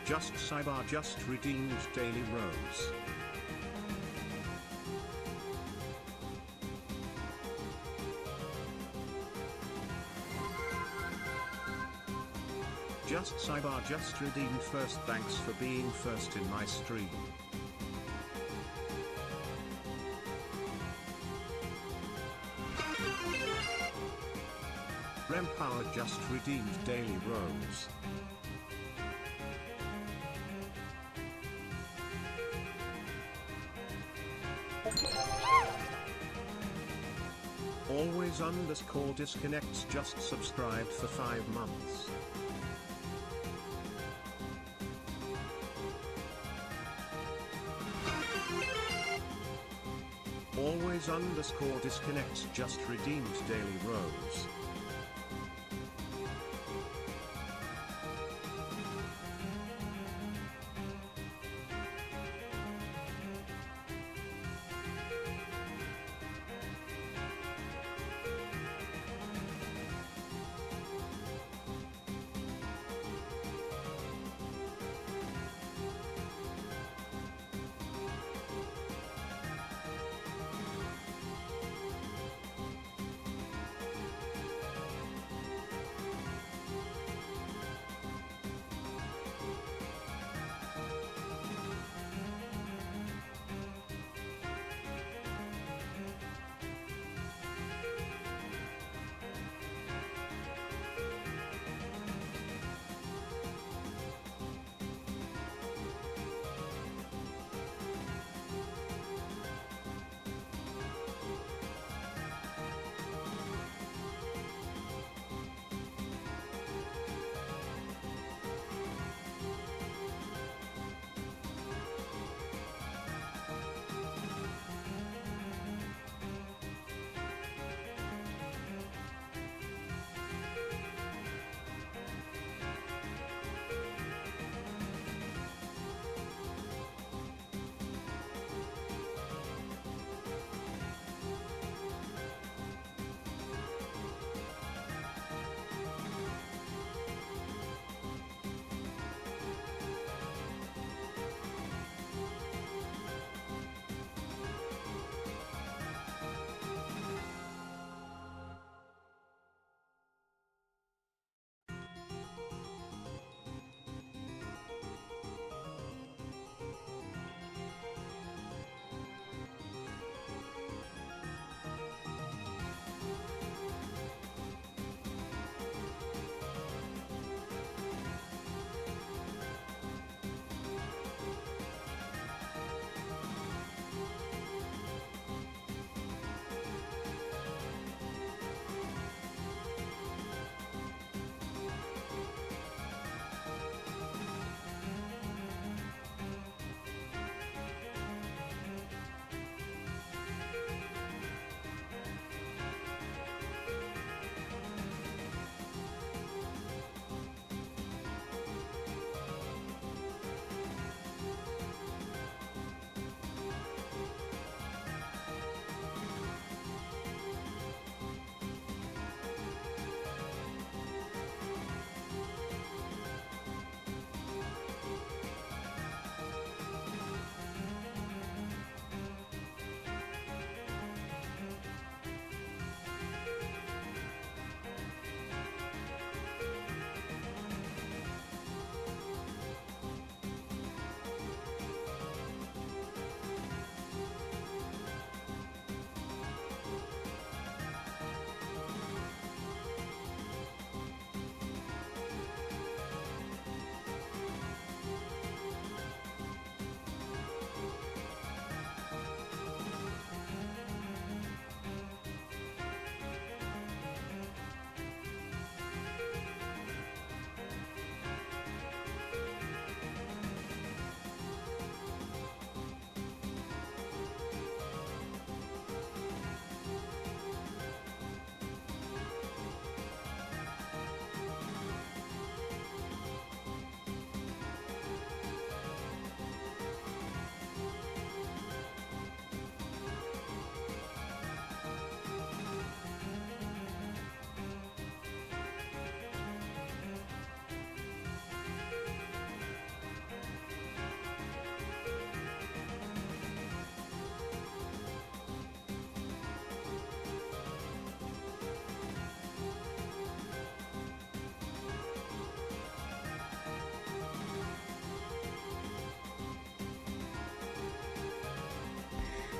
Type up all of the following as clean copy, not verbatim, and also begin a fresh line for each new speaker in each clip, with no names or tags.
Just Sidebar just redeemed Daily Rose. Just Sidebar just redeemed first. Thanks for being first in my stream. Rempower just redeemed Daily Rose. Always _ disconnects just subscribed for 5 months. Always _ disconnects just redeemed Daily Rose.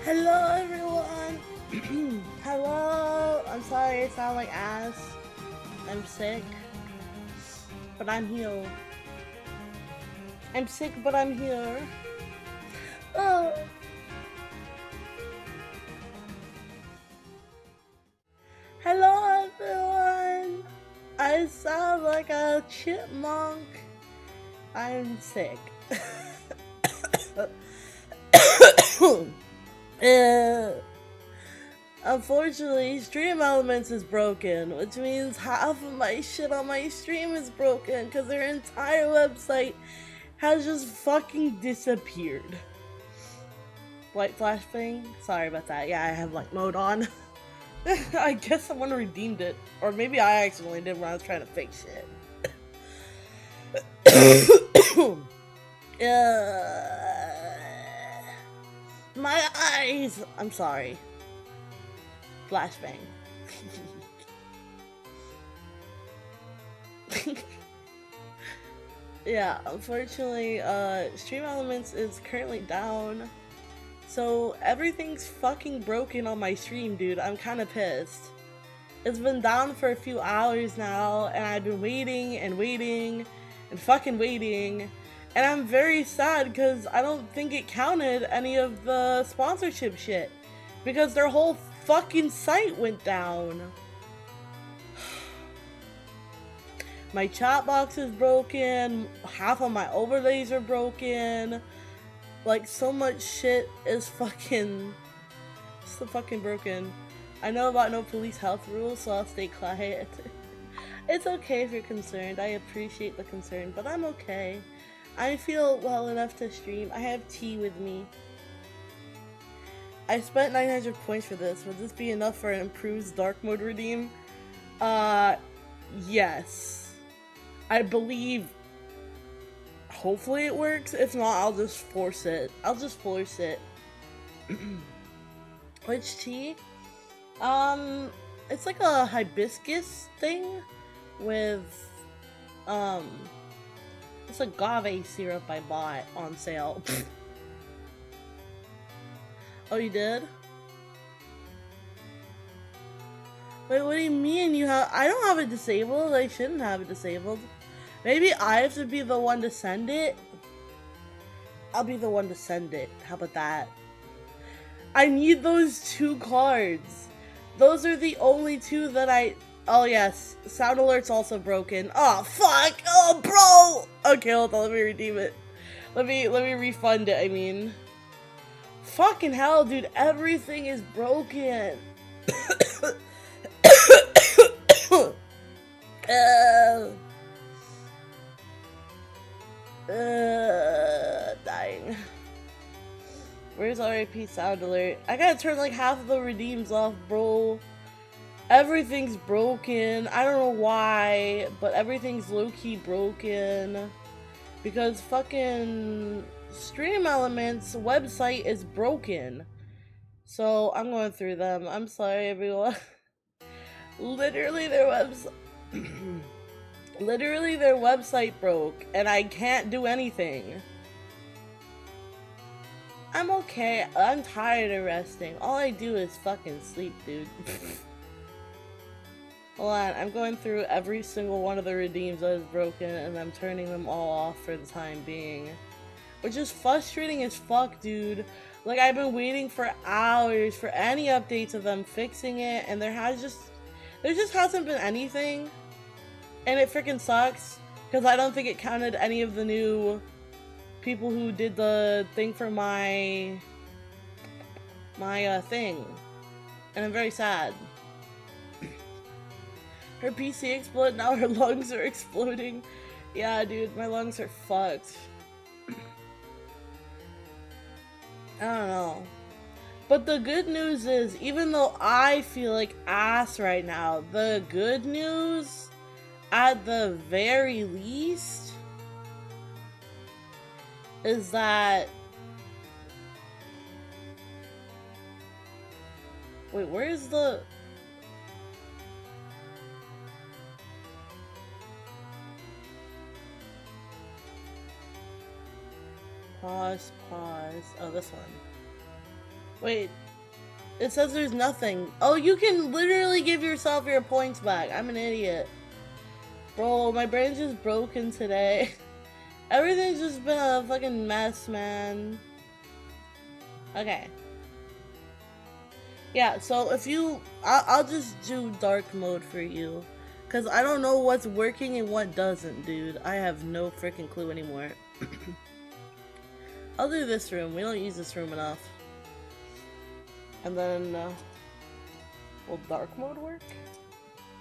Hello everyone! Hello! I'm sorry I sound like ass. I'm sick. But I'm here. I'm sick but I'm here. Oh. Hello everyone! I sound like a chipmunk. I'm sick. Unfortunately, Stream Elements is broken, which means half of my shit on my stream is broken because their entire website has just fucking disappeared. White flash thing? Sorry about that. Yeah, I have light mode on. I guess someone redeemed it. Or maybe I accidentally did when I was trying to fix shit. My eyes! I'm sorry. Flashbang. Yeah, unfortunately, Stream Elements is currently down. So everything's fucking broken on my stream, dude. I'm kind of pissed. It's been down for a few hours now, and I've been waiting and waiting and fucking waiting. And I'm very sad because I don't think it counted any of the sponsorship shit. Because their whole fucking site went down. My chat box is broken, half of my overlays are broken. Like, so much shit is fucking so fucking broken. I know about no police health rules, so I'll stay quiet. It's okay if you're concerned. I appreciate the concern, but I'm okay. I feel well enough to stream. I have tea with me. I spent 900 points for this. Would this be enough for an improved dark mode redeem? Yes. I believe. Hopefully it works. If not, I'll just force it. Which tea? It's like a hibiscus thing with, it's agave syrup I bought on sale. Oh, you did? Wait, what do you mean you have? I don't have it disabled. I shouldn't have it disabled. Maybe I have to be the one to send it? I'll be the one to send it. How about that? I need those 2 cards. Those are the only 2 that I... Oh, yes. Sound alert's also broken. Oh, fuck! Oh, bro! Okay, hold on. Let me redeem it. Let me refund it, I mean. Fucking hell, dude. Everything is broken. Dying. Where's RIP sound alert? I gotta turn like half of the redeems off, bro. Everything's broken. I don't know why, but everything's low-key broken. Because fucking Stream Elements website is broken. So I'm going through them. I'm sorry, everyone. Literally their website broke, and I can't do anything. I'm okay. I'm tired of resting. All I do is fucking sleep, dude. Hold on, I'm going through every single one of the redeems that is broken, and I'm turning them all off for the time being. Which is frustrating as fuck, dude. Like, I've been waiting for hours for any updates of them fixing it, and there just hasn't been anything. And it freaking sucks, because I don't think it counted any of the new people who did the thing for my thing. And I'm very sad. Her PC exploded, now her lungs are exploding. Yeah, dude, my lungs are fucked. I don't know. But the good news is, even though I feel like ass right now, the good news, at the very least, is that... Wait, where's the... Pause. Oh, this one. Wait. It says there's nothing. Oh, you can literally give yourself your points back. I'm an idiot. Bro, my brain's just broken today. Everything's just been a fucking mess, man. Okay. Yeah, so if you... I'll just do dark mode for you. Because I don't know what's working and what doesn't, dude. I have no freaking clue anymore. I'll do this room. We don't use this room enough. And then, will dark mode work?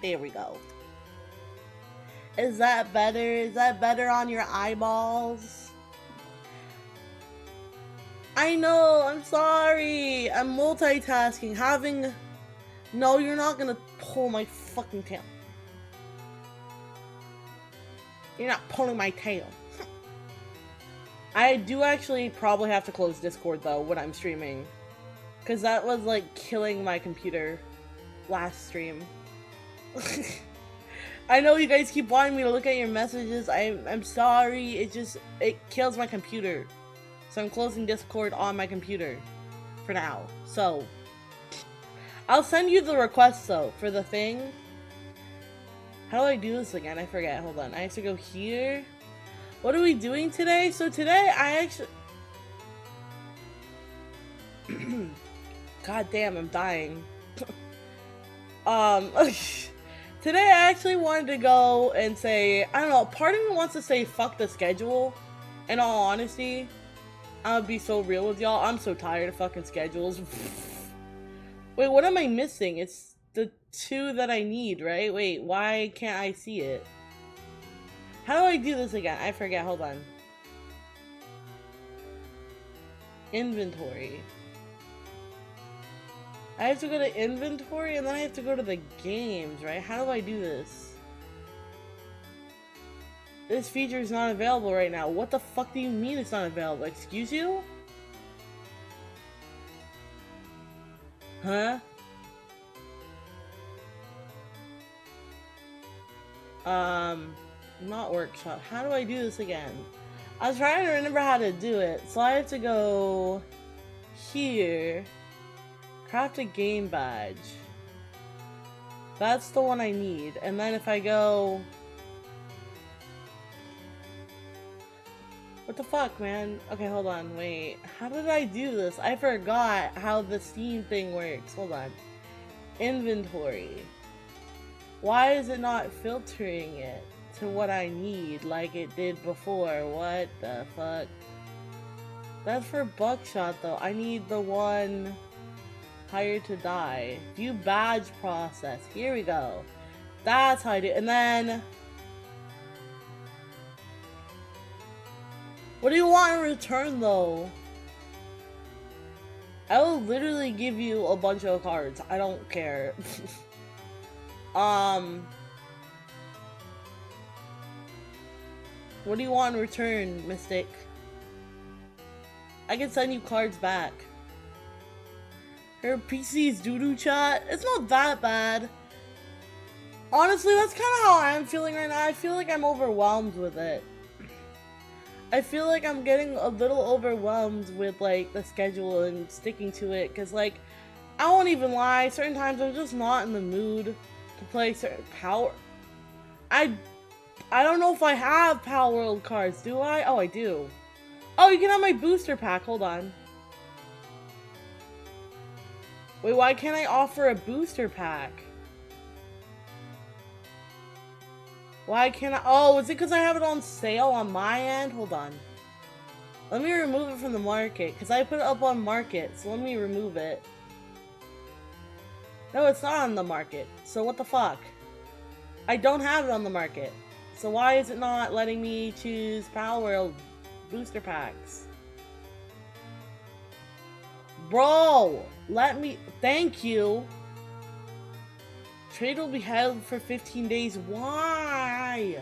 There we go. Is that better? Is that better on your eyeballs? I know, I'm sorry. I'm multitasking. No, you're not gonna pull my fucking tail. You're not pulling my tail. I do actually probably have to close Discord though when I'm streaming. Because that was like killing my computer last stream. I know you guys keep wanting me to look at your messages. I'm sorry. It kills my computer. So I'm closing Discord on my computer for now. So I'll send you the request though for the thing. How do I do this again? I forget. Hold on. I have to go here. What are we doing today? So today I actually... God damn, I'm dying. Today I actually wanted to go and say, I don't know, part of me wants to say fuck the schedule. In all honesty, I'll be so real with y'all. I'm so tired of fucking schedules. Wait, what am I missing? It's the 2 that I need, right? Wait, why can't I see it? How do I do this again? I forget, hold on. Inventory. I have to go to inventory and then I have to go to the games, right? How do I do this? This feature is not available right now. What the fuck do you mean it's not available? Excuse you? Huh? Not workshop. How do I do this again? I was trying to remember how to do it. So I have to go here. Craft a game badge. That's the one I need. And then if I go... What the fuck, man? Okay, hold on, wait. How did I do this? I forgot how the Steam thing works. Hold on. Inventory. Why is it not filtering it to what I need like it did before? What the fuck? That's for buckshot though. I need the one hired to die. View badge process. Here we go. That's how I do it. And then... What do you want in return though? I will literally give you a bunch of cards. I don't care. What do you want in return, Mystic? I can send you cards back. Her PC's doo-doo chat. It's not that bad. Honestly, that's kind of how I'm feeling right now. I feel like I'm overwhelmed with it. I feel like I'm getting a little overwhelmed with like the schedule and sticking to it. Because like, I won't even lie. Certain times I'm just not in the mood to play certain power. I don't know if I have Power World cards. Do I? Oh, I do. Oh, you can have my booster pack. Hold on. Wait, why can't I offer a booster pack? Why can't I? Oh, is it because I have it on sale on my end? Hold on. Let me remove it from the market, because I put it up on market, so let me remove it. No, it's not on the market, so what the fuck? I don't have it on the market. So why is it not letting me choose Power World booster packs? Bro, let me... Thank you. Trade will be held for 15 days. Why?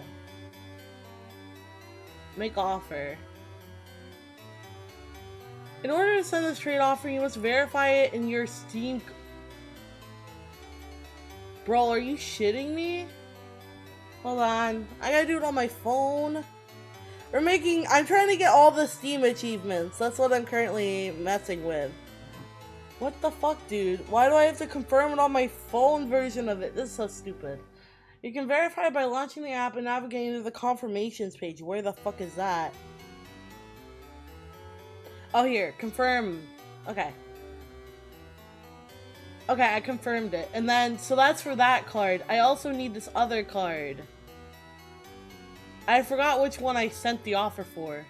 Make offer. In order to send this trade offer, you must verify it in your Steam... Bro, are you shitting me? Hold on. I gotta do it on my phone. I'm trying to get all the Steam achievements. That's what I'm currently messing with. What the fuck, dude? Why do I have to confirm it on my phone version of it? This is so stupid. You can verify by launching the app and navigating to the confirmations page. Where the fuck is that? Oh, here. Confirm. Okay. Okay, I confirmed it. And then, so that's for that card. I also need this other card. I forgot which one I sent the offer for.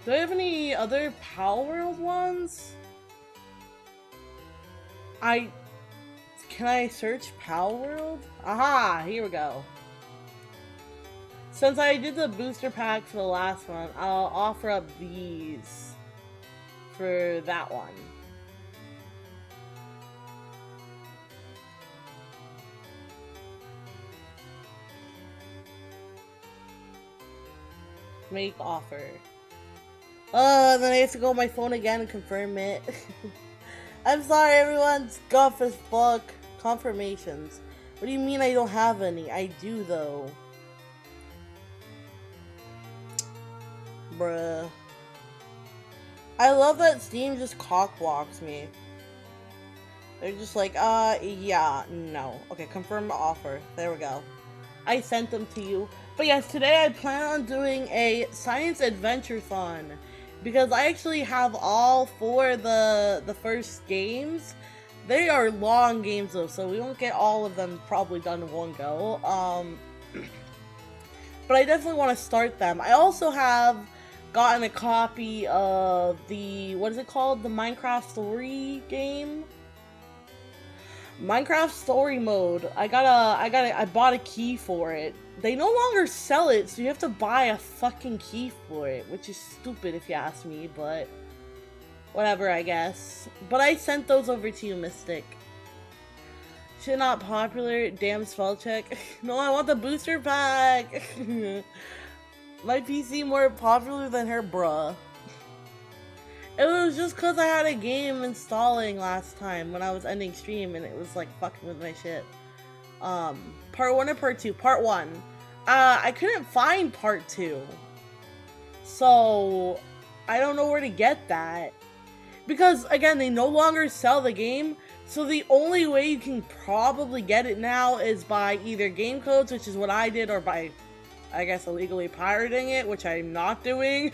Do I have any other Power World ones? Can I search Power World? Aha! Here we go. Since I did the booster pack for the last one, I'll offer up these for that one. Make offer. Then I have to go on my phone again and confirm it. I'm sorry, everyone. Scuff as fuck. Confirmations. What do you mean I don't have any? I do, though. Bruh. I love that Steam just cockwalks me. They're just like, yeah, no. Okay, confirm the offer. There we go. I sent them to you. But yes, today I plan on doing a Science Adventurethon. Because I actually have all 4 of the first games. They are long games though, so we won't get all of them probably done in one go. But I definitely want to start them. I also have gotten a copy of the, what is it called? The Minecraft Story game? Minecraft Story Mode. I bought a key for it. They no longer sell it, so you have to buy a fucking key for it, which is stupid if you ask me, but whatever, I guess. But I sent those over to you, Mystic. Shit not popular, damn spell check. No, I want the booster pack. My PC more popular than her, bruh. It was just cause I had a game installing last time when I was ending stream and it was like fucking with my shit. Part 1 or part 2? Part 1. I couldn't find part 2. So, I don't know where to get that. Because, again, they no longer sell the game. So the only way you can probably get it now is by either game codes, which is what I did, or by, I guess, illegally pirating it, which I'm not doing.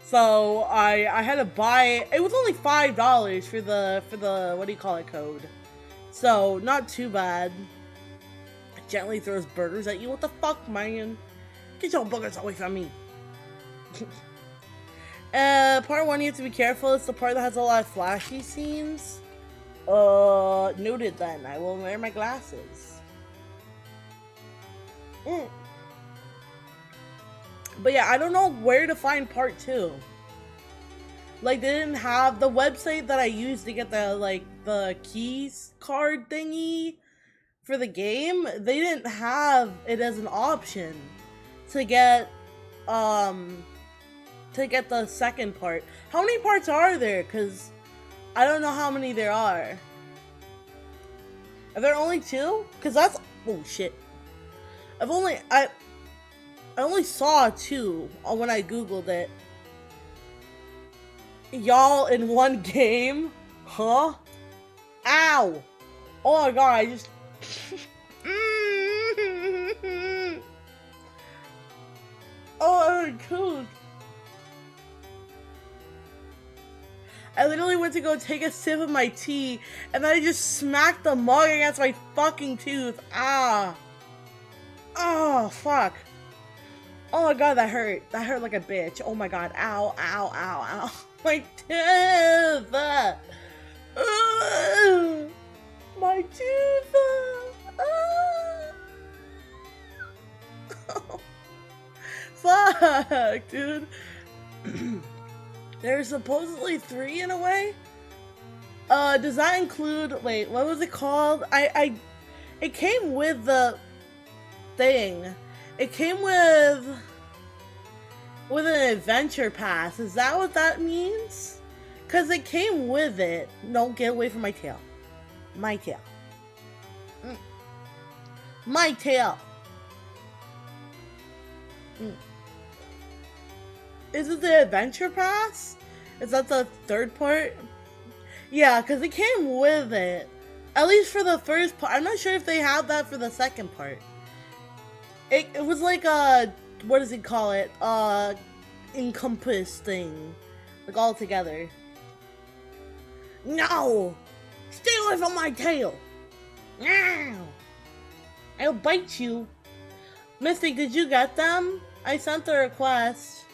So I had to buy it. It was only $5 for the what do you call it code. So not too bad. Gently throws burgers at you. What the fuck, man? Get your burgers away from me. Part 1 you have to be careful. It's the part that has a lot of flashy scenes. Noted then. I will wear my glasses. But yeah, I don't know where to find part 2. Like, they didn't have the website that I used to get the keys card thingy for the game. They didn't have it as an option to get the second part. How many parts are there? Because I don't know how many there are. Are there only 2? Because that's, oh shit. I only saw 2 when I googled it. Y'all in one game? Huh? Ow! Oh my god, I just... Oh, cool. I literally went to go take a sip of my tea, and then I just smacked the mug against my fucking tooth. Ah! Oh, fuck. Oh my god, that hurt. That hurt like a bitch. Oh my god. Ow, ow, ow, ow. My tooth! My tooth! Fuck, dude. There's supposedly 3 in a way? Does that include... Wait, what was it called? It came with the thing. It came with an adventure pass. Is that what that means? Because it came with it. No, get away from my tail. My tail. My tail. Is it the Adventure Pass? Is that the third part? Yeah, because it came with it. At least for the first part. I'm not sure if they have that for the second part. It was like a, what does he call it? Encompass thing. Like all together. No! Stay away from my tail! Now! I'll bite you. Mystic, did you get them? I sent the request.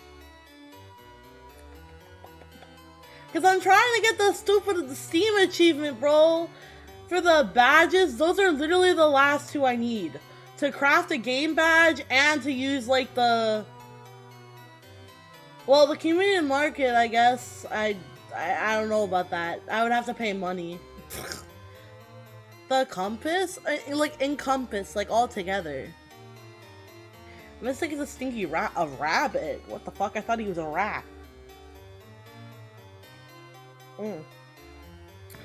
Because I'm trying to get the stupid Steam achievement, bro. For the badges, those are literally the last two I need. To craft a game badge and to use, like, the... Well, the community market, I guess, I don't know about that. I would have to pay money. The compass? Like, encompass, like, all together. Mystic is a stinky a rabbit. What the fuck? I thought he was a rat. Oh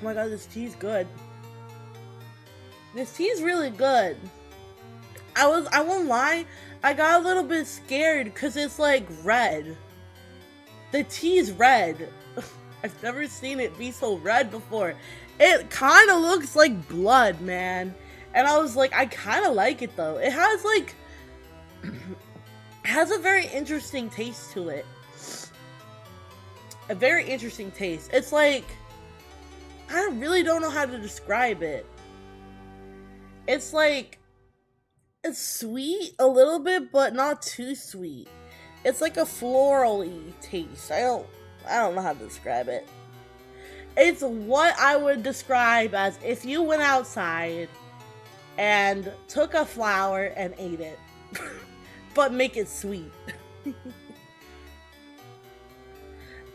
my god, this tea's good. This tea is really good. I won't lie, I got a little bit scared because it's like red. The tea's red. I've never seen it be so red before. It kind of looks like blood, man. And I was like, I kind of like it though. It has like, it has a very interesting taste to it. A very interesting taste. It's like, I really don't know how to describe it. It's like, it's sweet a little bit, but not too sweet. It's like a floral-y taste. I don't know how to describe it. It's what I would describe as if you went outside and took a flower and ate it, but make it sweet.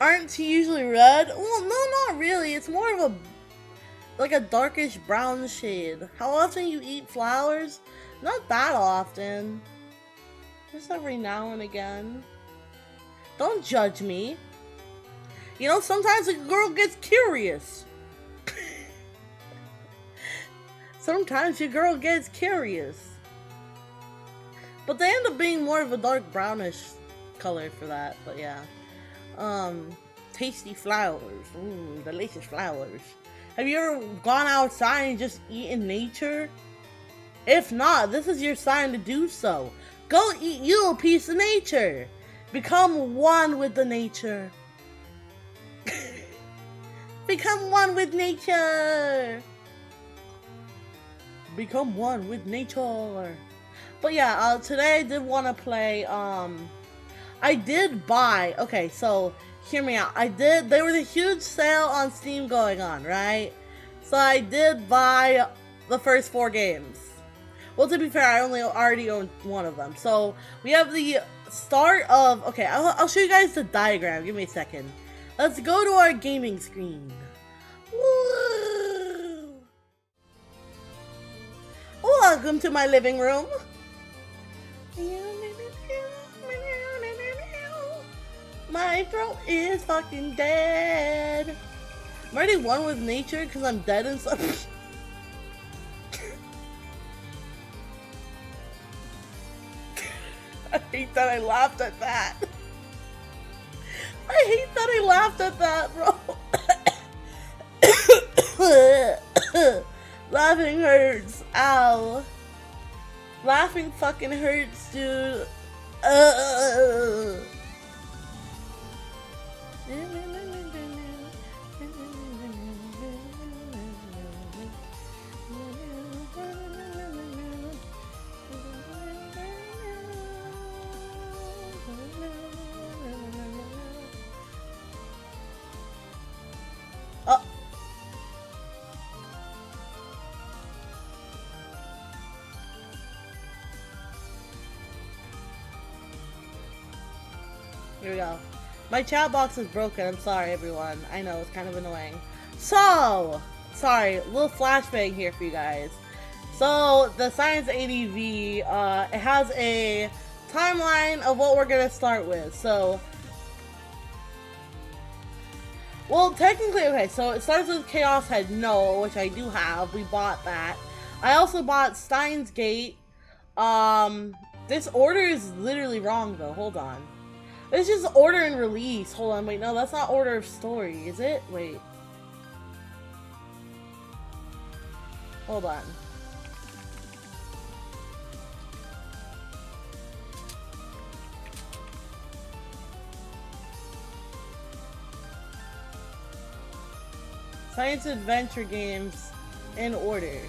Aren't tea usually red? Well, no, not really. It's more of a, like a darkish brown shade. How often you eat flowers? Not that often. Just every now and again. Don't judge me. You know, sometimes a girl gets curious. Sometimes your girl gets curious. But they end up being more of a dark brownish color for that, but yeah. Tasty flowers. Delicious flowers. Have you ever gone outside and just eaten nature? If not, this is your sign to do so. Go eat you a piece of nature. Become one with the nature. Become one with nature. Become one with nature. But yeah, today I did want to play, I did buy, okay, so hear me out. There was a huge sale on Steam going on, right? So I did buy the first 4 games. Well, to be fair, I already owned one of them. So we have the start of, okay, I'll show you guys the diagram. Give me a second. Let's go to our gaming screen. Woo! Welcome to my living room. My throat is fucking dead. I'm already one with nature because I'm dead and stuff. I hate that I laughed at that. I hate that I laughed at that, bro. Laughing hurts. Ow. Laughing fucking hurts, dude. Here we go. My chat box is broken. I'm sorry, everyone. I know, it's kind of annoying. So, sorry, a little flashbang here for you guys. So, the Science ADV, it has a timeline of what we're gonna start with. So, well, technically, okay, so it starts with Chaos Head No, which I do have. We bought that. I also bought Steins Gate. This order is literally wrong, though. Hold on. It's just order and release. Hold on, wait, no, that's not order of story, is it? Wait. Hold on. Science adventure games in order.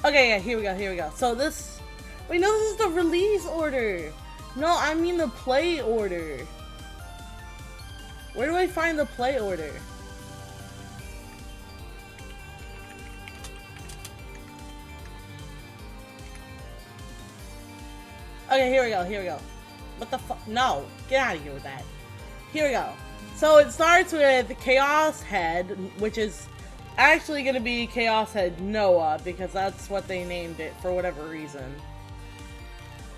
Okay, yeah, here we go. So this... Wait, no, this is the release order. No, I mean the play order. Where do I find the play order? Okay, here we go. What the fuck? No, get out of here with that. Here we go. So it starts with Chaos Head, which is actually going to be Chaos Head Noah, because that's what they named it for whatever reason.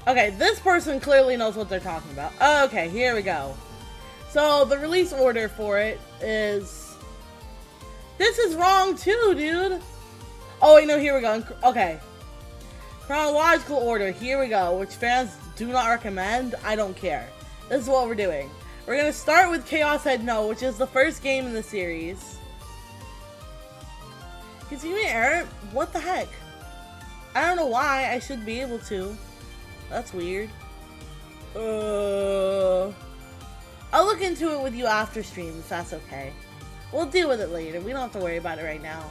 Okay, this person clearly knows what they're talking about. Okay, here we go. So the release order for it is... This is wrong too, dude! Oh wait, no, here we go. Okay. Chronological order, here we go, which fans do not recommend. I don't care. This is what we're doing. We're gonna start with Chaos Head No, which is the first game in the series. Can you give me an error? What the heck? I don't know why. I should be able to. That's weird. I'll look into it with you after stream if that's okay. We'll deal with it later. We don't have to worry about it right now.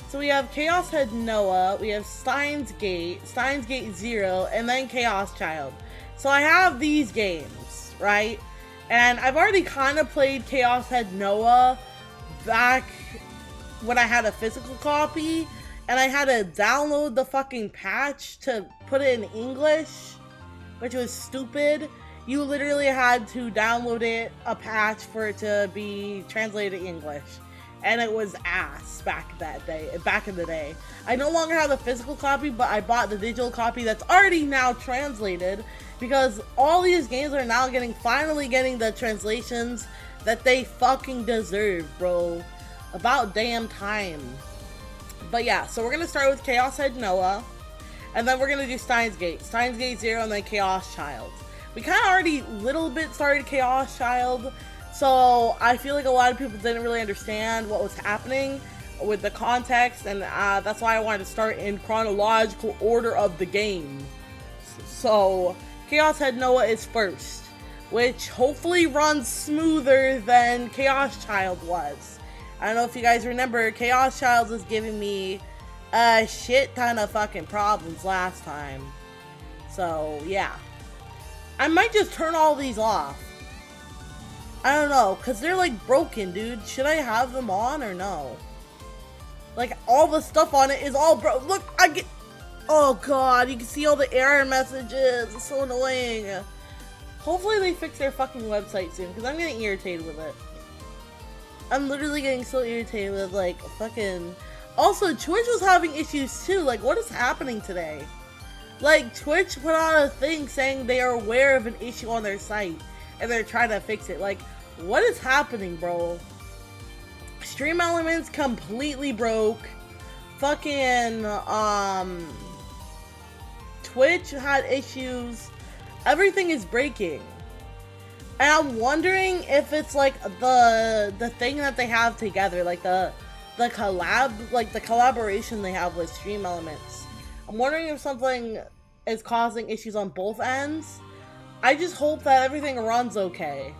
So we have Chaos Head Noah, we have Steins Gate 0, and then Chaos Child. So I have these games, right? And I've already kind of played Chaos Head Noah back when I had a physical copy, and I had to download the fucking patch to put it in English, which was stupid. You literally had to download a patch for it to be translated to English. And it was ass back in the day. I no longer have the physical copy, but I bought the digital copy that's already now translated, because all these games are now finally getting the translations that they fucking deserve, bro. About damn time. But yeah, so we're gonna start with Chaos Head Noah, and then we're gonna do Steins Gate 0, and then Chaos Child. We kind of already little bit started Chaos Child, so I feel like a lot of people didn't really understand what was happening with the context, and that's why I wanted to start in chronological order of the game. So Chaos Head Noah is first, which hopefully runs smoother than Chaos Child was. I don't know if you guys remember, Chaos Child was giving me a shit ton of fucking problems last time. So yeah. I might just turn all these off. I don't know, because they're like broken, dude. Should I have them on or no? Like, all the stuff on it is all broke. Look, oh god, you can see all the error messages. It's so annoying. Hopefully they fix their fucking website soon, because I'm getting irritated with it. I'm literally getting so irritated with, like, fucking... Also, Twitch was having issues too. Like, what is happening today? Like, Twitch put out a thing saying they are aware of an issue on their site, and they're trying to fix it. Like, what is happening, bro? Stream Elements completely broke. Fucking, Twitch had issues. Everything is breaking. And I'm wondering if it's, like, the thing that they have together, like, the collaboration they have with Stream Elements. I'm wondering if something is causing issues on both ends. I just hope that everything runs okay.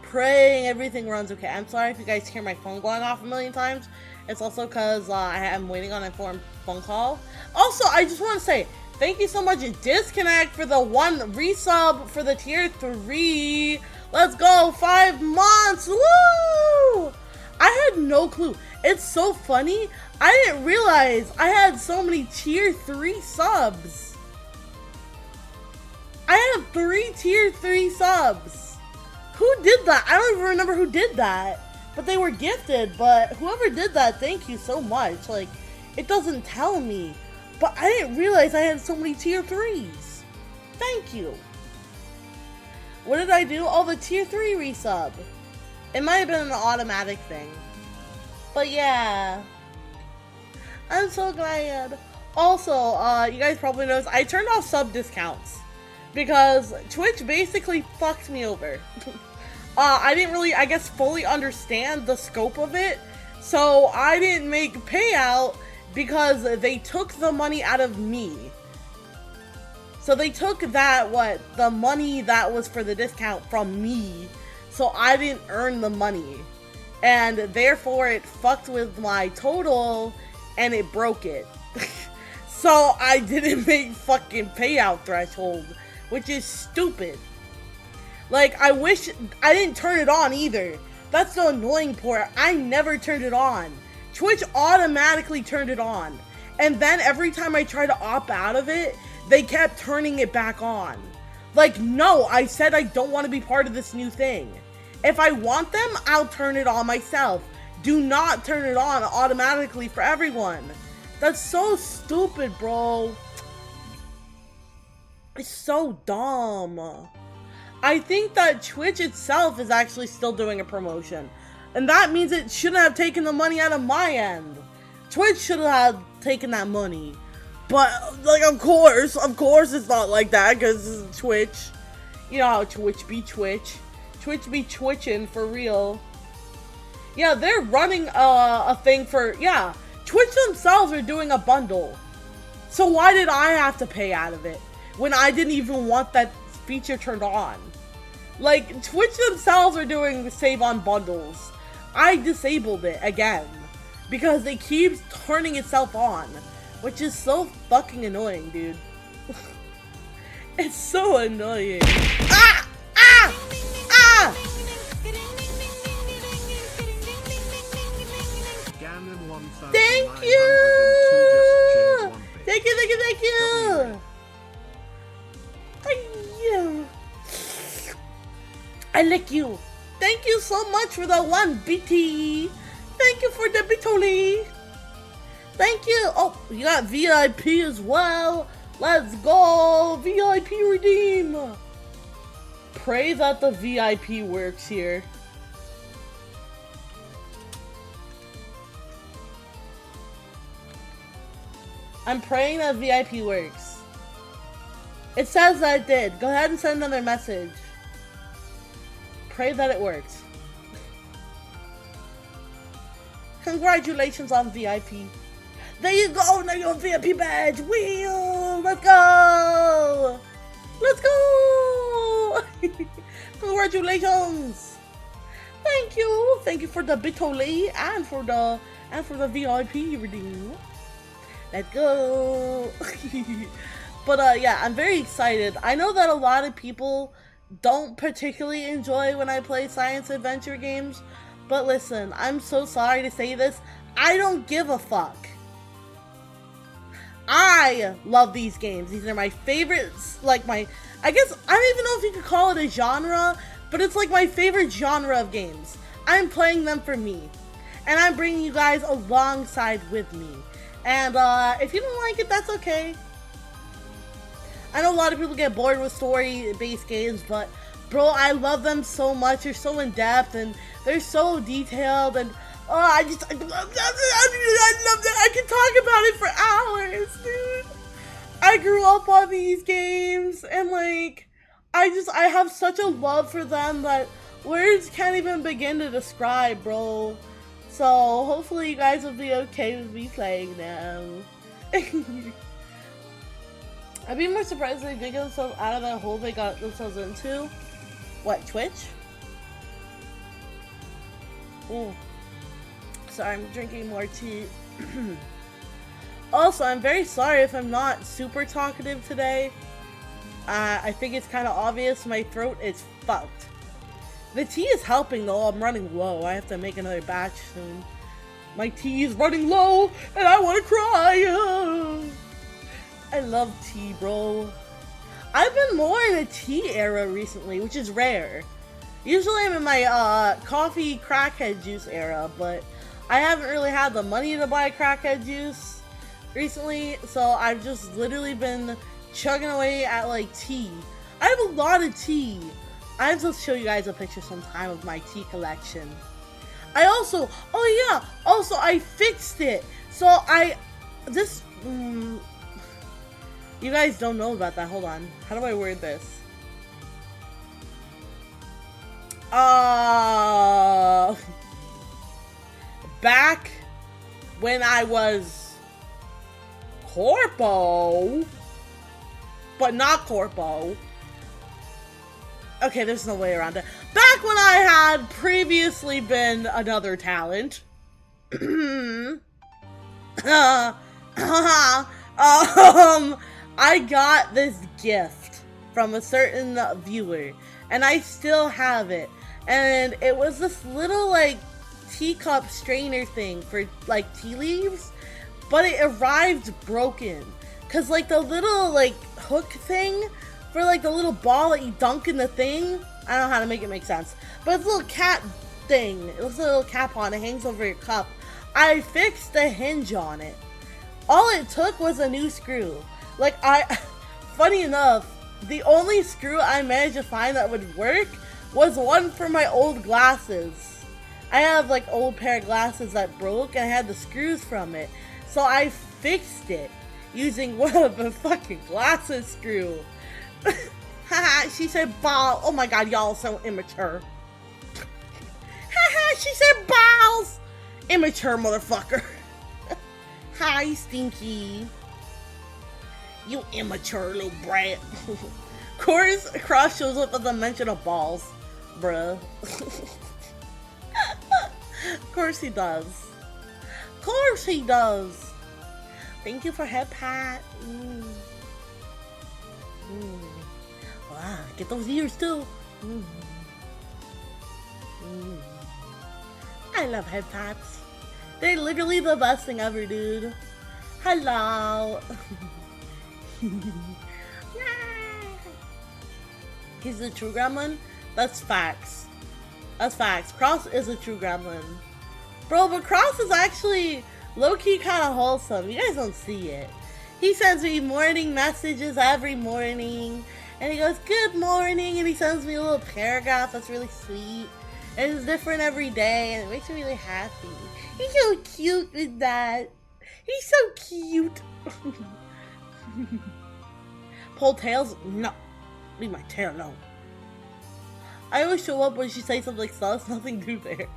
Praying everything runs okay. I'm sorry if you guys hear my phone going off a million times. It's also because I am waiting on an informed phone call. Also, I just want to say, thank you so much, Disconnect, for the 1 resub for the tier 3. Let's go, 5 months. Woo! I had no clue. It's so funny. I didn't realize I had so many tier 3 subs. I have 3 tier 3 subs. Who did that? I don't even remember who did that. But they were gifted. But whoever did that, thank you so much. Like, it doesn't tell me. But I didn't realize I had so many tier 3s. Thank you. What did I do? Oh, the tier 3 resub. It might have been an automatic thing. But yeah. I'm so glad. Also, you guys probably noticed I turned off sub discounts because Twitch basically fucked me over. I didn't really, I guess, fully understand the scope of it, so I didn't make payout because they took the money out of me. So they took the money that was for the discount from me, so I didn't earn the money. And therefore it fucked with my total and it broke it. So I didn't make fucking payout threshold, which is stupid. Like, I wish I didn't turn it on either. That's the annoying part. I never turned it on. Twitch automatically turned it on. And then every time I tried to opt out of it, they kept turning it back on. Like, no, I said I don't want to be part of this new thing. If I want them, I'll turn it on myself. Do not turn it on automatically for everyone. That's so stupid, bro. It's so dumb. I think that Twitch itself is actually still doing a promotion. And that means it shouldn't have taken the money out of my end. Twitch should have taken that money. But, like, of course it's not like that, because it's Twitch. You know how Twitch be Twitch. Twitch be twitching for real. Yeah, they're running a thing for, yeah. Twitch themselves are doing a bundle. So why did I have to pay out of it when I didn't even want that feature turned on? Like, Twitch themselves are doing save on bundles. I disabled it again because it keeps turning itself on, which is so fucking annoying, dude. It's so annoying. Ah! Ah! Ah! Thank you! Thank you, thank you, thank you! I like you. Thank you so much for the 1 BT. Thank you for the Bitoli. Thank you. Oh, you got VIP as well. Let's go. VIP redeem. Pray that the VIP works here. I'm praying that VIP works. It says that it did. Go ahead and send another message. Pray that it works. Congratulations on VIP. There you go. Now you're a VIP badge. Wheel. Let's go. Let's go. Congratulations. Thank you. Thank you for the Bitoli and for the VIP redeem. Let's go. But yeah, I'm very excited. I know that a lot of people don't particularly enjoy when I play science adventure games, but listen, I'm so sorry to say this, I don't give a fuck. I love these games. These are my favorites, like I guess, I don't even know if you could call it a genre, but it's like my favorite genre of games. I'm playing them for me, and I'm bringing you guys alongside with me. And if you don't like it, that's okay. I know a lot of people get bored with story-based games, but bro, I love them so much. They're so in-depth and they're so detailed, and I love that. I can talk about it for hours, dude. I grew up on these games, and like, I have such a love for them that words can't even begin to describe, bro. So hopefully you guys will be okay with me playing them. I'd be more surprised if they did get themselves out of that hole they got themselves into. What, Twitch? Oh, sorry, I'm drinking more tea. Also, I'm very sorry if I'm not super talkative today. I think it's kind of obvious my throat is fucked. The tea is helping though, I'm running low. I have to make another batch soon. My tea is running low, and I want to cry! I love tea, bro. I've been more in a tea era recently, which is rare. Usually I'm in my coffee crackhead juice era, but I haven't really had the money to buy crackhead juice recently, so I've just literally been chugging away at like tea. I have a lot of tea. I have to show you guys a picture sometime of my tea collection. I also, oh yeah, also I fixed it. So You guys don't know about that. Hold on. How do I word this? Back when I was Corpo, but not Corpo. Okay, there's no way around it. Back when I had previously been another talent. I got this gift from a certain viewer, and I still have it. And it was this little, like, teacup strainer thing for, like, tea leaves, but it arrived broken. Cause, like, the little, like, hook thing for, like, the little ball that you dunk in the thing, I don't know how to make it make sense, but it's a little cat thing. It looks like a little cap on it, hangs over your cup. I fixed the hinge on it. All it took was a new screw. Like, funny enough, the only screw I managed to find that would work was one for my old glasses. I have, like, old pair of glasses that broke, and I had the screws from it. So I fixed it using one of the fucking glasses screw. Haha, she said ball. Oh my god, y'all so immature. Haha, she said balls. Immature motherfucker. Hi, Stinky. You immature little brat. Of course, Cross shows up with the mention of balls. Bruh. Of course he does. Of course he does. Thank you for head pat. Wow, get those ears too. I love head pats. They're literally the best thing ever, dude. Hello. He's a true gremlin? That's facts. That's facts. Cross is a true gremlin. Bro, but Cross is actually low-key kind of wholesome. You guys don't see it. He sends me morning messages every morning. And he goes, good morning. And he sends me a little paragraph that's really sweet. And it's different every day. And it makes me really happy. He's so cute with that. He's so cute. Pull tails? No. Leave my tail alone. I always show up when she says something like sus. Nothing new there.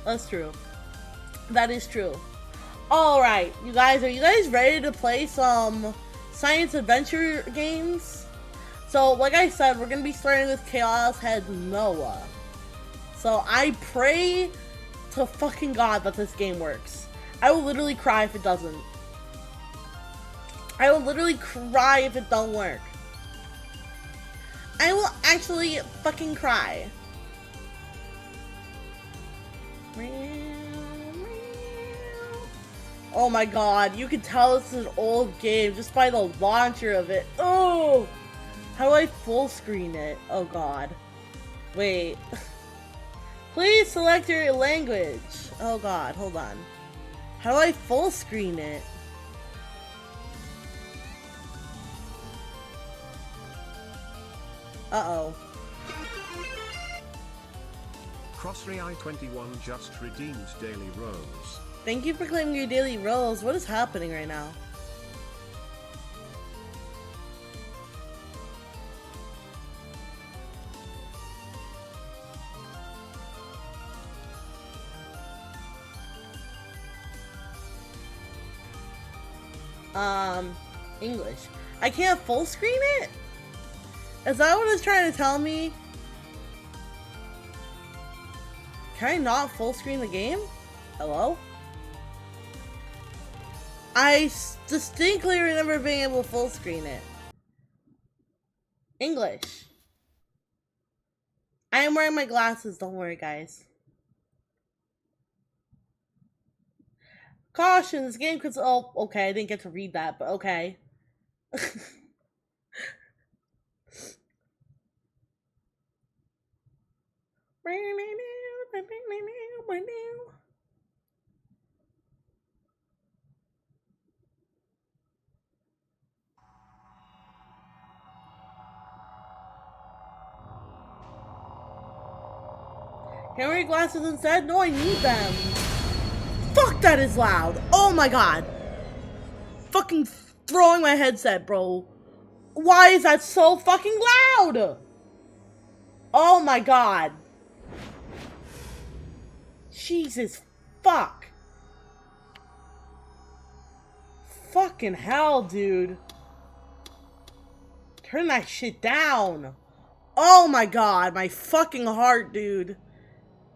That's true. That is true. Alright, you guys, are you guys ready to play some science adventure games? So, like I said, we're gonna be starting with Chaos Head Noah. So, I pray to fucking God that this game works. I will literally cry if it doesn't. I will literally cry if it don't work. I will actually fucking cry. Oh my god, you can tell this is an old game just by the launcher of it. Oh! How do I full screen it? Oh god. Wait. Please select your language. Oh god, hold on. How do I full screen it? Uh-oh.
Crossray21 just redeemed Daily Rose.
Thank you for claiming your daily rolls. What is happening right now? English. I can't full screen it? Is that what it's trying to tell me? Can I not full screen the game? Hello? I distinctly remember being able to full screen it. English. I am wearing my glasses, don't worry guys. Caution, this game could... Oh, okay, I didn't get to read that, but okay. Can I wear glasses instead? No, I need them. Fuck, that is loud. Oh my god. fucking throwing my headset, bro. Why is that so fucking loud? Oh my god. Jesus fuck. Fucking hell, dude. Turn that shit down. Oh my god, my fucking heart, dude.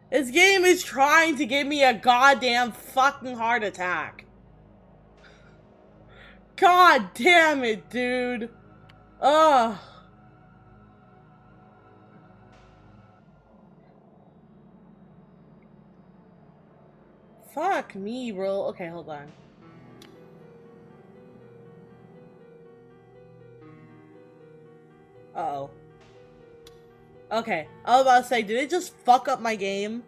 This game is trying to give me a goddamn fucking heart attack. God damn it, dude. Ugh. Fuck me, bro. Okay, hold on. Uh-oh. Okay, I was about to say, did it just fuck up my game?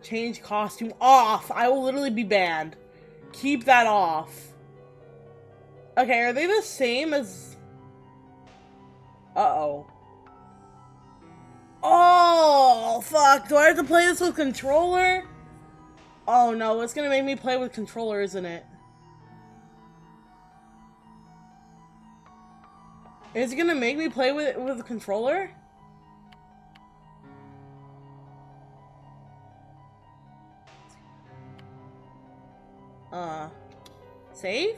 Change costume off. I will literally be banned. Keep that off. Okay, are they the same as... Uh-oh. Oh, fuck. Do I have to play this with controller? Oh, no. It's gonna make me play with controller, isn't it? Is it gonna make me play with a controller? Save?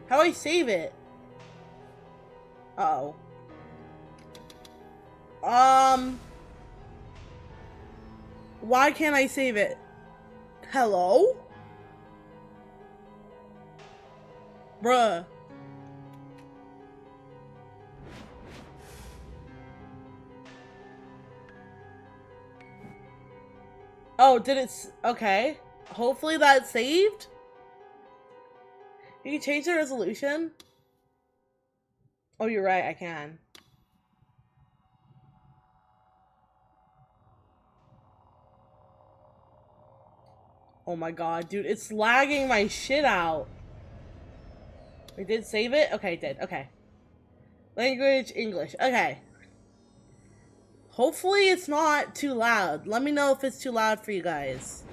How do I save it? Uh-oh. Why can't I save it? Hello? Bruh. Oh, did it? Okay. Hopefully that's saved. You can change the resolution. Oh, you're right. I can. Oh my god, dude. It's lagging my shit out. We did save it? Okay, it did. Okay. Language, English. Okay. Hopefully it's not too loud. Let me know if it's too loud for you guys.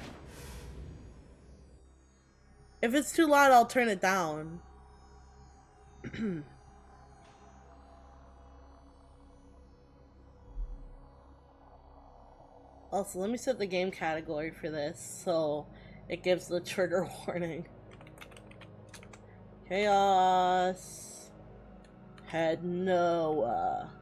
If it's too loud, I'll turn it down. Also, let me set the game category for this so it gives the trigger warning. Chaos. Head Noah.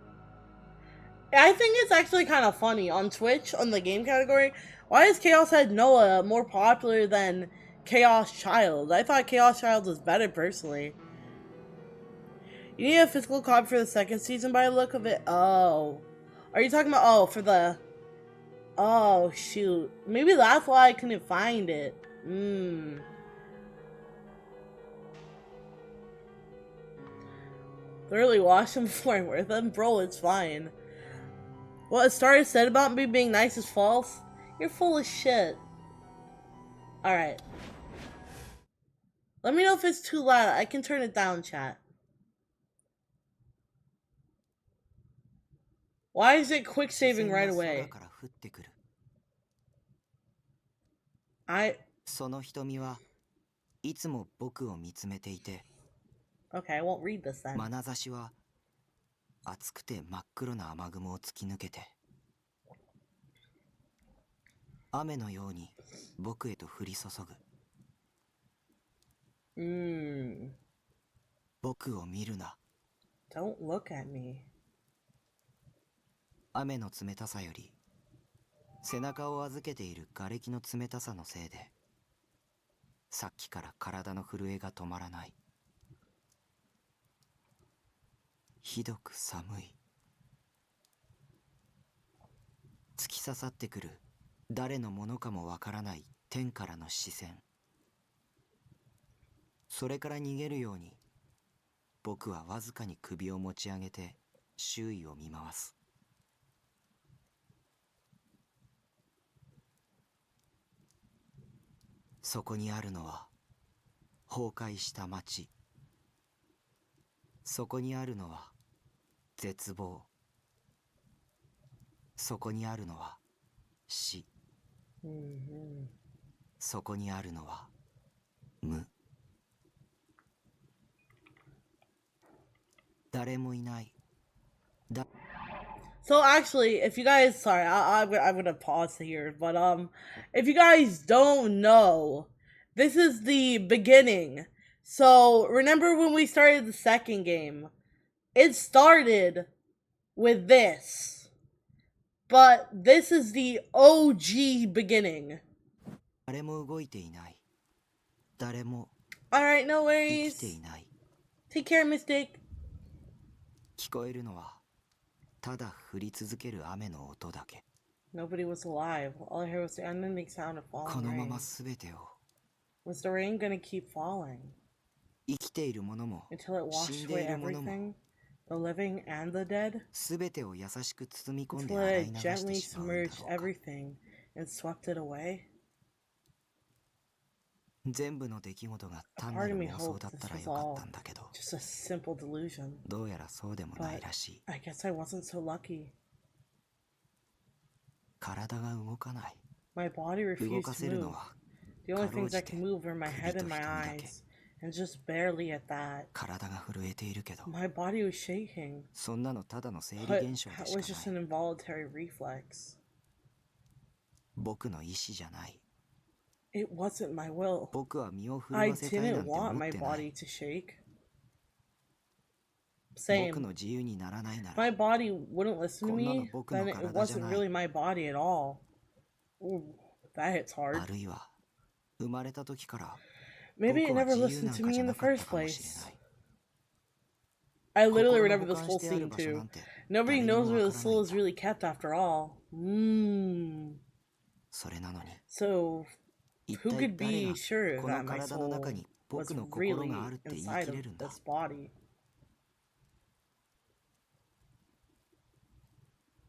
I think it's actually kind of funny on Twitch on the game category. Why is Chaos Head Noah more popular than Chaos Child? I thought Chaos Child was better personally. You need a physical copy for the second season by the look of it. Oh. Are you talking about, oh, for the... Oh, shoot. Maybe that's why I couldn't find it. Thoroughly wash them before I wear them? Bro, it's fine. What a Star said about me being nice is false? You're full of shit. Alright. Let me know if it's too loud. I can turn it down, chat. Why is it quick saving right away? Okay, I won't read this then.
眼差しは熱くて真っ黒な雨雲を突き抜けて雨のように僕へと降り注ぐ。僕を見るな。
Don't look at me.
雨の冷たさより背中を預けている瓦礫の冷たさのせいでさっきから体の震えが止まらない。ひどく寒い。突き刺さってくる誰のものかもわからない天からの視線。それから逃げるように僕はわずかに首を持ち上げて周囲を見回す。そこにあるのは崩壊した町。そこにあるのは絶望。そこにあるのは死。そこにあるのは無。誰もいない。
So actually, if you guys, sorry, I'm gonna pause here, but if you guys don't know, this is the beginning. So remember when we started the second game, it started with this, but this is the OG beginning.
誰も動いていない。誰も
All right, no
生きてい
worries.
ない。
Take care, Mystic.
聞こえるのはただ降り続ける雨の音だけ。
Nobody was alive. All I heard was the unending sound of
こ
falling
のま
rain.
ま全てを
Was the rain gonna keep falling
生きているものも
until it
死ん
washed
で
away
いるものも
everything? The living and the dead?
全てを優しく包み込んで
Until
洗
it
い流
had
して
gently
しまうんだろ
submerged
うか。
everything and swept it away?
全部の出来事が
A
単な
part
る
of me
妄想
hoped
だった
this
ら
was
よかっ
all
たんだけど、
just a simple delusion.
どうやらそうでもない
But
らしい。
I guess I wasn't so lucky.
体が動かない。
My body
動
refused
か
to
せる
move.
のは
The only
かろう
things I
じて
can move are my
首
head
と
and
瞳
my
だけ。
eyes. And just barely at that.
体が震えているけど、
My body was shaking.
そんなのただの生理
But
現象で
that
し
was
か
just
ない。
an involuntary reflex.
僕の意思じゃない。
It wasn't my will.
僕は身を震
I
わせたいな
didn't
んて
want
思
my
ってない。
body to shake.
僕
Same.
の自由にならないな
My
ら、
body wouldn't listen to
こんなの
me,
僕の
then it
体じゃ
wasn't
ない。
really my body at all. Ooh, that hits
あ
hard.
るいは生まれた時から
Maybe it
僕は
never
自由
listened
なん
to
か
me
じゃ
in
な
the
かった
first
かもしれ
place.
ない。
I literally
心の
remember
保
this
管
whole
してある
scene
場所な
too.
んて
Nobody
誰に
knows
も
where
わ
the
からない
soul
ん
is
だ。
really kept after all.
それなのに、
So
一
who
体
could
誰
be
が
sure
この
that my
体の中
soul
に
was
僕の心があ
really
るって言い
inside
切
of
れるんだ。
this body?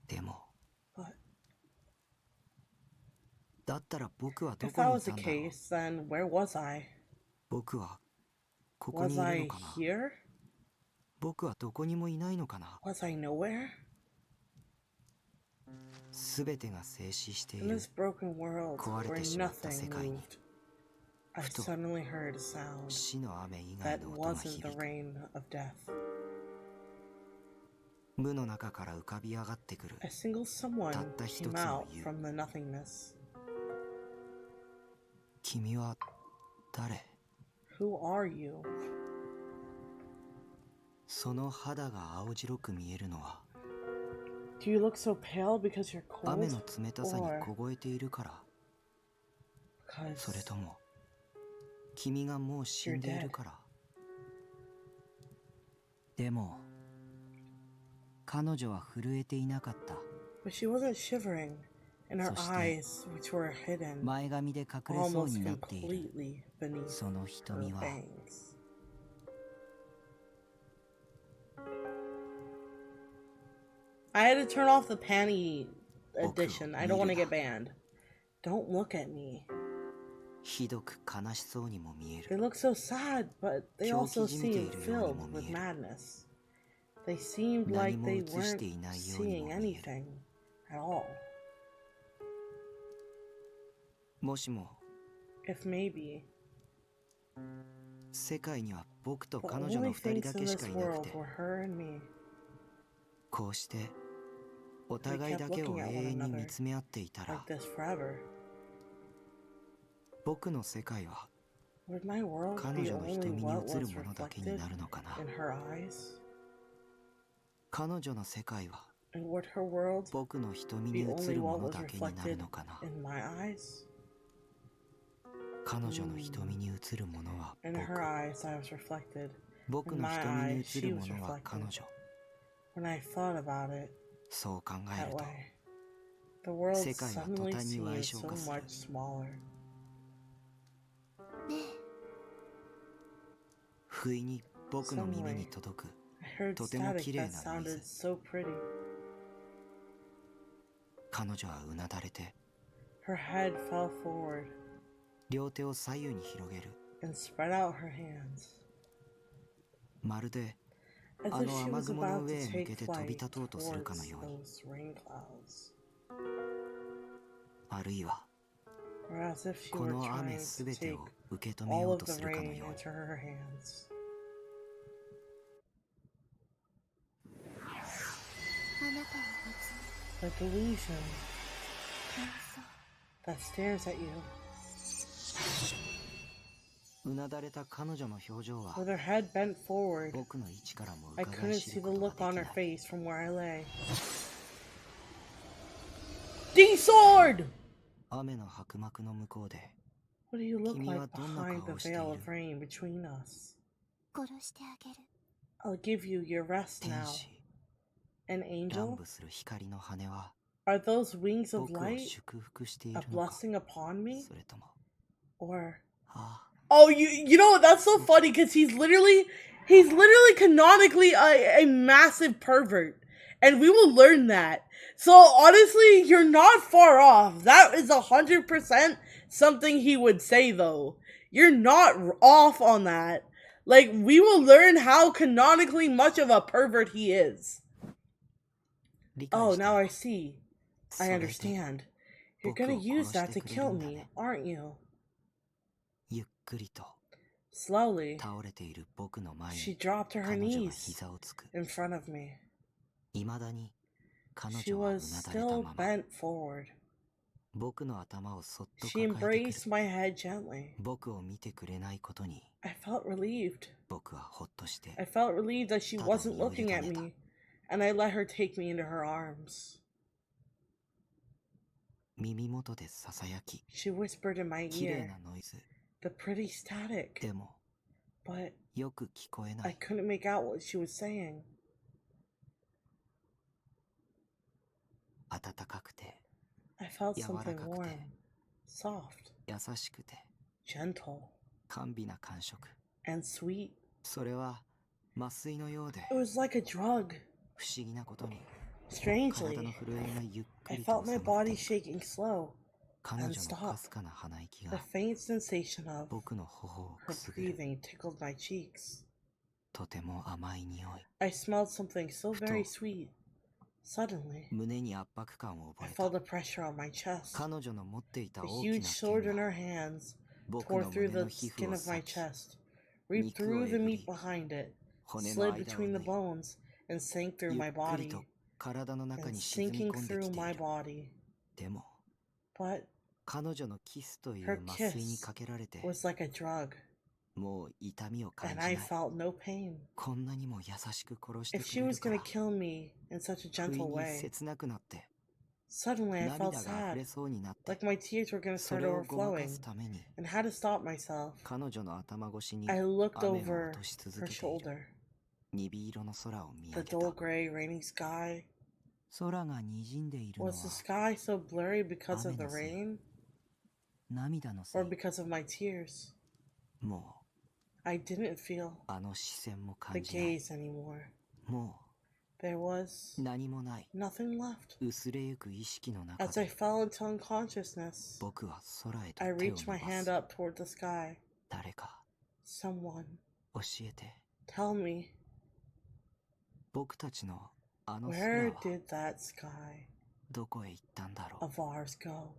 でも、
But
だったら僕はど
if
こ
that
にい
was the
たんだろう。
case, then where was I?
僕はここに
Was
いる
I
のかな。
here?
僕はどこにもいないのかな。
Was I nowhere?
すべてが静止してい
In
る
this broken world
壊れ
where
てしまった
nothing
世界に
moved, I
ふと
suddenly heard a sound
死の雨以外
that
の音が
wasn't the
響く。
rain of death.
無の中から浮かび上がってくる
A single someone
たった一つ
came
の
out
言う。
from the nothingness.
君は誰。
Who are you?
その肌が青白く見えるのは
Do you look so pale because you're
雨
cold?
の冷たさに
Or
凍えているから。
because
それとも君がもう死んでいるから。でも彼女は震えていなかった。
but she wasn't shivering, and her
そして
eyes, which were hidden
前髪で隠れそう
almost
になっている
completely beneath
その
her
瞳は
bangs. I had to turn off the panty edition. I don't want to get banned. Don't look at me.
ひどく悲しそうにも見え
They
る。
look so sad, but they also
狂気じみてい
seemed
るようにも
filled with
見える。
madness. They seemed
何
like
も
they
映して
weren't
いないように
seeing
も見える。
anything at all.
もしも
If maybe
世界には僕と
the
彼女の
only
二人
things
だ
in
けし
this
かいなく
world
て、
were her and me.
こうしてお互いだけを永遠に見つめ合っていたら、
Like this forever.
僕の世界は
Would my world
彼
be
女の
only
瞳に
what
映る
was
ものだけ
reflected
になるのかな。
in her eyes?
彼女の世界は
And would her world
僕の瞳
be
に映
only
るも
what
の
was
だけになる
reflected
のかな。
in my eyes?
彼女の瞳に映るものは
In
僕。
her eyes, I was reflected.
僕の瞳に映るものは彼女。
When I thought about it
そう考え
that
ると
way, the world
世界は途
suddenly
端に
seemed
矮小
so
化する。
much smaller.
不意に僕の耳に届く
I heard
とても
static
綺麗
that
なノイ
sounded
ズ。
so pretty.
彼女はうなだれて
Her head fell forward
両手を左右に広げる。
and spread out her hands,
まるで
as
あ
if
の
she
雨
was
雲の
about
上
to
へ向
take
けて飛び
flight
立とうとするか
towards
のように、
those rain clouds,
あるいは
or as if she
こ
were
の雨
trying
す
to
べて
take
を受け止めよ
all
う
of
と
the
するかの
rain
ように。
into her hands. The delusion that stares at you.
うなだれた彼女の表情は
With her head bent forward,
僕の位置からも
I
伺い
couldn't
知
see
る
the
ことが
look
でき
on
な
her
い。
face from where I lay. D-sword!
雨の白幕の向こうで
What do you look
君は
like
どんな
behind
顔
the
をしてい
veil
る？
of rain between us?
殺してあげる。
I'll give you your rest
天
now.
使
An
乱
angel?
舞する光の羽は
Are those wings of
僕を
light
祝福してい
a
るのか？
blessing upon me?
それとも
Or
ああ
oh, you know what? That's so funny because he's literally canonically a massive pervert, and we will learn that. So honestly, you're not far off. That is 100% something he would say, though. You're not off on that. Like, we will learn how canonically much of a pervert he is.
理解
Oh,
した
now
よ。
I see.
そ
I
れで
understand. You're gonna
僕を
use
殺し
that
て
to
くれる
kill
んだ
me,
ね。
aren't you?
ゆっくりと
Slowly,
倒れている僕の前
she
に
dropped to her
彼女が
knees
膝をつく。
in front of me.
いまだに彼
She
女はう
was
なだれた
still
まま
bent forward.
僕の頭をそっと
She
抱えてくる。
embraced my head gently.
僕を見てくれないことに
I felt relieved.
僕はほっとして
I felt relieved that she
ただ
wasn't
身を委
looking
ね
at
た。
me, and I let her take me into her arms.
耳元でささやき
She whispered in my
綺麗
ear,
なノイズ
the pretty static,
でも
but
よく聞こえな
I
い。
couldn't make out what she was saying.
暖かくて
I felt
柔ら
something
かく
warm,
て
soft,
優しくて
gentle,
甘美な感触。
and sweet.
それは麻酔のようで
It was like a drug.
不思議なことに
Strangely,
体の震えがゆっく
I
りと
felt
収
my
まっ
body
ていく。
shaking slow,
彼女
and
の
stop.
かすかな鼻息
The
が
faint sensation of
僕の頬を
her
くすぐる。
breathing tickled my cheeks.
とても甘い匂い。
I smelled something so very
Futo.
sweet. Suddenly,
胸に圧迫感を
I
覚え
felt
た。
a pressure on my chest.
彼女の持っていた
The
大き
huge
な
sword
剣
in
が
her hands
僕
tore
の
through
胸の
the
皮膚
skin
を
of my
裂き
chest, ripped
肉を
through the
えぐ
meat
り
behind it,
骨の
slid
間を
between
縫
the
い
bones, and sank through
ゆっ
my
くりと
body,
体の中
and
に沈み
sinking
込んで
through
きて
my
いる。
body.
でも
But
彼女のキスとい
her
う麻酔に
kiss
かけられて
was like a drug,
もう痛みを感じ
and
な
I
い。
felt no pain.
こんなにも優しく殺して
If
く
she
れ
was
るか
gonna
ら
kill me in such a
不意
gentle
に
way,
切なくなって
suddenly I felt
涙が溢
sad,
れそうになって
like my tears were gonna
そ
start
れをごまか
overflowing,
すために
and had to stop myself.
彼女の頭越しに
I looked
雨を
over
落とし続
her
けている。
shoulder,
鈍色の空を見
the
上げた。
dull gray, rainy sky.
空が滲んでいるの
Was the
は
sky so blurry because of the
雨のせい。
rain
涙のせ
or
い。
because of my tears?
も
I didn't feel
うあの視線も
the
感じない。
gaze anymore.
も
There was
う何もない。
nothing left.
薄れゆく意識の中
As I
で
fell into unconsciousness,
僕は空へと
I
手を
reached
伸
my
ば
hand
す。
up toward the sky.
誰か
Someone,
教えて。
tell me,
僕たちのあの空
where
は
did that sky
どこへ行ったんだろう。
of ours go?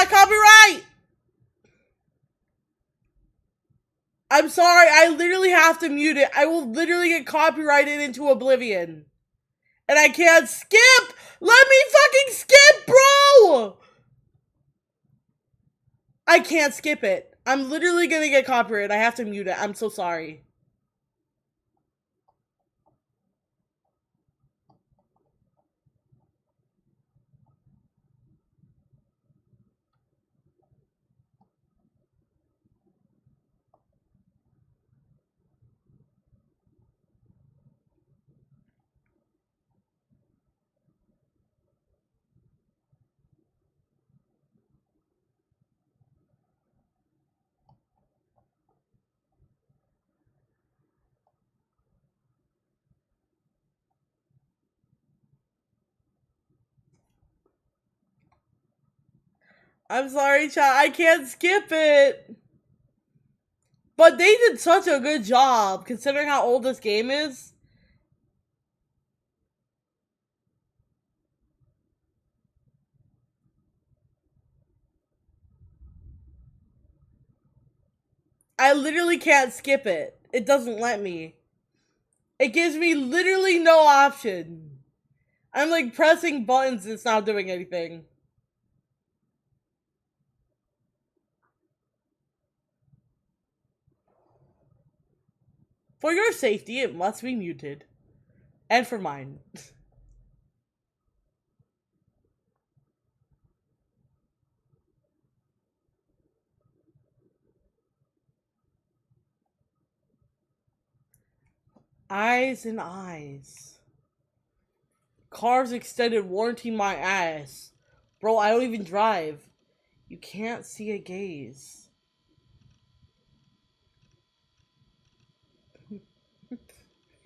Copyright! I'm sorry, I literally have to mute it. I will literally get copyrighted into oblivion. And I can't skip! Let me fucking skip, bro! I can't skip it. I'm literally gonna get copyrighted. I have to mute it. I'm so sorry. I'm sorry, chat. I can't skip it. But they did such a good job, considering how old this game is. I literally can't skip it. It doesn't let me. It gives me literally no option. I'm like pressing buttons, it's not doing anything. For your safety, it must be muted. And for mine. Eyes and eyes. Car's extended warranty my ass. Bro, I don't even drive. You can't see a gaze.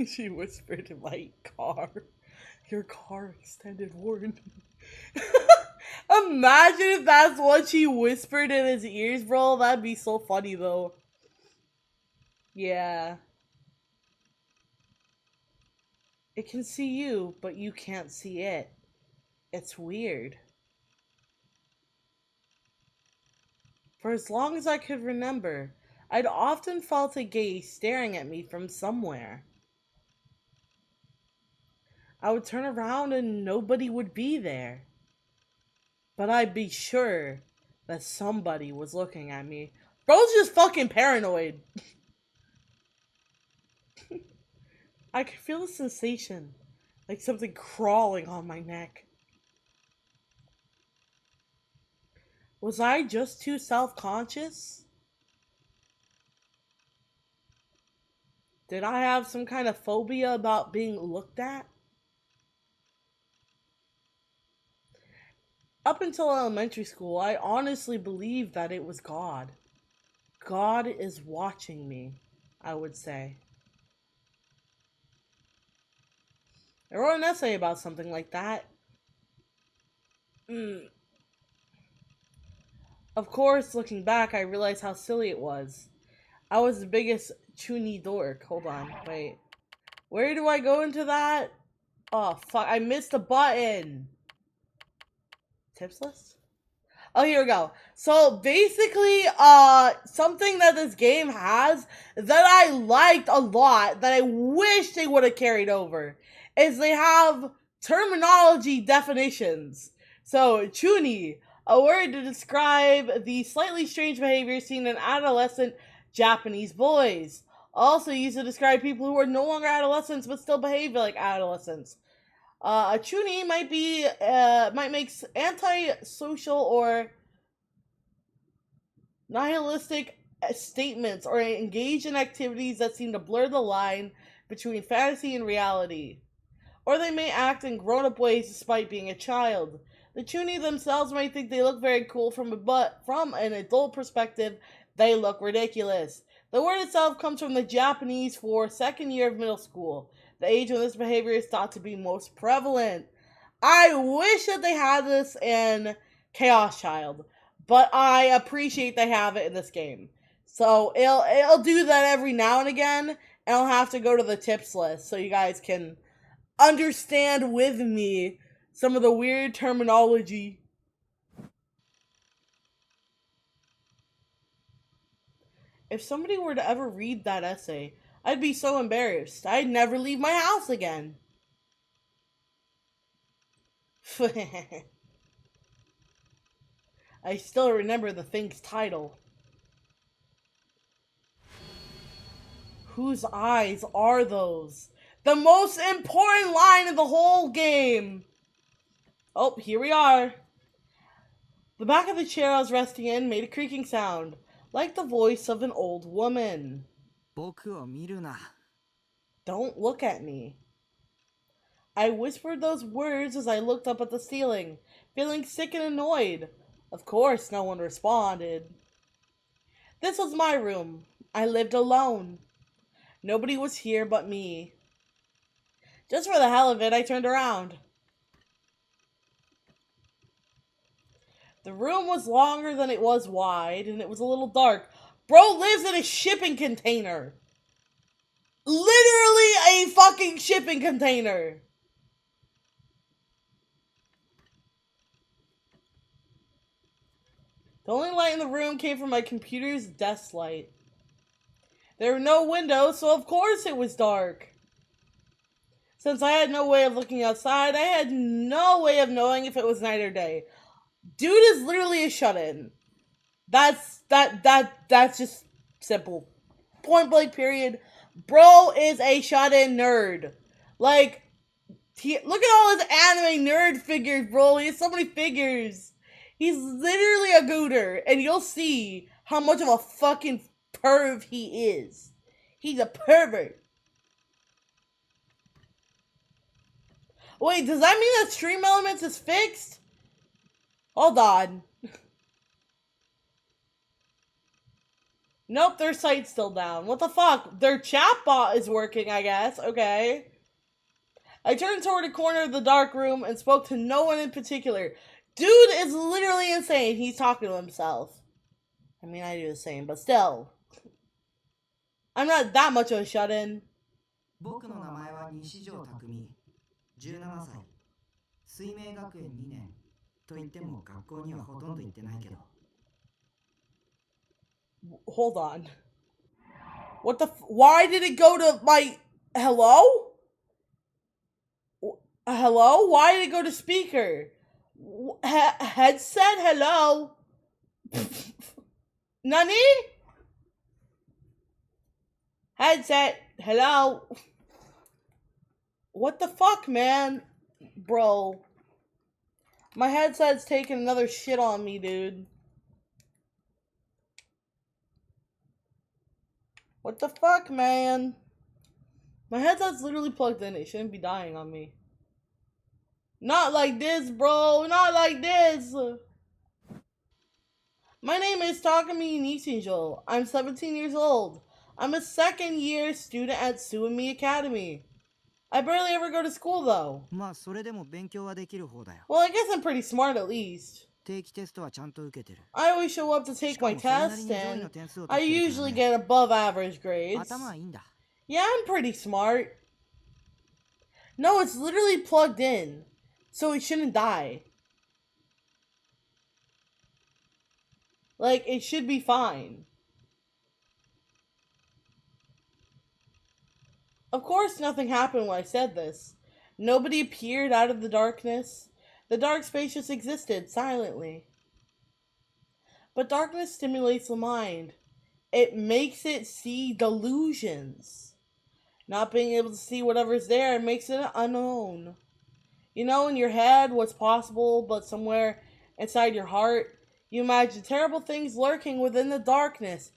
She whispered in my car. Your car extended warranty. Imagine if that's what she whispered in his ears, bro. That'd be so funny, though. Yeah. It can see you, but you can't see it. It's weird. For as long as I could remember, I'd often felt a gaze staring at me from somewhere. I would turn around and nobody would be there. But I'd be sure that somebody was looking at me. Bro's just fucking paranoid. I could feel a sensation, like something crawling on my neck. Was I just too self-conscious? Did I have some kind of phobia about being looked at? Up until elementary school, I honestly believed that it was God. God is watching me, I would say. I wrote an essay about something like that. Of course, looking back, I realized how silly it was. I was the biggest chuny dork. Hold on, wait. Where do I go into that? Oh, fuck, I missed a button. Tips list? Oh, here we go. So basically, something that this game has that I liked a lot, that I wish they would have carried over, is they have terminology definitions. So, chuni, a word to describe the slightly strange behavior seen in adolescent Japanese boys. Also used to describe people who are no longer adolescents but still behave like adolescents. A chuny might make anti-social or nihilistic statements or engage in activities that seem to blur the line between fantasy and reality. Or they may act in grown-up ways despite being a child. The chuny themselves might think they look very cool but from an adult perspective, they look ridiculous. The word itself comes from the Japanese for second year of middle school, the age when this behavior is thought to be most prevalent. I wish that they had this in Chaos Child, but I appreciate they have it in this game. So it'll do that every now and again, and I'll have to go to the tips list so you guys can understand with me some of the weird terminology. If somebody were to ever read that essay, I'd be so embarrassed. I'd never leave my house again. I still remember the thing's title. Whose eyes are those? The most important line in the whole game. Oh, here we are. The back of the chair I was resting in made a creaking sound, like the voice of an old woman.
僕を見るな。
Don't look at me. I whispered those words as I looked up at the ceiling, feeling sick and annoyed. Of course, no one responded. This was my room. I lived alone. Nobody was here but me. Just for the hell of it, I turned around. The room was longer than it was wide, and it was a little dark. Bro lives in a shipping container. Literally a fucking shipping container. The only light in the room came from my computer's desk light. There were no windows, so of course it was dark. Since I had no way of looking outside, I had no way of knowing if it was night or day. Dude is literally a shut-in. That's just simple. Point blank period. Bro is a shut-in nerd. Like, look at all his anime nerd figures, bro. He has so many figures. He's literally a gooter, and you'll see how much of a fucking perv he is. He's a pervert. Wait, does that mean that Stream Elements is fixed? Hold on. Nope, their site's still down. What the fuck? Their chatbot is working, I guess. Okay. I turned toward a corner of the dark room and spoke to no one in particular. Dude is literally insane. He's talking to himself. I mean, I do the same, but still. I'm not that much of a shut-in.
僕の名前は西条匠、17歳、水明学園2年と言っても学校にはほとんど行ってないけど。
Hold on. What the why did it go to my hello? Hello? Why did it go to speaker? Headset? Hello? Nani? Headset? Hello? What the fuck, man? Bro. My headset's taking another shit on me, dude. What the fuck, man? My headset's literally plugged in. It shouldn't be dying on me. Not like this, bro. Not like this. My name is Takumi Nishinjo. I'm 17 years old. I'm a second-year student at Suimi Academy. I barely ever go to school, though.
まあそれでも勉強はできる方だよ。
Well, I guess I'm pretty smart at least.
定期テストはちゃんと受けてる。
I always show up to take my test, and I usually get above average grades.
頭はいいんだ。
Yeah, I'm pretty smart. No, it's literally plugged in, so it shouldn't die. Like, it should be fine. Of course, nothing happened when I said this. Nobody appeared out of the darkness. The dark space just existed silently. But darkness stimulates the mind. It makes it see delusions. Not being able to see whatever's there makes it unknown. You know in your head what's possible, but somewhere inside your heart, you imagine terrible things lurking within the darkness.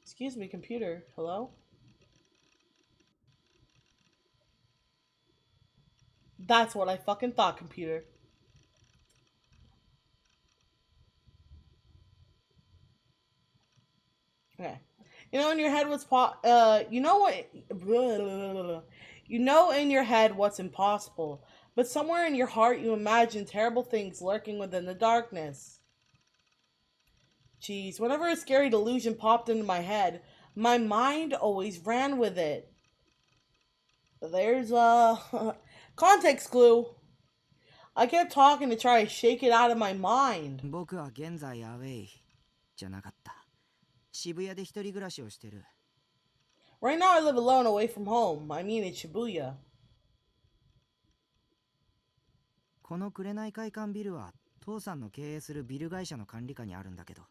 Excuse me, computer. Hello? That's what I fucking thought, computer. Okay. You know in your head what's you know what you know in your head what's impossible, but somewhere in your heart you imagine terrible things lurking within the darkness. Jeez, whenever a scary delusion popped into my head, my mind always ran with it. There's a context clue. I kept talking to try to shake it out of my mind.
僕は現在アウェイじゃなかった。渋谷で一人暮らしをしてる。
Right now I live alone away from home. I mean in Shibuya.
この紅会館ビルは父さんの経営するビル会社の管理下にあるんだけど。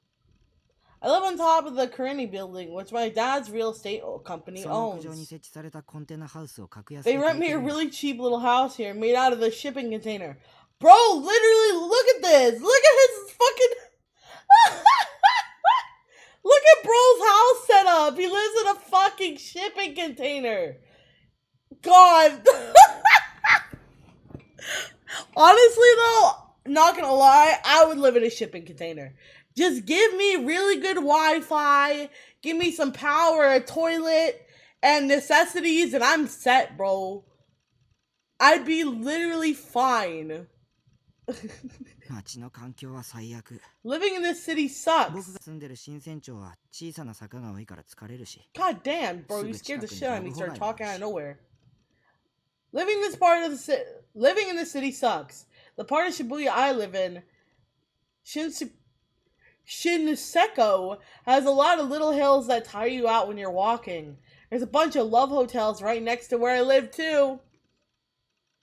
I live on top of the Karini building, which my dad's real estate company
その屋上に
owns.
設置されたコンテナハウスを格安
They
で
rent
借
me
り
a
てる。
really cheap little house here made out of a shipping container. Bro, literally, look at this. Look at his fucking... Look at bro's house setup. He lives in a fucking shipping container. God. Honestly, though, not gonna lie, I would live in a shipping container. Just give me really good Wi-Fi, give me some power, a toilet, and necessities, and I'm set, bro. I'd be literally fine.
街の環境は最悪。
Living in this city
僕
sucks.
が住んでる新船町は小さな坂が多いから疲れるし。
God damn, bro, you scared the shit out of me. Started talking out of nowhere. Living in this city sucks. The part of Shibuya I live in, Shinseiko has a lot of little hills that tire you out when you're walking. There's a bunch of love hotels right next to where I live too.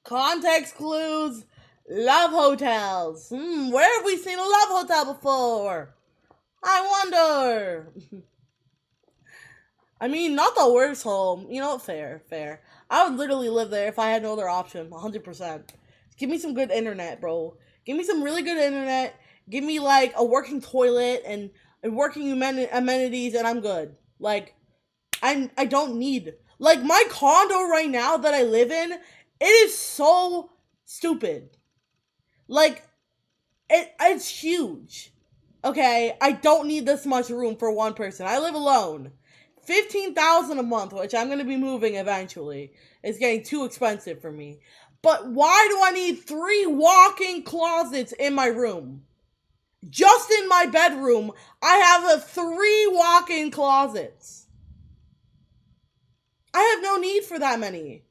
Context clues, love hotels. Where have we seen a love hotel before? I wonder. I mean, not the worst home. You know, fair. I would literally live there if I had no other option. 100%. Give me some good internet, bro. Give me some really good internet. Give me, like, a working toilet and working amenities, and I'm good. Like, I don't need... Like, my condo right now that I live in, it is so stupid. Like, it's huge. Okay, I don't need this much room for one person. I live alone. $15,000 a month, which I'm gonna be moving eventually. It's getting too expensive for me. But why do I need 3 walk-in closets in my room? Just in my bedroom, I have 3 walk-in closets. I have no need for that many.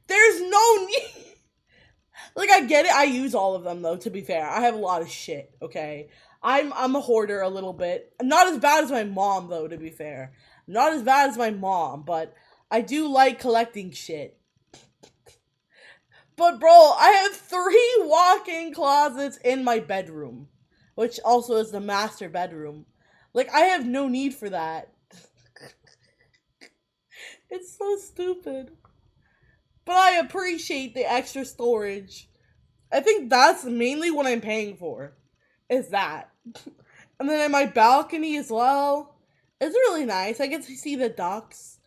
There's no need. Like, I get it. I use all of them, though, to be fair. I have a lot of shit, okay? I'm a hoarder a little bit. Not as bad as my mom, though, to be fair. Not as bad as my mom, but I do like collecting shit. But, bro, I have 3 walk-in closets in my bedroom, which also is the master bedroom. Like, I have no need for that. It's so stupid. But I appreciate the extra storage. I think that's mainly what I'm paying for. Is that. And then in my balcony as well. It's really nice. I get to see the ducks.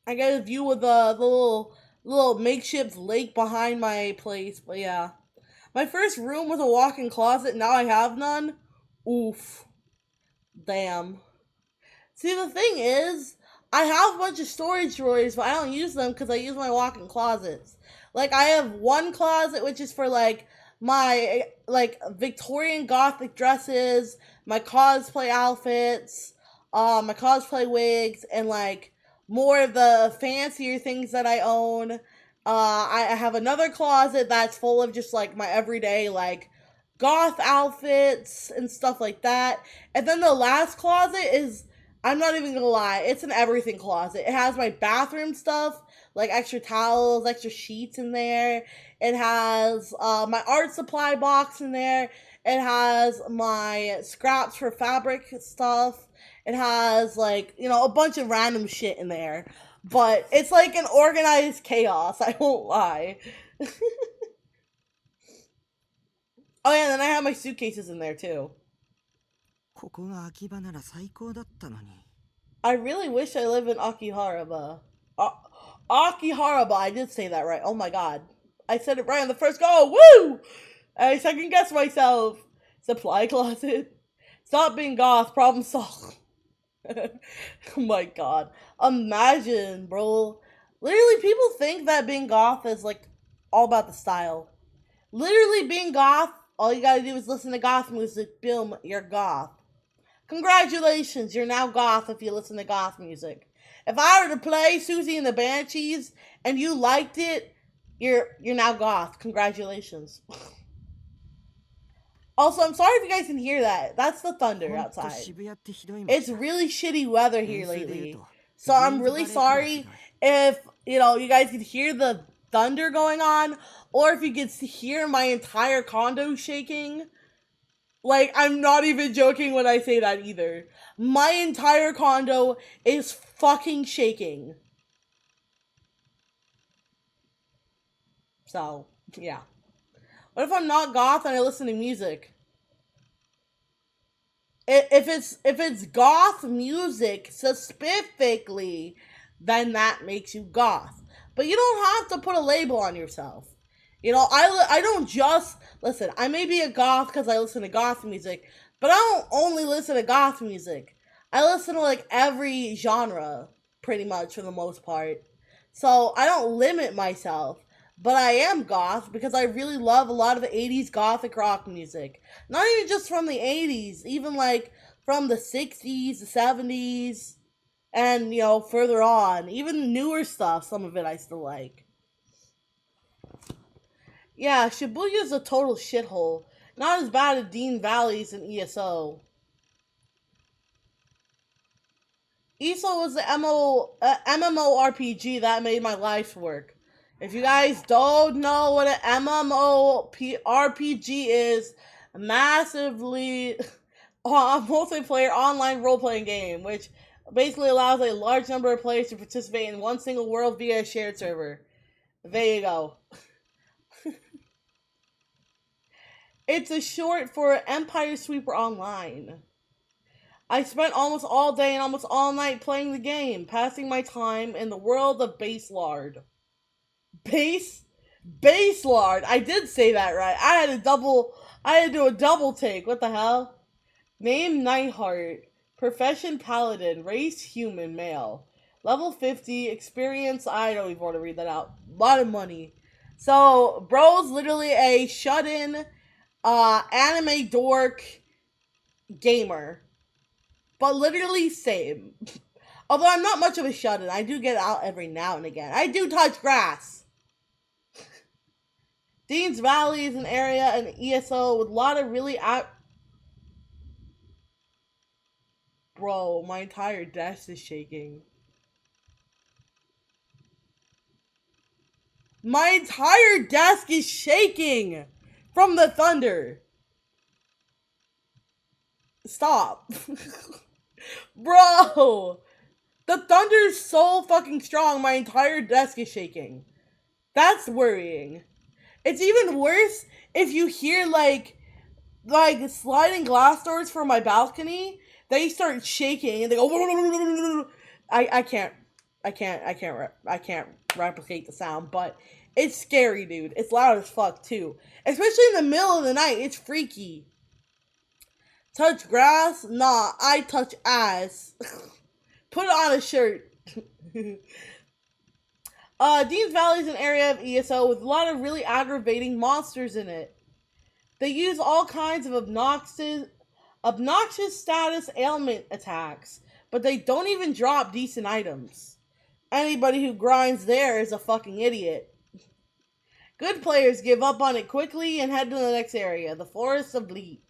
I get a view of the little makeshift lake behind my place. But yeah. My first room was a walk-in closet. Now I have none. Oof. Damn. See, the thing is, I have a bunch of storage drawers, but I don't use them because I use my walk-in closets. Like, I have one closet which is for, like, my, like, Victorian Gothic dresses, my cosplay outfits, my cosplay wigs, and, like, more of the fancier things that I own. I have another closet that's full of just, like, my everyday, like, goth outfits and stuff like that. And then the last closet is... I'm not even gonna lie, it's an everything closet. It has my bathroom stuff, like extra towels, extra sheets in there. It has my art supply box in there. It has my scraps for fabric stuff. It has, like, you know, a bunch of random shit in there. But it's like an organized chaos, I won't lie. Oh yeah, and then I have my suitcases in there too.
ここが秋葉なら最高だったのに。
I really wish I live in Akihabara. Akihabara, I did say that right. Oh my god. I said it right on the first go. Woo! I second guessed myself. Supply closet. Stop being goth. Problem solved. Oh my god. Imagine, bro. Literally, people think that being goth is, like, all about the style. Literally, being goth, all you gotta do is listen to goth music. Boom, you're goth. Congratulations, you're now goth if you listen to goth music. If I were to play Susie and the Banshees and you liked it, you're now goth. Congratulations. Also, I'm sorry if you guys can hear that. That's the thunder outside. It's really shitty weather here lately. So I'm really sorry if, you know, you guys could hear the thunder going on, or if you could hear my entire condo shaking. Like, I'm not even joking when I say that either. My entire condo is fucking shaking. So, yeah. What if I'm not goth and I listen to music? If it's goth music specifically, then that makes you goth. But you don't have to put a label on yourself. You know, I don't just... Listen, I may be a goth because I listen to goth music, but I don't only listen to goth music. I listen to, like, every genre, pretty much, for the most part. So, I don't limit myself. But I am goth because I really love a lot of the 80s gothic rock music. Not even just from the 80s, even, like, from the 60s, the 70s, and, you know, further on. Even newer stuff, some of it I still like. Yeah, Shibuya's a total shithole. Not as bad as Dean Valleys and ESO. ESO was the MMORPG that made my life work. If you guys don't know what an MMORPG is, massively multiplayer online role-playing game, which basically allows a large number of players to participate in one single world via a shared server. There you go. It's a short for Empire Sweeper Online. I spent almost all day and almost all night playing the game, passing my time in the world of Baselard. Baselard. I did say that right. I had to do a double take. What the hell? Name Nightheart. Profession Paladin. Race human male. Level 50. Experience. I don't even want to read that out. A lot of money. So, bro's literally a shut-in anime dork gamer. But literally same. Although I'm not much of a shut-in. I do get out every now and again. I do touch grass. Dean's Valley is an area in ESO with a lot of really Bro, my entire desk is shaking. My entire desk is shaking from the thunder. Stop. Bro, the thunder is so fucking strong, my entire desk is shaking. That's worrying. It's even worse if you hear like sliding glass doors from my balcony. They start shaking and they go. I can't replicate the sound, but it's scary, dude. It's loud as fuck too, especially in the middle of the night. It's freaky. Touch grass? Nah, I touch ass. Put on a shirt. Dean's Valley is an area of ESO with a lot of really aggravating monsters in it. They use all kinds of obnoxious status ailment attacks, but they don't even drop decent items. Anybody who grinds there is a fucking idiot. Good players give up on it quickly and head to the next area, the Forest of Bleat.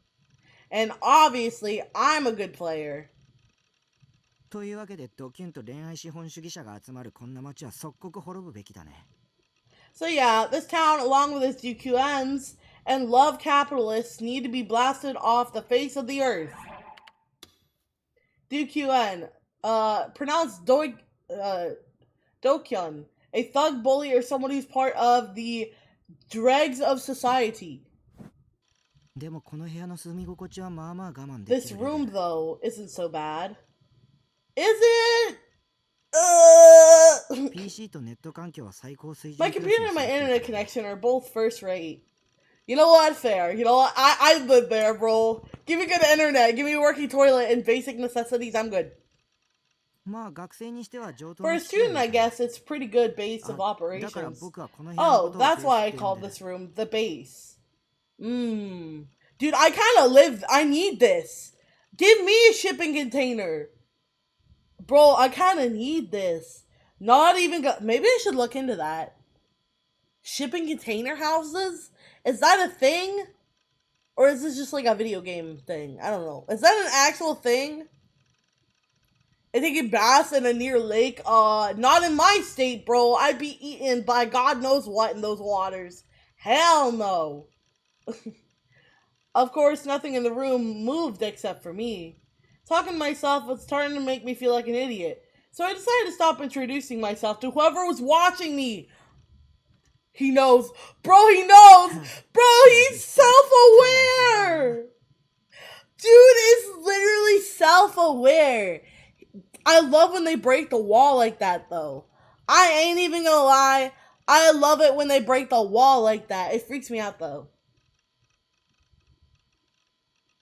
And obviously, I'm a good player.
というわけでドキュンと恋愛資本主義者が集まるこんな街は即刻滅ぶべきだね。
So yeah, this town, along with its DQNs and love capitalists, need to be blasted off the face of the earth. DQN, pronounced Dokyun, a thug bully or someone who's part of the dregs of society.
でもこの部屋の住み心地はまあまあ我慢でき
This
る。
room, though, isn't so bad. Is it?
PC とネット環境は最高水準。
My computer and my internet connection are both first rate. You know what? Fair. You know what? I live there, bro. Give me good internet. Give me a working toilet and basic necessities. I'm good.
まあ学生にしては上等
For a
なシステム
student,
だ
I
けど。
guess it's pretty good base of
だから
operations.
僕はこの部屋の
Oh,
ことを
that's
ベース
why I
って呼ん
called
でる。
this room the base. Dude, I kind of live. I need this. Give me a shipping container. Bro, I kind of need this. Not even maybe I should look into that. Shipping container houses? Is that a thing? Or is this just like a video game thing? I don't know. Is that an actual thing? I think it bass in a near lake. Not in my state, bro. I'd be eaten by God knows what in those waters. Hell no. Of course, nothing in the room moved except for me. Talking to myself was starting to make me feel like an idiot. So I decided to stop introducing myself to whoever was watching me. He knows. Bro, he knows. Bro, he's self-aware. Dude is literally self-aware. I love when they break the wall like that, though. I ain't even gonna lie. I love it when they break the wall like that. It freaks me out, though.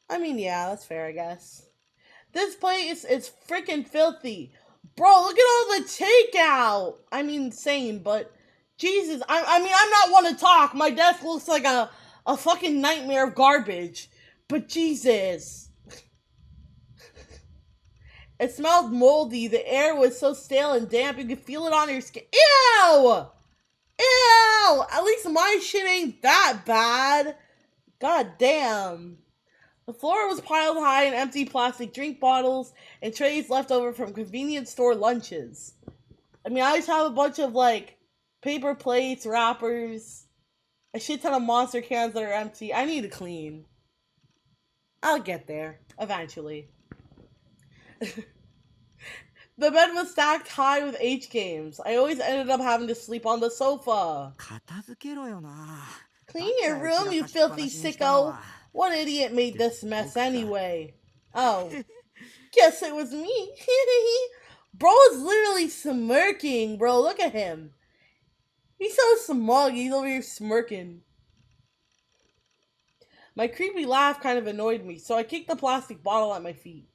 I mean, yeah, that's fair, I guess. This place is freaking filthy. Bro, look at all the takeout. I mean, same, but Jesus. I mean, I'm not one to talk. My desk looks like a fucking nightmare of garbage. But Jesus. It smelled moldy. The air was so stale and damp. You could feel it on your skin. Ew! Ew! At least my shit ain't that bad. God damn. The floor was piled high in empty plastic drink bottles and trays left over from convenience store lunches. I mean, I just have a bunch of, like, paper plates, wrappers, a shit ton of monster cans that are empty. I need to clean. I'll get there, eventually. The bed was stacked high with H games. I always ended up having to sleep on the sofa.
片付けろよな。
Clean your room, you filthy sicko. What idiot made this mess anyway? Oh, guess it was me. Bro is literally smirking, bro. Look at him. He's so smug. He's over here smirking. My creepy laugh kind of annoyed me, so I kicked the plastic bottle at my feet.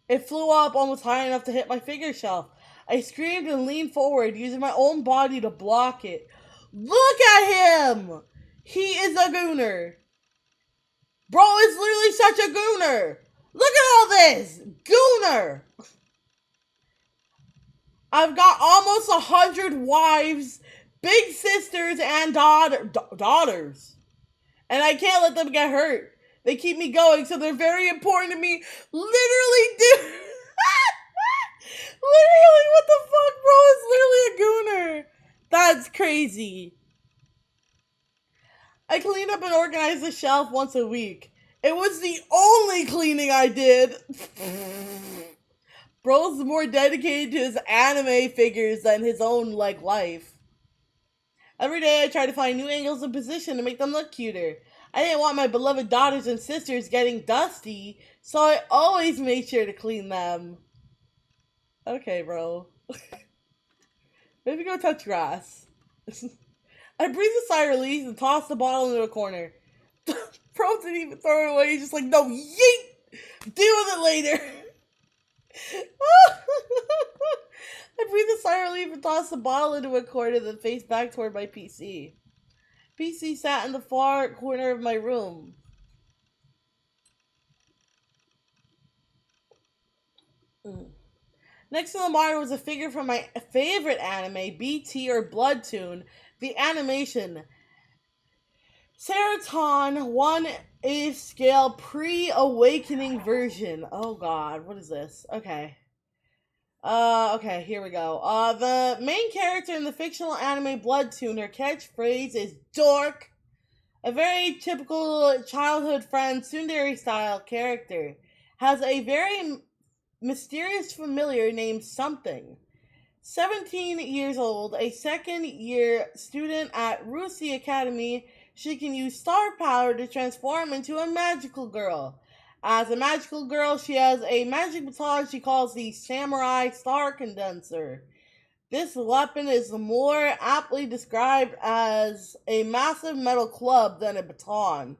It flew up almost high enough to hit my figure shelf. I screamed and leaned forward, using my own body to block it. Look at him! He is a gooner. Bro is literally such a gooner. Look at all this! Gooner! I've got almost 100 wives, big sisters, and daughters. And I can't let them get hurt. They keep me going, so they're very important to me. Literally, dude. Literally, what the fuck, bro? Is literally a gooner. That's crazy. I clean up and organize the shelf once a week. It was the only cleaning I did. Bro's more dedicated to his anime figures than his own, like, life. Every day I try to find new angles and position to make them look cuter. I didn't want my beloved daughters and sisters getting dusty, so I always made sure to clean them. Okay, bro. Maybe go touch grass. I breathed a sigh of relief and tossed the bottle into a corner. Bro didn't even throw it away. He's just like, no, yeet! Deal with it later. I breathed a sigh of relief and tossed the bottle into a corner, then faced back toward my PC. PC sat in the far corner of my room. Next to the monitor was a figure from my favorite anime, BT or Blood Tune, the animation. Seroton 1/8 scale pre-awakening version. Oh god, what is this? Okay. Okay, here we go. The main character in the fictional anime Blood Tune, her catchphrase is dork. A very typical childhood friend, tsundere-style character. Has a very mysterious familiar named Something. 17 years old, a second-year student at Rusi Academy, she can use star power to transform into a magical girl. As a magical girl, she has a magic baton she calls the Samurai Star Condenser. This weapon is more aptly described as a massive metal club than a baton,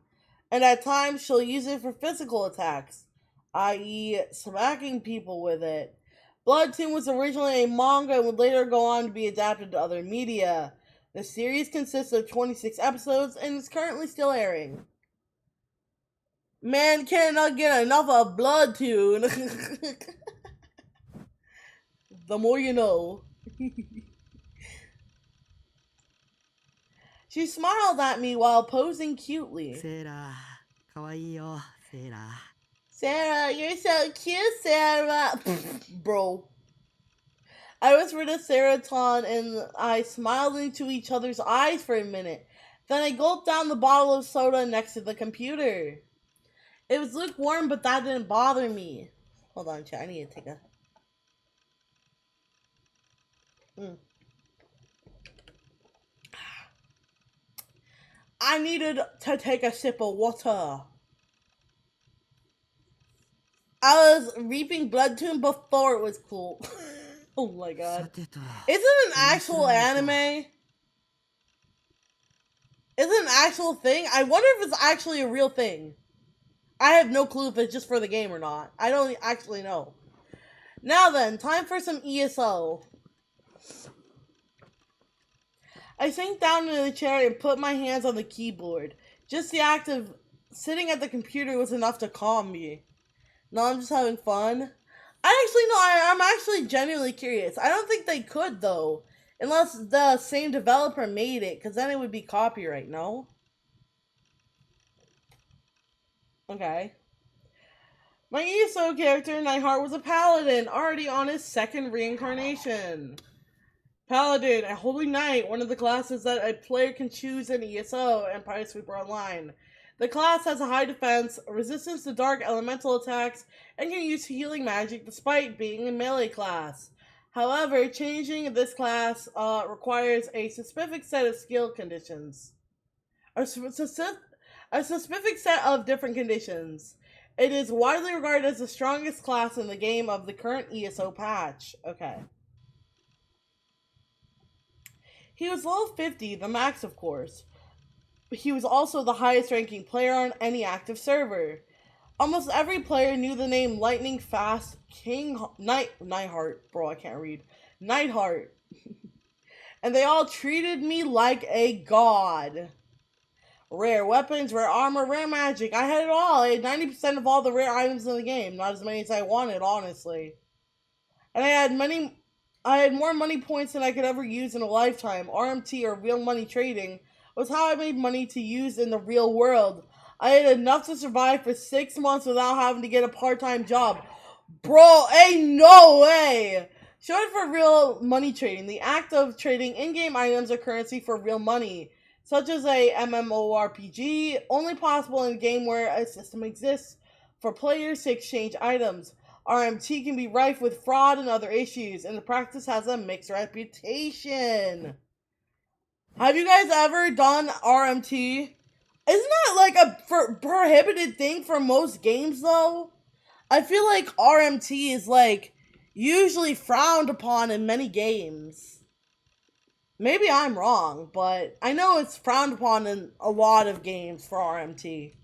and at times she'll use it for physical attacks, i.e. smacking people with it. Blood Tune was originally a manga and would later go on to be adapted to other media. The series consists of 26 episodes and is currently still airing. Man cannot get enough of Blood Tune. The more you know. She smiled at me while posing cutely.
Sarah, かわいいよ, Sarah.
Sarah, you're so cute, Sarah. Bro. I whispered to Seroton and I smiled into each other's eyes for a minute. Then I gulped down the bottle of soda next to the computer. It was lukewarm, but that didn't bother me. Hold on, chat. I need to take a... I needed to take a sip of water. I was reaping Blood Tune before it was cool. Oh my god. Is it an actual anime? Is it an actual thing? I wonder if it's actually a real thing. I have no clue if it's just for the game or not. I don't actually know. Now then, time for some ESO. I sank down in the chair and put my hands on the keyboard. Just the act of sitting at the computer was enough to calm me. No, I'm just having fun. I'm actually genuinely curious. I don't think they could, though. Unless the same developer made it, because then it would be copyright, no? Okay. My ESO character, Nightheart, was a paladin, already on his second reincarnation. Paladin, a holy knight, one of the classes that a player can choose in ESO and Empire Sweeper Online. The class has a high defense, resistance to dark elemental attacks, and can use healing magic despite being a melee class. However, changing this class requires a specific set of skill conditions. A specific set of different conditions. It is widely regarded as the strongest class in the game of the current ESO patch. Okay. He was level 50, the max of course. He was also the highest ranking player on any active server. Almost every player knew the name Lightning Fast Nightheart. Bro, I can't read. Nightheart. And they all treated me like a god. Rare weapons, rare armor, rare magic. I had it all. I had 90% of all the rare items in the game. Not as many as I wanted, honestly. And I had more money points than I could ever use in a lifetime. RMT, or real money trading, was how I made money to use in the real world. I had enough to survive for 6 months without having to get a part-time job. Bro, ain't no way! Short for real money trading, the act of trading in-game items or currency for real money, such as a MMORPG, only possible in a game where a system exists for players to exchange items. RMT can be rife with fraud and other issues, and the practice has a mixed reputation. Have you guys ever done RMT? Isn't that like a prohibited thing for most games, though? I feel like RMT is like usually frowned upon in many games. Maybe I'm wrong, but I know it's frowned upon in a lot of games for RMT.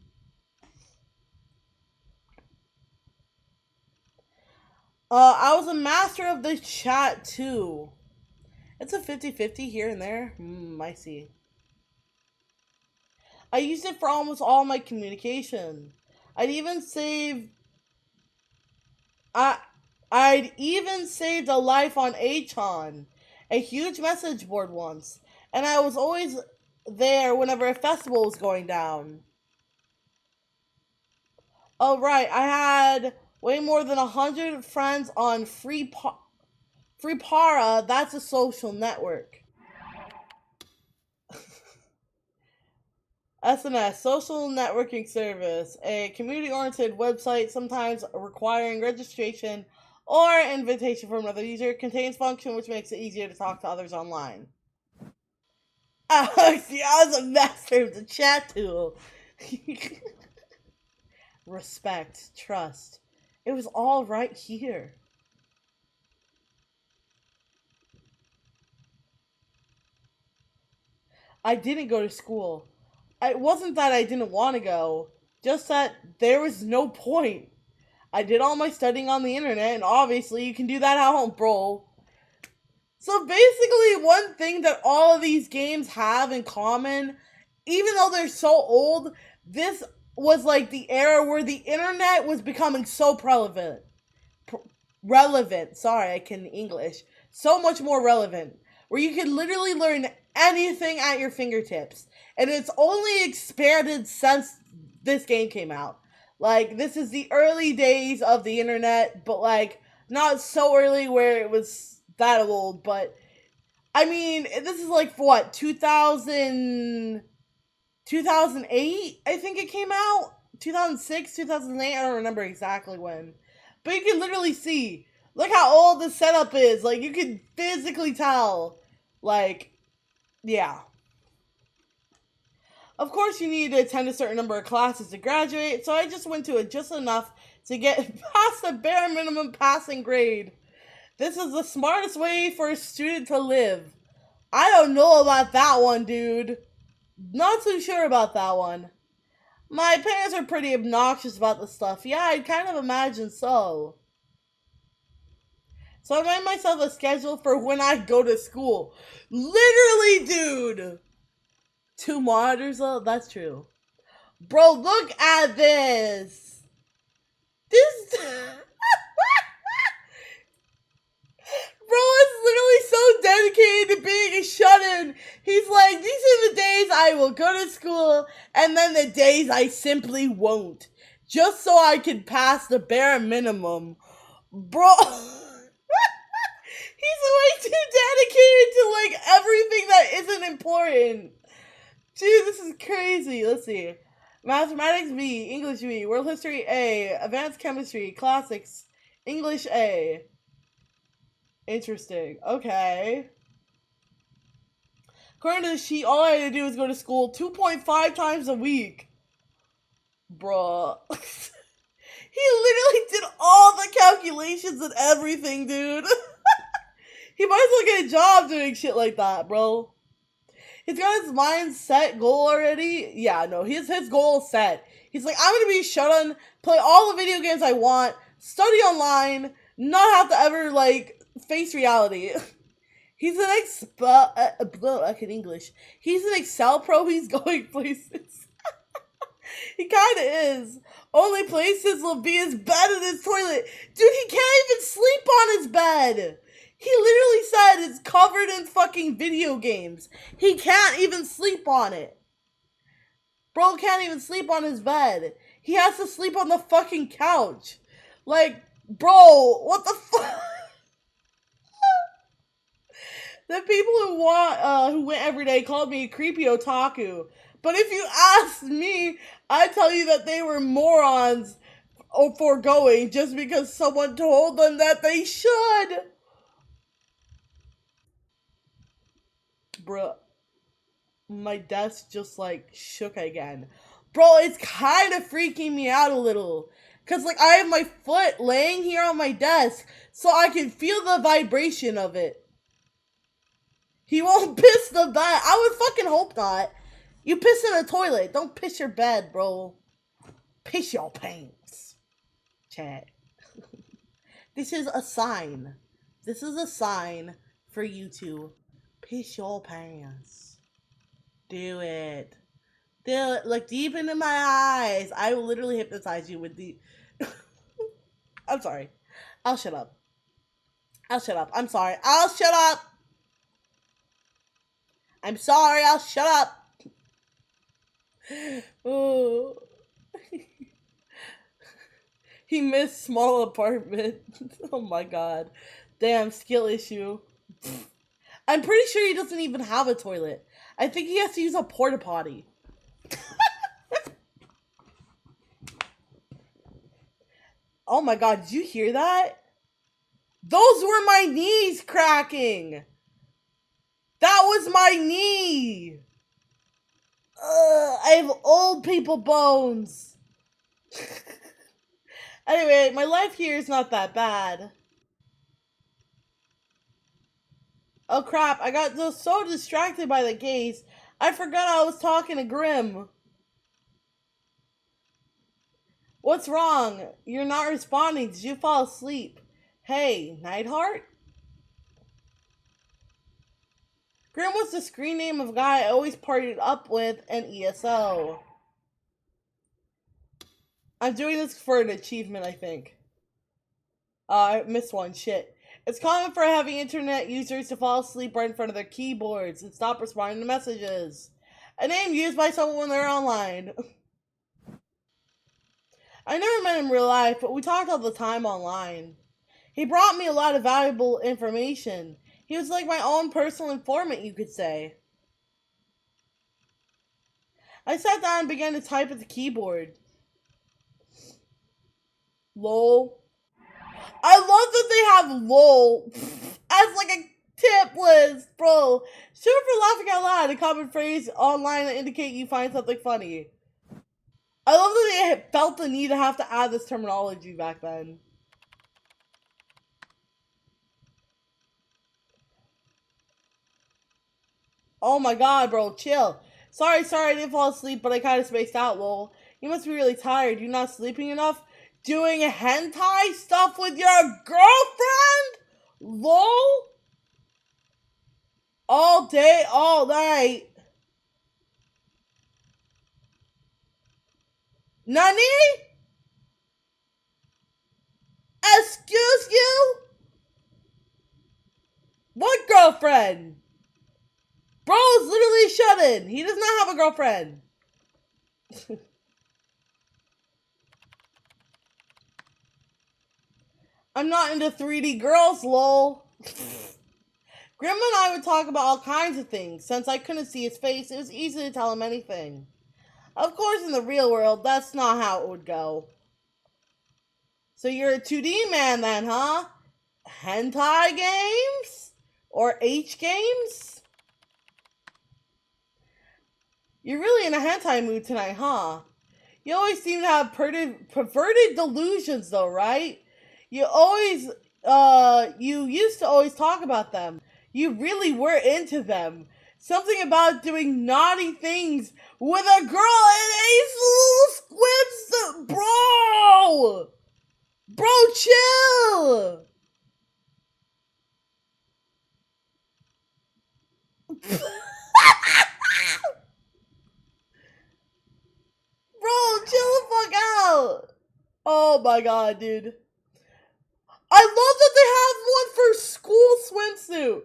I was a master of the chat too. It's a 50-50 here and there. I see. I used it for almost all my communication. I'd even saved a life on Achon, a huge message board once, and I was always there whenever a festival was going down. Oh right, I had way more than 100 friends on Freepara. That's a social network. SNS, social networking service, a community-oriented website sometimes requiring registration or invitation from another user, contains function which makes it easier to talk to others online. See, I was a master of the chat tool. Respect, trust. It was all right here. I didn't go to school. It wasn't that I didn't want to go, just that there was no point. I did all my studying on the internet, and obviously you can do that at home, bro. So basically, one thing that all of these games have in common, even though they're so old, this was like the era where the internet was becoming so relevant. Sorry, I can English. So much more relevant. Where you could literally learn anything at your fingertips. And it's only expanded since this game came out. Like, this is the early days of the internet, but like, not so early where it was that old, but I mean, this is like, what, 2008, I think it came out? 2006, 2008, I don't remember exactly when. But you can literally see, look how old the setup is. Like, you can physically tell. Like, yeah. Of course, you need to attend a certain number of classes to graduate, so I just went to it just enough to get past the bare minimum passing grade. This is the smartest way for a student to live. I don't know about that one, dude. Not too sure about that one. My parents are pretty obnoxious about this stuff. Yeah, I'd kind of imagine so. So I made myself a schedule for when I go to school. Literally, dude! 2 monitors though? That's true. Bro, look at this! This... Bro, it's literally so dedicated to being a shut-in. He's like, these are the days I will go to school, and then the days I simply won't. Just so I can pass the bare minimum. Bro, he's way too dedicated to, like, everything that isn't important. Dude, this is crazy. Let's see. Mathematics B, English B, World History A, Advanced Chemistry, Classics, English A. Interesting. Okay. According to the sheet, all I had to do was go to school 2.5 times a week. Bruh. He literally did all the calculations and everything, dude. He might as well get a job doing shit like that, bro. He's got his mind set goal already. Yeah, no, his goal set. He's like, I'm gonna be shut on, play all the video games I want, study online, not have to ever, like, face reality. He's an I can English. He's an Excel pro. He's going places. He kind of is. Only places will be his bed and his toilet. Dude, he can't even sleep on his bed. He literally said it's covered in fucking video games. He can't even sleep on it. Bro can't even sleep on his bed. He has to sleep on the fucking couch. Like, bro, what the fuck? The people who went every day called me a creepy otaku. But if you ask me, I tell you that they were morons for going just because someone told them that they should. Bruh, my desk just, like, shook again. Bro, it's kind of freaking me out a little. Because, like, I have my foot laying here on my desk so I can feel the vibration of it. He won't piss the bed. I would fucking hope not. You piss in a toilet. Don't piss your bed, bro. Piss your pants. Chat. This is a sign. This is a sign for you to piss your pants. Do it. Do it. Look deep into my eyes. I will literally hypnotize you with the... I'm sorry. I'll shut up. I'll shut up. I'm sorry. I'll shut up. I'm sorry. I'll shut up. Oh. He missed small apartment. Oh my god. Damn, skill issue. I'm pretty sure he doesn't even have a toilet. I think he has to use a porta potty. Oh my god, did you hear that? Those were my knees cracking. That was my knee. I have old people bones. Anyway, my life here is not that bad. Oh crap, I got so distracted by the gaze, I forgot I was talking to Grim. What's wrong? You're not responding. Did you fall asleep? Hey, Nightheart? Grim was the screen name of a guy I always partied up with in ESO. I'm doing this for an achievement, I think. I missed one. Shit. It's common for heavy internet users to fall asleep right in front of their keyboards and stop responding to messages. A name used by someone when they're online. I never met him in real life, but we talked all the time online. He brought me a lot of valuable information. He was like my own personal informant, you could say. I sat down and began to type at the keyboard. LOL. I love that they have LOL as like a tip list, bro. Sure for laughing out loud, a common phrase online that indicate you find something funny. I love that they felt the need to have to add this terminology back then. Oh my god, bro, chill. Sorry, I didn't fall asleep, but I kind of spaced out, lol. You must be really tired. You not sleeping enough? Doing hentai stuff with your girlfriend? Lol? All day, all night. Nani? Excuse you? What girlfriend? Bro's literally shut in. He does not have a girlfriend. I'm not into 3D girls, lol. Grandma and I would talk about all kinds of things. Since I couldn't see his face, it was easy to tell him anything. Of course, in the real world, that's not how it would go. So you're a 2D man then, huh? Hentai games? Or H games? You're really in a hentai mood tonight, huh? You always seem to have perverted delusions though, right? You used to always talk about them. You really were into them. Something about doing naughty things with a girl in a swimsuit. Bro! Bro, chill! Bro, chill the fuck out! Oh my god, dude. I love that they have one for school swimsuit.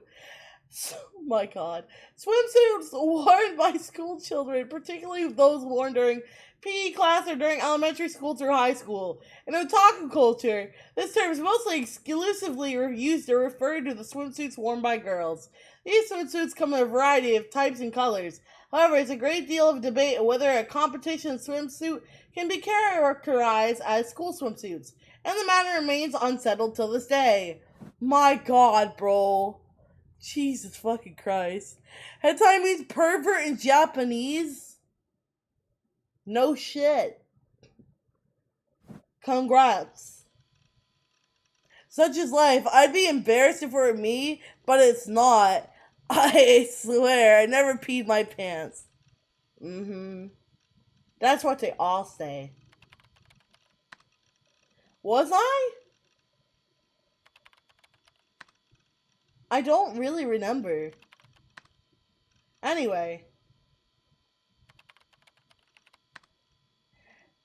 Oh my god. Swimsuits worn by school children, particularly those worn during PE class or during elementary school through high school. In otaku culture, this term is mostly exclusively used to refer to the swimsuits worn by girls. These swimsuits come in a variety of types and colors. However, it's a great deal of debate on whether a competition swimsuit can be characterized as school swimsuits, and the matter remains unsettled till this day. My god, bro. Jesus fucking Christ. Hentai means pervert in Japanese? No shit. Congrats. Such is life. I'd be embarrassed if it were me, but it's not. I swear, I never peed my pants. That's what they all say. Was I? I don't really remember. Anyway.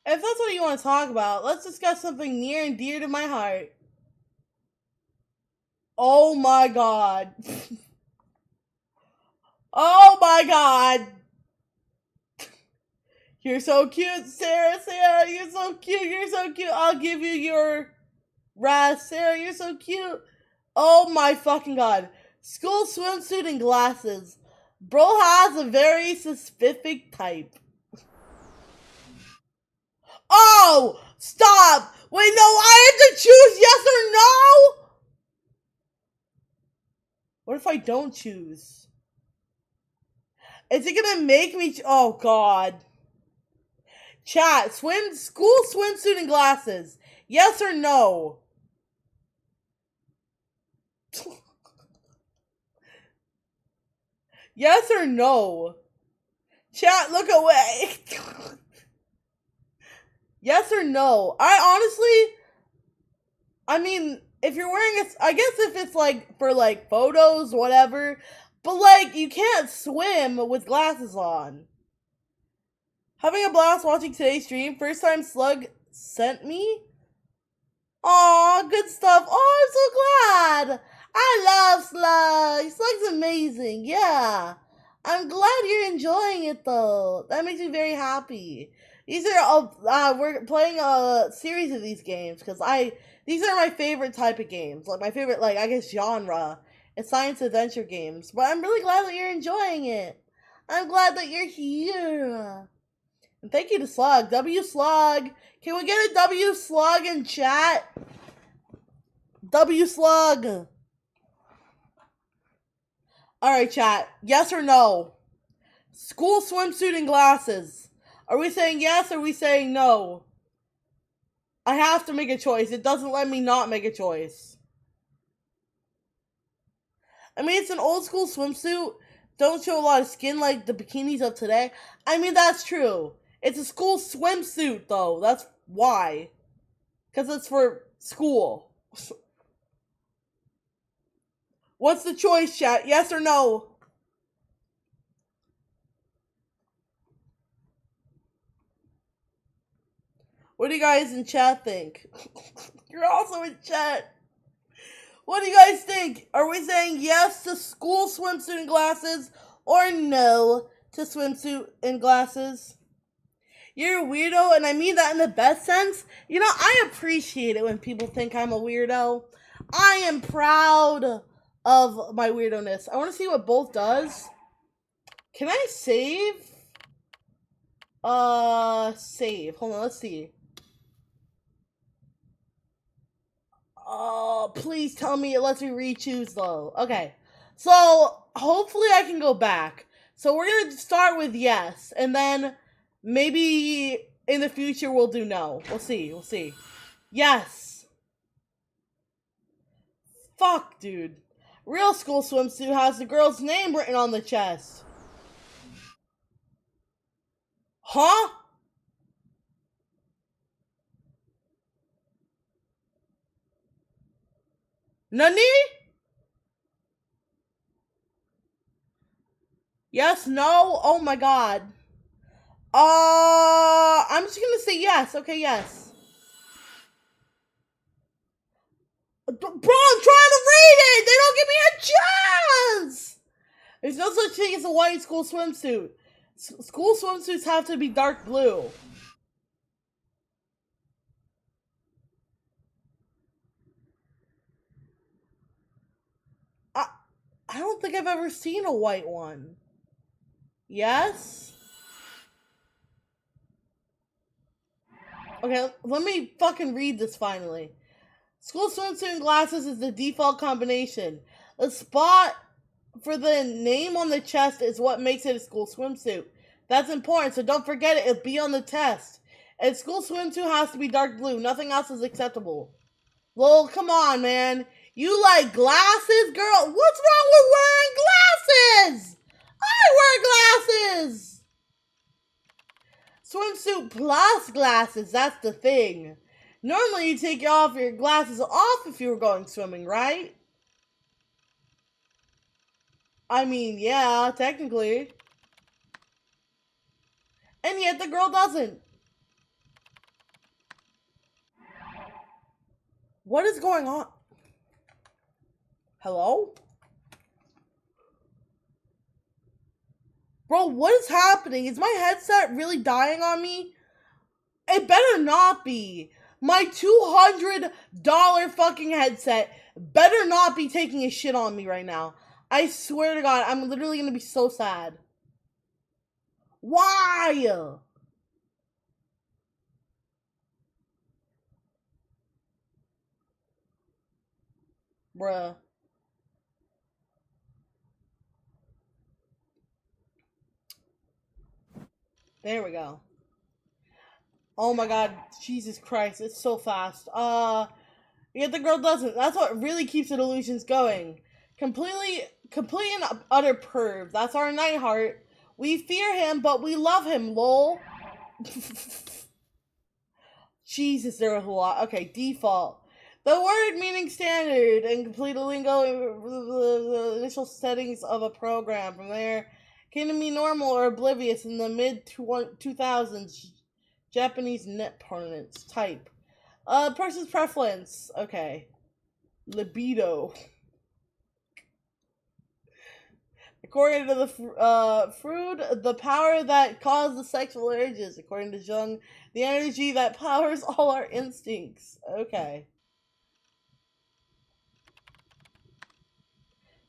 If that's what you want to talk about, let's discuss something near and dear to my heart. Oh my god. Oh my god. You're so cute, Sarah. Sarah, you're so cute. You're so cute. I'll give you your Raz. Sarah, you're so cute. Oh my fucking god. School swimsuit and glasses. Bro has a very specific type. Oh! Stop! Wait, no, I have to choose yes or no? What if I don't choose? Is it gonna make me... Oh god. Chat, school swimsuit and glasses. Yes or no? Yes or no? Chat, look away. Yes or no? I mean, if you're wearing it, I guess if it's like for like photos, whatever. But like, you can't swim with glasses on. Having a blast watching today's stream. First time Slug sent me. Aw, good stuff. Oh, I'm so glad. I love Slug. Slug's amazing. Yeah. I'm glad you're enjoying it though. That makes me very happy. These are we're playing a series of these games because these are my favorite type of games. Like my favorite, like I guess genre. It's science adventure games. But I'm really glad that you're enjoying it. I'm glad that you're here. And thank you to Slug. W Slug. Can we get a W Slug in chat? W Slug. Alright, chat. Yes or no? School swimsuit and glasses. Are we saying yes or are we saying no? I have to make a choice. It doesn't let me not make a choice. I mean, it's an old school swimsuit. Don't show a lot of skin like the bikinis of today. I mean, that's true. It's a school swimsuit, though. That's why. Because it's for school. What's the choice, chat? Yes or no? What do you guys in chat think? You're also in chat. What do you guys think? Are we saying yes to school swimsuit and glasses or no to swimsuit and glasses? You're a weirdo, and I mean that in the best sense. You know, I appreciate it when people think I'm a weirdo. I am proud of my weirdo-ness. I want to see what both does. Can I save? Save. Hold on, let's see. Oh, please tell me it lets me re-choose though. Okay. So, hopefully I can go back. So we're going to start with yes, and then maybe in the future we'll do no. We'll see. Yes. Fuck, dude. Real school swimsuit has the girl's name written on the chest. Huh? Nani? Yes, no? Oh my god. I'm just gonna say yes. Okay, yes. Bro, I'm trying to read it! They don't give me a chance! There's no such thing as a white school swimsuit. School swimsuits have to be dark blue. I don't think I've ever seen a white one. Yes? Okay, let me fucking read this finally. School swimsuit and glasses is the default combination. The spot for the name on the chest is what makes it a school swimsuit. That's important, so don't forget it. It'll be on the test. And school swimsuit has to be dark blue. Nothing else is acceptable. Well, come on, man. You like glasses, girl? What's wrong with wearing glasses? I wear glasses. Swimsuit plus glasses, that's the thing. Normally you take your glasses off if you were going swimming, right? I mean, yeah, technically. And yet the girl doesn't. What is going on? Hello? Bro, what is happening? Is my headset really dying on me? It better not be. My $200 fucking headset better not be taking a shit on me right now. I swear to God, I'm literally gonna be so sad. Why? Bruh. There we go. Oh my god, Jesus Christ, it's so fast. Yet the girl doesn't. That's what really keeps the illusions going. Complete and utter perv. That's our Nightheart. We fear him, but we love him, lol. Jesus, there was a lot. Okay, default. The word meaning standard and complete a lingo the initial settings of a program. From there, can be normal or oblivious in the mid 2000s. Japanese net parlance type. Person's preference. Okay. Libido. According to the Freud, the power that causes sexual urges. According to Jung, the energy that powers all our instincts. Okay.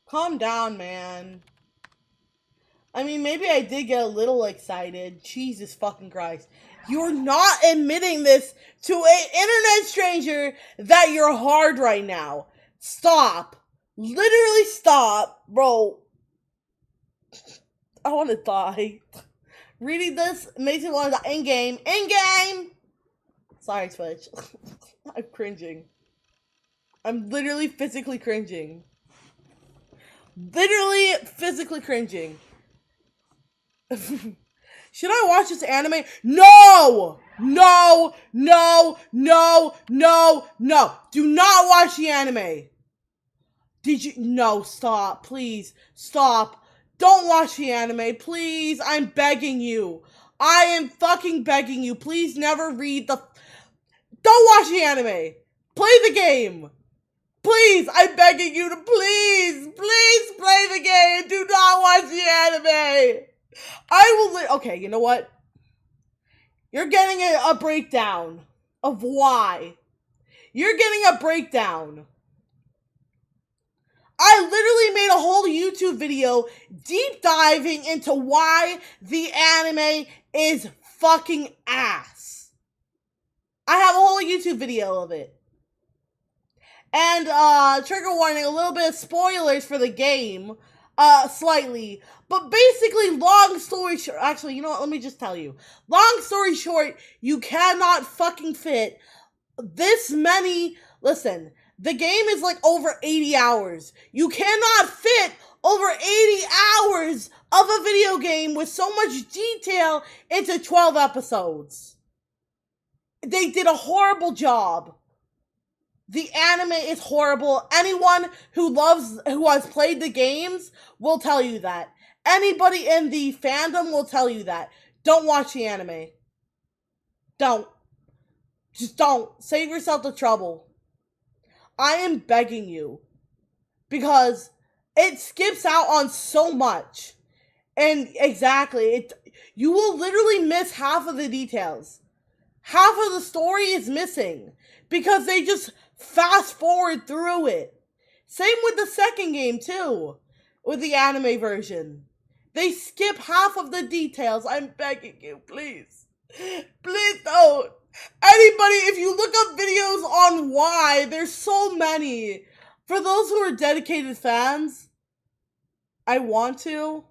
Calm down, man. I mean, maybe I did get a little excited. Jesus fucking Christ. You're not admitting this to an internet stranger that you're hard right now. Stop. Literally stop. Bro. I want to die. Reading this makes me want to die. In-game. In-game! Sorry, Twitch. I'm cringing. I'm literally physically cringing. Literally physically cringing. Should I watch this anime? No! No! No! No! No! No! Do not watch the anime! Did you? No, stop. Please. Stop. Don't watch the anime. Please. I'm begging you. I am fucking begging you. Please never read the... Don't watch the anime! Play the game! Please, I'm begging you to please play the game. Do not watch the anime. Okay, you know what? You're getting a breakdown of why. You're getting a breakdown. I literally made a whole YouTube video deep diving into why the anime is fucking ass. I have a whole YouTube video of it. And, trigger warning, a little bit of spoilers for the game, slightly. But basically, long story short, actually, you know what, let me just tell you. Long story short, you cannot fucking fit this many, listen, the game is like over 80 hours. You cannot fit over 80 hours of a video game with so much detail into 12 episodes. They did a horrible job. The anime is horrible. Anyone who has played the games will tell you that. Anybody in the fandom will tell you that. Don't watch the anime. Don't. Just don't. Save yourself the trouble. I am begging you. Because it skips out on so much. And exactly, you will literally miss half of the details. Half of the story is missing. Because they just fast forward through it. Same with the second game too. With the anime version. They skip half of the details. I'm begging you, please. Please don't. Anybody, if you look up videos on why, there's so many. For those who are dedicated fans, I'm gonna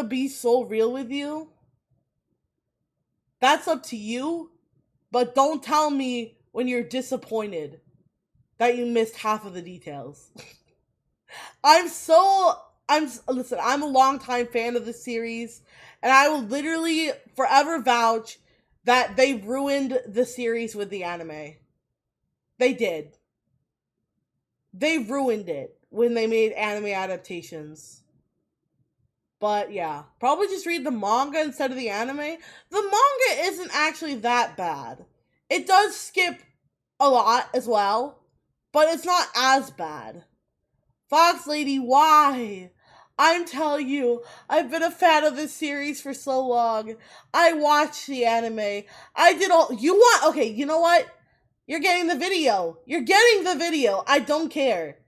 be so real with you. That's up to you. But don't tell me when you're disappointed that you missed half of the details. Listen, I'm a longtime fan of the series, and I will literally forever vouch that they ruined the series with the anime. They did. They ruined it when they made anime adaptations. But yeah, probably just read the manga instead of the anime. The manga isn't actually that bad. It does skip a lot as well, but it's not as bad. Fox Lady, why? I'm telling you, I've been a fan of this series for so long. I watched the anime. Okay, you know what? You're getting the video. I don't care.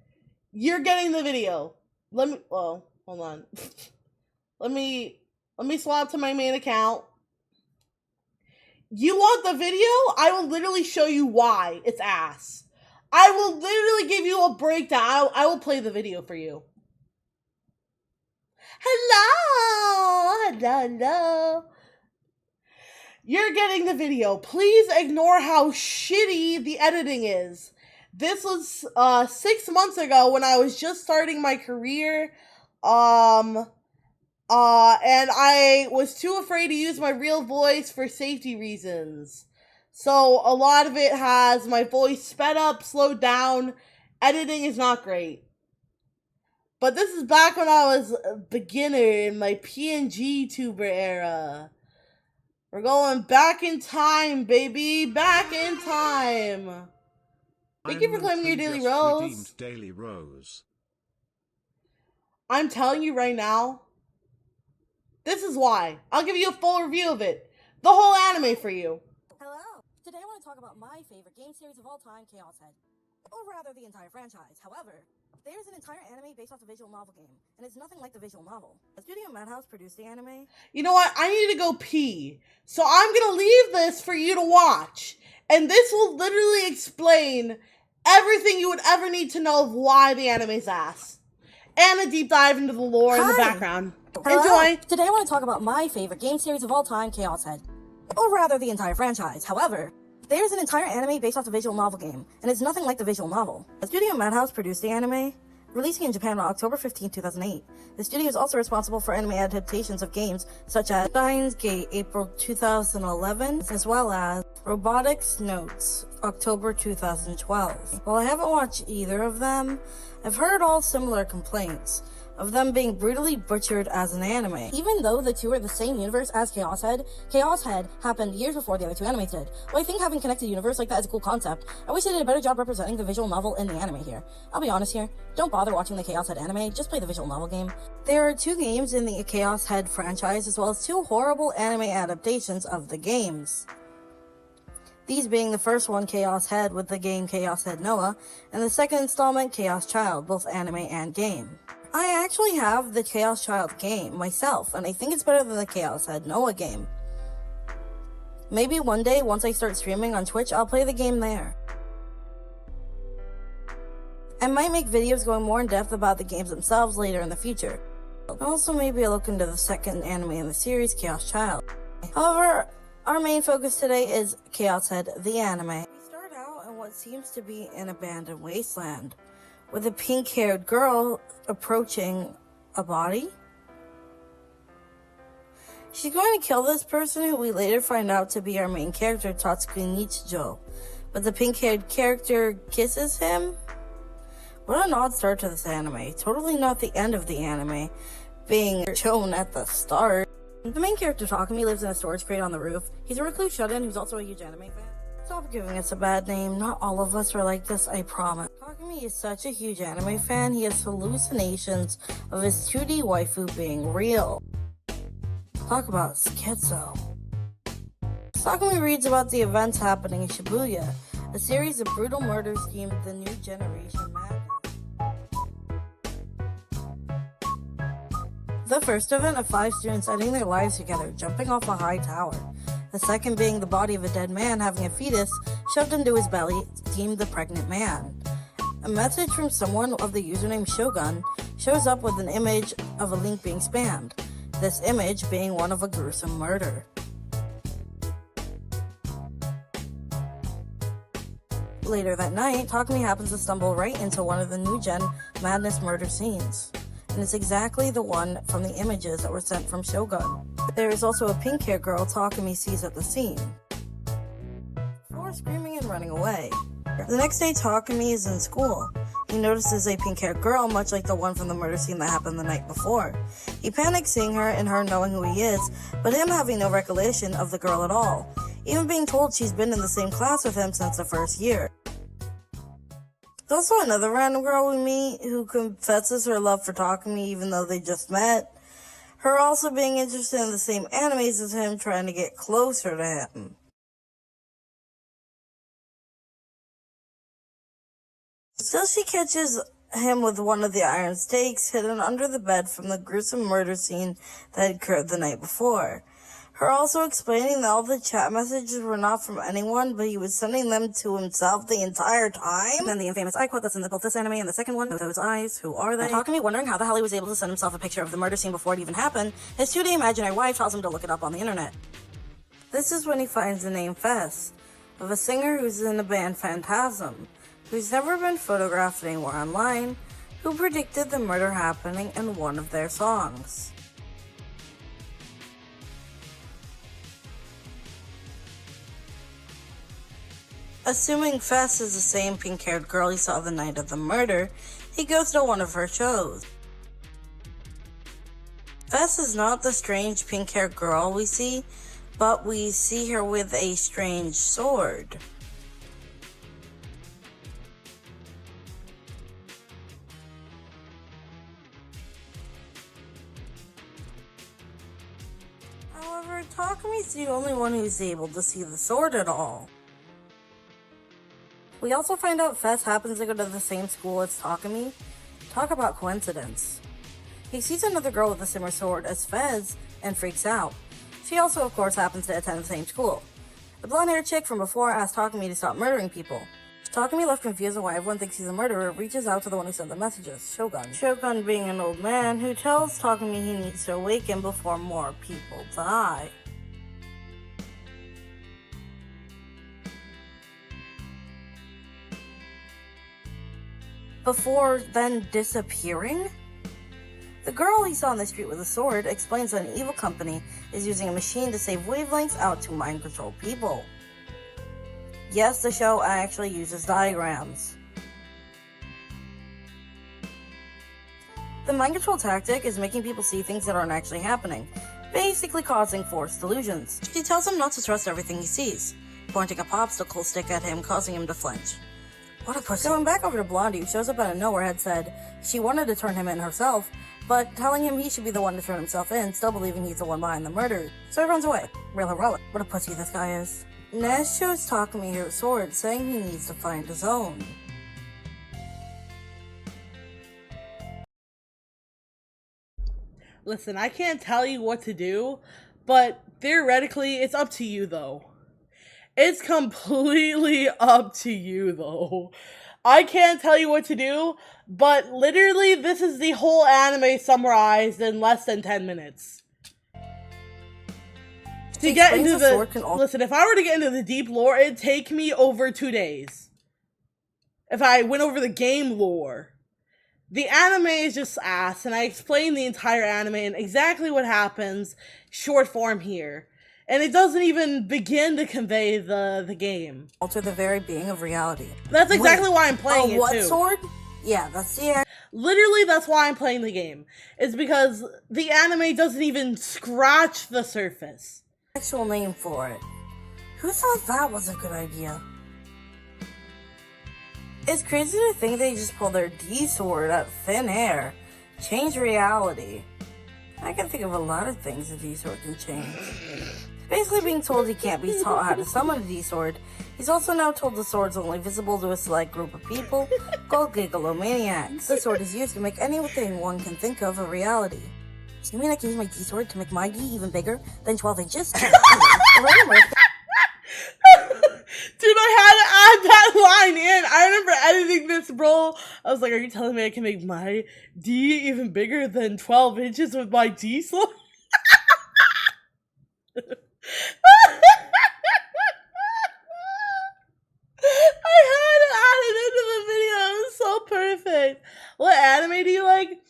You're getting the video. Hold on. Let me swap to my main account. You want the video? I will literally show you why it's ass. I will literally give you a breakdown. I will play the video for you. Hello. You're getting the video. Please ignore how shitty the editing is. This was 6 months ago when I was just starting my career. And I was too afraid to use my real voice for safety reasons. So a lot of it has my voice sped up, slowed down. Editing is not great. But this is back when I was a beginner in my PNG tuber era. We're going back in time, baby. Back in time. Thank you for claiming your daily rose.
Daily rose.
I'm telling you right now, this is why. I'll give you a full review of it. The whole anime for you.
Hello! Today I want to talk about my favorite game series of all time, Chaos Head. Or rather, the entire franchise. However, there's an entire anime based off the visual novel game, and it's nothing like the visual novel. The studio Madhouse produced the anime.
You know what? I need to go pee. So I'm gonna leave this for you to watch. And this will literally explain everything you would ever need to know of why the anime's ass. And a deep dive into the lore in the background.
Hello.
Enjoy!
Today I want to talk about my favorite game series of all time, Chaos Head. Or rather, the entire franchise. However, there's an entire anime based off the visual novel game, and it's nothing like the visual novel. The studio Madhouse produced the anime, releasing in Japan on October 15, 2008. The studio is also responsible for anime adaptations of games such as Steins Gate, April 2011, as well as Robotics Notes, October 2012. While I haven't watched either of them, I've heard all similar complaints of them being brutally butchered as an anime. Even though the two are the same universe as Chaos Head happened years before the other two animes did. Well, I think having connected universe like that is a cool concept. I wish they did a better job representing the visual novel in the anime here. I'll be honest here, don't bother watching the Chaos Head anime, just play the visual novel game. There are 2 games in the Chaos Head franchise, as well as 2 horrible anime adaptations of the games. These being the first one, Chaos Head, with the game Chaos Head Noah, and the second installment, Chaos Child, both anime and game. I actually have the Chaos Child game myself, and I think it's better than the Chaos Head Noah game. Maybe one day, once I start streaming on Twitch, I'll play the game there. I might make videos going more in depth about the games themselves later in the future. Also, maybe I'll look into the second anime in the series, Chaos Child. However, our main focus today is Chaos Head, the anime. We start out in what seems to be an abandoned wasteland, with a pink-haired girl approaching a body. She's going to kill this person, who we later find out to be our main character, Tatsuki Nichijo. But the pink-haired character kisses him? What an odd start to this anime. Totally not the end of the anime, being shown at the start. The main character, Takumi, lives in a storage crate on the roof. He's a recluse shut-in who's also a huge anime fan. Stop giving us a bad name. Not all of us are like this, I promise. Takumi is such a huge anime fan, he has hallucinations of his 2D waifu being real. Talk about schizo. Takumi reads about the events happening in Shibuya, a series of brutal murders deemed the new generation madness. The first event of 5 students ending their lives together, jumping off a high tower. The second being the body of a dead man having a fetus shoved into his belly, deemed the pregnant man. A message from someone of the username Shogun shows up with an image of a link being spammed, this image being one of a gruesome murder. Later that night, Takumi happens to stumble right into one of the new gen madness murder scenes, and it's exactly the one from the images that were sent from Shogun. There is also a pink-haired girl Takumi sees at the scene, before screaming and running away. The next day, Takumi is in school. He notices a pink-haired girl, much like the one from the murder scene that happened the night before. He panics seeing her and her knowing who he is, but him having no recollection of the girl at all, even being told she's been in the same class with him since the first year. There's also another random girl we meet who confesses her love for Takumi even though they just met. Her also being interested in the same animes as him, trying to get closer to him. Still, she catches him with one of the iron stakes hidden under the bed from the gruesome murder scene that had occurred the night before. Her also explaining that all the chat messages were not from anyone, but he was sending them to himself the entire time. And then the infamous eye quote that's in both this anime and the second one, those eyes, who are they? Takumi wondering how the hell he was able to send himself a picture of the murder scene before it even happened, his 2D imaginary wife tells him to look it up on the internet. This is when he finds the name Fess, of a singer who's in the band Phantasm, who's never been photographed anywhere online, who predicted the murder happening in one of their songs. Assuming Fess is the same pink-haired girl he saw the night of the murder, he goes to one of her shows. Fess is not the strange pink-haired girl we see, but we see her with a strange sword. However, Takumi's the only one who's able to see the sword at all. We also find out Fess happens to go to the same school as Takumi. Talk about coincidence. He sees another girl with a similar sword as Fess and freaks out. She also, of course, happens to attend the same school. The blonde-haired chick from before asks Takumi to stop murdering people. Takumi, left confused on why everyone thinks he's a murderer, reaches out to the one who sent the messages, Shogun. Shogun being an old man who tells Takumi he needs to awaken before more people die. Before then disappearing? The girl he saw on the street with a sword explains that an evil company is using a machine to save wavelengths out to mind-control people. Yes, the show actually uses diagrams. The mind control tactic is making people see things that aren't actually happening, basically causing forced delusions. She tells him not to trust everything he sees, pointing a popsicle stick at him, causing him to flinch. What a pussy. Going back over to Blondie, who shows up out of nowhere, had said she wanted to turn him in herself, but telling him he should be the one to turn himself in, still believing he's the one behind the murder. So he runs away. Real heroic. What a pussy this guy is. Nez shows Takumi her sword, saying he needs to find his own.
Listen, I can't tell you what to do, but theoretically, it's up to you, though. It's completely up to you, though. I can't tell you what to do, but literally, this is the whole anime summarized in less than 10 minutes. To get into listen, if I were to get into the deep lore, it'd take me over 2 days. If I went over the game lore. The anime is just ass, and I explain the entire anime and exactly what happens, short form here. And it doesn't even begin to convey the game.
Alter the very being of reality.
That's exactly why I'm playing it too.
What sword? Yeah, that's the...
Literally, that's why I'm playing the game. It's because the anime doesn't even scratch the surface.
Actual name for it. Who thought that was a good idea? It's crazy to think they just pulled their D-sword out of thin air. Change reality. I can think of a lot of things a D-sword can change. Basically being told he can't be taught how to summon a D-sword, he's also now told the sword's only visible to a select group of people called Gigalomaniacs. The sword is used to make anything one can think of a reality. So you mean I can use my D-sword to make my D even bigger than 12 inches?
Dude, I had to add that line in. I remember editing this, bro. I was like, are you telling me I can make my D even bigger than 12 inches with my D-sword? I had to add it into the video. It was so perfect. What anime do you like?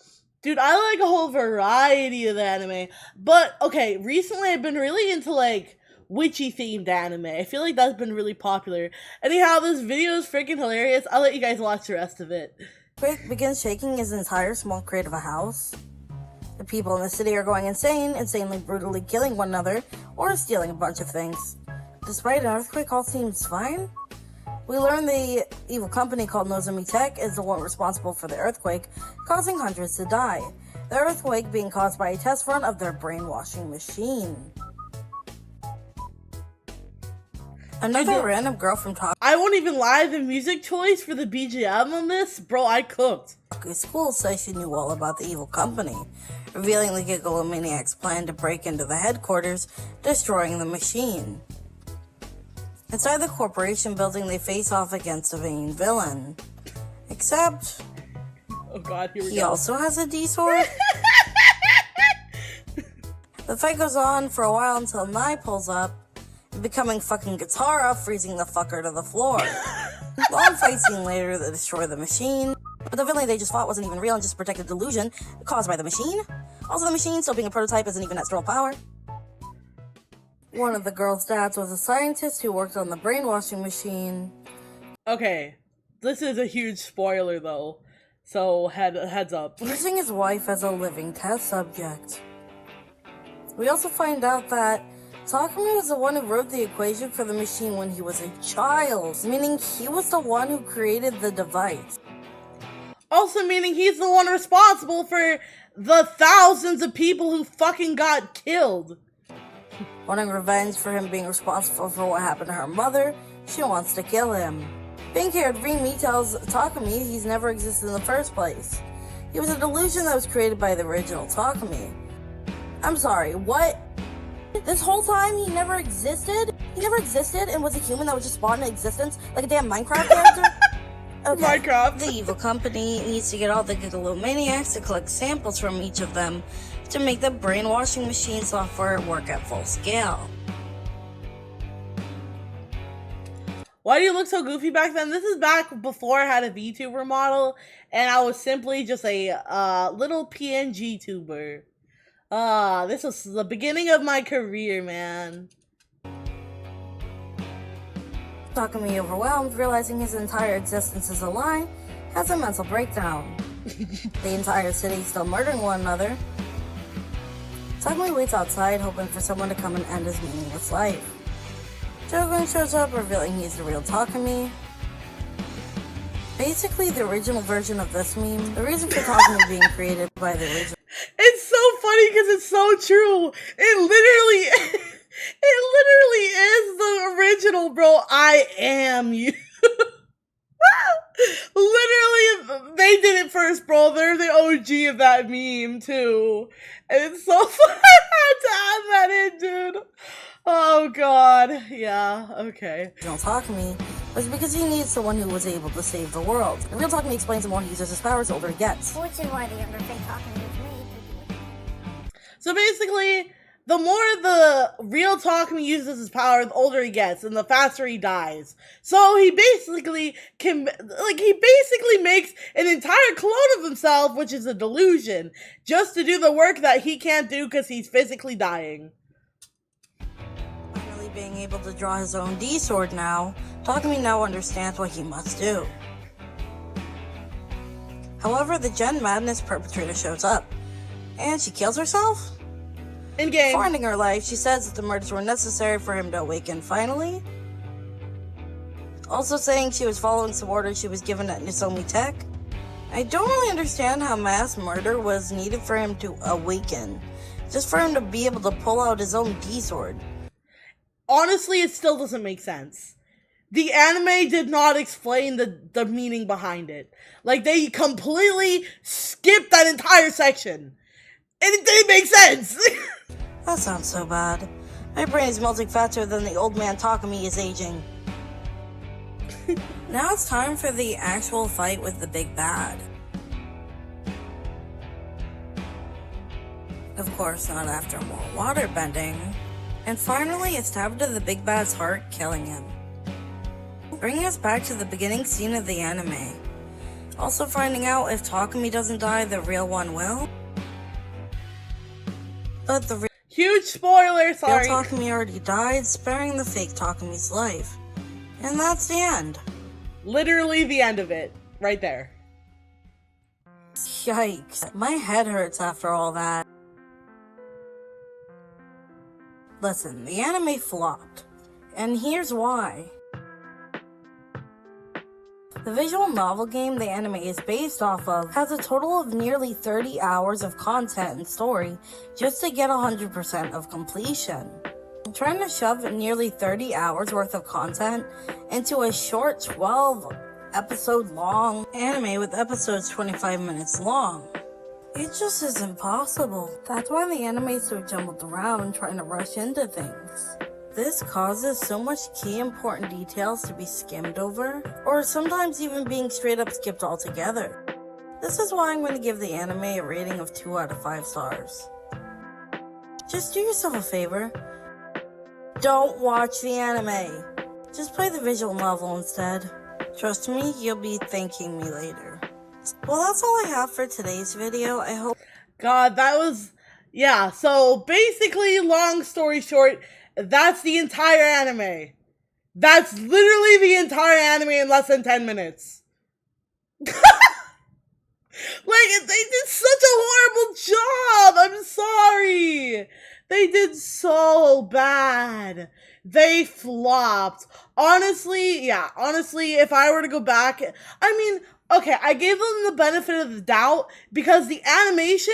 Dude, I like a whole variety of anime. But, okay, recently I've been really into, like, witchy themed anime. I feel like that's been really popular. Anyhow, this video is freaking hilarious. I'll let you guys watch the rest of it.
Quick begins shaking his entire small crate of a house. The people in the city are going insane, insanely brutally killing one another, or stealing a bunch of things. Despite an earthquake, all seems fine. We learn the evil company called Nozomi Tech is the one responsible for the earthquake, causing hundreds to die. The earthquake being caused by a test run of their brainwashing machine. Another random girl from
I won't even lie, the music choice for the BGM on this, bro, I cooked.
School says she knew all about the evil company, revealing the Gigalomaniacs' plan to break into the headquarters, destroying the machine. Inside the corporation building, they face off against a main villain. Except...
oh god, here we go.
He also has a D-sword? The fight goes on for a while until Nai pulls up, becoming fucking Guitarra, freezing the fucker to the floor. Long fight scene later that destroy the machine. But the villain they just fought wasn't even real and just a protected delusion caused by the machine. Also, the machine, still being a prototype, isn't even at still power. One of the girls' dads was a scientist who worked on the brainwashing machine.
Okay, this is a huge spoiler though, so heads up.
Using his wife as a living test subject. We also find out that Takumi was the one who wrote the equation for the machine when he was a child, meaning he was the one who created the device.
Also meaning he's the one responsible for the thousands of people who fucking got killed.
Wanting revenge for him being responsible for what happened to her mother, she wants to kill him. Pink-haired Rimi tells Takumi he's never existed in the first place. He was a delusion that was created by the original Takumi. I'm sorry, what? This whole time he never existed? He never existed and was a human that was just spawned into existence like a damn Minecraft character? Okay.
Minecraft.
The evil company needs to get all the Gigalomaniacs to collect samples from each of them to make the brainwashing machine software work at full scale.
Why do you look so goofy back then? This is back before I had a VTuber model and I was simply just a little PNG tuber. This was the beginning of my career, man.
Takumi, overwhelmed, realizing his entire existence is a lie, has a mental breakdown. The entire city still murdering one another. Takumi waits outside, hoping for someone to come and end his meaningless life. Jogan shows up, revealing he's the real Takumi. Basically, the original version of this meme. The reason for Takumi being created by the original.
It's so funny because it's so true. It literally is the original, bro. I am you. Literally, they did it first, bro. They're the OG of that meme, too. And it's so fun. I had to add that in, dude. Oh, God. Yeah, okay.
The original Takumi was because he needs someone who was able to save the world. The real Takumi explains the more he uses his powers, the older he gets.
Which is why the younger fake Takumi was made.
So basically, the more the real Takumi uses his power, the older he gets, and the faster he dies. So he basically makes an entire clone of himself, which is a delusion, just to do the work that he can't do because he's physically dying.
Finally being able to draw his own D-sword now, Takumi now understands what he must do. However, the Gen Madness perpetrator shows up, and she kills herself?
In game.
Before ending her life, she says that the murders were necessary for him to awaken finally. Also saying she was following some orders she was given at Nisomi Tech. I don't really understand how mass murder was needed for him to awaken. Just for him to be able to pull out his own D-sword.
Honestly, it still doesn't make sense. The anime did not explain the meaning behind it. Like, they completely skipped that entire section. And it didn't make sense.
That sounds so bad. My brain is melting faster than the old man Takumi is aging. Now it's time for the actual fight with the big bad. Of course, not after more water bending. And finally, it stabbed to the big bad's heart, killing him. Bringing us back to the beginning scene of the anime. Also finding out if Takumi doesn't die, the real one will. But the real
Huge spoiler, sorry.
Takumi already died, sparing the fake Takumi's life. And that's the end.
Literally the end of it. Right there.
Yikes. My head hurts after all that. Listen, the anime flopped. And here's why. The visual novel game the anime is based off of has a total of nearly 30 hours of content and story just to get 100% of completion. Trying to shove nearly 30 hours worth of content into a short 12 episode long anime with episodes 25 minutes long. It just isn't possible. That's why the anime is so jumbled around trying to rush into things. This causes so much key important details to be skimmed over, or sometimes even being straight up skipped altogether. This is why I'm going to give the anime a rating of 2 out of 5 stars. Just do yourself a favor. Don't watch the anime. Just play the visual novel instead. Trust me, you'll be thanking me later. Well, that's all I have for today's video. I hope...
God, that was... Yeah, so basically, long story short, that's the entire anime. That's literally the entire anime in less than 10 minutes. Like, they did such a horrible job. I'm sorry. They did so bad. They flopped. Honestly, if I were to go back, I mean, okay, I gave them the benefit of the doubt because the animation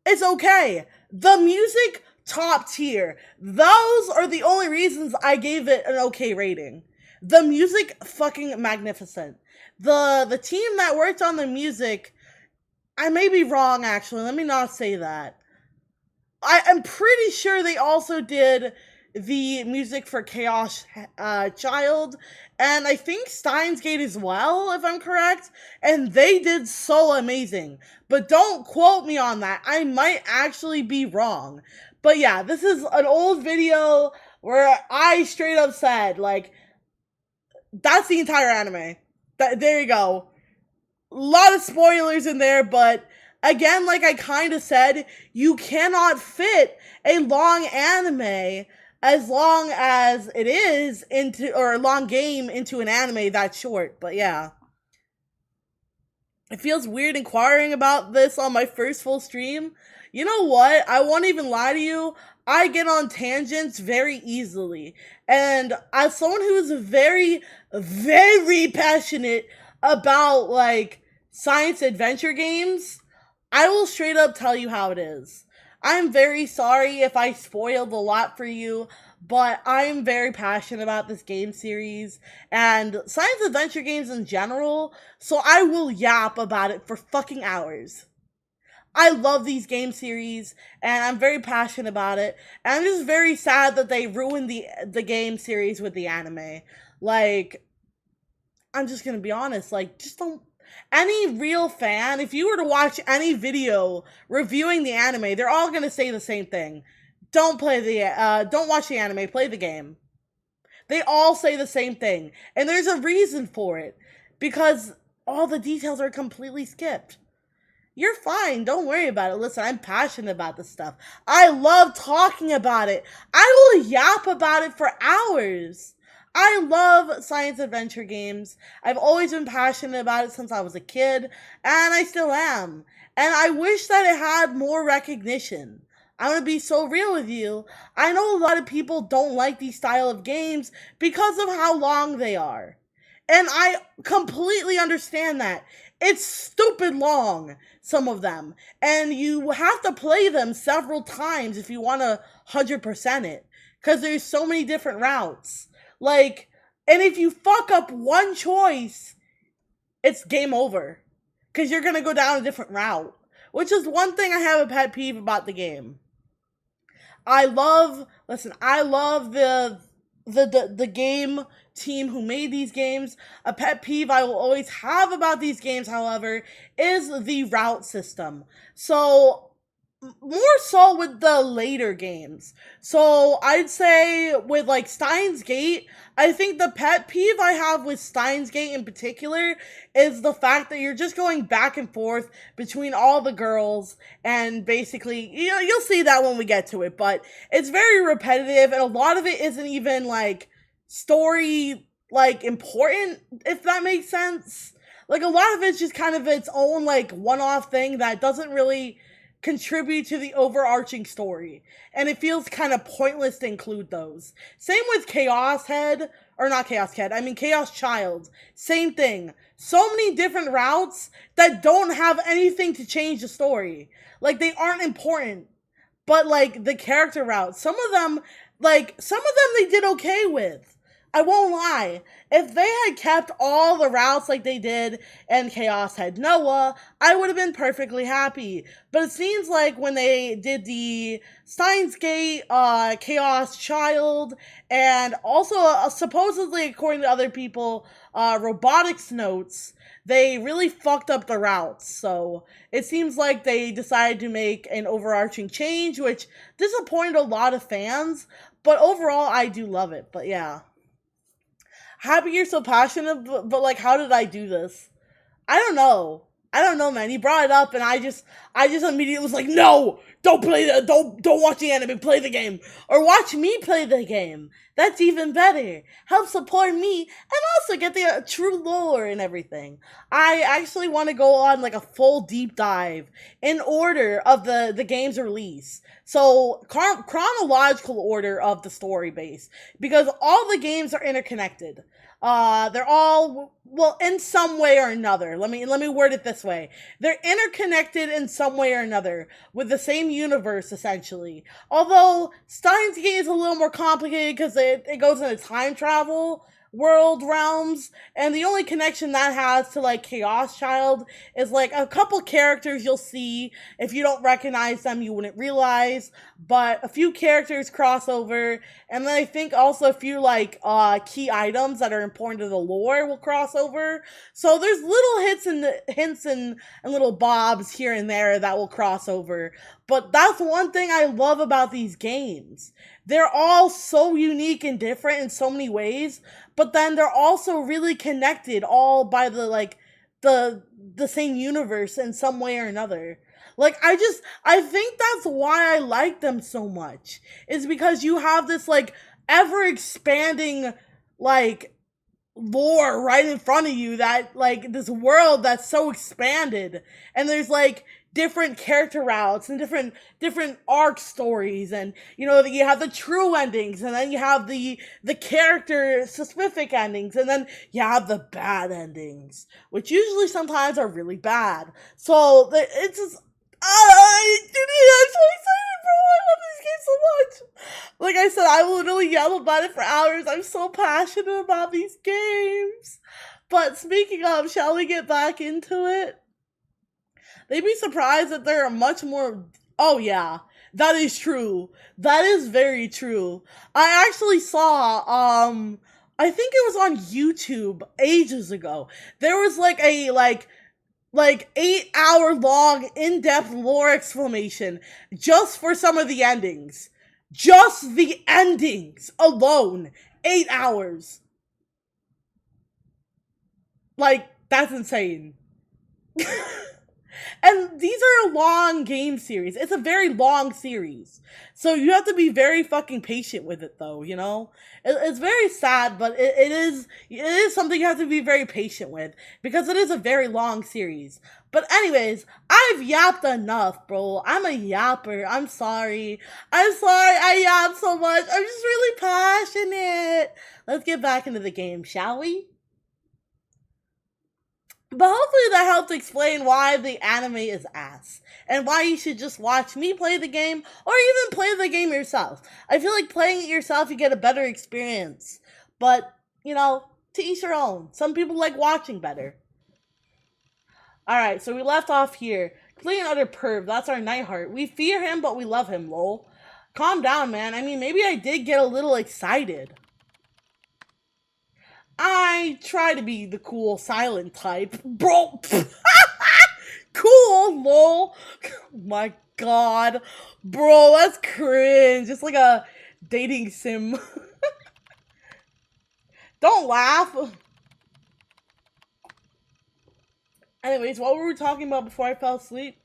is okay. The music, top tier. Those are the only reasons I gave it an okay rating. The music, fucking magnificent. The team that worked on the music, I may be wrong actually, let me not say that. I'm pretty sure they also did the music for Chaos Child, and I think Steins Gate as well, if I'm correct, and they did so amazing. But don't quote me on that, I might actually be wrong. But yeah, this is an old video where I straight up said, like, that's the entire anime. There you go. A lot of spoilers in there, but again, like I kind of said, you cannot fit a long anime as long as it is into, or a long game into an anime that short, but yeah. It feels weird inquiring about this on my first full stream. You know what? I won't even lie to you. I get on tangents very easily. And as someone who's very, very passionate about like science adventure games, I will straight up tell you how it is. I'm very sorry if I spoiled a lot for you, but I'm very passionate about this game series and science adventure games in general, so I will yap about it for fucking hours. I love these game series and I'm very passionate about it. And I'm just very sad that they ruined the game series with the anime. Like, I'm just gonna be honest, like, just don't. Any real fan, if you were to watch any video reviewing the anime, they're all gonna say the same thing. Don't watch the anime, play the game. They all say the same thing. And there's a reason for it. Because all the details are completely skipped. You're fine. Don't worry about it. Listen, I'm passionate about this stuff. I love talking about it. I will yap about it for hours. I love science adventure games. I've always been passionate about it since I was a kid, and I still am. And I wish that it had more recognition. I'm gonna be so real with you. I know a lot of people don't like these style of games because of how long they are. And I completely understand that. It's stupid long, some of them. And you have to play them several times if you want to 100% it. Because there's so many different routes. Like, and if you fuck up one choice, it's game over. Because you're going to go down a different route. Which is one thing I have a pet peeve about the game. I love the game team who made these games. A pet peeve I will always have about these games, however, is the route system. So, more so with the later games. So, I'd say with like Steins Gate, I think the pet peeve I have with Steins Gate in particular is the fact that you're just going back and forth between all the girls, and basically, you know, you'll see that when we get to it, but it's very repetitive, and a lot of it isn't even like story like important, if that makes sense. Like a lot of it's just kind of its own like one-off thing that doesn't really contribute to the overarching story, and it feels kind of pointless to include those. Same with Chaos Head, or not Chaos Head, I mean Chaos Child. Same thing. So many different routes that don't have anything to change the story. Like, they aren't important. But like the character routes, some of them they did okay with. I won't lie. If they had kept all the routes like they did in Chaos Head Noah, I would have been perfectly happy. But it seems like when they did the Steins Gate, Chaos Child, and also supposedly, according to other people, Robotics Notes, they really fucked up the routes. So it seems like they decided to make an overarching change, which disappointed a lot of fans. But overall, I do love it. But yeah. Happy you're so passionate, but like, how did I do this? I don't know, man. He brought it up, and I just immediately was like, no, don't play the, don't watch the anime, play the game, or watch me play the game. That's even better. Help support me, and also get the true lore and everything. I actually want to go on like a full deep dive in order of the game's release. So chronological order of the story base, because all the games are interconnected. They're all, well, in some way or another. Let me word it this way. They're interconnected in some way or another with the same universe, essentially. Although Steins Gate is a little more complicated because it goes into time travel world realms, and the only connection that has to like Chaos Child is like a couple characters you'll see. If you don't recognize them, you wouldn't realize, but a few characters cross over, and then I think also a few like key items that are important to the lore will cross over. So there's little hints and little bobs here and there that will cross over. But that's one thing I love about these games. They're all so unique and different in so many ways, but then they're also really connected all by the same universe in some way or another. Like, I think that's why I like them so much, is because you have this like ever expanding like lore right in front of you, that like this world that's so expanded, and there's like different character routes and different arc stories, and you know you have the true endings, and then you have the character specific endings, and then you have the bad endings, which usually sometimes are really bad. So it's just I'm so excited, bro. I love this game so much. Like I said, I will literally yell about it for hours. I'm so passionate about these games. But speaking of, shall we get back into it? They'd be surprised that there are much more. Oh, yeah, that is true. That is very true. I actually saw, I think it was on YouTube ages ago. There was like a, like 8-hour long in-depth lore explanation just for some of the endings. Just the endings alone. 8 hours. Like, that's insane. And these are a long game series. It's a very long series. So you have to be very fucking patient with it, though, you know? It's very sad, but it is something you have to be very patient with, because it is a very long series. But anyways, I've yapped enough, bro. I'm a yapper. I'm sorry. I yap so much. I'm just really passionate. Let's get back into the game, shall we? But hopefully that helped explain why the anime is ass, and why you should just watch me play the game, or even play the game yourself. I feel like playing it yourself, you get a better experience. But, you know, to each their own. Some people like watching better. Alright, so we left off here. Complete and utter perv, that's our Nightheart. We fear him, but we love him, lol. Calm down, man. I mean, maybe I did get a little excited. I try to be the cool, silent type. Bro! Cool, lol. My god. Bro, that's cringe. It's like a dating sim. Don't laugh. Anyways, what were we talking about before I fell asleep?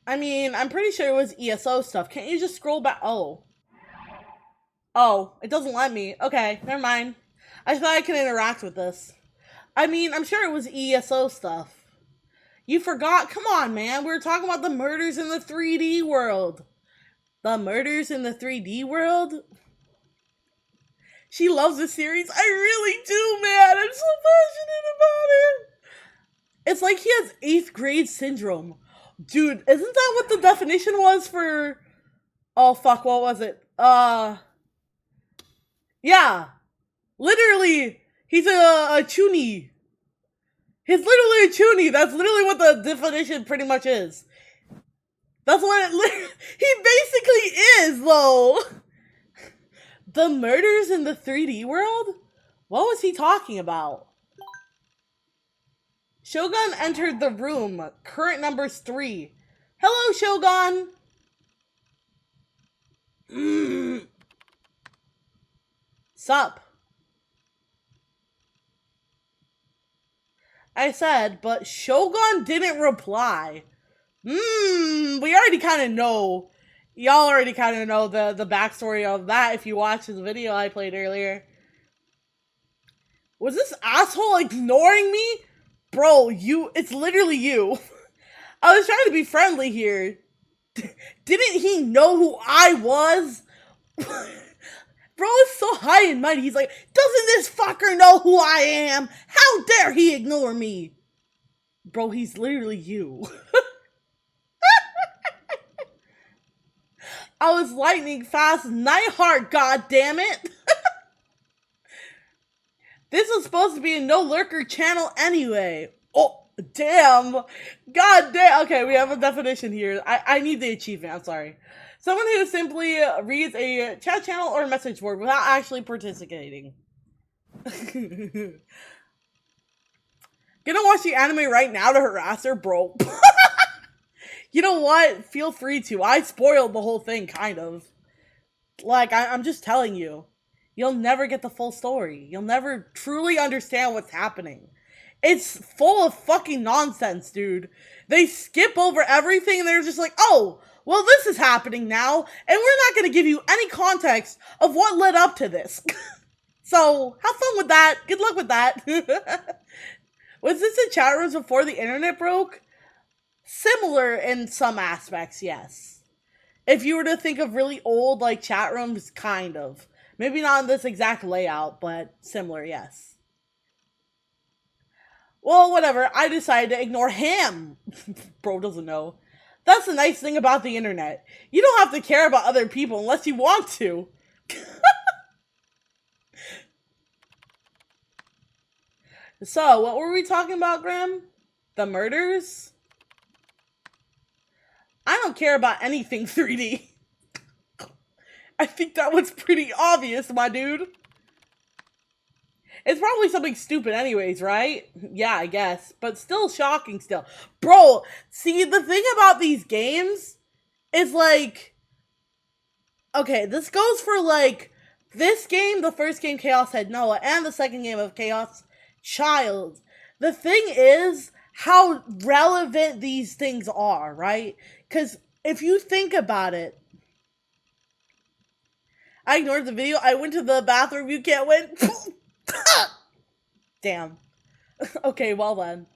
I mean, I'm pretty sure it was ESO stuff. Can't you just scroll back? Oh, it doesn't let me. Okay, never mind. I thought I could interact with this. I mean, I'm sure it was ESO stuff. You forgot? Come on, man. We were talking about the murders in the 3D world. The murders in the 3D world? She loves the series. I really do, man. I'm so passionate about it. It's like he has 8th grade syndrome. Dude, isn't that what the definition was for... Oh, fuck, what was it? Yeah. Literally, he's a chuny. He's literally a chuny. That's literally what the definition pretty much is. That's what he basically is, though. The murders in the 3D world? What was he talking about? Shogun entered the room. Current number's 3. Hello, Shogun. Sup? I said, but Shogun didn't reply. We already kind of know. Y'all already kind of know the backstory of that if you watched the video I played earlier. Was this asshole ignoring me? Bro, it's literally you. I was trying to be friendly here. Didn't he know who I was? Bro is so high and mighty. He's like, doesn't this fucker know who I am? How dare he ignore me? Bro, he's literally you. I was lightning fast Nightheart, goddammit. This is supposed to be a no lurker channel anyway. Oh, damn. God damn. Okay, we have a definition here. I need the achievement. I'm sorry. Someone who simply reads a chat channel or a message board without actually participating. Gonna watch the anime right now to harass her, bro. You know what? Feel free to. I spoiled the whole thing, kind of. Like, I'm just telling you. You'll never get the full story. You'll never truly understand what's happening. It's full of fucking nonsense, dude. They skip over everything and they're just like, oh, well, this is happening now, and we're not going to give you any context of what led up to this. So have fun with that. Good luck with that. Was this in chat rooms before the internet broke? Similar in some aspects, yes. If you were to think of really old like chat rooms, kind of. Maybe not in this exact layout, but similar, yes. Well, whatever. I decided to ignore him. Bro doesn't know. That's the nice thing about the internet. You don't have to care about other people unless you want to. So, what were we talking about, Graham? The murders? I don't care about anything 3D. I think that was pretty obvious, my dude. It's probably something stupid anyways, right? Yeah, I guess. But still shocking still. Bro, see, the thing about these games is like... Okay, this goes for like... This game, the first game Chaos had Noah, and the second game of Chaos Child. The thing is how relevant these things are, right? Because if you think about it... I ignored the video. I went to the bathroom. You can't win. Damn. Okay, well then.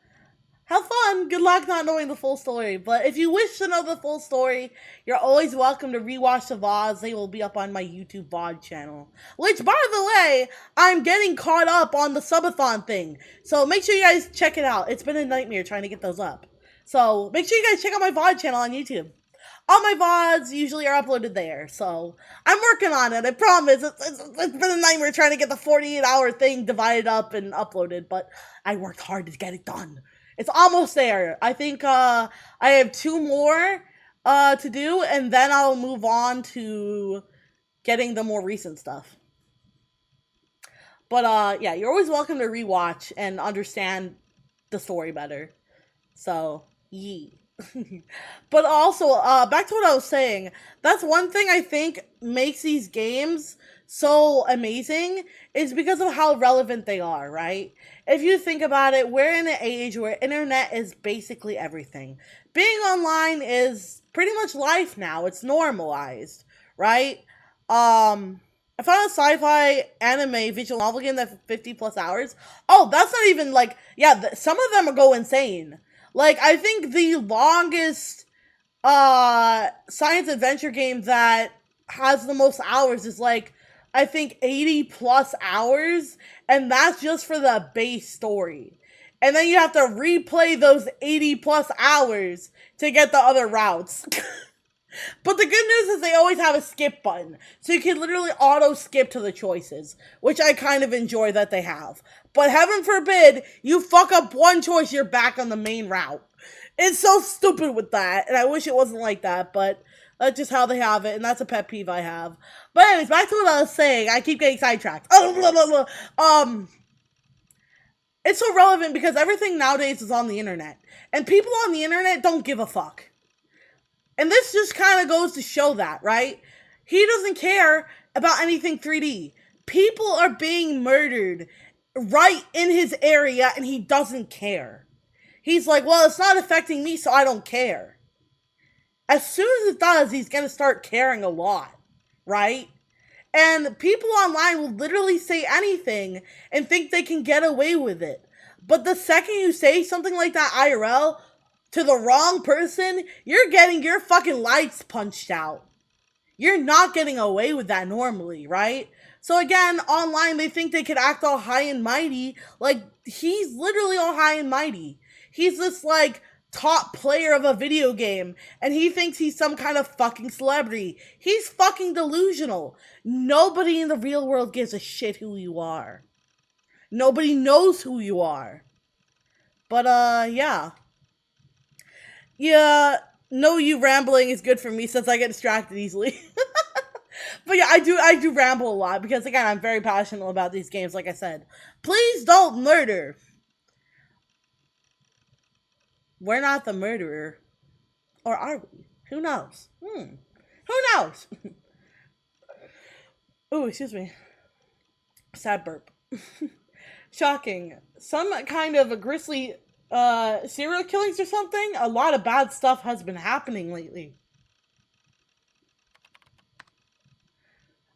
Have fun. Good luck not knowing the full story. But if you wish to know the full story, you're always welcome to rewatch the VODs. They will be up on my YouTube VOD channel. Which, by the way, I'm getting caught up on the subathon thing. So make sure you guys check it out. It's been a nightmare trying to get those up. So make sure you guys check out my VOD channel on YouTube. All my VODs usually are uploaded there, so I'm working on it, I promise. It's been a nightmare trying to get the 48-hour thing divided up and uploaded, but I worked hard to get it done. It's almost there. I think I have 2 more to do, and then I'll move on to getting the more recent stuff. But yeah, you're always welcome to rewatch and understand the story better. So, yee. But also, back to what I was saying, that's one thing I think makes these games so amazing is because of how relevant they are, right? If you think about it, we're in an age where internet is basically everything. Being online is pretty much life now. It's normalized, right? I found a sci-fi anime visual novel game that's 50 plus hours. Oh, that's not even like, yeah, some of them go insane. Like, I think the longest science adventure game that has the most hours is like, I think 80 plus hours, and that's just for the base story. And then you have to replay those 80 plus hours to get the other routes. But the good news is they always have a skip button. So you can literally auto skip to the choices, which I kind of enjoy that they have. But heaven forbid, you fuck up one choice, you're back on the main route. It's so stupid with that, and I wish it wasn't like that, but that's just how they have it, and that's a pet peeve I have. But anyways, back to what I was saying. I keep getting sidetracked. It's so relevant because everything nowadays is on the internet. And people on the internet don't give a fuck. And this just kind of goes to show that, right? He doesn't care about anything 3D. People are being murdered right in his area and he doesn't care. He's like, well, it's not affecting me, so I don't care. As soon as it does, he's going to start caring a lot, right? And people online will literally say anything and think they can get away with it. But the second you say something like that IRL to the wrong person, you're getting your fucking lights punched out. You're not getting away with that normally, right? So again, online, they think they could act all high and mighty. Like, he's literally all high and mighty. He's this, like, top player of a video game, and he thinks he's some kind of fucking celebrity. He's fucking delusional. Nobody in the real world gives a shit who you are. Nobody knows who you are. But, yeah. Yeah, no, you rambling is good for me since I get distracted easily. But yeah, I do ramble a lot because, again, I'm very passionate about these games, like I said. Please don't murder. We're not the murderer. Or are we? Who knows? Who knows? Oh, excuse me. Sad burp. Shocking. Some kind of a grisly serial killings or something? A lot of bad stuff has been happening lately.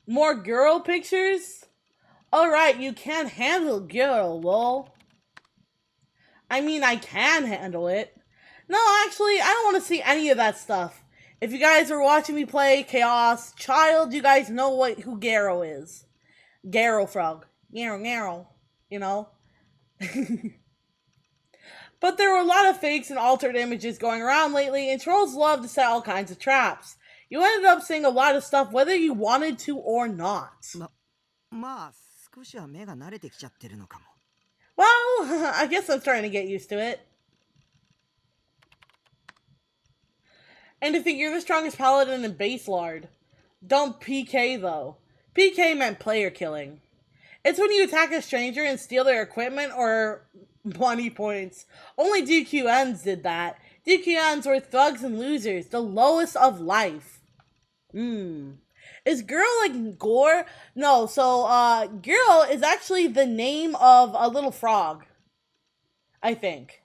More girl pictures? Alright, you can't handle girl, lol. I mean, I can handle it. No, actually, I don't want to see any of that stuff. If you guys are watching me play Chaos Child, you guys know who Garo is. Garo Frog. Garo. You know? But there were a lot of fakes and altered images going around lately, and trolls love to set all kinds of traps. You ended up seeing a lot of stuff whether you wanted to or not.
まあ少しは目が慣れてきちゃってるのかも。
Well, I guess I'm starting to get used to it. And to think you're the strongest paladin in base lord. Don't PK though. PK meant player killing. It's when you attack a stranger and steal their equipment or money points. Only DQNs did that. DQNs were thugs and losers, the lowest of life. Is girl like gore? No, so girl is actually the name of a little frog. I think.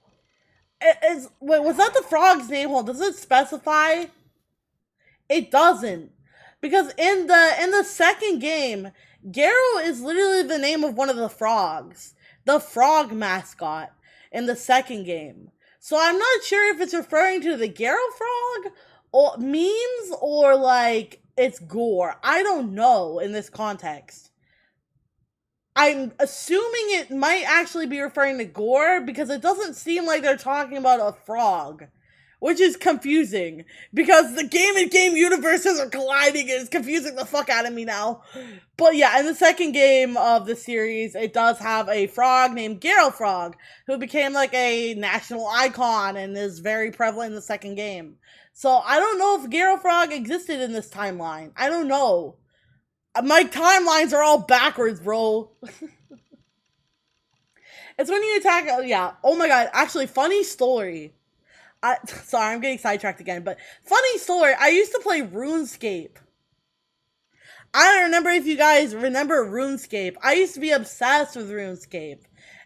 Wait, was that the frog's name? Hold, does it specify? It doesn't. Because in the second game, Garo is literally the name of one of the frogs. The frog mascot in the second game. So I'm not sure if it's referring to the Garo frog or memes or like it's gore. I don't know in this context. I'm assuming it might actually be referring to gore because it doesn't seem like they're talking about a frog. Which is confusing, because the game and game universes are colliding and it's confusing the fuck out of me now. But yeah, in the second game of the series, it does have a frog named Garo Frog, who became like a national icon and is very prevalent in the second game. So I don't know if Garo Frog existed in this timeline. I don't know. My timelines are all backwards, bro. It's when you attack, yeah. Oh my god, actually, funny story. Sorry, I'm getting sidetracked again, but funny story, I used to play RuneScape. I don't remember if you guys remember RuneScape. I used to be obsessed with RuneScape.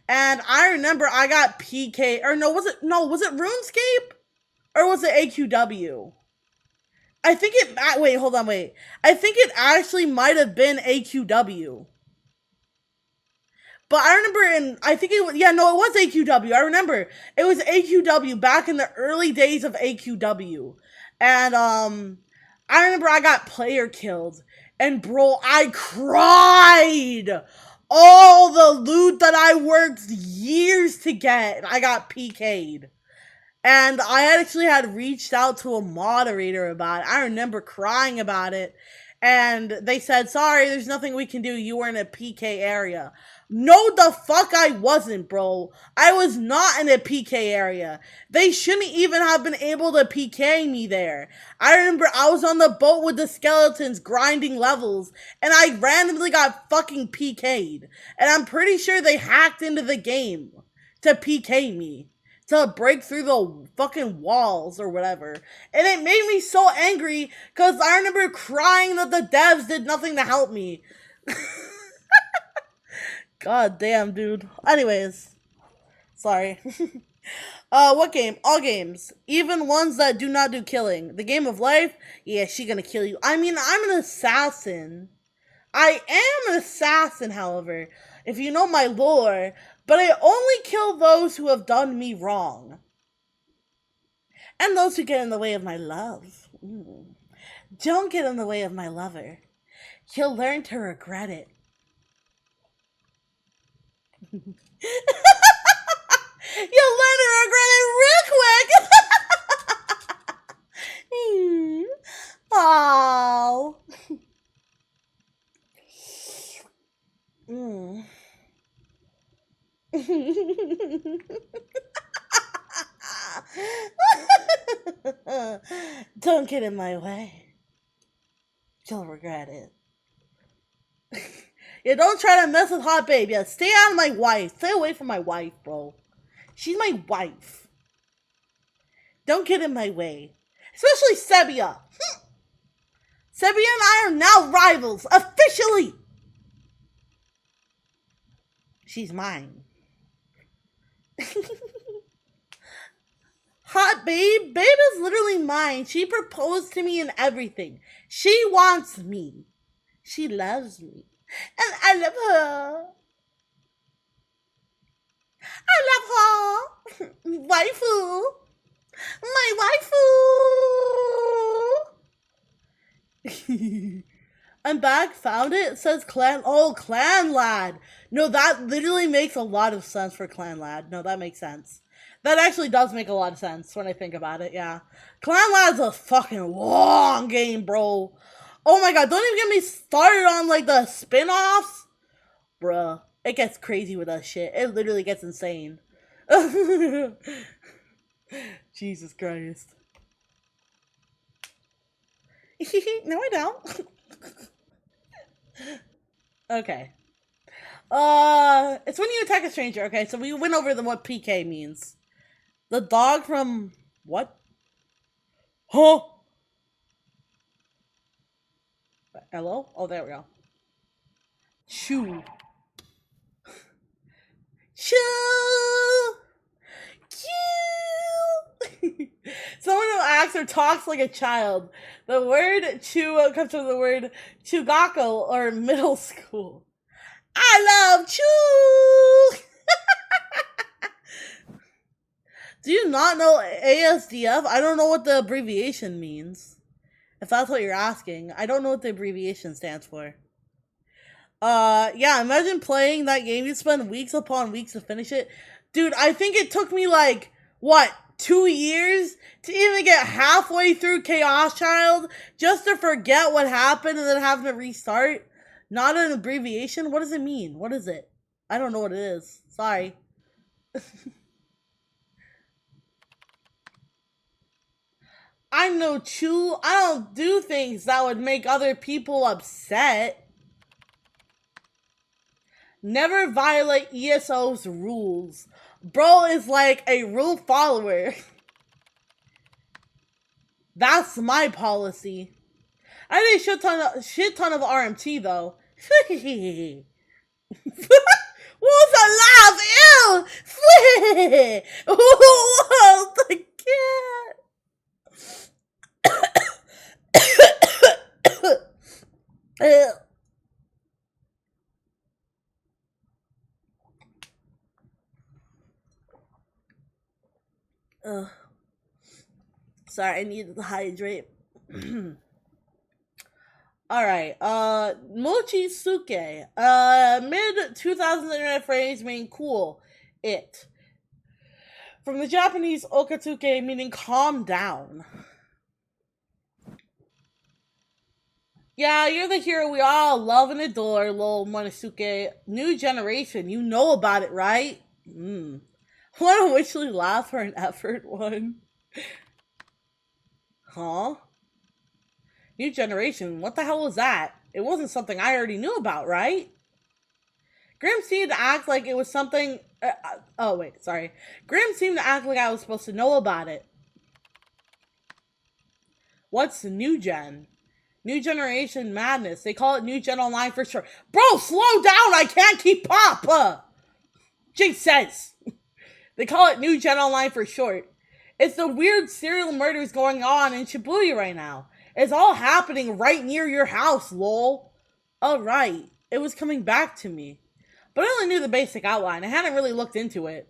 And I remember I got PK, or was it RuneScape? Or was it AQW? I think I think it actually might have been AQW. But I remember it was AQW. I remember it was AQW back in the early days of AQW. And I remember I got player killed. And bro, I cried! All the loot that I worked years to get, and I got PK'd. And I actually had reached out to a moderator about it. I remember crying about it. And they said, sorry, there's nothing we can do. You were in a PK area. No, the fuck I wasn't, bro. I was not in a PK area. They shouldn't even have been able to PK me there. I remember I was on the boat with the skeletons grinding levels, and I randomly got fucking PK'd. And I'm pretty sure they hacked into the game to PK me. To break through the fucking walls or whatever. And it made me so angry because I remember crying that the devs did nothing to help me. God damn, dude. Anyways. Sorry. What game? All games. Even ones that do not do killing. The game of life? Yeah, she gonna kill you. I mean, I'm an assassin. I am an assassin, however. If you know my lore. But I only kill those who have done me wrong. And those who get in the way of my love. Don't get in the way of my lover. He'll learn to regret it. You'll learn to regret it real quick. Oh. Don't get in my way. You'll regret it. Yeah, don't try to mess with Hot Babe. Yeah, stay out of my wife. Stay away from my wife, bro. She's my wife. Don't get in my way. Especially Sebia. Sebia and I are now rivals. Officially. She's mine. Hot Babe? Babe is literally mine. She proposed to me and everything. She wants me. She loves me. And I love her. I love her. Waifu. My waifu. I'm back, found it. It says clan. Oh, clan lad. No, that literally makes a lot of sense for clan lad. No, that makes sense. That actually does make a lot of sense when I think about it, yeah. Clan lad's a fucking long game, bro. Oh my god, don't even get me started on like the spin-offs. Bruh, it gets crazy with that shit. It literally gets insane. Jesus Christ. No, I don't. Okay. It's when you attack a stranger. Okay, so we went over what PK means. The dog from what? Huh? Hello? Oh, there we go. Chew. Chew. Chew. Someone who acts or talks like a child. The word chew comes from the word chugako or middle school. I love chew. Do you not know ASDF? I don't know what the abbreviation means. If that's what you're asking. I don't know what the abbreviation stands for. Yeah, imagine playing that game. You spend weeks upon weeks to finish it. Dude, I think it took me like, what, 2 years to even get halfway through Chaos Child just to forget what happened and then having to restart. Not an abbreviation? What does it mean? What is it? I don't know what it is. Sorry. I'm no chew. I don't do things that would make other people upset. Never violate ESO's rules. Bro is like a rule follower. That's my policy. I did a shit ton of RMT though. What was that laugh? Ew! Whoa, the cat. Sorry, I needed to hydrate. Alright, Mochisuke. Mid-2000s internet phrase meaning cool. It. From the Japanese okatsuke meaning calm down. Yeah, you're the hero we all love and adore, lol, Monosuke. New generation, you know about it, right? Want to wishly laugh for an effort one? Huh? New generation, what the hell was that? It wasn't something I already knew about, right? Grim seemed to act like it was something... oh, wait, sorry. Grim seemed to act like I was supposed to know about it. What's the new gen? New generation madness. They call it new gen online for sure. Bro, slow down! I can't keep up! Jake says. They call it new gen online for short. It's the weird serial murders going on in Shibuya right now. It's all happening right near your house, lol. Alright, it was coming back to me. But I only knew the basic outline. I hadn't really looked into it.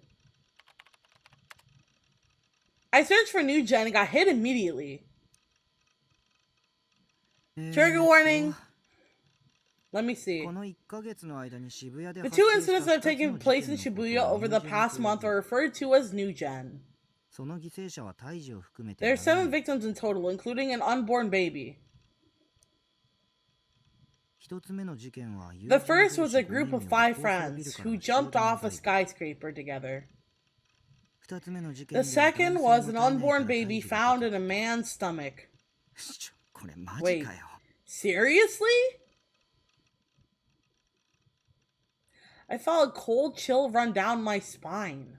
I searched for new gen and got hit immediately. Trigger warning. Let me see. The 2 incidents that have taken place in Shibuya over the past month are referred to as new gen. There are 7 victims in total, including an unborn baby. The first was a group of 5 friends who jumped off a skyscraper together. The second was an unborn baby found in a man's stomach. Wait, seriously? I felt a cold chill run down my spine.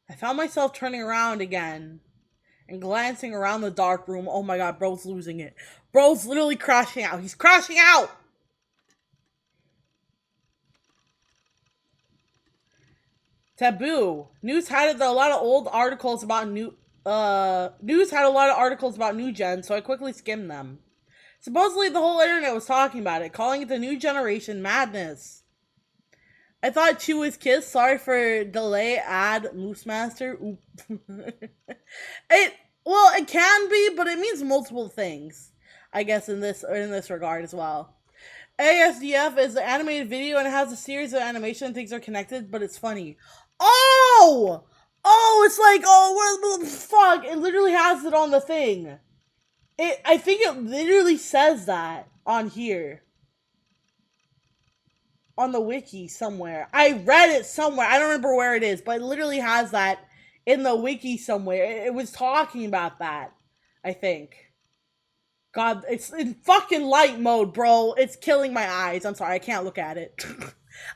I found myself turning around again and glancing around the dark room. Oh my god, bro's losing it. Bro's literally crashing out. He's crashing out! Taboo. News highlighted a lot of old articles about news had a lot of articles about New Gen, so I quickly skimmed them. Supposedly the whole internet was talking about it, calling it the new generation madness. I thought Chew was kissed. Sorry for delay. Add Moose Master. Oop. It can be, but it means multiple things. I guess in this regard as well. ASDF is the animated video and it has a series of animation. Things are connected, but it's funny. Oh, it's like what the fuck? It literally has it on the thing. I think it literally says that on here. On the wiki somewhere. I read it somewhere. I don't remember where it is, but it literally has that in the wiki somewhere. It was talking about that, I think. God, it's in fucking light mode, bro. It's killing my eyes. I'm sorry, I can't look at it.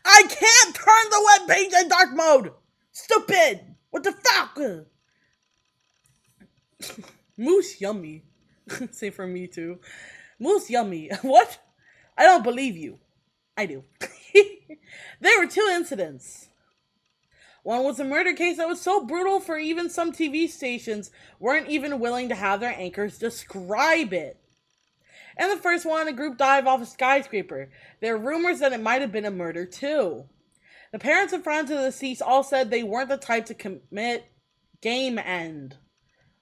I can't turn the webpage in dark mode! Stupid! What the fuck? Moose yummy. Same for me too. Moose yummy. What? I don't believe you. I do. There were 2 incidents. One was a murder case that was so brutal for even some TV stations weren't even willing to have their anchors describe it. And the first one, a group dive off a skyscraper. There are rumors that it might have been a murder too. The parents and friends of the deceased all said they weren't the type to commit game end.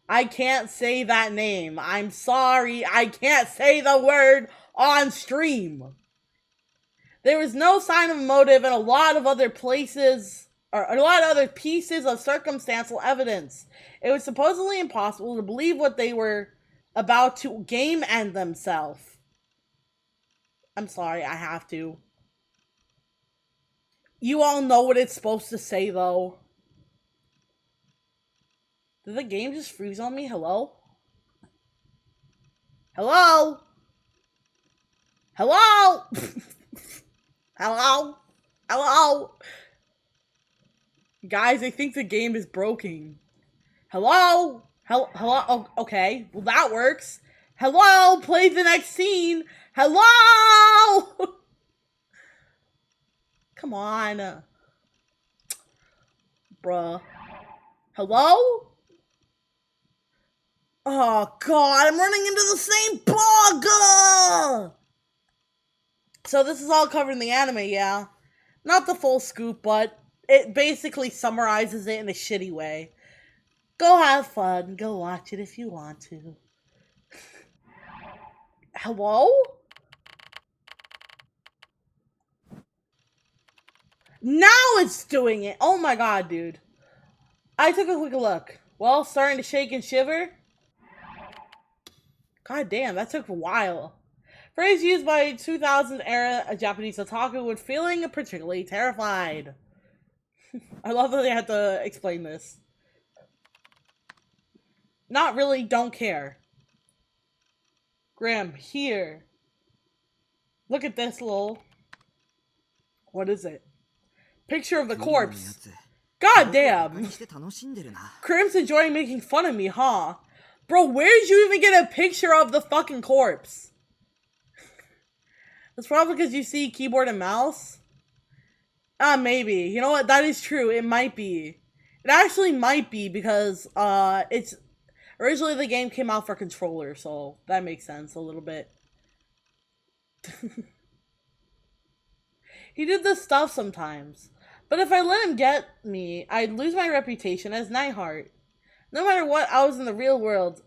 I can't say that name. I'm sorry. I can't say the word on stream. There was no sign of a motive and a lot of other pieces of circumstantial evidence. It was supposedly impossible to believe what they were about to game end themselves. I'm sorry, I have to. You all know what it's supposed to say, though. Did the game just freeze on me? Hello? Hello? Hello? Hello? Hello? Guys, I think the game is broken. Hello? Hello? Oh, okay. Well, that works. Hello? Play the next scene. Hello? Come on. Bruh. Hello? Oh, God. I'm running into the same bug! So this is all covered in the anime, yeah. Not the full scoop, but it basically summarizes it in a shitty way. Go have fun. Go watch it if you want to. Hello? Now it's doing it. Oh my god, dude. I took a quick look. Well, starting to shake and shiver. God damn, that took a while. Phrase used by 2000 era Japanese otaku when feeling particularly terrified. I love that they had to explain this. Not really, don't care. Graham, here. Look at this, lol. What is it? Picture of the corpse. God damn. Crim's enjoying making fun of me, huh? Bro, where did you even get a picture of the fucking corpse? That's probably because you see keyboard and mouse. Maybe. You know what? That is true. It might be. It actually might be because, it's... Originally the game came out for controller, so that makes sense a little bit. He did this stuff sometimes. But if I let him get me, I'd lose my reputation as Nightheart. No matter what, I was in the real world.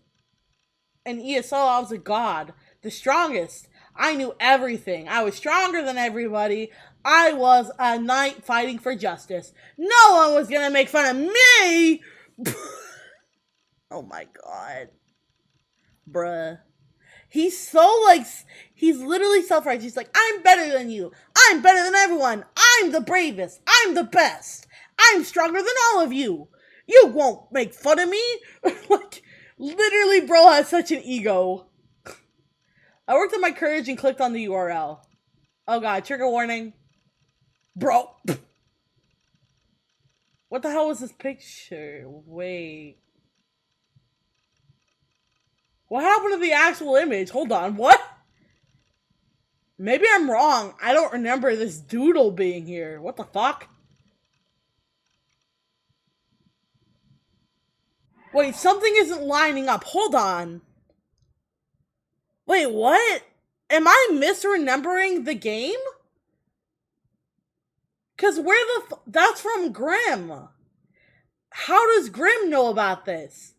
In ESO, I was a god. The strongest. I knew everything. I was stronger than everybody. I was a knight fighting for justice. No one was gonna make fun of me! Oh my god. Bruh. He's so, like, he's literally self-righteous. He's like, I'm better than you. I'm better than everyone. I'm the bravest. I'm the best. I'm stronger than all of you. You won't make fun of me. Like, literally, bro has such an ego. I worked on my courage and clicked on the URL. Oh god, trigger warning. Bro. What the hell was this picture? Wait. What happened to the actual image? Hold on, what? Maybe I'm wrong. I don't remember this doodle being here. What the fuck? Wait, something isn't lining up. Hold on. Wait, what? Am I misremembering the game? Because where that's from Grimm. How does Grimm know about this?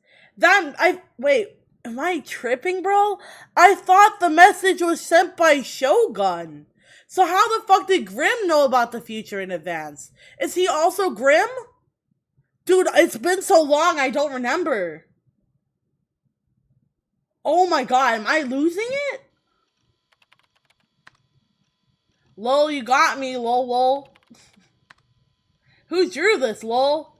Wait, am I tripping, bro? I thought the message was sent by Shogun. So how the fuck did Grimm know about the future in advance? Is he also Grimm? Dude, it's been so long, I don't remember. Oh my god, am I losing it? Lol, you got me, lol. Who drew this, lol?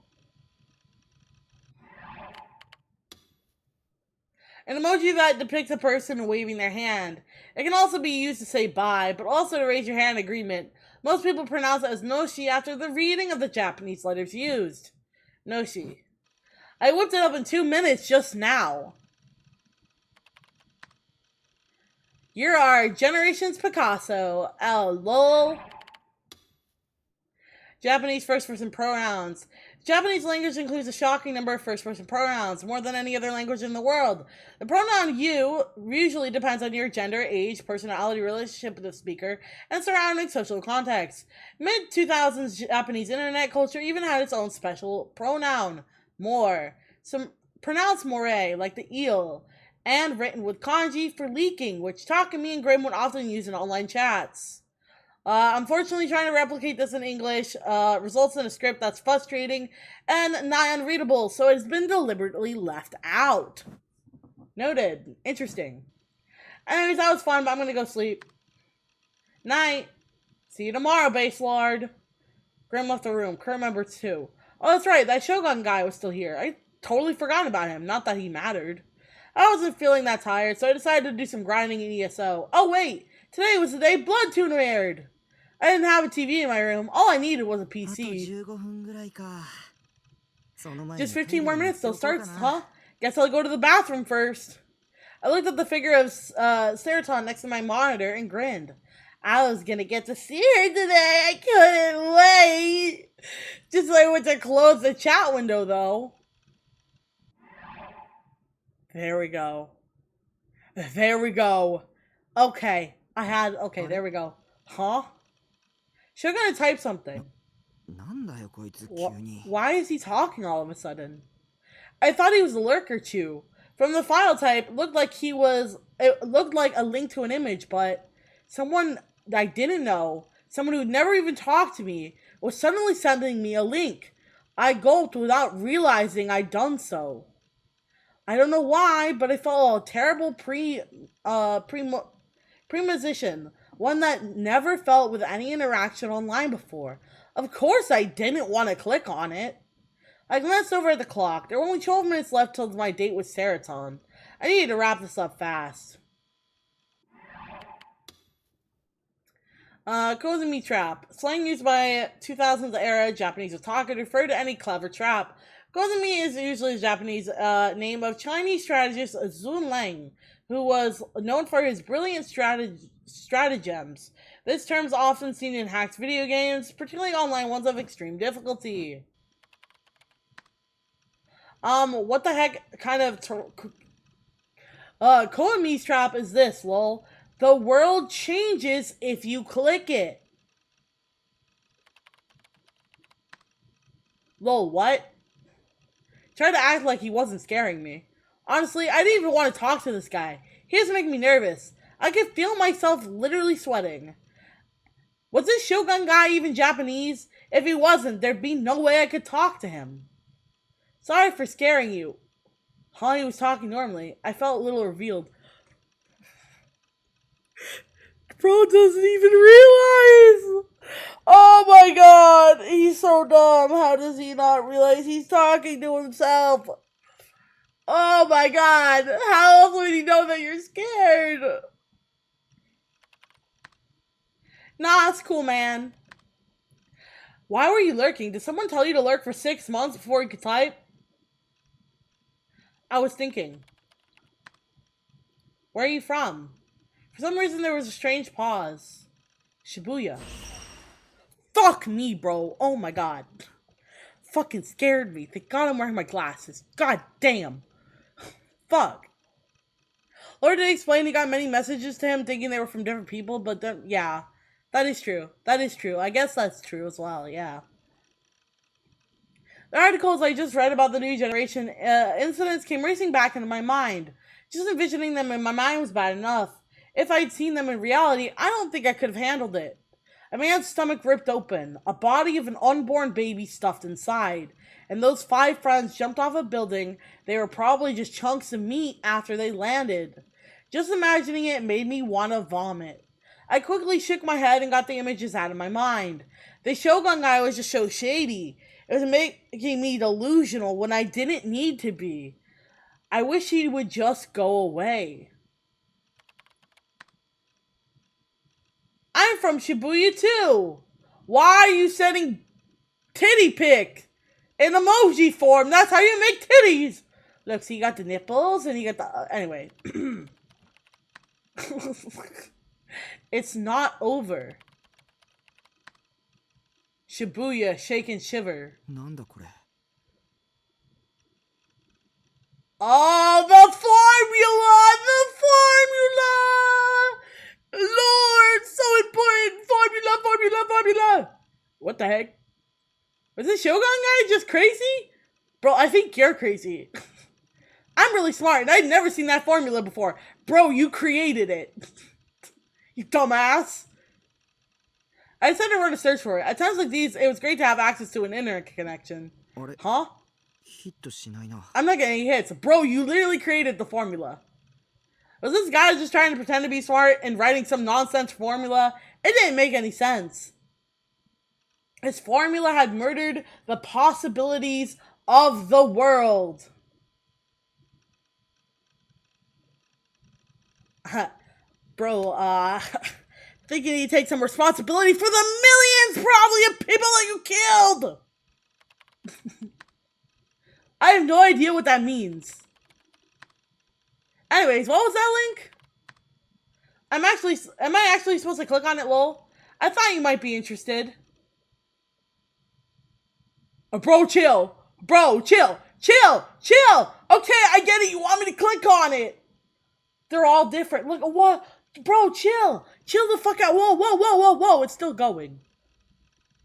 An emoji that depicts a person waving their hand. It can also be used to say bye, but also to raise your hand in agreement. Most people pronounce it as Noshi after the reading of the Japanese letters used. Noshi. I whipped it up in 2 minutes just now. You're our generation's Picasso. Lol. Japanese first-person pronouns. Japanese language includes a shocking number of first-person pronouns, more than any other language in the world. The pronoun you usually depends on your gender, age, personality, relationship with the speaker, and surrounding social context. Mid-2000s Japanese internet culture even had its own special pronoun, more. Some pronounced more, like the eel, and written with kanji for leaking, which Takumi and Grimm would often use in online chats. Unfortunately, trying to replicate this in English results in a script that's frustrating and nigh unreadable, so it has been deliberately left out. Noted. Interesting. Anyways, that was fun, but I'm gonna go sleep. Night. See you tomorrow, Base Lord. Grimm left the room. Current member 2. Oh, that's right, that Shogun guy was still here. I totally forgot about him. Not that he mattered. I wasn't feeling that tired, so I decided to do some grinding in ESO. Oh, wait! Today was the day Blood Tune aired! I didn't have a TV in my room. All I needed was a PC. Just 15 more minutes till starts, huh? Guess I'll go to the bathroom first. I looked at the figure of Adventurethon next to my monitor and grinned. I was gonna get to see her today. I couldn't wait. Just so I went to close the chat window, though. There we go. There we go. Okay. Okay, there we go. Huh? Should I type something? Why is he talking all of a sudden? I thought he was a lurker too. From the file type, it looked like a link to an image, but someone I didn't know, someone who'd never even talked to me, was suddenly sending me a link. I gulped without realizing I'd done so. I don't know why, but I felt a terrible premonition. One that never felt with any interaction online before. Of course I didn't want to click on it. I glanced over at the clock. There were only 12 minutes left till my date with Adventurethon. I needed to wrap this up fast. Kozumi trap. Slang used by 2000s era Japanese otaku to refer to any clever trap. Kozumi is usually the Japanese name of Chinese strategist Zun Lang, who was known for his brilliant stratagems. This term is often seen in hacked video games, particularly online ones of extreme difficulty. What the heck kind of Koami's trap is this, lol? The world changes if you click it. Lol, what? Tried to act like he wasn't scaring me. Honestly, I didn't even want to talk to this guy. He doesn't make me nervous. I could feel myself literally sweating. Was this Shogun guy even Japanese? If he wasn't, there'd be no way I could talk to him. Sorry for scaring you. Holly was talking normally. I felt a little revealed. Bro doesn't even realize. Oh my god. He's so dumb. How does he not realize he's talking to himself? Oh my god. How else would he know that you're scared? Nah, it's cool, man. Why were you lurking? Did someone tell you to lurk for 6 months before you could type? I was thinking. Where are you from? For some reason, there was a strange pause. Shibuya. Fuck me, bro. Oh my god. fucking scared me. Thank God I'm wearing my glasses. God damn. Fuck. Laura did explain he got many messages to him thinking they were from different people, but then, yeah. That is true. That is true. I guess that's true as well, yeah. The articles I just read about the new generation incidents came racing back into my mind. Just envisioning them in my mind was bad enough. If I'd seen them in reality, I don't think I could have handled it. A man's stomach ripped open, a body of an unborn baby stuffed inside, and those 5 friends jumped off a building. They were probably just chunks of meat after they landed. Just imagining it made me want to vomit. I quickly shook my head and got the images out of my mind. The Shogun guy was just so shady. It was making me delusional when I didn't need to be. I wish he would just go away. I'm from Shibuya too. Why are you sending titty pic in emoji form? That's how you make titties. Look, so you got the nipples and you got the... anyway. It's not over. Shibuya, shake and shiver.
なんだこれ。
Oh, the formula! The formula! Lord, so important! Formula! What the heck? Was this Shogun guy just crazy? Bro, I think you're crazy. I'm really smart, and I'd never seen that formula before. Bro, you created it. You dumbass. I decided to run a search for it. At times like these, it was great to have access to an internet connection.
あれ
Huh?
ヒットしないな。
I'm not getting any hits. Bro, you literally created the formula. Was this guy just trying to pretend to be smart and writing some nonsense formula? It didn't make any sense. His formula had murdered the possibilities of the world. Bro, thinking you take some responsibility for the millions probably of people that you killed. I have no idea what that means. Anyways, what was that link? Am I actually supposed to click on it, lol? I thought you might be interested. Oh, bro, chill. Bro, chill. Chill. Okay, I get it. You want me to click on it. They're all different. Look, what? Bro, chill. Chill the fuck out. Whoa. It's still going.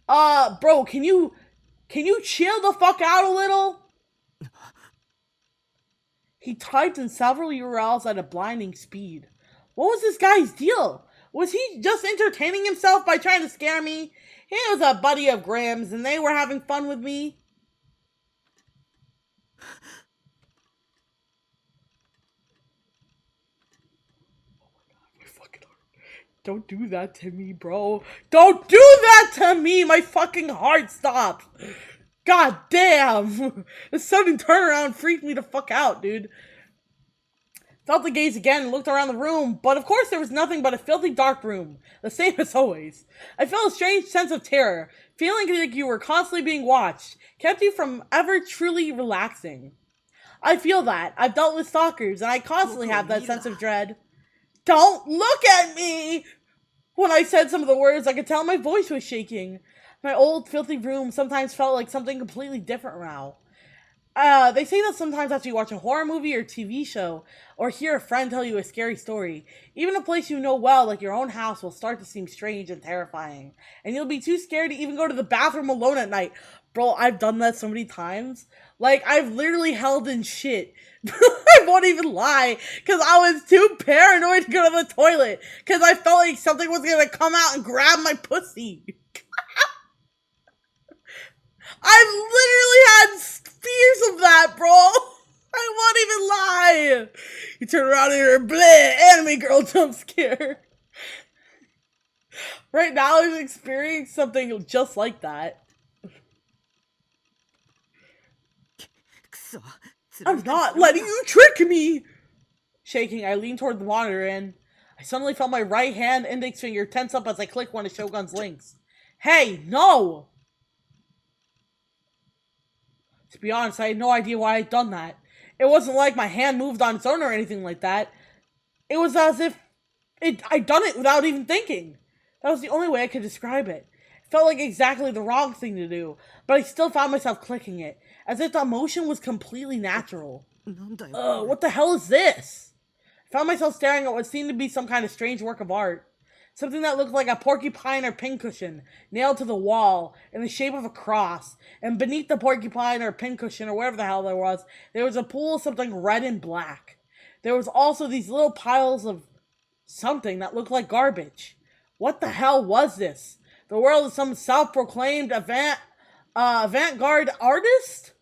Bro, can you chill the fuck out a little? He typed in several URLs at a blinding speed. What was this guy's deal? Was he just entertaining himself by trying to scare me? He was a buddy of Graham's and they were having fun with me. Don't do that to me, bro. Don't do that to me! My fucking heart stopped. God damn. The sudden turnaround freaked me the fuck out, dude. Felt the gaze again and looked around the room, but of course there was nothing but a filthy dark room. The same as always. I felt a strange sense of terror. Feeling like you were constantly being watched kept you from ever truly relaxing. I feel that. I've dealt with stalkers, and I constantly have that sense of dread. Don't look at me! When I said some of the words, I could tell my voice was shaking. My old, filthy room sometimes felt like something completely different now. They say that sometimes after you watch a horror movie or TV show, or hear a friend tell you a scary story, even a place you know well, like your own house, will start to seem strange and terrifying. And you'll be too scared to even go to the bathroom alone at night. Bro, I've done that so many times. Like, I've literally held in shit. I won't even lie, because I was too paranoid to go to the toilet, because I felt like something was going to come out and grab my pussy. I've literally had fears of that, bro. I won't even lie. You turn around and you're bleh, anime girl jump scare. Right now, I'm experiencing something just like that. I'm not letting you trick me! Shaking, I leaned toward the monitor and I suddenly felt my right hand index finger tense up as I clicked one of Shogun's links. Hey, no! To be honest, I had no idea why I'd done that. It wasn't like my hand moved on its own or anything like that. It was as if I'd done it without even thinking. That was the only way I could describe it. Felt like exactly the wrong thing to do, but I still found myself clicking it, as if the emotion was completely natural.
なんだよ
Ugh, what the hell is this? I found myself staring at what seemed to be some kind of strange work of art. Something that looked like a porcupine or pincushion nailed to the wall in the shape of a cross, and beneath the porcupine or pincushion or whatever the hell there was a pool of something red and black. There was also these little piles of something that looked like garbage. What the hell was this? The world of some self-proclaimed avant-garde artist?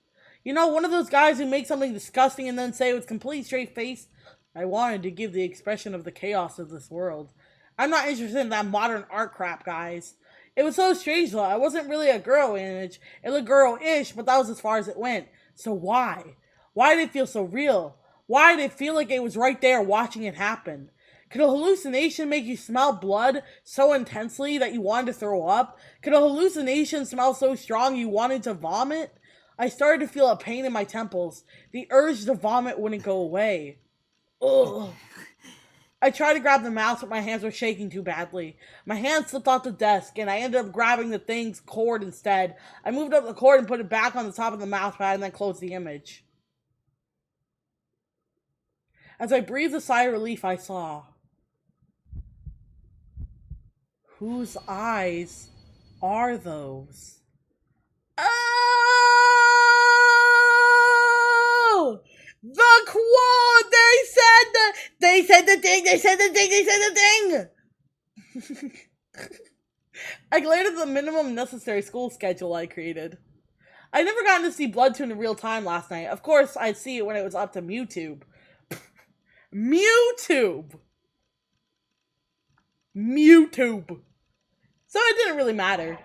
You know, one of those guys who make something disgusting and then say with complete straight face, I wanted to give the expression of the chaos of this world. I'm not interested in that modern art crap, guys. It was so strange though. I wasn't really a girl image. It looked girl-ish, but that was as far as it went. So why? Why did it feel so real? Why did it feel like it was right there watching it happen? Could a hallucination make you smell blood so intensely that you wanted to throw up? Could a hallucination smell so strong you wanted to vomit? I started to feel a pain in my temples. The urge to vomit wouldn't go away. Ugh. I tried to grab the mouse, but my hands were shaking too badly. My hand slipped off the desk, and I ended up grabbing the thing's cord instead. I moved up the cord and put it back on the top of the mouse pad and then closed the image. As I breathed a sigh of relief, I saw. Whose eyes are those? Oh! The quote! They said the thing! I glared at the minimum necessary school schedule I created. I'd never gotten to see Bloodtoon in real time last night. Of course, I'd see it when it was up to MewTube. MewTube! So it didn't really matter.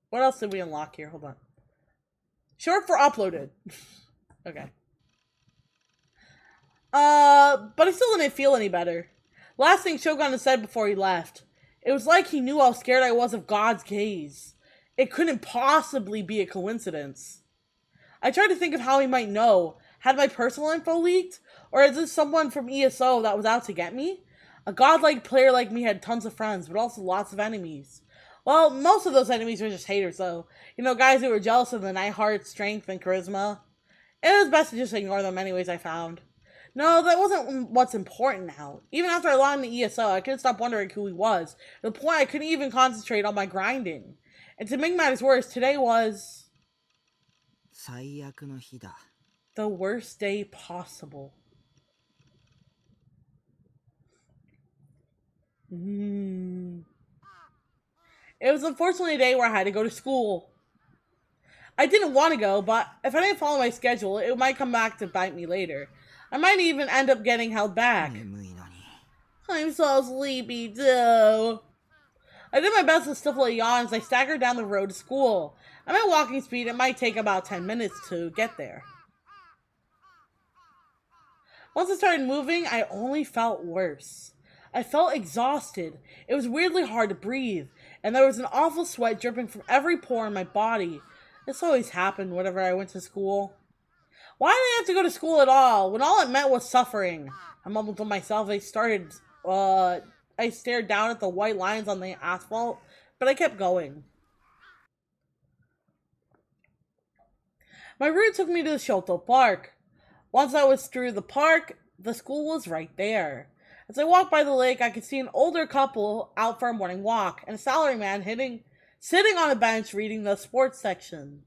What else did we unlock here? Hold on. Short for uploaded. Okay. But I still didn't feel any better. Last thing Shogun had said before he left. It was like he knew how scared I was of God's gaze. It couldn't possibly be a coincidence. I tried to think of how he might know. Had my personal info leaked? Or is this someone from ESO that was out to get me? A godlike player like me had tons of friends, but also lots of enemies. Well, most of those enemies were just haters, though. You know, guys who were jealous of the Nightheart's strength and charisma. It was best to just ignore them anyways, I found. No, that wasn't what's important now. Even after I logged into ESO, I couldn't stop wondering who he was. To the point I couldn't even concentrate on my grinding. And to make matters worse, today was...
最悪の日だ
the worst day possible. It was unfortunately a day where I had to go to school. I didn't want to go, but if I didn't follow my schedule, it might come back to bite me later. I might even end up getting held back.
眠いのに
I'm so sleepy too. I did my best to stifle a yawn as I staggered down the road to school. At my walking speed, it might take about 10 minutes to get there. Once I started moving, I only felt worse. I felt exhausted. It was weirdly hard to breathe, and there was an awful sweat dripping from every pore in my body. This always happened whenever I went to school. Why did I have to go to school at all, when all it meant was suffering? I mumbled to myself. I stared down at the white lines on the asphalt, but I kept going. My route took me to the Shoto Park. Once I was through the park, the school was right there. As I walked by the lake, I could see an older couple out for a morning walk, and a salaryman sitting on a bench reading the sports section.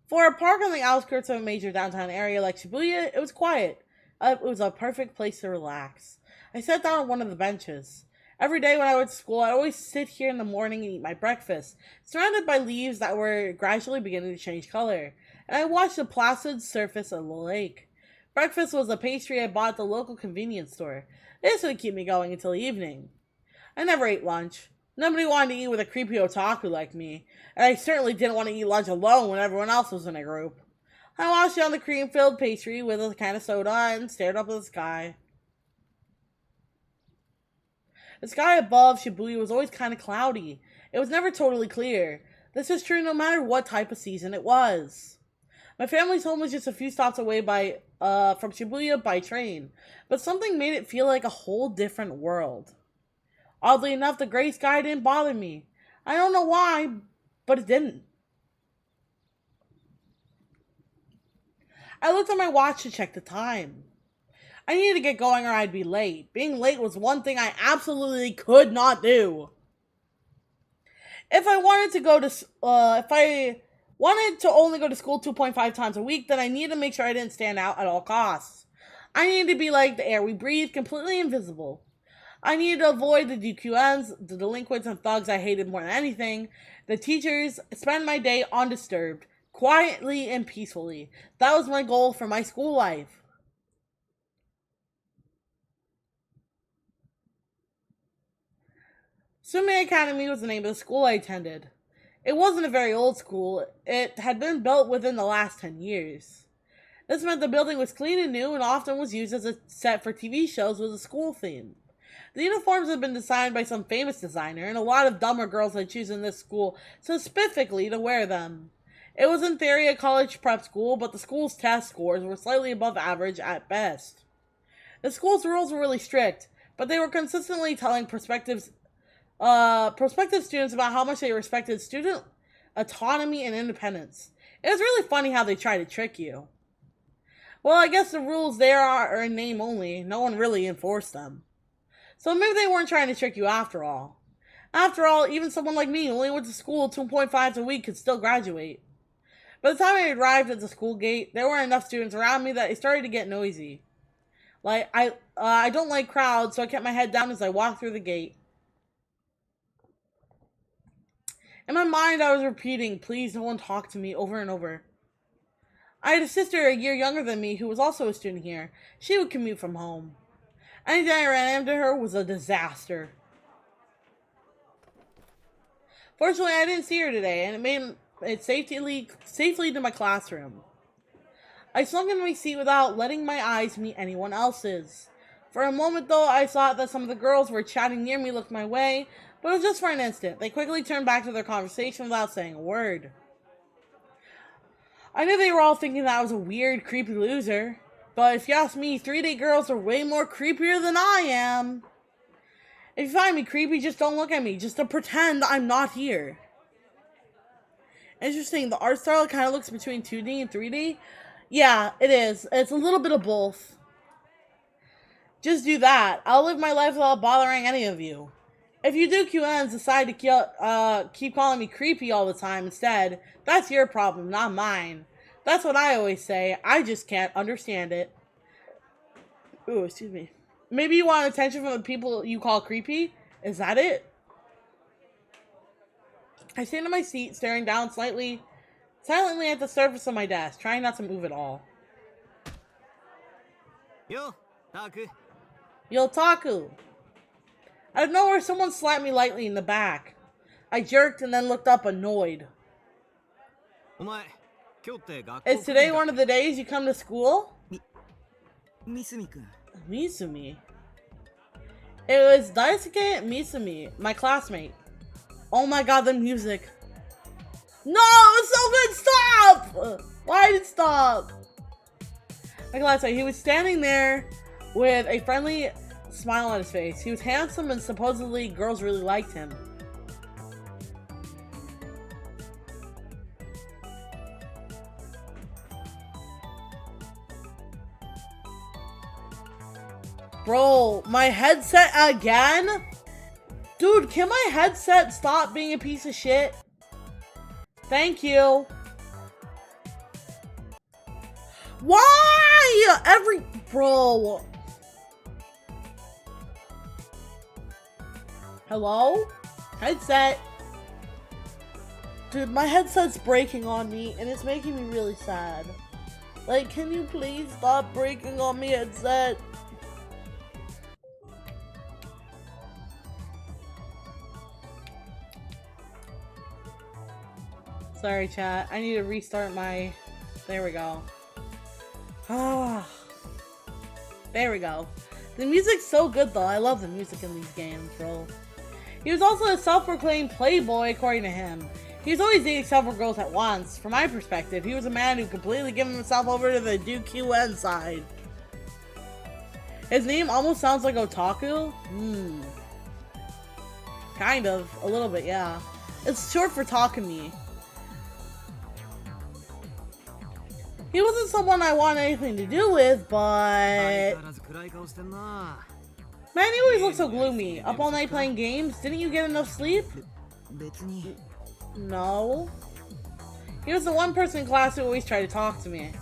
For a park on the outskirts of a major downtown area like Shibuya, it was quiet. It was a perfect place to relax. I sat down on one of the benches. Every day when I went to school, I'd always sit here in the morning and eat my breakfast, surrounded by leaves that were gradually beginning to change color, and I watched the placid surface of the lake. Breakfast was a pastry I bought at the local convenience store. This would keep me going until evening. I never ate lunch. Nobody wanted to eat with a creepy otaku like me, and I certainly didn't want to eat lunch alone when everyone else was in a group. I washed down the cream-filled pastry with a can of soda and stared up at the sky. The sky above Shibuya was always kind of cloudy. It was never totally clear. This was true no matter what type of season it was. My family's home was just a few stops away from Shibuya by train, but something made it feel like a whole different world. Oddly enough, the gray sky didn't bother me. I don't know why, but it didn't. I looked at my watch to check the time. I needed to get going or I'd be late. Being late was one thing I absolutely could not do. If I wanted to only go to school 2.5 times a week, then I needed to make sure I didn't stand out at all costs. I needed to be like the air we breathe, completely invisible. I needed to avoid the DQNs, the delinquents and thugs I hated more than anything, the teachers, spend my day undisturbed, quietly and peacefully. That was my goal for my school life. Sume Academy was the name of the school I attended. It wasn't a very old school. It had been built within the last 10 years. This meant the building was clean and new and often was used as a set for TV shows with a school theme. The uniforms had been designed by some famous designer, and a lot of dumber girls had chosen this school specifically to wear them. It was in theory a college prep school, but the school's test scores were slightly above average at best. The school's rules were really strict, but they were consistently telling prospective students about how much they respected student autonomy and independence. It was really funny how they tried to trick you. Well, I guess the rules there are in name only. No one really enforced them. So maybe they weren't trying to trick you after all. After all, even someone like me who only went to school 2.5 a week could still graduate. By the time I arrived at the school gate, there weren't enough students around me that it started to get noisy. I don't like crowds, so I kept my head down as I walked through the gate. In my mind, I was repeating, "Please, no one talk to me," over and over. I had a sister a year younger than me who was also a student here. She would commute from home. Anytime I ran into her was a disaster. Fortunately, I didn't see her today, and it made it safely to my classroom. I slunk into my seat without letting my eyes meet anyone else's. For a moment, though, I thought that some of the girls who were chatting near me looked my way, but it was just for an instant. They quickly turned back to their conversation without saying a word. I knew they were all thinking that I was a weird, creepy loser, but if you ask me, 3D girls are way more creepier than I am. If you find me creepy, just don't look at me, just to pretend I'm not here. Interesting, the art style kind of looks between 2D and 3D. Yeah, it is. It's a little bit of both. Just do that. I'll live my life without bothering any of you. If you do QNs decide to keep calling me creepy all the time instead, that's your problem, not mine. That's what I always say. I just can't understand it. Ooh, excuse me. Maybe you want attention from the people you call creepy? Is that it? I stand in my seat, staring down silently at the surface of my desk, trying not to move at all.
Yo, Taku.
Yo, Taku. Out of nowhere, someone slapped me lightly in the back. I jerked and then looked up, annoyed. Is today one of the days you come to school?
Misumi-kun.
Misumi? It was Daisuke Misumi, my classmate. Oh my god, the music. No, it's so good, stop! Why did it stop? My classmate, he was standing there with a friendly smile on his face. He was handsome and supposedly girls really liked him. Bro, my headset again? Dude, can my headset stop being a piece of shit? Thank you. Why? Bro. Hello? Headset. Dude, my headset's breaking on me and it's making me really sad. Like, can you please stop breaking on me, headset? Sorry, chat. I need to restart my... There we go. Ah. There we go. The music's so good, though. I love the music in these games, bro. He was also a self-proclaimed playboy, according to him. He was always dating several girls at once. From my perspective, he was a man who completely gave himself over to the QN side. His name almost sounds like otaku. Kind of. A little bit, yeah. It's short for Takumi. He wasn't someone I want anything to do with, but... Man, he always looks so gloomy. Up all night playing games? Didn't you get enough sleep? No. He was the one person in class who always tried to talk to me.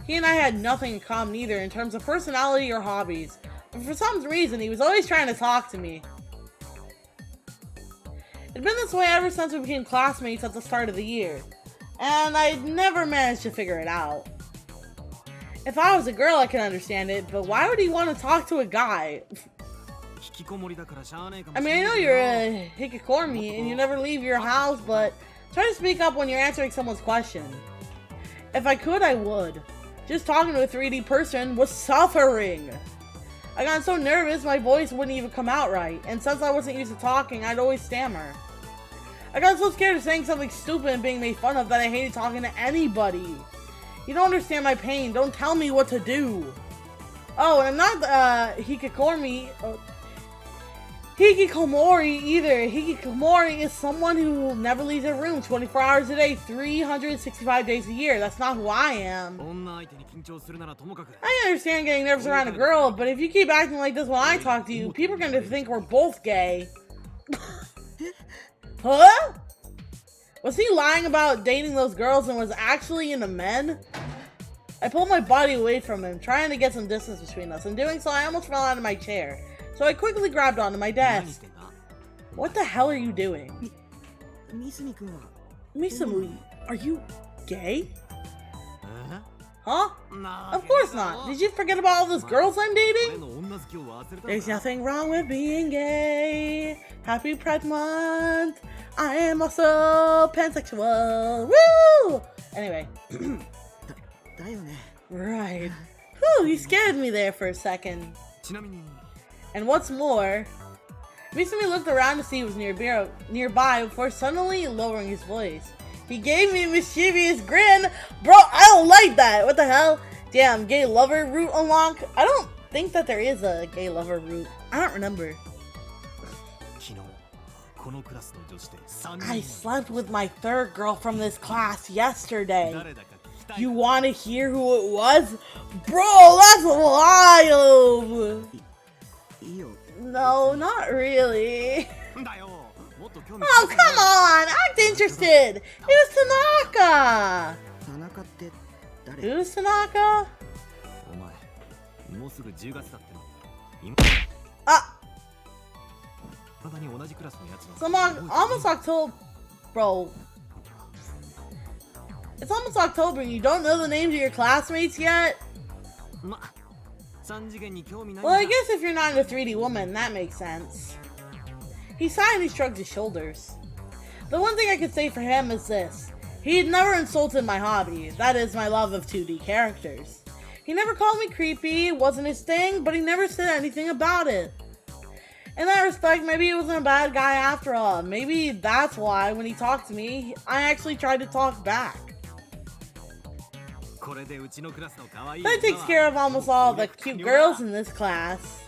He and I had nothing in common either in terms of personality or hobbies. But for some reason, he was always trying to talk to me. It'd been this way ever since we became classmates at the start of the year. And I'd never managed to figure it out. If I was a girl, I could understand it, but why would he want to talk to a guy? I mean, I know you're a hikikomori and you never leave your house, but try to speak up when you're answering someone's question. If I could, I would. Just talking to a 3D person was suffering. I got so nervous my voice wouldn't even come out right, and since I wasn't used to talking, I'd always stammer. I got so scared of saying something stupid and being made fun of that I hated talking to anybody. You don't understand my pain. Don't tell me what to do. Oh, and I'm not hikikomori either. Hikikomori is someone who never leaves their room 24 hours a day, 365 days a year. That's not who I am. I understand getting nervous around a girl, but if you keep acting like this when I talk to you, people are going to think we're both gay. Huh? Was he lying about dating those girls and was actually into men? I pulled my body away from him, trying to get some distance between us. In doing so, I almost fell out of my chair. So I quickly grabbed onto my desk. What the hell are you doing? Misumi, are you gay? Huh? Of course not. Did you forget about all those girls I'm dating? There's nothing wrong with being gay. Happy Pride Month. I am also pansexual. Woo! Anyway. Right. Whew, you scared me there for a second. And what's more, Misumi looked around to see who was nearby before suddenly lowering his voice. He gave me a mischievous grin. Bro, I don't like that. What the hell? Damn, gay lover route unlocked? I don't think that there is a gay lover route. I don't remember. I slept with my third girl from this class yesterday. You want to hear who it was? Bro, that's wild! No, not really. Oh, come on! Act interested! It was Tanaka! Who's Tanaka? Ah! Almost October. Bro. It's almost October and you don't know the names of your classmates yet? Well, I guess if you're not a 3D woman, that makes sense. He sighed and he shrugged his shoulders. The one thing I could say for him is this. He had never insulted my hobby, that is my love of 2D characters. He never called me creepy, it wasn't his thing, but he never said anything about it. In that respect, maybe he wasn't a bad guy after all. Maybe that's why, when he talked to me, I actually tried to talk back. That takes care of almost all the cute girls in this class.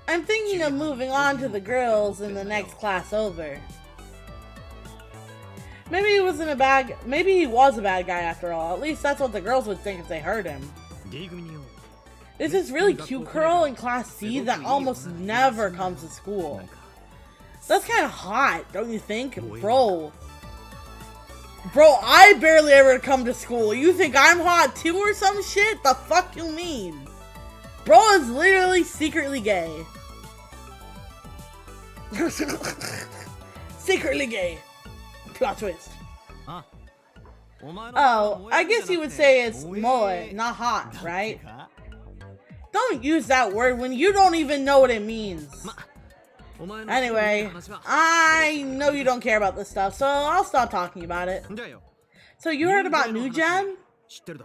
I'm thinking of moving on to the girls in the next class over. Maybe he was a bad guy after all. At least that's what the girls would think if they heard him. There's this really cute girl in class C that almost never comes to school. That's kind of hot, don't you think? Bro, I barely ever come to school. You think I'm hot too or some shit? The fuck you mean? Bro is literally secretly gay. Secretly gay. Plot twist. Oh, I guess you would say it's mullet, not hot, right? Don't use that word when you don't even know what it means. Anyway, I know you don't care about this stuff, so I'll stop talking about it. So you heard about New Gen? To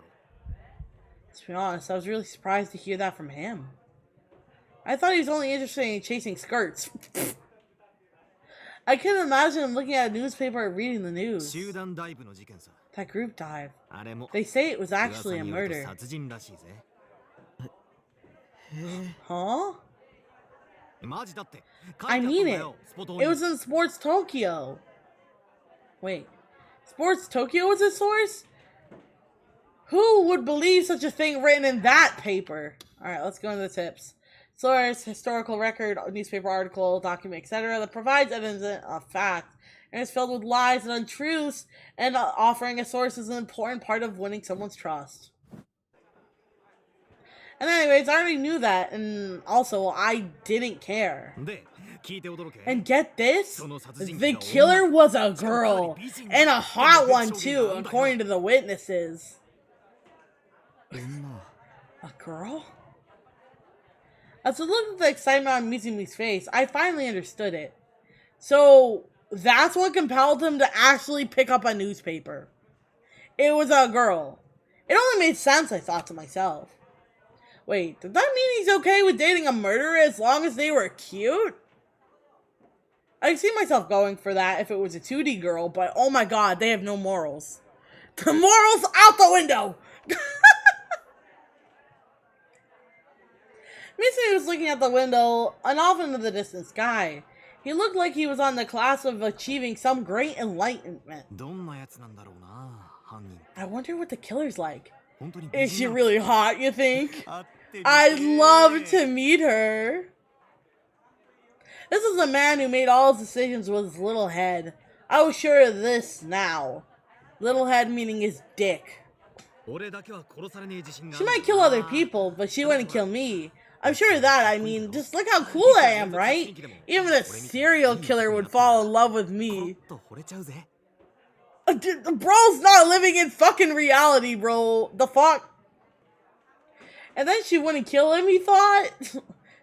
be honest, I was really surprised to hear that from him. I thought he was only interested in chasing skirts. I couldn't imagine him looking at a newspaper or reading the news. That group dive. They say it was actually a murder. Huh? I mean it. It was in Sports Tokyo. Wait. Sports Tokyo was a source? Who would believe such a thing written in that paper? Alright, let's go into the tips. Source, historical record, newspaper article, document, etc. that provides evidence of fact and is filled with lies and untruths, and offering a source is an important part of winning someone's trust. And anyways, I already knew that, and also, I didn't care. And get this, the killer was a girl, and a hot one too, according to the witnesses. A girl? As I looked at the excitement on Mizumi's face, I finally understood it. So, that's what compelled him to actually pick up a newspaper. It was a girl. It only made sense, I thought to myself. Wait, did that mean he's okay with dating a murderer as long as they were cute? I could see myself going for that if it was a 2D girl, but oh my god, they have no morals. The morals out the window! Mitsumi was looking out the window and off into the distant sky. He looked like he was on the cusp of achieving some great enlightenment. I wonder what the killer's like. Is she really hot, you think? I'd love to meet her. This is a man who made all his decisions with his little head. I was sure of this now. Little head meaning his dick. She might kill other people, but she wouldn't kill me. I'm sure of that. I mean, just look how cool I am, right? Even a serial killer would fall in love with me. Bro's not living in fucking reality, bro. The fuck? And then she wouldn't kill him, he thought?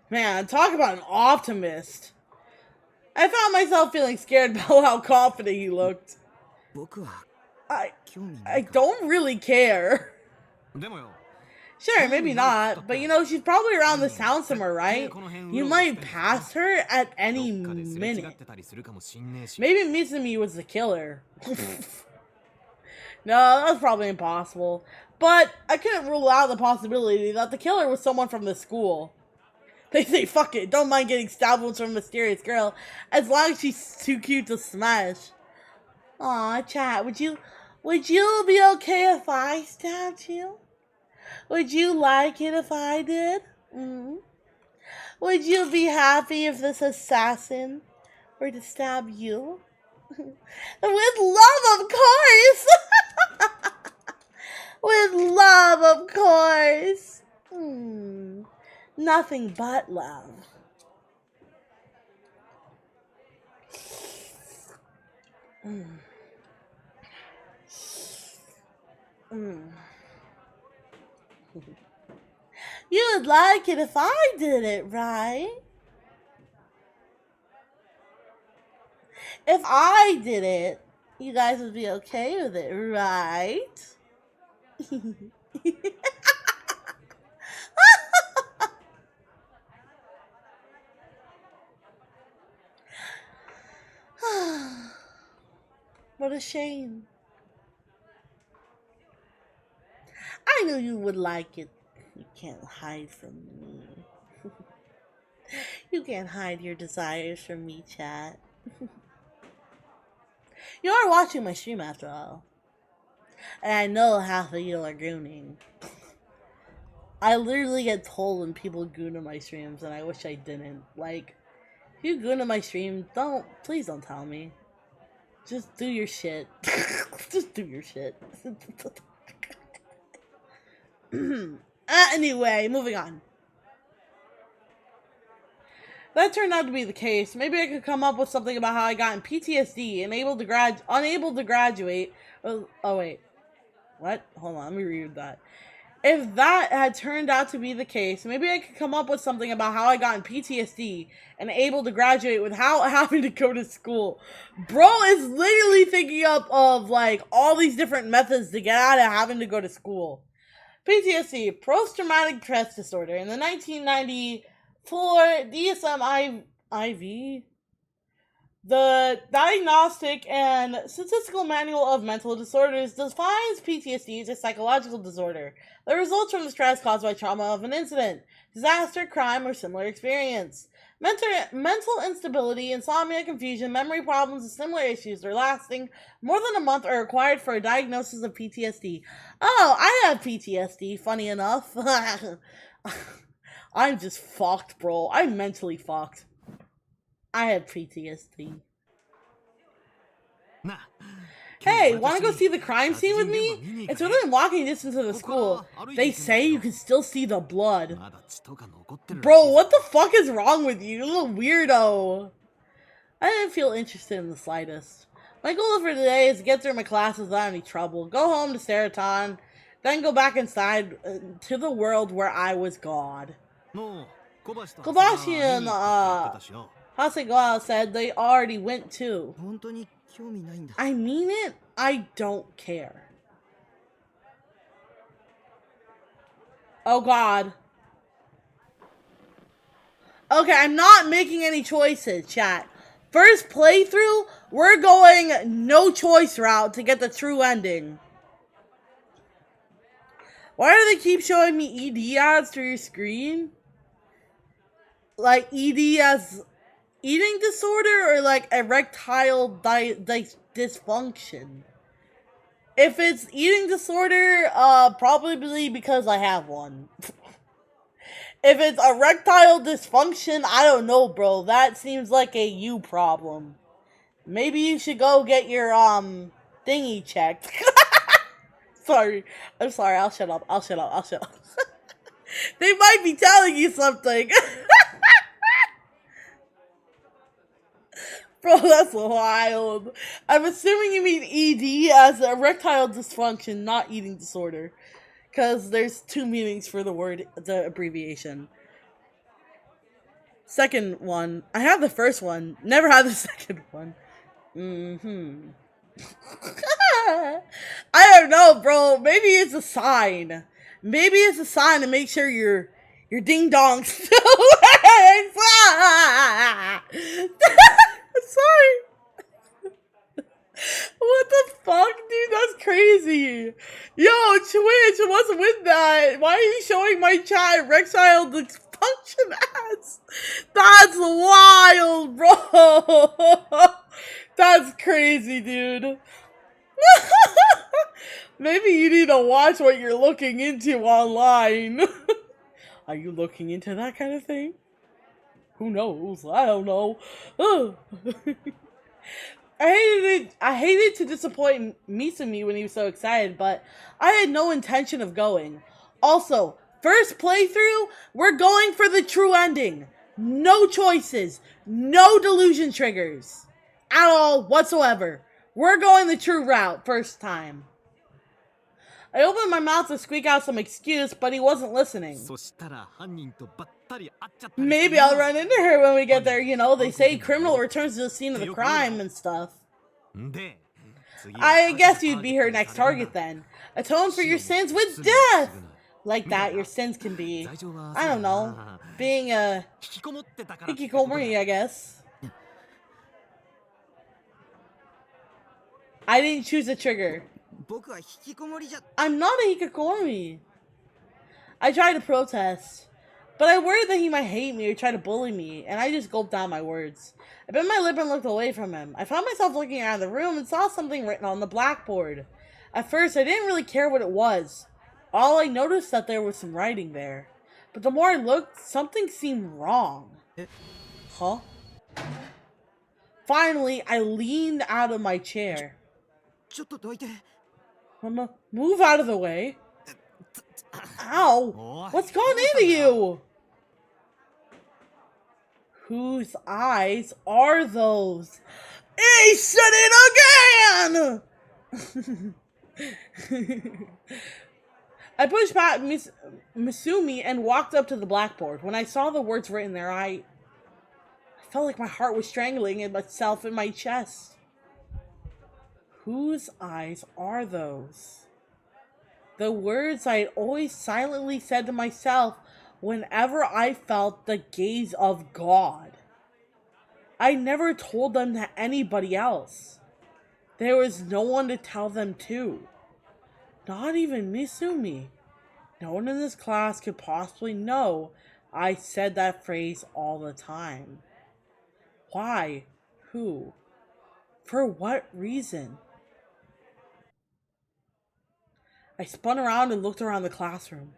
Man, talk about an optimist. I found myself feeling scared about how confident he looked. I don't really care. Sure, maybe not, but you know, she's probably around this town somewhere, right? You might pass her at any minute. Maybe Mizumi was the killer. No, that was probably impossible. But I couldn't rule out the possibility that the killer was someone from the school. They say, fuck it, don't mind getting stabbed with some mysterious girl, as long as she's too cute to smash. Aw, chat, would you be okay if I stabbed you? Would you like it if I did? Mm-hmm. Would you be happy if this assassin were to stab you? With love, of course! With love, of course! Nothing but love. You would like it if I did it, right? If I did it, you guys would be okay with it, right? What a shame. I knew you would like it. You can't hide from me. You can't hide your desires from me, chat. You are watching my stream after all. And I know half of you are gooning. I literally get told when people goon in my streams, and I wish I didn't. Like, if you goon in my stream, please don't tell me. Just do your shit. Just do your shit. Anyway, moving on. That turned out to be the case. Maybe I could come up with something about how I got in PTSD and unable to graduate. Oh wait. What? Hold on, let me read that. If that had turned out to be the case, maybe I could come up with something about how I got in PTSD and able to graduate without having to go to school. Bro is literally thinking up of like all these different methods to get out of having to go to school. PTSD, post-traumatic stress disorder. In the 1994 DSM-IV The Diagnostic and Statistical Manual of Mental Disorders defines PTSD as a psychological disorder that results from the stress caused by trauma of an incident, disaster, crime, or similar experience. Mental instability, insomnia, confusion, memory problems, and similar issues are lasting more than a month are required for a diagnosis of PTSD. Oh, I have PTSD, funny enough. I'm just fucked, bro. I'm mentally fucked. I have PTSD. Hey, wanna go see the crime scene with me? It's within walking distance of the school. They say you can still see the blood. Bro, what the fuck is wrong with you? You little weirdo. I didn't feel interested in the slightest. My goal for today is to get through my classes without any trouble, go home to Adventurethon, then go back inside to the world where I was God. Kobashi and Hasegawa said they already went too. I mean it, I don't care. Oh god. Okay, I'm not making any choices, chat. First playthrough, we're going no choice route to get the true ending. Why do they keep showing me ED ads through your screen? Like ED as eating disorder or like erectile dysfunction? If it's eating disorder, probably because I have one. If it's erectile dysfunction, I don't know, bro. That seems like a you problem. Maybe you should go get your, thingy checked. Sorry. I'm sorry. I'll shut up. They might be telling you something. Bro, that's wild. I'm assuming you mean ED as erectile dysfunction, not eating disorder. Because there's two meanings for the word, the abbreviation. Second one. I have the first one. Never had the second one. I don't know, bro. Maybe it's a sign. Maybe it's a sign to make sure your ding dong still works. Sorry. What the fuck, dude? That's crazy. Yo, Twitch, what's with that? Why are you showing my chat erectile dysfunction ads? That's wild, bro. That's crazy, dude. Maybe you need to watch what you're looking into online. Are you looking into that kind of thing? Who knows? I don't know. I hated to disappoint Misumi when he was so excited, but I had no intention of going. Also, first playthrough, we're going for the true ending. No choices. No delusion triggers. At all, whatsoever. We're going the true route, first time. I opened my mouth to squeak out some excuse, but he wasn't listening. Maybe I'll run into her when we get there, you know, they say criminal returns to the scene of the crime and stuff. I guess you'd be her next target then. Atone for your sins with death! Like that, your sins can be, I don't know, being a hikikomori, I guess. I didn't choose a trigger. I'm not a hikikomori. I tried to protest, but I worried that he might hate me or try to bully me, and I just gulped down my words. I bit my lip and looked away from him. I found myself looking around the room and saw something written on the blackboard. At first, I didn't really care what it was. All I noticed that there was some writing there. But the more I looked, something seemed wrong. Huh? Finally, I leaned out of my chair. Mama, move out of the way. Ow! What's gone into you? Whose eyes are those? He said it again! I pushed past Misumi and walked up to the blackboard. When I saw the words written there, I felt like my heart was strangling itself in my chest. Whose eyes are those? The words I had always silently said to myself whenever I felt the gaze of God. I never told them to anybody else. There was no one to tell them to. Not even Misumi. No one in this class could possibly know I said that phrase all the time. Why? Who? For what reason? I spun around and looked around the classroom.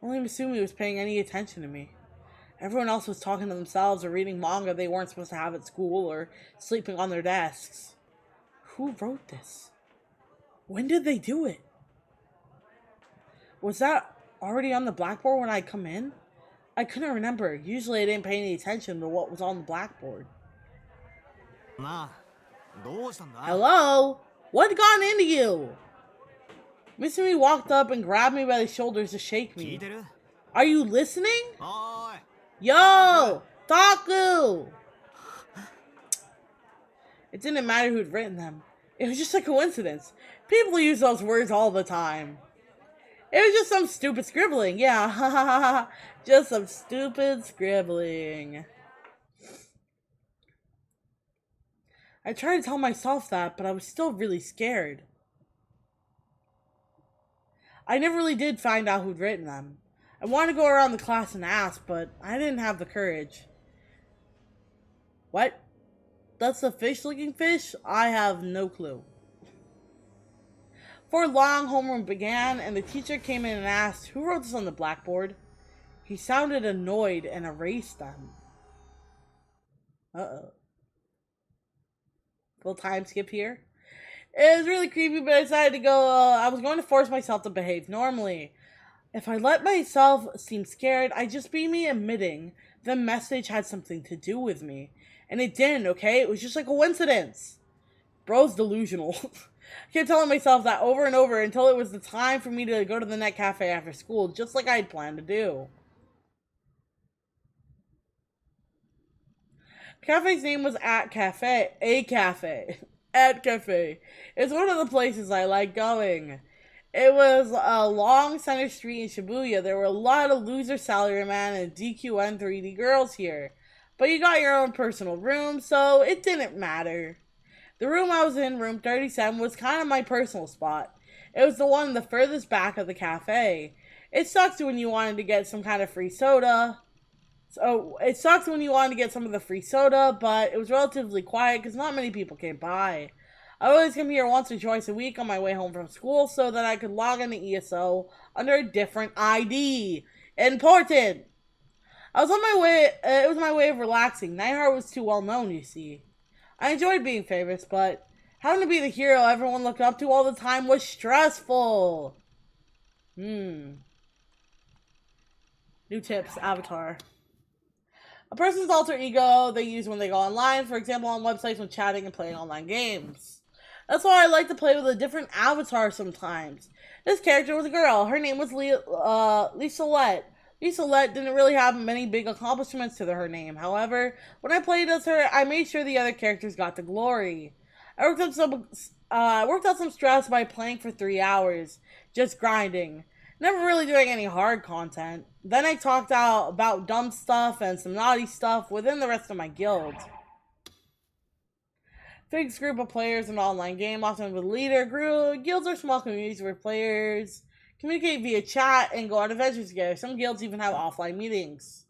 Only Misumi was paying any attention to me. Everyone else was talking to themselves or reading manga they weren't supposed to have at school or sleeping on their desks. Who wrote this? When did they do it? Was that already on the blackboard when I come in? I couldn't remember. Usually I didn't pay any attention to what was on the blackboard. Hello? What got into you? Misumi walked up and grabbed me by the shoulders to shake me. Are you listening? Yo! Taku! It didn't matter who'd written them. It was just a coincidence. People use those words all the time. It was just some stupid scribbling. Yeah, just some stupid scribbling. I tried to tell myself that, but I was still really scared. I never really did find out who'd written them. I wanted to go around the class and ask, but I didn't have the courage. What? That's a fish-looking fish? I have no clue. Before long, homeroom began, and the teacher came in and asked, who wrote this on the blackboard? He sounded annoyed and erased them. Uh-oh. Little time skip here. It was really creepy, but I decided to go, I was going to force myself to behave normally. If I let myself seem scared, I'd just be me admitting the message had something to do with me. And it didn't, okay? It was just a coincidence. Bro's delusional. I kept telling myself that over and over until it was the time for me to go to the net cafe after school, just like I had planned to do. The cafe's name was At Cafe. A Cafe. At Cafe. It's one of the places I like going. It was a long center street in Shibuya. There were a lot of loser salaryman and DQN 3D girls here. But you got your own personal room, so it didn't matter. The room I was in, room 37, was kind of my personal spot. It was the one in the furthest back of the cafe. It sucks when you wanted to get some kind of free soda. It sucks when you wanted to get some of the free soda, but it was relatively quiet because not many people came by. I always come here once or twice a week on my way home from school so that I could log into ESO under a different ID. Important! I was on my way, it was my way of relaxing. Nightheart was too well known, you see. I enjoyed being famous, but having to be the hero everyone looked up to all the time was stressful. New tips, Avatar. A person's alter ego they use when they go online, for example on websites when chatting and playing online games. That's why I like to play with a different avatar sometimes. This character was a girl. Her name was Lisolette. Lisolette didn't really have many big accomplishments to her name. However, when I played as her, I made sure the other characters got the glory. I worked out some stress by playing for 3 hours, just grinding. Never really doing any hard content. Then I talked out about dumb stuff and some naughty stuff within the rest of my guild. Fixed group of players in an online game, often with a leader. Guilds are small communities where players communicate via chat and go on adventures together. Some guilds even have offline meetings.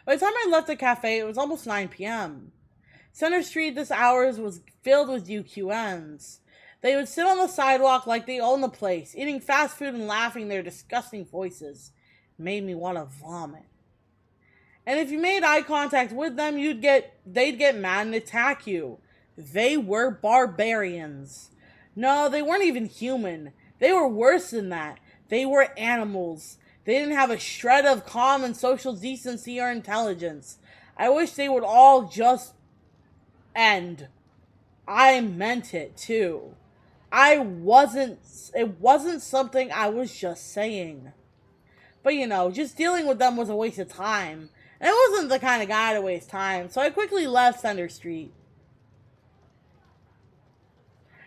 By the time I left the cafe, it was almost 9 p.m. Center Street this hours was filled with UQNs. They would sit on the sidewalk like they owned the place, eating fast food and laughing their disgusting voices. It made me want to vomit. And if you made eye contact with them, they'd get mad and attack you. They were barbarians. No, they weren't even human. They were worse than that. They were animals. They didn't have a shred of common social decency or intelligence. I wish they would all just end. I meant it too. It wasn't something I was just saying. But you know, just dealing with them was a waste of time. And I wasn't the kind of guy to waste time, so I quickly left Center Street.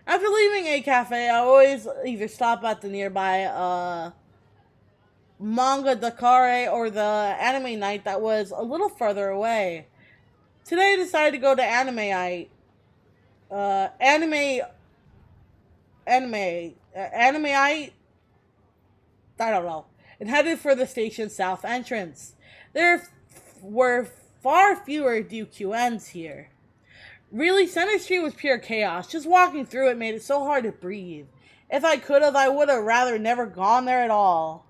After leaving a cafe, I always either stop at the nearby manga Dakare or the anime night that was a little further away. Today I decided to go to anime I don't know, and headed for the station's south entrance. There were far fewer DQNs here. Really, Center Street was pure chaos. Just walking through it made it so hard to breathe. If I could have, I would have rather never gone there at all.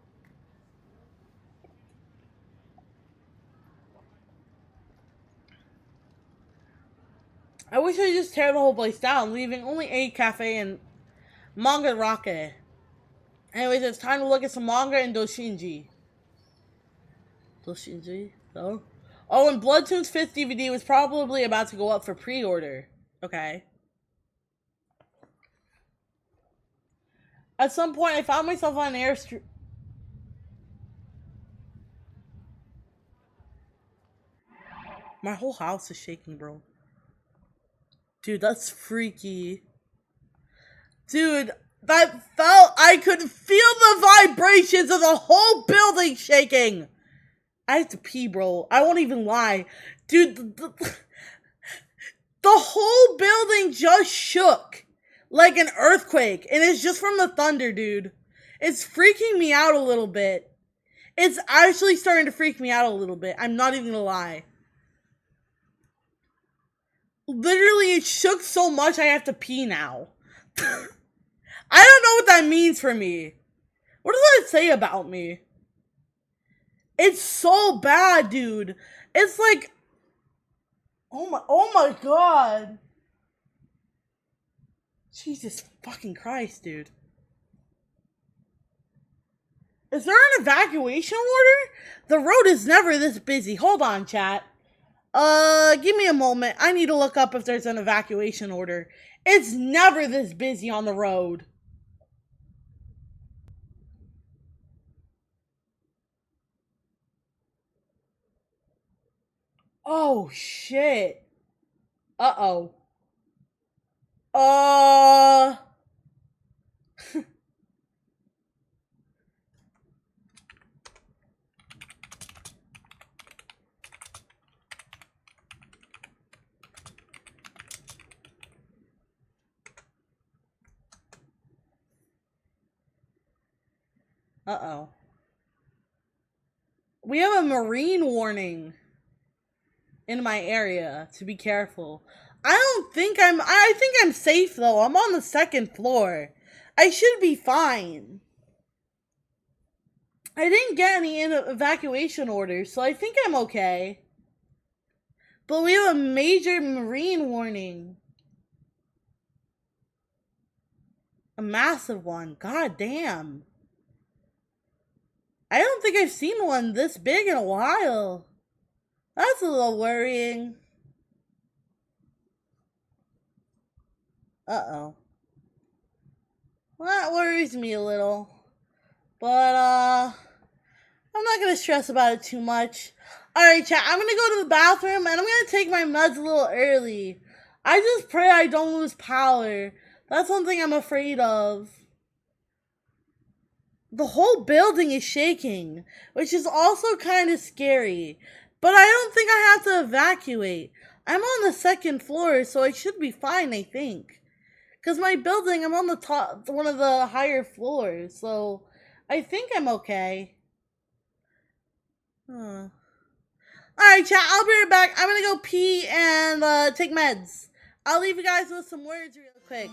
I wish I could just tear the whole place down, leaving only a cafe and manga rake. Anyways, it's time to look at some manga and doshinji. Doshinji? No? Oh, and Bloodtoon's 5th DVD was probably about to go up for pre-order. Okay. At some point, I found myself on an airstream. My whole house is shaking, bro. Dude, that's freaky. Dude, that felt... I could feel the vibrations of the whole building shaking. I have to pee, bro. I won't even lie. Dude, the whole building just shook. Like an earthquake. And it's just from the thunder, dude. It's freaking me out a little bit. It's actually starting to freak me out a little bit. I'm not even gonna lie. Literally, it shook so much I have to pee now. I don't know what that means for me. What does that say about me? It's so bad, dude. It's like... Oh my god. Jesus fucking Christ, dude. Is there an evacuation order? The road is never this busy. Hold on, chat. Give me a moment. I need to look up if there's an evacuation order. It's never this busy on the road. Oh, shit. Uh-oh. Uh-oh. We have a marine warning in my area to be careful. I think I'm safe though. I'm on the 2nd floor. I should be fine. I didn't get any evacuation orders, so I think I'm okay. But we have a major marine warning. A massive one. God damn. I don't think I've seen one this big in a while. That's a little worrying. Uh-oh. Well, that worries me a little. But, I'm not gonna stress about it too much. Alright, chat, I'm gonna go to the bathroom, and I'm gonna take my meds a little early. I just pray I don't lose power. That's one thing I'm afraid of. The whole building is shaking, which is also kind of scary. But I don't think I have to evacuate. I'm on the 2nd floor, so I should be fine, I think. Because my building, I'm on the top, one of the higher floors, so I think I'm okay. Alright, chat, I'll be right back. I'm gonna go pee and take meds. I'll leave you guys with some words real quick.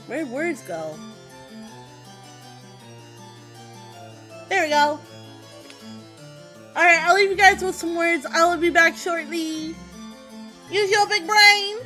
Where'd words go? There we go. Alright, I'll leave you guys with some words. I will be back shortly. Use your big brain.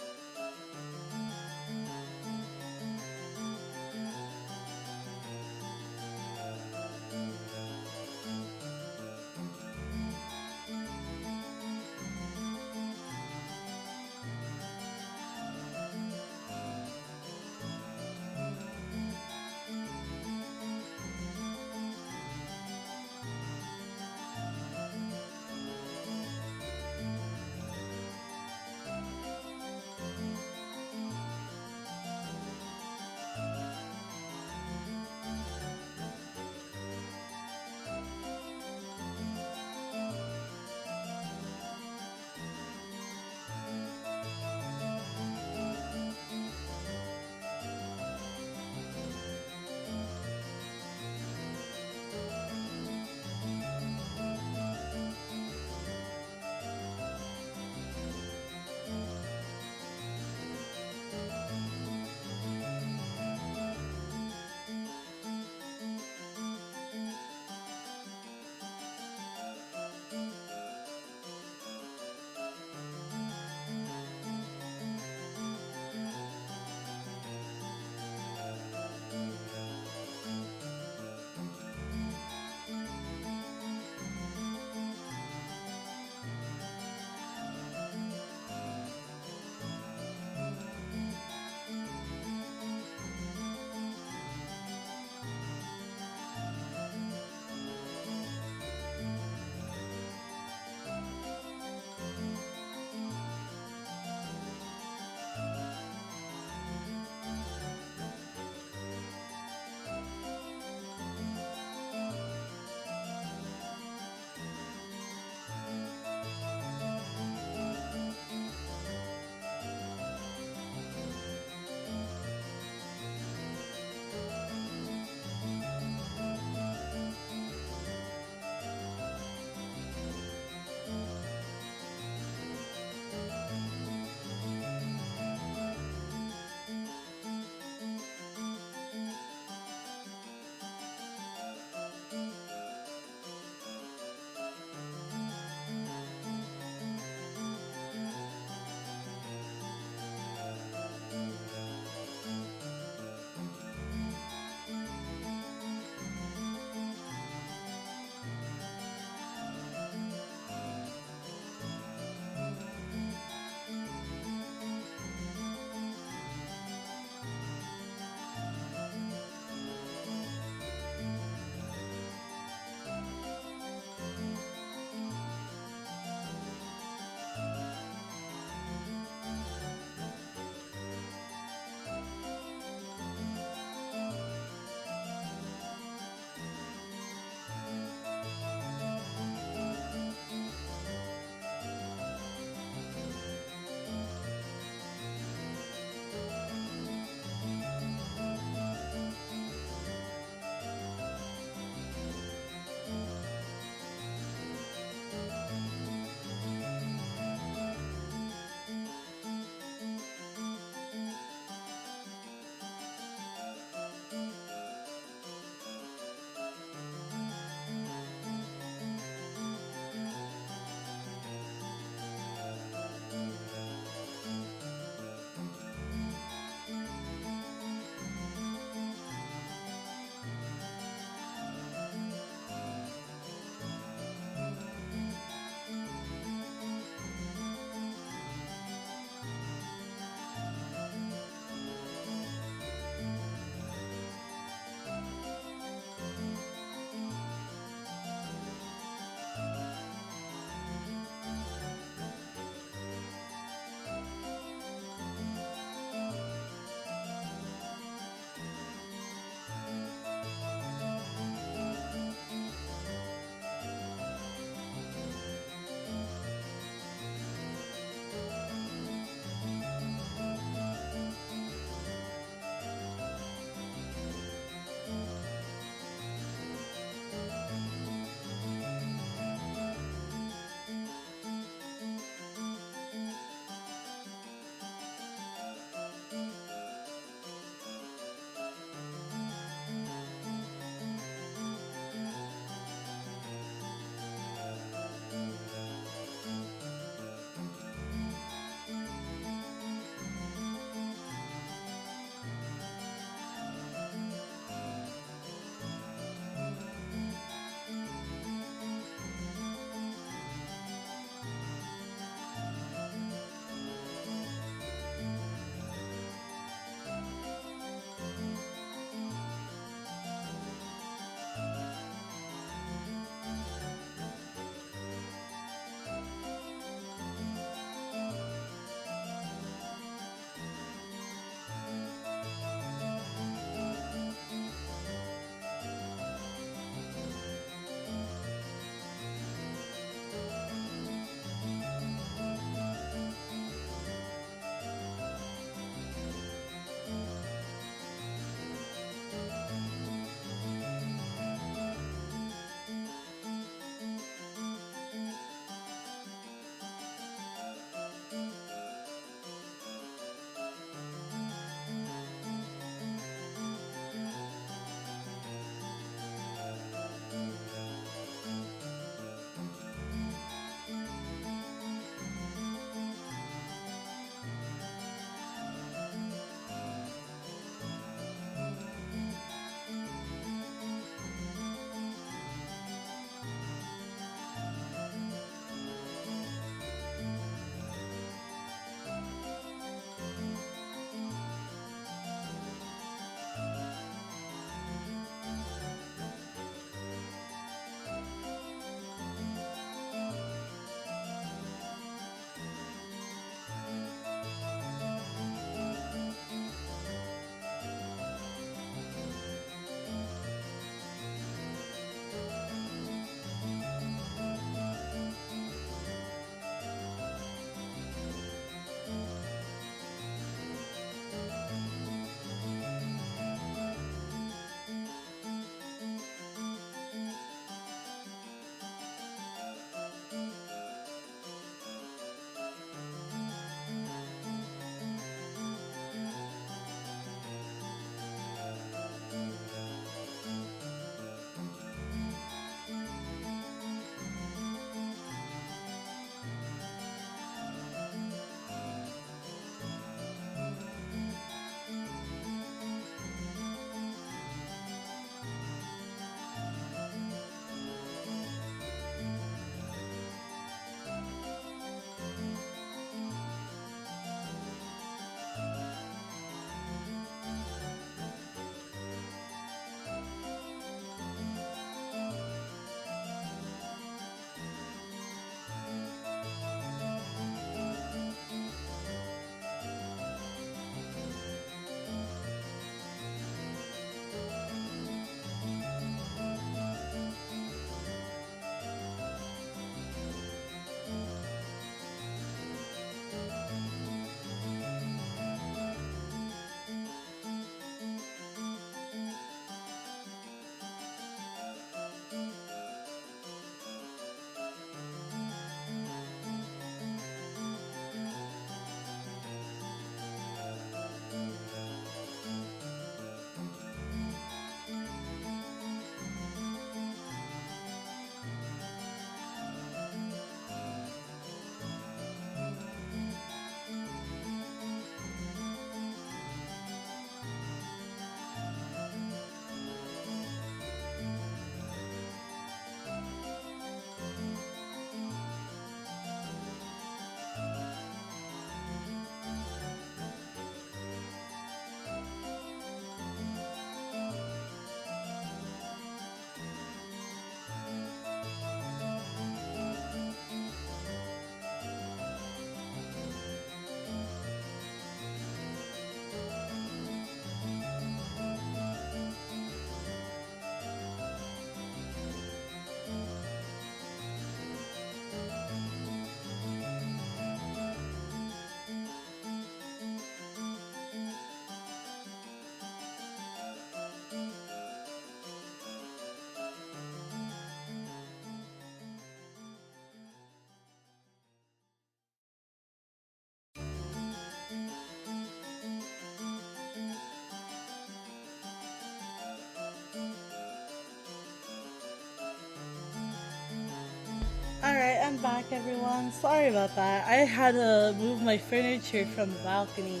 Alright, I'm back everyone. Sorry about that. I had to move my furniture from the balcony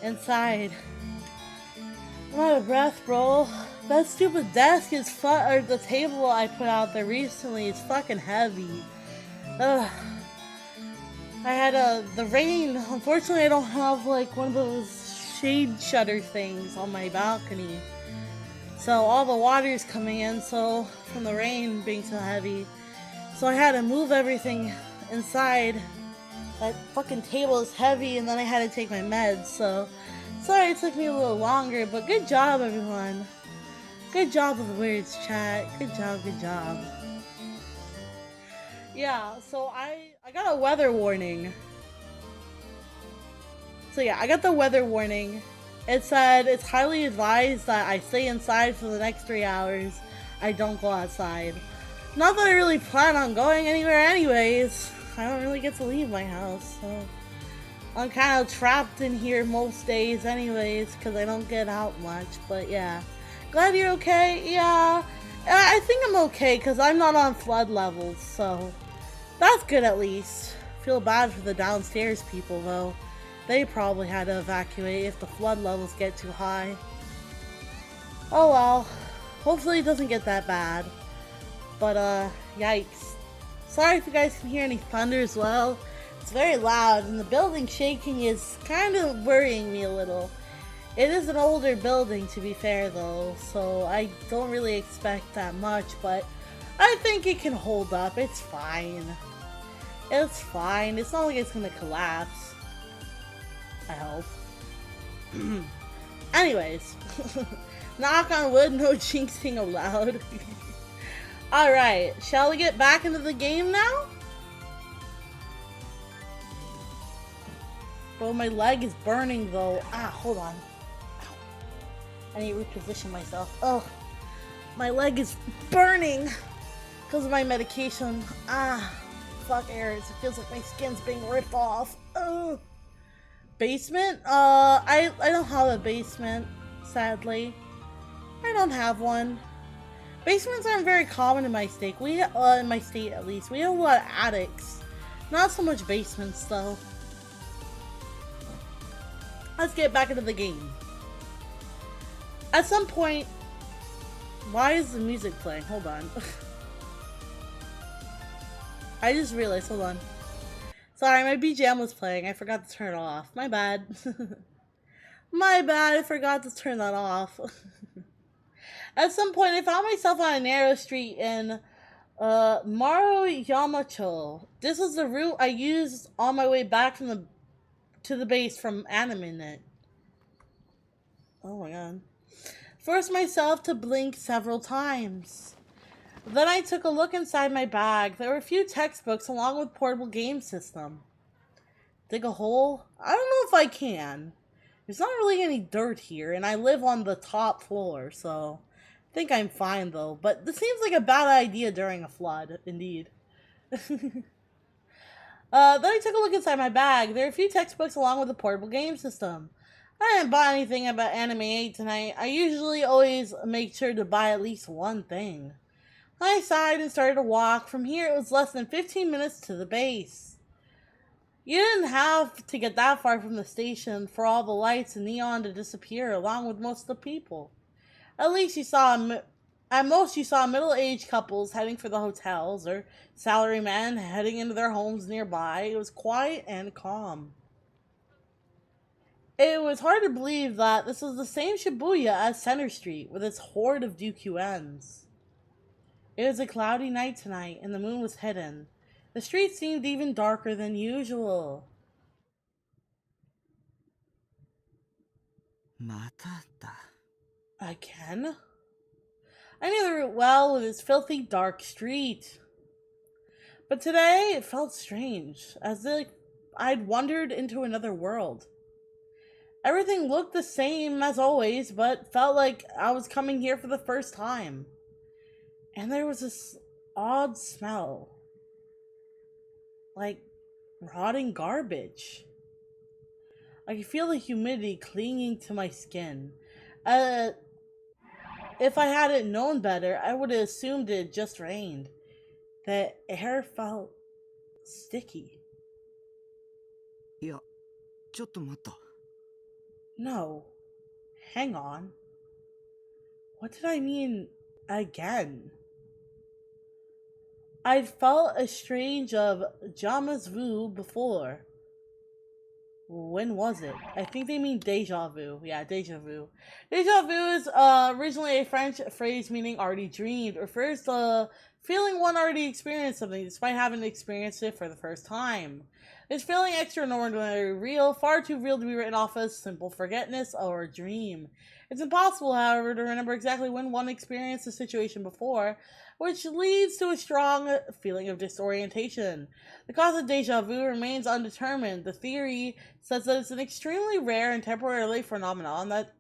inside. I'm out of breath, bro. That stupid desk is or the table I put out there recently is fucking heavy. Ugh. I had the rain. Unfortunately, I don't have like one of those shade shutter things on my balcony. So all the water is coming in, so from the rain being so heavy. So I had to move everything inside. That fucking table is heavy, and then I had to take my meds, so sorry it took me a little longer, but good job, everyone. Good job with the words, chat. Good job, good job. Yeah, so I got a weather warning. So yeah, I got the weather warning. It said it's highly advised that I stay inside for the next 3 hours. I don't go outside. Not that I really plan on going anywhere anyways. I don't really get to leave my house, so I'm kind of trapped in here most days anyways, because I don't get out much, but yeah. Glad you're okay? Yeah. I think I'm okay, because I'm not on flood levels, so that's good at least. Feel bad for the downstairs people, though. They probably had to evacuate if the flood levels get too high. Oh well. Hopefully it doesn't get that bad. But, yikes. Sorry if you guys can hear any thunder as well. It's very loud, and the building shaking is kind of worrying me a little. It is an older building, to be fair, though, so I don't really expect that much, but I think it can hold up. It's fine. It's fine. It's not like it's gonna collapse. I hope. Anyways. Knock on wood, no jinxing allowed. Alright, shall we get back into the game now? Bro, my leg is burning though. Ah, hold on. Ow. I need to reposition myself. Oh, my leg is burning because of my medication. Ah, fuck Aries. It feels like my skin's being ripped off. Ugh. Basement? I don't have a basement, sadly. I don't have one. Basements aren't very common in my state. In my state at least, we have a lot of attics. Not so much basements though. Let's get back into the game. At some point, why is the music playing? Hold on. I just realized. Hold on. Sorry, my BGM was playing. I forgot to turn it off. My bad. My bad. I forgot to turn that off. At some point, I found myself on a narrow street in Maruyamacho. This was the route I used on my way back to the base from Animinit. Oh my god. Forced myself to blink several times. Then I took a look inside my bag. There were a few textbooks along with portable game system. Dig a hole? I don't know if I can. There's not really any dirt here, and I live on the top floor, so I think I'm fine though. But this seems like a bad idea during a flood, indeed. Then I took a look inside my bag. There are a few textbooks along with a portable game system. I didn't buy anything about Anime 8 tonight. I usually always make sure to buy at least one thing. I sighed and started to walk. From here, it was less than 15 minutes to the base. You didn't have to get that far from the station for all the lights and neon to disappear, along with most of the people. At least you saw, at most you saw middle-aged couples heading for the hotels, or salarymen heading into their homes nearby. It was quiet and calm. It was hard to believe that this was the same Shibuya as Center Street, with its horde of Dukyuens. It was a cloudy night tonight, and the moon was hidden. The street seemed even darker than usual. Again? I knew the route well with its filthy, dark street. But today, it felt strange, as if I'd wandered into another world. Everything looked the same as always, but felt like I was coming here for the first time. And there was this odd smell. Like rotting garbage. I could feel the humidity clinging to my skin. If I hadn't known better, I would have assumed it had just rained. The air felt sticky.
いや、ちょっと待った。
No. Hang on. What did I mean again? I'd felt a strange of Jama's vu before. When was it? I think they mean deja vu. Yeah, deja vu. Deja vu is originally a French phrase meaning already dreamed. It refers to feeling one already experienced something despite having experienced it for the first time. This feeling extraordinary real, far too real to be written off as simple forgetness or a dream. It's impossible, however, to remember exactly when one experienced a situation before, which leads to a strong feeling of disorientation. The cause of deja vu remains undetermined. The theory says that it's an extremely rare and temporary phenomenon that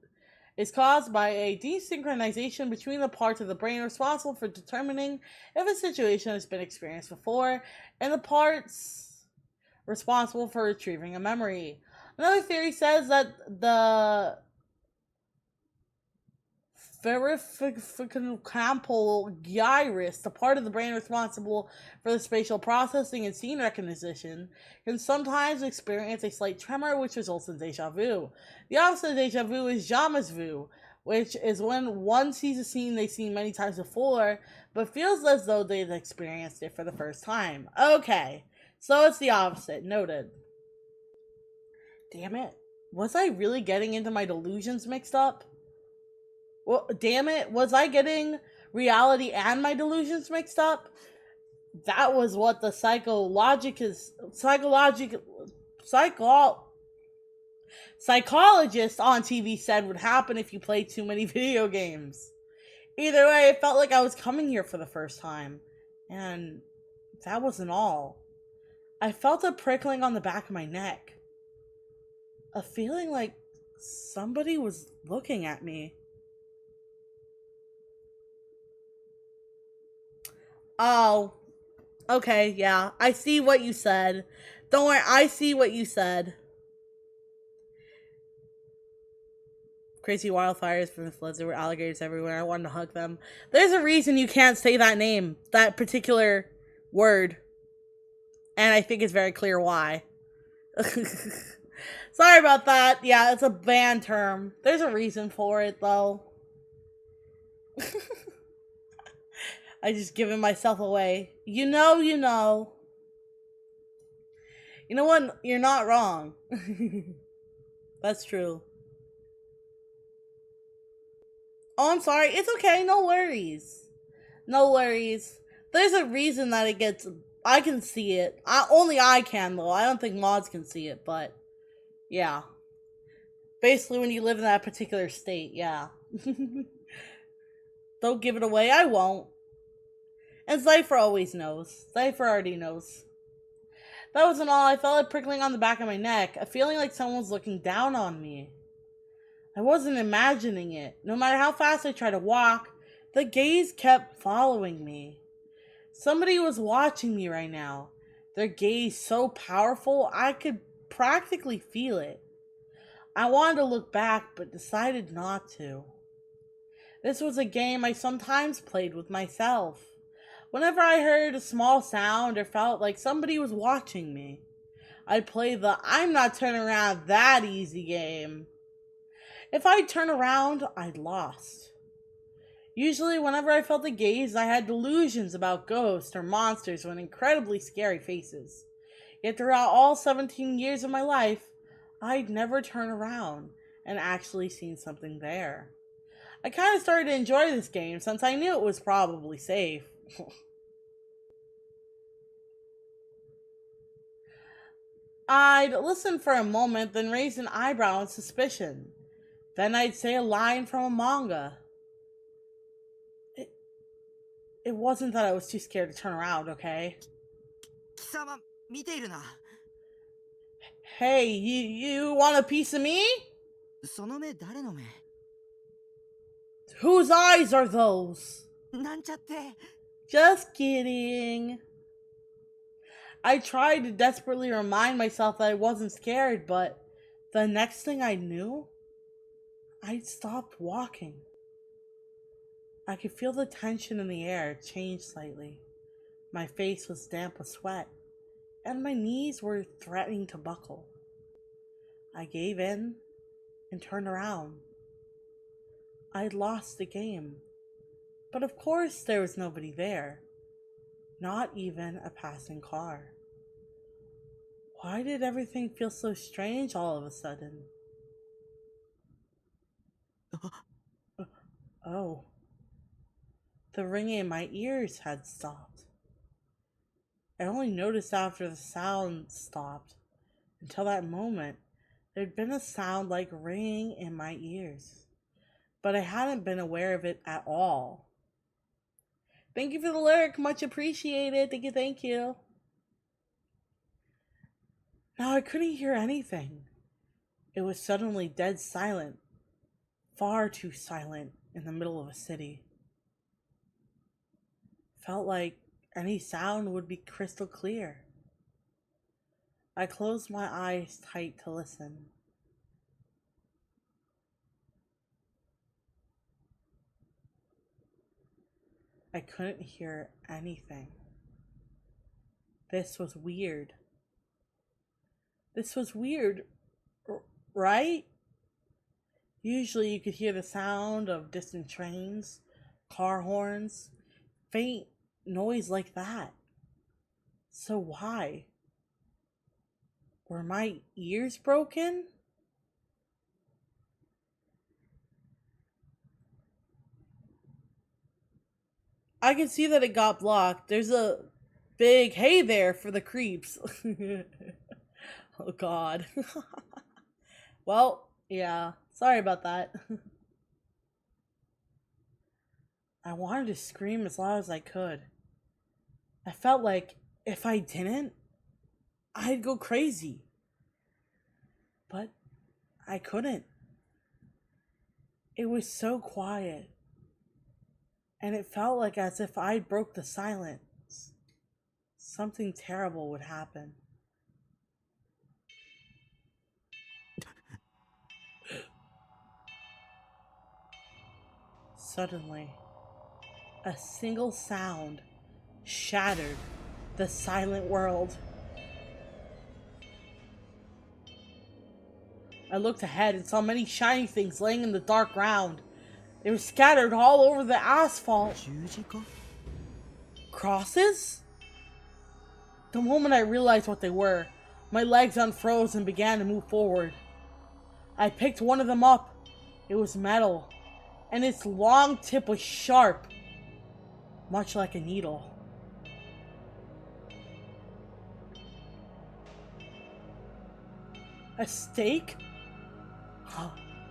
is caused by a desynchronization between the parts of the brain responsible for determining if a situation has been experienced before and the parts responsible for retrieving a memory. Another theory says that the hippocampal gyrus, the part of the brain responsible for the spatial processing and scene recognition, can sometimes experience a slight tremor which results in deja vu. The opposite of deja vu is Jama's vu, which is when one sees a scene they've seen many times before, but feels as though they've experienced it for the first time. Okay, so it's the opposite. Noted. Damn it. Was I really getting into my delusions mixed up? Well, damn it, was I getting reality and my delusions mixed up? That was what the psychologist on TV said would happen if you played too many video games. Either way, it felt like I was coming here for the first time. And that wasn't all. I felt a prickling on the back of my neck. A feeling like somebody was looking at me. Oh, okay, yeah. I see what you said. Don't worry, I see what you said. Crazy wildfires from the floods. There were alligators everywhere. I wanted to hug them. There's a reason you can't say that name, that particular word. And I think it's very clear why. Sorry about that. Yeah, it's a banned term. There's a reason for it, though. I just given myself away. You know. You know what? You're not wrong. That's true. Oh, I'm sorry. It's okay. No worries. No worries. There's a reason that it gets... I can see it. Only I can, though. I don't think mods can see it, but... Yeah. Basically, when you live in that particular state, yeah. Don't give it away. I won't. And Cypher always knows. Cypher already knows. That wasn't all. I felt it prickling on the back of my neck. A feeling like someone was looking down on me. I wasn't imagining it. No matter how fast I tried to walk, the gaze kept following me. Somebody was watching me right now. Their gaze so powerful, I could practically feel it. I wanted to look back, but decided not to. This was a game I sometimes played with myself. Whenever I heard a small sound or felt like somebody was watching me, I'd play the I'm not turning around that easy game. If I'd turn around, I'd lost. Usually, whenever I felt a gaze, I had delusions about ghosts or monsters with incredibly scary faces. Yet throughout all 17 years of my life, I'd never turned around and actually seen something there. I kind of started to enjoy this game since I knew it was probably safe. I'd listen for a moment, then raise an eyebrow in suspicion. Then I'd say a line from a manga. It wasn't that I was too scared to turn around, okay?
貴様、見ているな。
Hey, you want a piece of me?
その目誰の目？
Whose eyes are those?
なんちゃって。
Just kidding. I tried to desperately remind myself that I wasn't scared, but the next thing I knew, I'd stopped walking. I could feel the tension in the air change slightly. My face was damp with sweat, and my knees were threatening to buckle. I gave in and turned around. I'd lost the game, but of course there was nobody there, not even a passing car. Why did everything feel so strange all of a sudden? Oh, the ringing in my ears had stopped. I only noticed after the sound stopped. Until that moment, there'd been a sound like ringing in my ears, but I hadn't been aware of it at all. Thank you for the lyric, much appreciated. Thank you. Now I couldn't hear anything. It was suddenly dead silent, far too silent in the middle of a city. Felt like any sound would be crystal clear. I closed my eyes tight to listen. I couldn't hear anything. This was weird. This was weird, right? Usually you could hear the sound of distant trains, car horns, faint noise like that. So why? Were my ears broken? I can see that it got blocked. There's a big hey there for the creeps. Oh god. Well, yeah. Sorry about that. I wanted to scream as loud as I could. I felt like if I didn't, I'd go crazy. But I couldn't. It was so quiet. And it felt like as if I broke the silence, something terrible would happen. Suddenly, a single sound shattered the silent world. I looked ahead and saw many shiny things laying in the dark ground. They were scattered all over the asphalt.
十字架?
Crosses? The moment I realized what they were, my legs unfroze and began to move forward. I picked one of them up. It was metal, and its long tip was sharp, much like a needle. A stake?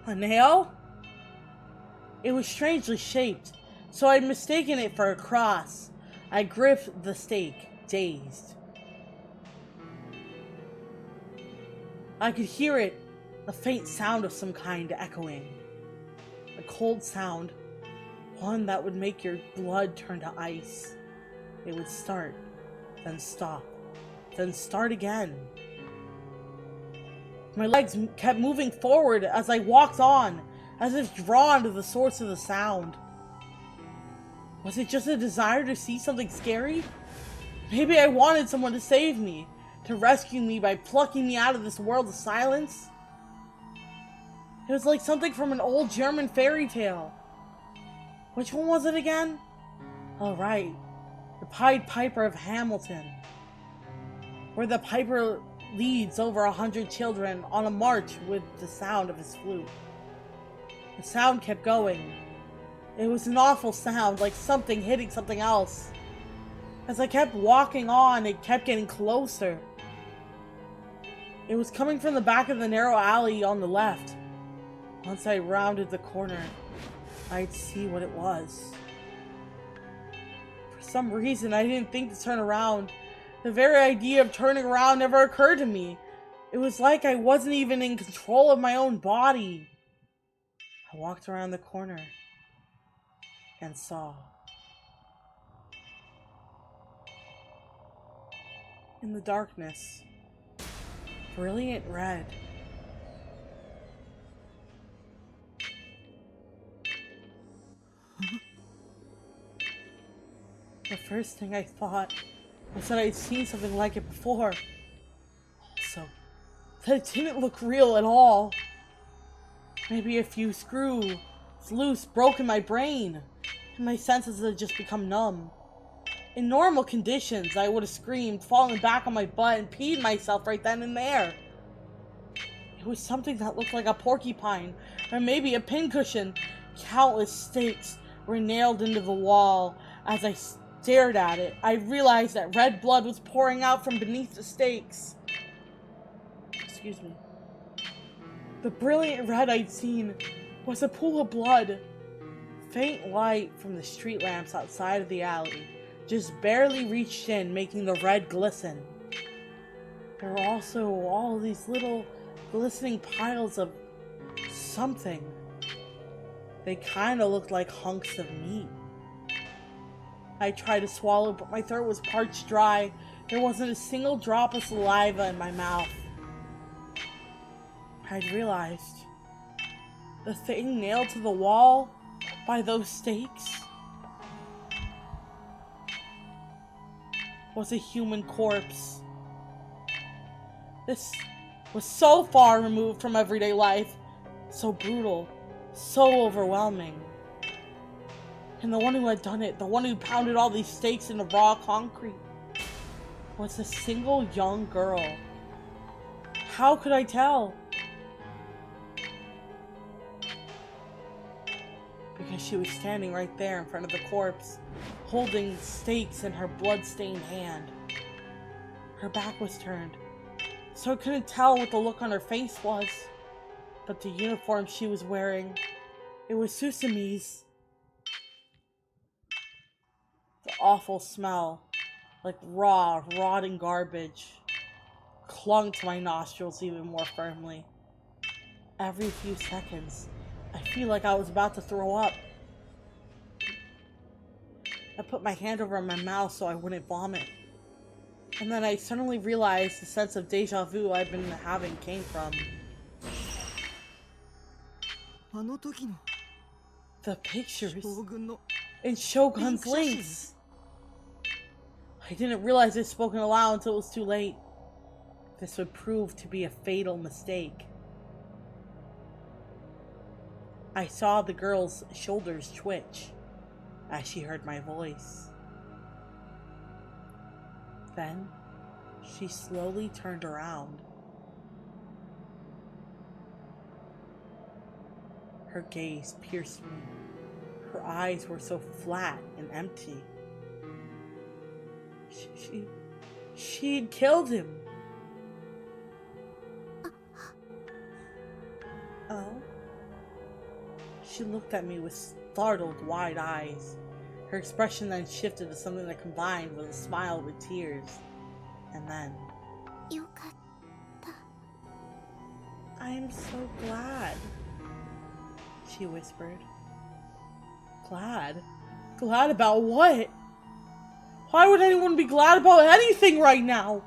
A nail? It was strangely shaped, so I'd mistaken it for a cross. I gripped the stake, dazed. I could hear it, a faint sound of some kind echoing. A cold sound, one that would make your blood turn to ice. It would start, then stop, then start again. My legs kept moving forward as I walked on, as if drawn to the source of the sound. Was it just a desire to see something scary? Maybe I wanted someone to save me, to rescue me by plucking me out of this world of silence. It was like something from an old German fairy tale. Which one was it again? Oh, right. The Pied Piper of Hamilton. Where the piper leads over 100 children on a march with the sound of his flute. The sound kept going. It was an awful sound, like something hitting something else. As I kept walking on, it kept getting closer. It was coming from the back of the narrow alley on the left. Once I rounded the corner, I'd see what it was. For some reason, I didn't think to turn around. The very idea of turning around never occurred to me. It was like I wasn't even in control of my own body. I walked around the corner and saw. In the darkness, brilliant red. The first thing I thought was that I'd seen something like it before. Also, that it didn't look real at all. Maybe a few screws loose broke in my brain, and my senses had just become numb. In normal conditions, I would have screamed, fallen back on my butt, and peed myself right then and there. It was something that looked like a porcupine, or maybe a pincushion. Countless stakes were nailed into the wall. As I stared at it, I realized that red blood was pouring out from beneath the stakes. Excuse me. The brilliant red I'd seen was a pool of blood. Faint light from the street lamps outside of the alley just barely reached in, making the red glisten. There were also all these little glistening piles of something. They kind of looked like hunks of meat. I tried to swallow, but my throat was parched dry. There wasn't a single drop of saliva in my mouth. I'd realized the thing nailed to the wall by those stakes was a human corpse. This was so far removed from everyday life, so brutal, so overwhelming. And the one who had done it, the one who pounded all these stakes into raw concrete, was a single young girl. How could I tell? Because she was standing right there in front of the corpse, holding stakes in her blood-stained hand. Her back was turned, so I couldn't tell what the look on her face was. But the uniform she was wearing, it was Susumi's. The awful smell, like raw, rotting garbage, clung to my nostrils even more firmly. Every few seconds, I feel like I was about to throw up. I put my hand over my mouth so I wouldn't vomit. And then I suddenly realized the sense of deja vu I'd been having came from the pictures in Shogun's links. I didn't realize I'd spoken aloud until it was too late. This would prove to be a fatal mistake. I saw the girl's shoulders twitch as she heard my voice. Then, she slowly turned around. Her gaze pierced me. Her eyes were so flat and empty. She'd killed him. Oh? She looked at me with startled, wide eyes. Her expression then shifted to something that combined with a smile with tears. And then... I am so glad, she whispered. Glad? Glad about what? Why would anyone be glad about anything right now?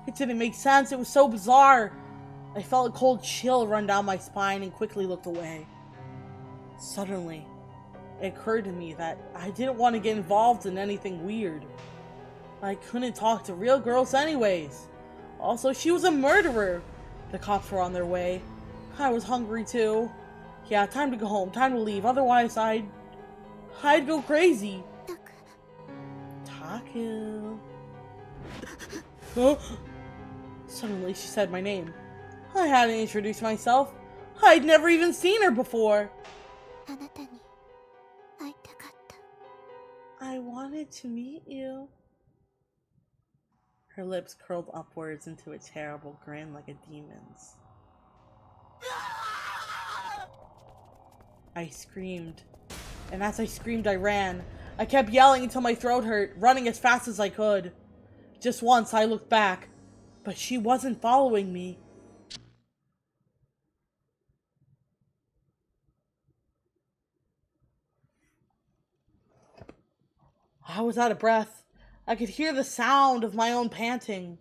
It didn't make sense. It was so bizarre. I felt a cold chill run down my spine and quickly looked away. Suddenly, it occurred to me that I didn't want to get involved in anything weird. I couldn't talk to real girls anyways. Also, she was a murderer. The cops were on their way. I was hungry too. Yeah, time to go home, time to leave, otherwise I'd go crazy. Taku. Oh. Suddenly she said my name. I hadn't introduced myself. I'd never even seen her before. I wanted to meet you. Her lips curled upwards into a terrible grin like a demon's. I screamed. And as I screamed, I ran. I kept yelling until my throat hurt, running as fast as I could. Just once I looked back, but she wasn't following me. I was out of breath. I could hear the sound of my own panting.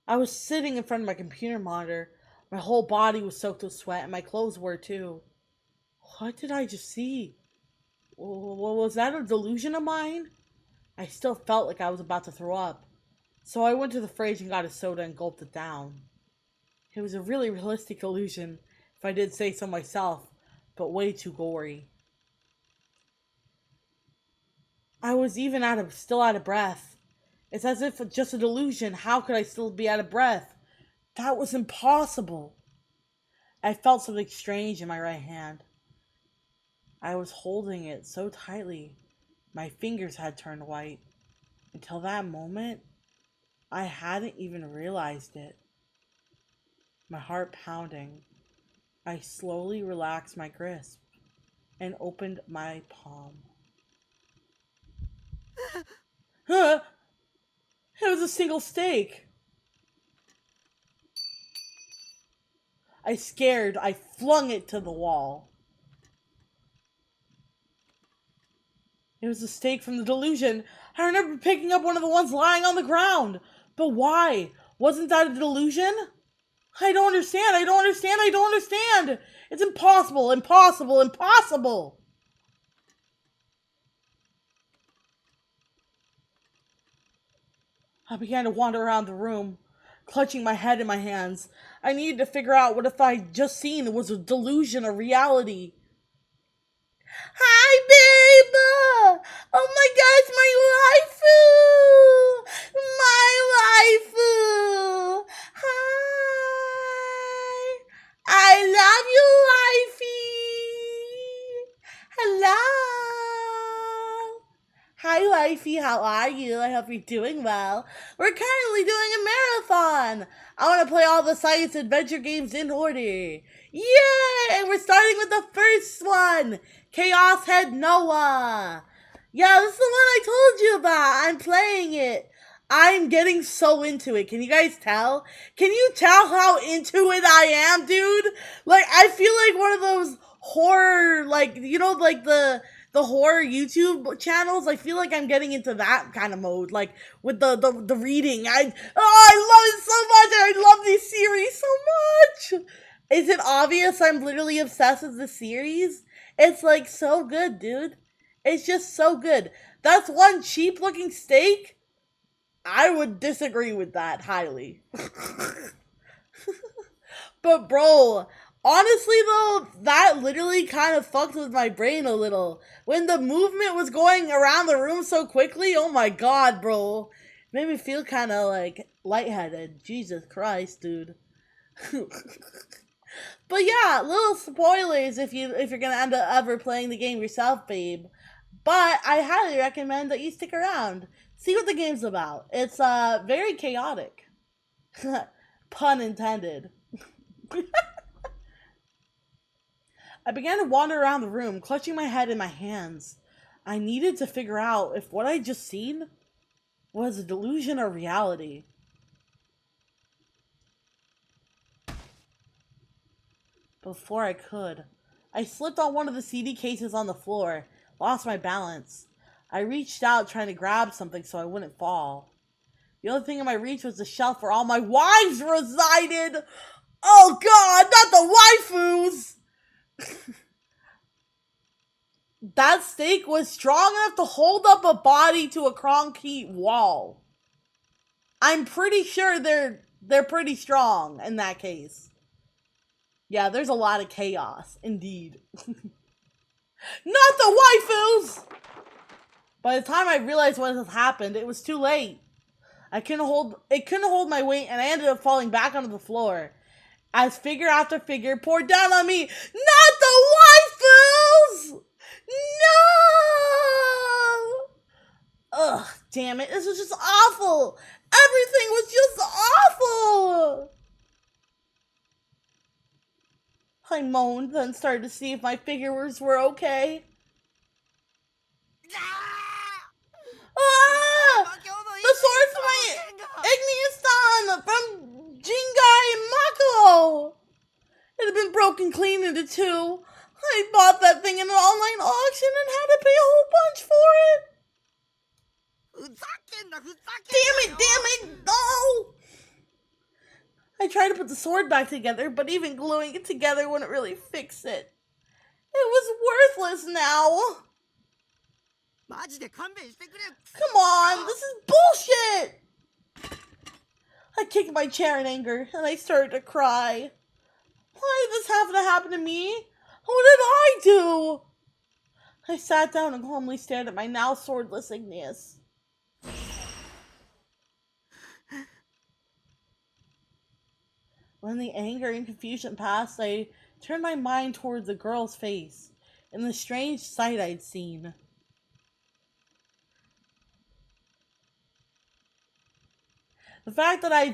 I was sitting in front of my computer monitor. My whole body was soaked with sweat, and my clothes were too. What did I just see? Was that a delusion of mine? I still felt like I was about to throw up. So I went to the fridge and got a soda and gulped it down. It was a really realistic illusion, if I did say so myself, but way too gory. I was even still out of breath. It's as if just a delusion. How could I still be out of breath? That was impossible. I felt something strange in my right hand. I was holding it so tightly, my fingers had turned white. Until that moment, I hadn't even realized it. My heart pounding, I slowly relaxed my grasp and opened my palm. Huh? It was a single steak. I flung it to the wall. It was a steak from the delusion. I remember picking up one of the ones lying on the ground. But why? Wasn't that a delusion? I don't understand. It's impossible. I began to wander around the room, clutching my head in my hands. I needed to figure out what if I'd just seen was a delusion or reality. Hi, babe! Oh my gosh, my waifu! Hi! I love you, wifey! Hello! Hi, wifey, how are you? I hope you're doing well. We're currently doing a marathon! I want to play all the science adventure games in order. Yay! And we're starting with the first one! Chaos Head Noah. Yeah, this is the one I told you about. I'm playing it. I'm getting so into it. Can you guys tell? Can you tell how into it I am, dude? Like, I feel like one of those horror, like, you know, like the horror YouTube channels. I feel like I'm getting into that kind of mode, like with the reading. I love it so much. I love this series so much. Is it obvious I'm literally obsessed with the series? It's like so good, dude. It's just so good. That's one cheap looking steak. I would disagree with that highly. But bro, honestly though, that literally kind of fucked with my brain a little. When the movement was going around the room so quickly, oh my god, bro. Made me feel kind of like lightheaded. Jesus Christ, dude. But yeah, little spoilers if you're gonna end up ever playing the game yourself, babe. But I highly recommend that you stick around. See what the game's about. It's very chaotic. Pun intended. I began to wander around the room, clutching my head in my hands. I needed to figure out if what I'd just seen was a delusion or reality. Before I could, I slipped on one of the CD cases on the floor, lost my balance. I reached out trying to grab something so I wouldn't fall. The only thing in my reach was the shelf where all my wives resided. Oh god, not the waifus! That steak was strong enough to hold up a body to a concrete wall. I'm pretty sure they're pretty strong in that case. Yeah, there's a lot of chaos, indeed. Not the waifus! By the time I realized what had happened, it was too late. It couldn't hold my weight, and I ended up falling back onto the floor. As figure after figure poured down on me. Not the waifus! No! Ugh, damn it, this was just awful! Everything was just awful! I moaned, then started to see if my figures were okay. Ah! The source of my Igneous from Jingai and Mako! It had been broken clean into two. I bought that thing in an online auction and had to pay a whole bunch for it. Damn it, no! I tried to put the sword back together, but even gluing it together wouldn't really fix it. It was worthless now.
マジで勘弁してくれ。
Come on, this is bullshit! I kicked my chair in anger, and I started to cry. Why did this have to happen to me? What did I do? I sat down and calmly stared at my now swordless Igneous. When the anger and confusion passed, I turned my mind toward the girl's face and the strange sight I'd seen. The fact that I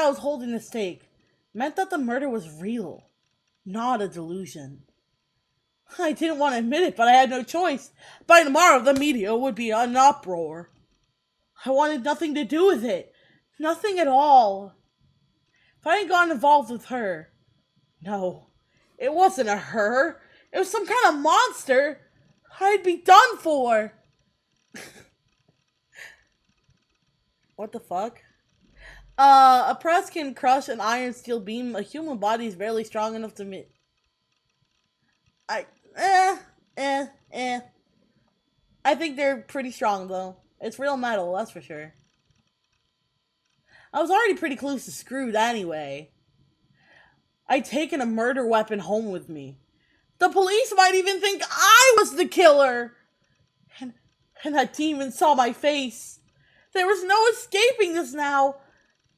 was holding the stake meant that the murder was real, not a delusion. I didn't want to admit it, but I had no choice. By tomorrow, the media would be in an uproar. I wanted nothing to do with it. Nothing at all. If I hadn't gotten involved with her... No, it wasn't a her. It was some kind of monster. I'd be done for. What the fuck? A press can crush an iron steel beam. A human body is barely strong enough to I think they're pretty strong, though. It's real metal, that's for sure. I was already pretty close to screwed anyway. I'd taken a murder weapon home with me. The police might even think I was the killer. And that demon saw my face. There was no escaping this now.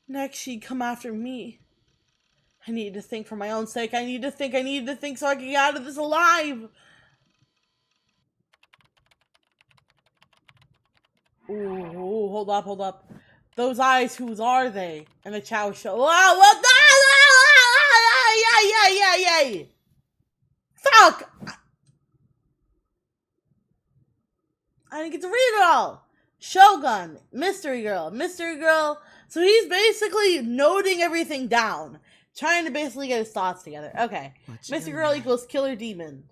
Next, she'd come after me. I needed to think for my own sake. I needed to think so I could get out of this alive. Ooh, hold up. Those eyes, whose are they? And the Chow show. Wow, what the? Yay! Fuck! I didn't get to read it all. Shogun, Mystery Girl. So he's basically noting everything down. Trying to basically get his thoughts together. Okay. Mystery Girl equals killer demon.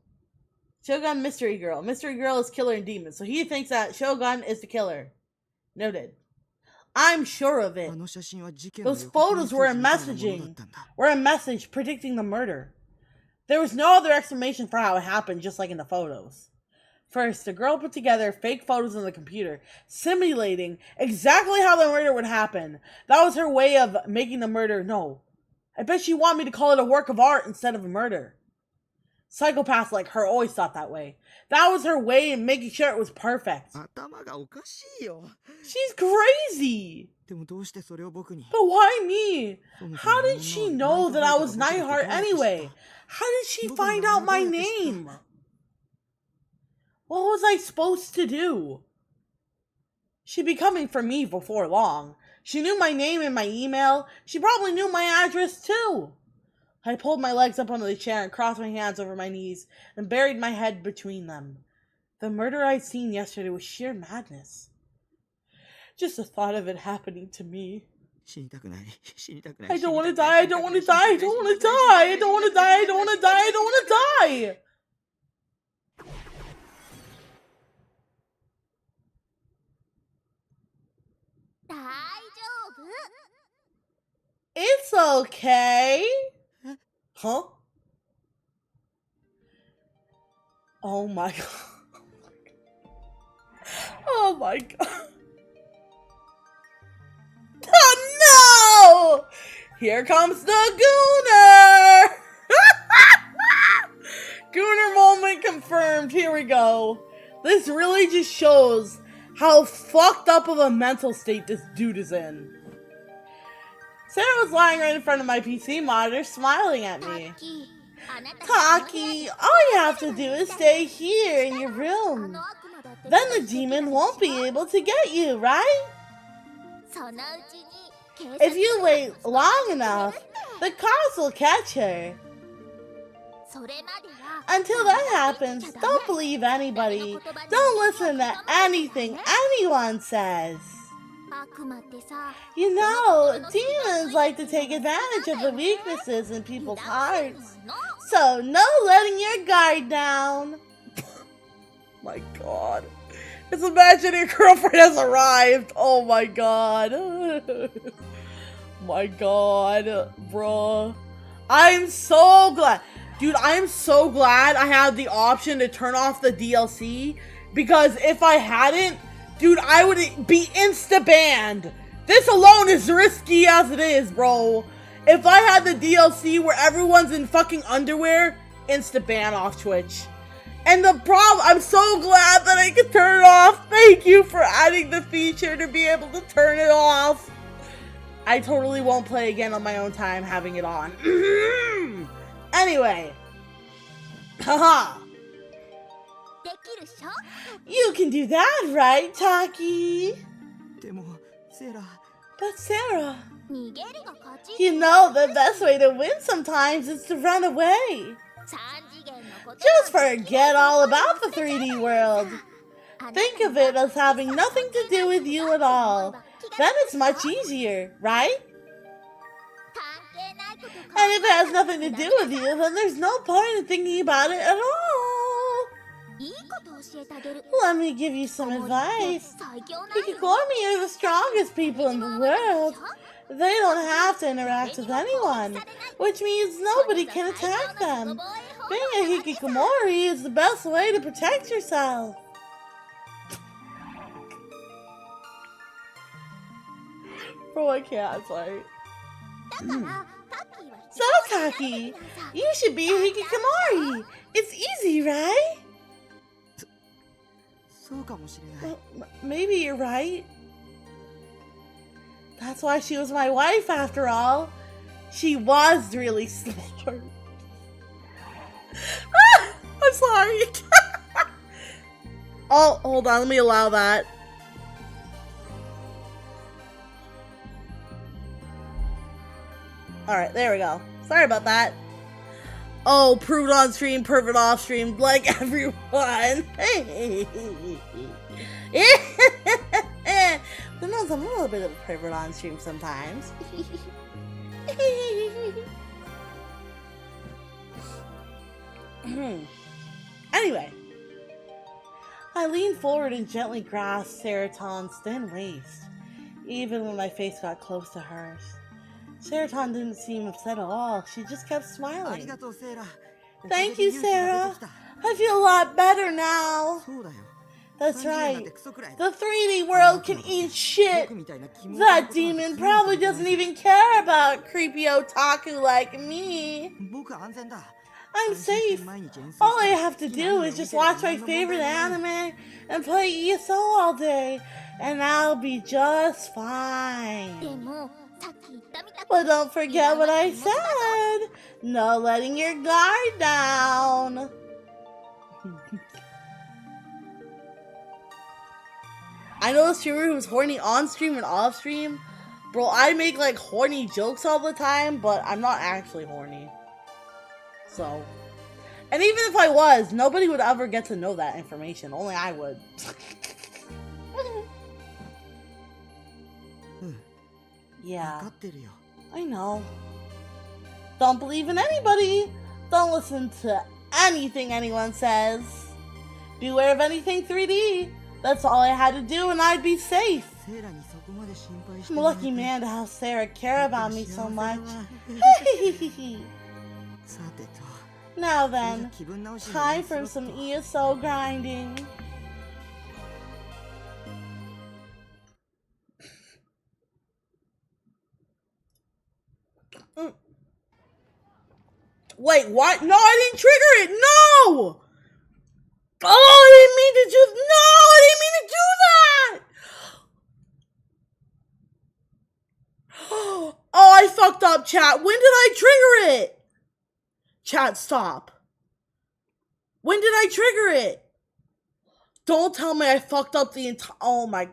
Shogun, Mystery Girl. Mystery Girl is killer and demon. So he thinks that Shogun is the killer. Noted. I'm sure of it. Those photos were a message predicting the murder. There was no other explanation for how it happened, just like in the photos. First, the girl put together fake photos on the computer, simulating exactly how the murder would happen. That was her way of making the murder. No. I bet she wanted me to call it a work of art instead of a murder. Psychopaths like her always thought that way. That was her way of making sure it was perfect. She's crazy! But why me? How did she know that I was Nightheart anyway? How did she find out my name? What was I supposed to do? She'd be coming for me before long. She knew my name and my email. She probably knew my address too. I pulled my legs up onto the chair and crossed my hands over my knees and buried my head between them. The murder I'd seen yesterday was sheer madness. Just the thought of it happening to me. I don't want to die. I don't want to die. I don't want to die. I don't want to die. I don't want to die. I don't want to die. It's okay. Huh? Oh my god. Oh my god. Oh no! Here comes the Gooner! Gooner moment confirmed. Here we go. This really just shows how fucked up of a mental state this dude is in. Sarah was lying right in front of my PC monitor, smiling at me. Taki, all you have to do is stay here in your room. Then the demon won't be able to get you, right? If you wait long enough, the cops will catch her. Until that happens, don't believe anybody. Don't listen to anything anyone says. You know, demons like to take advantage of the weaknesses in people's hearts. So, no letting your guard down. My god. Just imagine your girlfriend has arrived. Oh my god. My god, bruh. I'm so glad. Dude, I am so glad I had the option to turn off the DLC, because if I hadn't, dude, I would be insta-banned. This alone is risky as it is, bro. If I had the DLC where everyone's in fucking underwear, insta-ban off Twitch. And the problem, I'm so glad that I could turn it off. Thank you for adding the feature to be able to turn it off. I totally won't play again on my own time having it on. Anyway. Haha. You can do that, right, Taki?
でもセーラ
But Sarah, you know the best way to win sometimes is to run away. Just forget all about the 3D world. Think of it as having nothing to do with you at all. Then it's much easier, right? And if it has nothing to do with you, then there's no point in thinking about it at all. Let me give you some advice. Hikigormi are the strongest people in the world. They don't have to interact with anyone, which means nobody can attack them. Being a hikikomori is the best way to protect yourself. Bro, I can't, sorry. So, Taki, you should be a hikikomori. It's easy, right?
そうかもしれない
Well, maybe you're right. That's why she was my wife after all. She was really smart. I'm sorry. Oh, hold on. Let me allow that. Alright, there we go. Sorry about that. Oh, proved on stream, perfect off stream, like everyone. Sometimes I'm a little bit of a pervert on stream sometimes. Anyway, I leaned forward and gently grasped Seraton's thin waist, even when my face got close to hers. Seraton didn't seem upset at all. She just kept
あり
smiling.
がとうセーラ
Thank you,
おかげで勇気が出
Sarah.
てきた
I feel a lot better now.
そうだよ
That's
30円なんて
right.
クソくらい
The 3D world can eat shit.
僕みたいなキモい
That
ことなんて
demon
気にも
probably
留め
doesn't
ない
even care about creepy otaku like me.
僕は安全だ
I'm
安心して
safe.
毎日演奏
All I
して
have to
好きな
do
アニメ
is
を見
just
てれば
watch my
何の問題
favorite
もない
anime and play ESO all day, and I'll be just fine. But don't forget what I said. No letting your guard down. I know a streamer who's horny on stream and off stream. Bro, I make like horny jokes all the time, but I'm not actually horny. So. And even if I was, nobody would ever get to know that information. Only I would. Yeah.
分かってるよ
I know. Don't believe in anybody. Don't listen to anything anyone says. Beware of anything 3D. That's all I had to do and I'd be safe.
セーラにそこまで心配して
I'm a
もらえ
lucky
て
man to have Sarah care about me so much.
さてと
Now
それじゃ
then,
気分直しに
time
演
for
奏
some
と
ESO grinding. Wait, what? No, I didn't trigger it! No! Oh, I didn't mean to do... No, I didn't mean to do that! Oh, I fucked up, chat. When did I trigger it? Chat, stop. When did I trigger it? Don't tell me I fucked up the entire... Oh, my...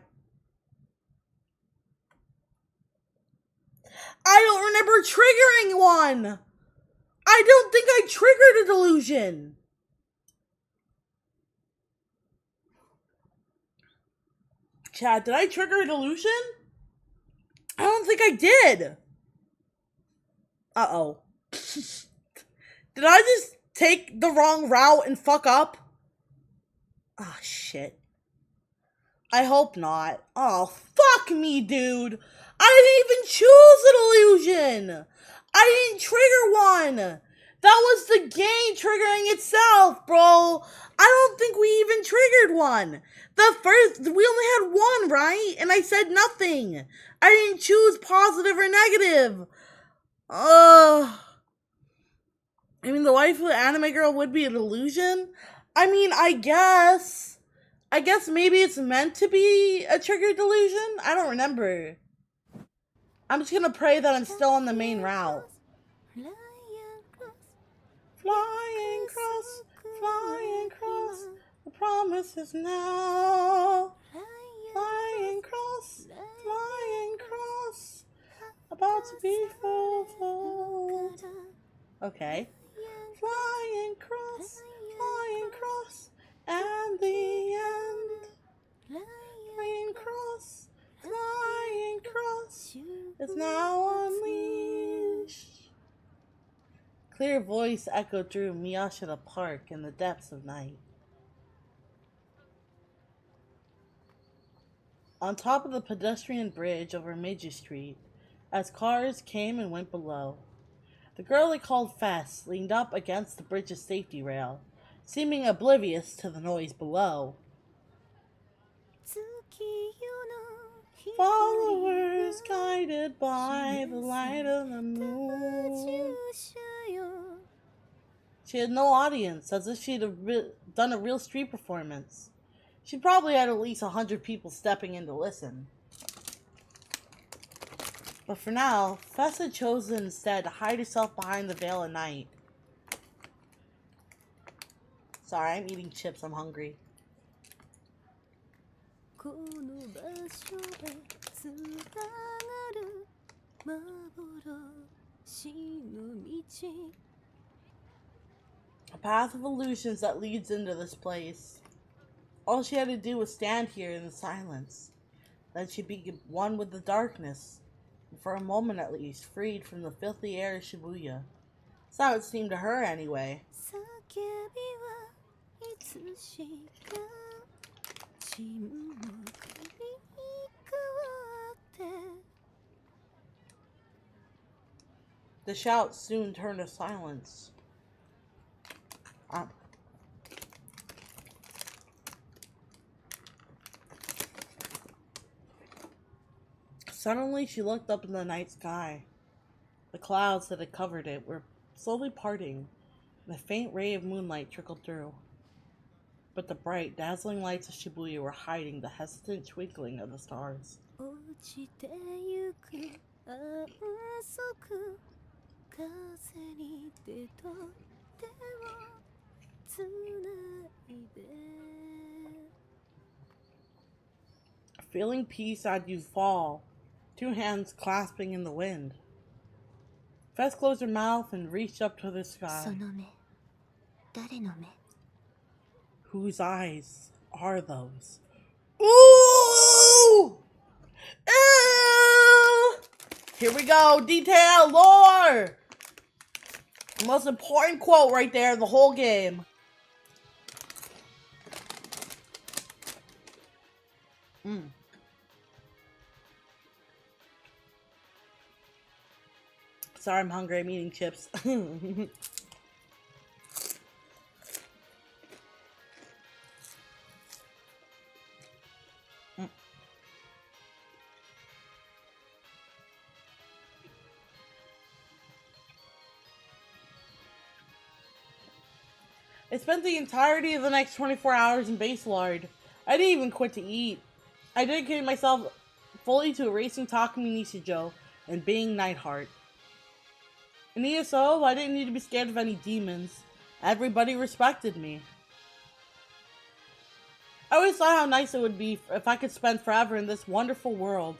I don't remember triggering one! I don't think I triggered a delusion! Chat, did I trigger a delusion? I don't think I did. Uh-oh. Did I just take the wrong route and fuck up? Ah, shit. I hope not. Oh, fuck me, dude. I didn't even choose a delusion. I didn't trigger one. That was the game triggering itself, bro. I don't think we even triggered one. We only had one, right? And I said nothing. I didn't choose positive or negative. I mean, the waifu anime girl would be an illusion. I mean, I guess maybe it's meant to be a triggered delusion. I don't remember. I'm just gonna pray that I'm still on the main route. Flying cross, the promise is now. Flying cross, about to be fulfilled. Okay. Flying cross, and the end. Flying cross is now unleashed. Clear voice echoed through Miyashita Park in the depths of night. On top of the pedestrian bridge over Meiji Street, as cars came and went below, the girl they called Fess leaned up against the bridge's safety rail, seeming oblivious to the noise below. Followers guided by the light of the moon. She had no audience, as if she'd done a real street performance. She probably had at least 100 people stepping in to listen. But for now, Fess had chosen instead to hide herself behind the veil of night. Sorry, I'm eating chips, I'm hungry. A path of illusions that leads into this place. All she had to do was stand here in the silence. Then she'd be one with the darkness, and for a moment at least, freed from the filthy air of Shibuya. That's how it seemed to her anyway. The shout soon turned to silence. Suddenly, she looked up in the night sky. The clouds that had covered it were slowly parting, and a faint ray of moonlight trickled through. But the bright, dazzling lights of Shibuya were hiding the hesitant twinkling of the stars. Feeling peace as you fall, two hands clasping in the wind. Fess closed her mouth and reached up to the sky. Whose eyes are those? Ooh! Ew! Here we go. Detail, lore! The most important quote right there in the whole game. Sorry, I'm hungry. I'm eating chips. I spent the entirety of the next 24 hours in base lard. I didn't even quit to eat. I dedicated myself fully to erasing Takumi Nishijo and being Nightheart. In ESO, I didn't need to be scared of any demons. Everybody respected me. I always thought how nice it would be if I could spend forever in this wonderful world.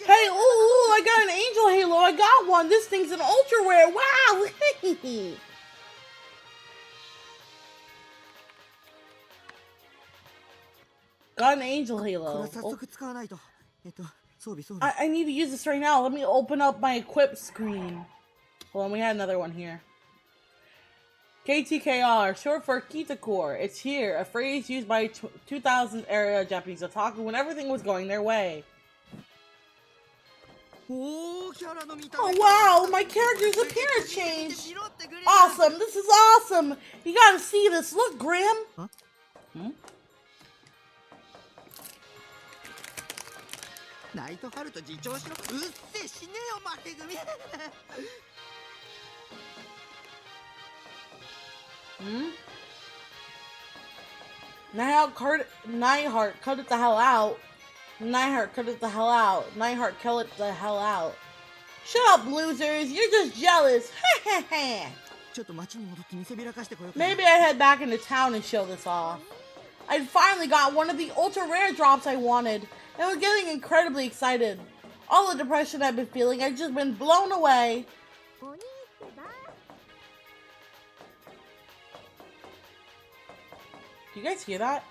Hey, ooh, I got an angel halo. I got one. This thing's an ultra rare. Wow. Got an angel halo. I need to use this right now. Let me open up my equip screen. Hold on, we had another one here. KTKR, short for Kitakor. It's here, a phrase used by 2000 era Japanese otaku when everything was going their way. Oh wow, my character's appearance changed! Awesome, this is awesome! You gotta see this, look, Graham!
Huh?
Hmm?
ナイトハルト自重しろ。うっせ死ねよ負け組。
Hmm? Nightheart cut it the hell out. Nightheart cut it the hell out. Nightheart cut it the hell out. Shut up, losers! You're just jealous! Maybe I head back into town and show this off. I finally got one of the ultra rare drops I wanted. I was getting incredibly excited. All the depression I've been feeling had just been blown away. Do you guys hear that?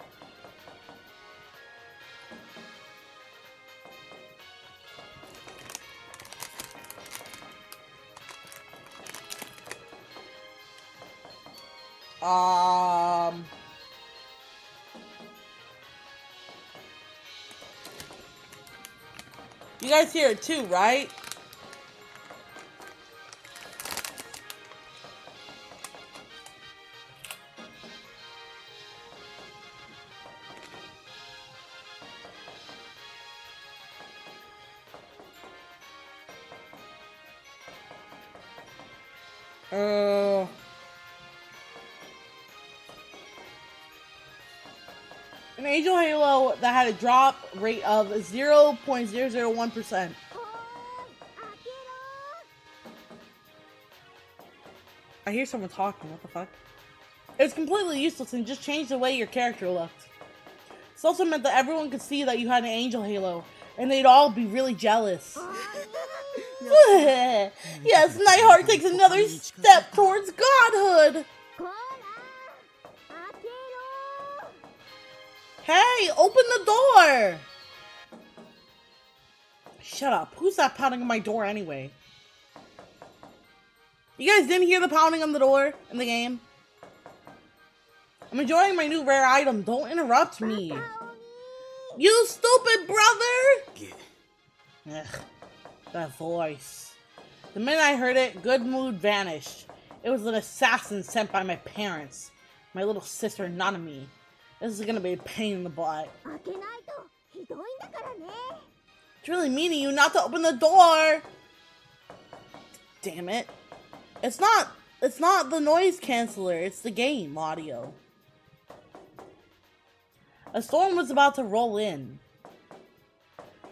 You guys hear it too, right? An Angel Halo that had a drop rate of 0.001%. I hear someone talking, what the fuck? It was completely useless and just changed the way your character looked. This also meant that everyone could see that you had an Angel Halo, and they'd all be really jealous. Yes, Nightheart takes another step towards godhood! Hey, open the door! Shut up. Who's that pounding on my door anyway? You guys didn't hear the pounding on the door in the game? I'm enjoying my new rare item. Don't interrupt me. You stupid brother! Ugh, that voice. The minute I heard it, good mood vanished. It was an assassin sent by my parents. My little sister Nanami. This is gonna be a pain in the butt. It's really mean of you not to open the door! Damn it. It's not the noise canceller, it's the game audio. A storm was about to roll in.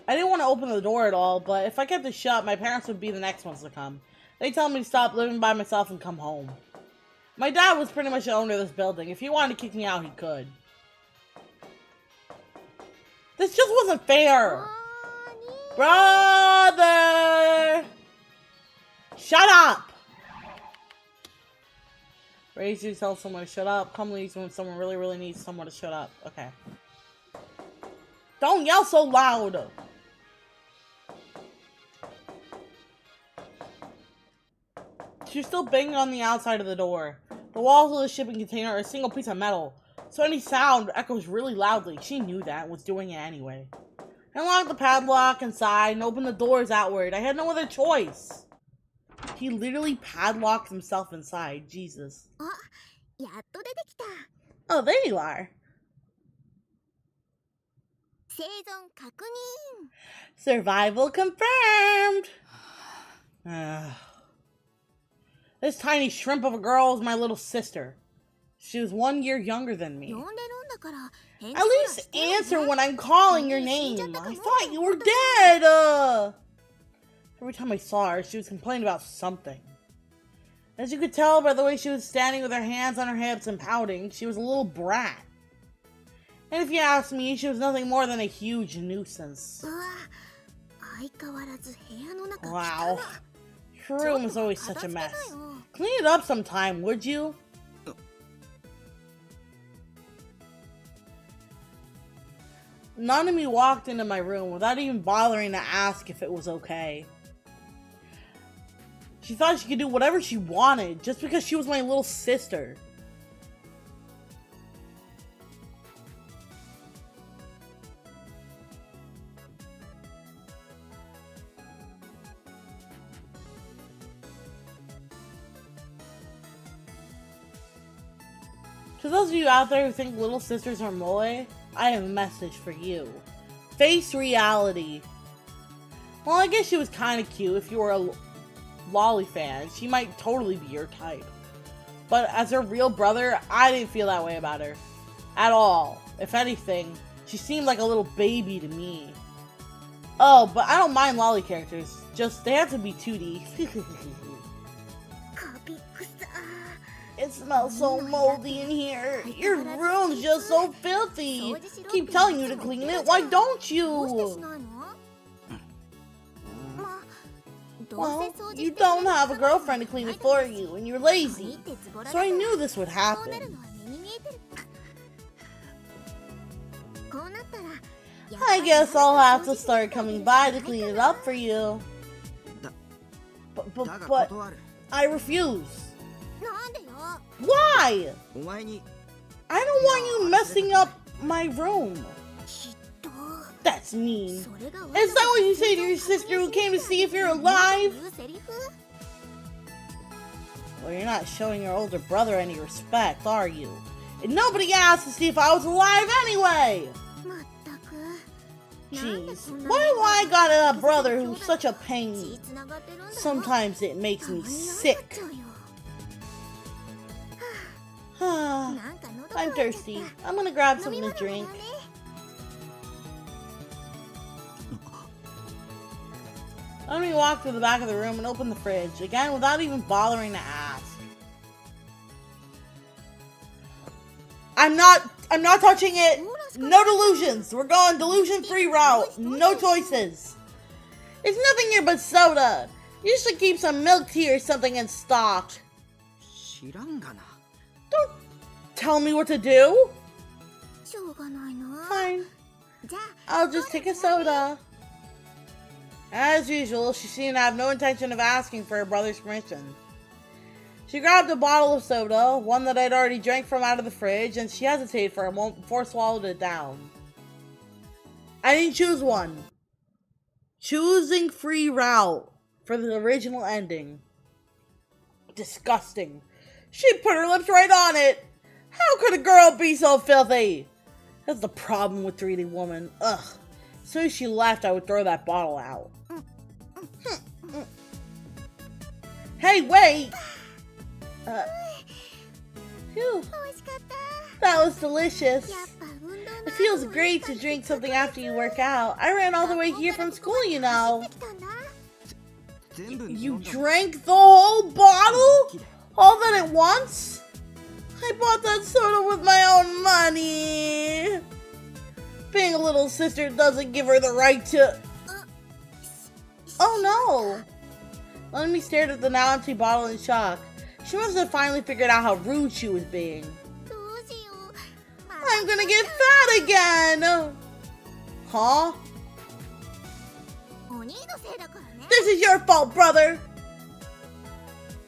I didn't want to open the door at all, but if I kept it shut, my parents would be the next ones to come. They tell me to stop living by myself and come home. My dad was pretty much the owner of this building. If he wanted to kick me out, he could. This just wasn't fair! Brother! Shut up! Raise to tell someone to shut up. Come leaves when someone really needs someone to shut up. Okay. Don't yell so loud! She's still banging on the outside of the door. The walls of the shipping container are a single piece of metal, so any sound echoes really loudly. She knew that and was doing it anyway. I unlocked the padlock inside and opened the doors outward. I had no other choice. He literally padlocked himself inside. Jesus. Oh, there you are. Survival confirmed. This tiny shrimp of a girl is my little sister. She was 1 year younger than me. At least answer when I'm calling your name. I thought you were dead. Every time I saw her, she was complaining about something. As you could tell by the way she was standing with her hands on her hips and pouting, she was a little brat. And if you ask me, she was nothing more than a huge nuisance. Wow. Her room is always such a mess. Clean it up sometime, would you? Nanami walked into my room without even bothering to ask if it was okay. She thought she could do whatever she wanted just because she was my little sister. To those of you out there who think little sisters are moe, I have a message for you. Face reality. Well, I guess she was kind of cute if you were a Lolly fan. She might totally be your type. But as her real brother, I didn't feel that way about her. At all. If anything, she seemed like a little baby to me. Oh, but I don't mind Lolly characters. Just, they have to be 2D. It smells so moldy in here. Your room's just so filthy. Keep telling you to clean it. Why don't you? Well, you don't have a girlfriend to clean it for you, and you're lazy. So I knew this would happen. I guess I'll have to start coming by to clean it up for you. But I refuse. Why? I don't want you messing up my room. That's mean. Is that what you say to your sister who came to see if you're alive? Well, you're not showing your older brother any respect, are you? And nobody asked to see if I was alive anyway! Jeez, why do I got a brother who's such a pain? Sometimes it makes me sick. I'm thirsty. I'm gonna grab something to drink. Let me walk to the back of the room and open the fridge, again without even bothering to ask. I'm not touching it! No delusions! We're going delusion-free route! No choices! There's nothing here but soda! You should keep some milk tea or something in stock. Don't tell me what to do! Fine. I'll just take a soda. As usual, she seemed to have no intention of asking for her brother's permission. She grabbed a bottle of soda, one that I'd already drank from out of the fridge, and she hesitated for a moment before swallowed it down. I didn't choose one. Choosing free route for the original ending. Disgusting. She put her lips right on it. How could a girl be so filthy? That's the problem with 3D Woman. Ugh. As soon as she left, I would throw that bottle out. Hey, wait! Phew. That was delicious. It feels great to drink something after you work out. I ran all the way here from school, you know. You drank the whole bottle? All that at once? I bought that soda with my own money. Being a little sister doesn't give her the right to... Oh no! Lenmi stared at the now empty bottle in shock. She must have finally figured out how rude she was being. I'm gonna get fat again! Huh? This is your fault, brother!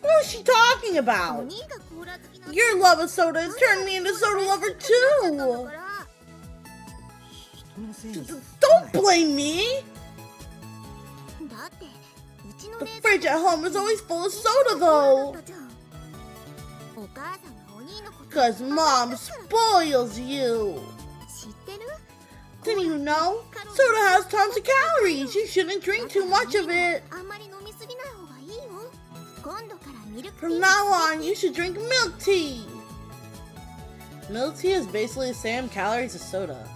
What is she talking about? Your love of soda has turned me into soda lover too! Don't blame me! The fridge at home is always full of soda though! Cause Mom spoils you! Didn't you know? Soda has tons of calories! You shouldn't drink too much of it! From now on, you should drink milk tea! Milk tea is basically the same calories as soda.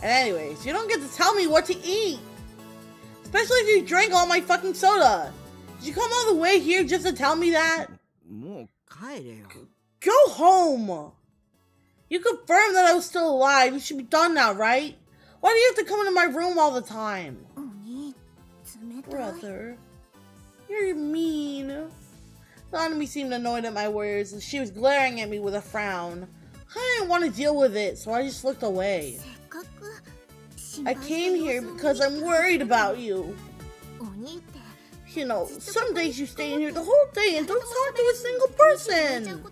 And anyways, you don't get to tell me what to eat! Especially if you drank all my fucking soda! Did you come all the way here just to tell me that? Go home! You confirmed that I was still alive. You should be done now, right? Why do you have to come into my room all the time? Brother, you're mean. Nanami seemed annoyed at my words, and she was glaring at me with a frown. I didn't want to deal with it, so I just looked away. I came here because I'm worried about you. You know, some days you stay in here the whole day and don't talk to a single person.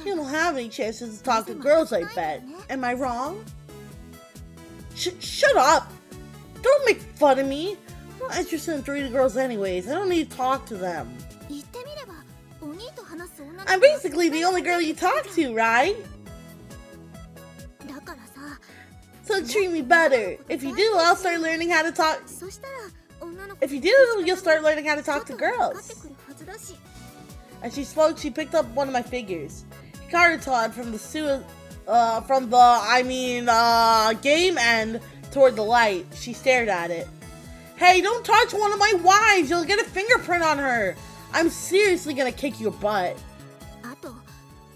You don't have any chances to talk to girls, I bet. Am I wrong? Shut up! Don't make fun of me. I'm not interested in treating girls anyways. I don't need to talk to them. I'm basically the only girl you talk to, right? So treat me better. If you do, I'll start learning how to talk. If you do, you'll start learning how to talk to girls. As she spoke, she picked up one of my figures. Adventurethon from the game end toward the light. She stared at it. Hey, don't touch one of my wives! You'll get a fingerprint on her! I'm seriously gonna kick your butt.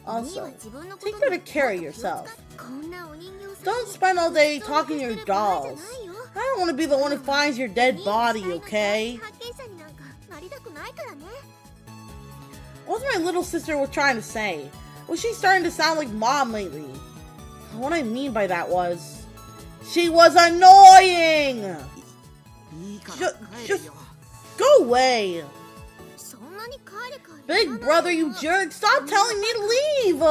Also, take better care of yourself. Don't spend all day talking to your dolls. I don't want to be the one who finds your dead body, okay? What my little sister was trying to say? Was she starting to sound like mom lately? What I mean by that was, she was annoying! Just go away! Big brother, you jerk! Stop telling me to leave!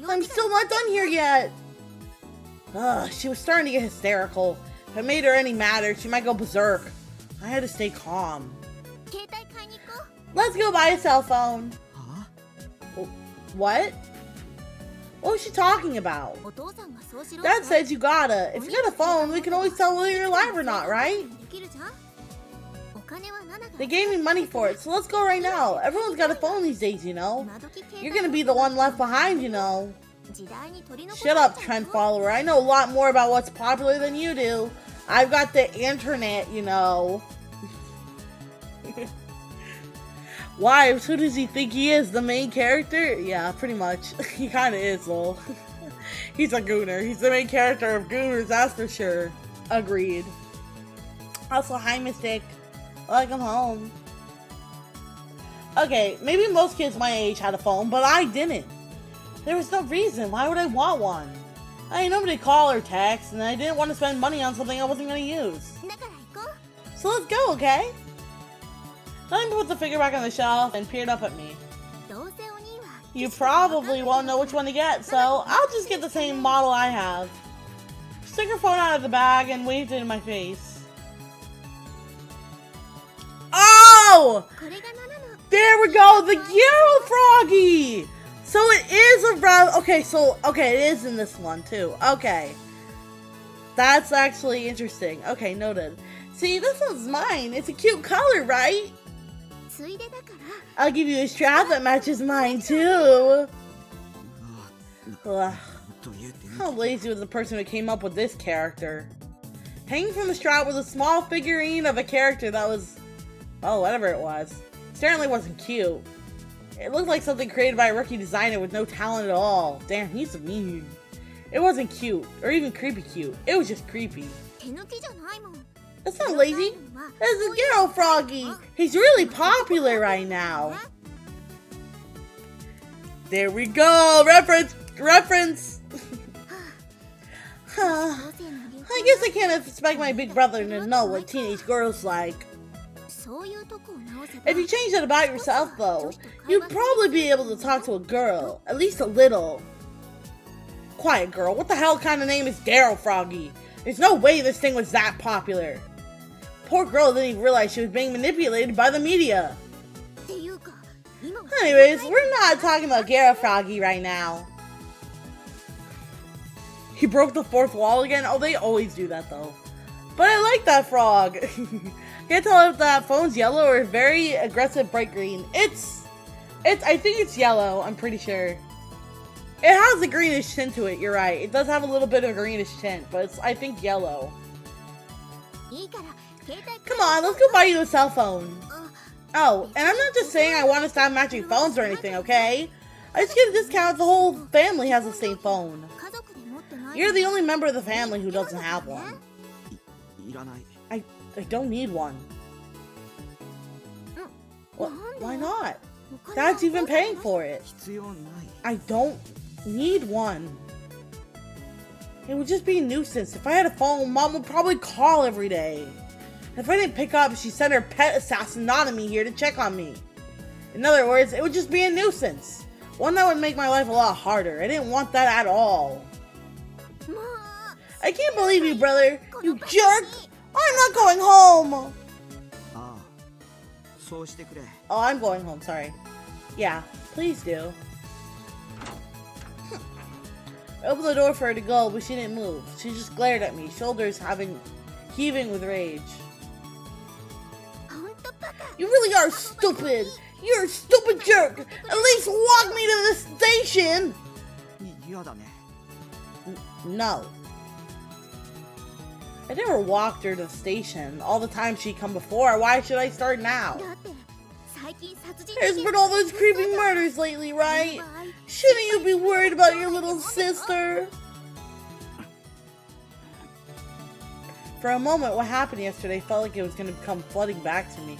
I'm still not done here yet! She was starting to get hysterical. If it made her any madder, she might go berserk. I had to stay calm. Let's go buy a cell phone. What? What was she talking about? Dad says you gotta. If you got a phone, we can always tell whether you're alive or not, right? They gave me money for it, so let's go right now. Everyone's got a phone these days, you know. You're gonna be the one left behind, you know. Shut up, trend follower. I know a lot more about what's popular than you do. I've got the internet, you know. Why? Who does he think he is? The main character? Yeah, pretty much. He kinda is, though. He's a gooner. He's the main character of Gooners, that's for sure. Agreed. Also, hi, Mystic. Welcome home. Okay, maybe most kids my age had a phone, but I didn't. There was no reason. Why would I want one? I had nobody to call or text, and I didn't want to spend money on something I wasn't going to use. So let's go, okay? Then put the figure back on the shelf and peered up at me. You probably won't know which one to get, so I'll just get the same model I have. She took her phone out of the bag and waved it in my face. Oh! There we go, the Yellow Froggy! So it is around, okay, it is in this one too. Okay. That's actually interesting. Okay, noted. See, this one's mine. It's a cute color, right? I'll give you a strap that matches mine too. Ugh. How lazy was the person who came up with this character? Hanging from the strap was a small figurine of a character that was, oh, whatever it was. Certainly wasn't cute. It looked like something created by a rookie designer with no talent at all. Damn, he's mean. It wasn't cute, or even creepy cute. It was just creepy. That's not lazy. That's a Ghetto Froggy. He's really popular right now. There we go. Reference. I guess I can't expect my big brother to know what teenage girls like. If you change that about yourself, though, you'd probably be able to talk to a girl. At least a little. Quiet, girl. What the hell kind of name is Daryl Froggy? There's no way this thing was that popular. Poor girl didn't even realize she was being manipulated by the media. Anyways, we're not talking about Daryl Froggy right now. He broke the fourth wall again? Oh, they always do that, though. But I like that frog. Can't tell if that phone's yellow or very aggressive bright green. I think it's yellow, I'm pretty sure. It has a greenish tint to it, you're right. It does have a little bit of a greenish tint, but it's, I think, yellow. Come on, let's go buy you a cell phone. Oh, and I'm not just saying I want to stop matching phones or anything, okay? I just get a discount if the whole family has the same phone. You're the only member of the family who doesn't have one. I don't need one. Well, why not? Dad's even paying for it. I don't need one. It would just be a nuisance. If I had a phone, Mom would probably call every day. If I didn't pick up, she sent her pet assassin Nanami here to check on me. In other words, it would just be a nuisance. One that would make my life a lot harder. I didn't want that at all. I can't believe you, brother. You jerk! I'm not going home! Oh, I'm going home, sorry. Yeah, please do. I opened the door for her to go, but she didn't move. She just glared at me, shoulders heaving with rage. You really are stupid! You're a stupid jerk! At least walk me to the station! No. I never walked her to the station. All the time she'd come before. Why should I start now? There's been all those creepy murders lately, right? Shouldn't you be worried about your little sister? For a moment, what happened yesterday felt like it was going to come flooding back to me.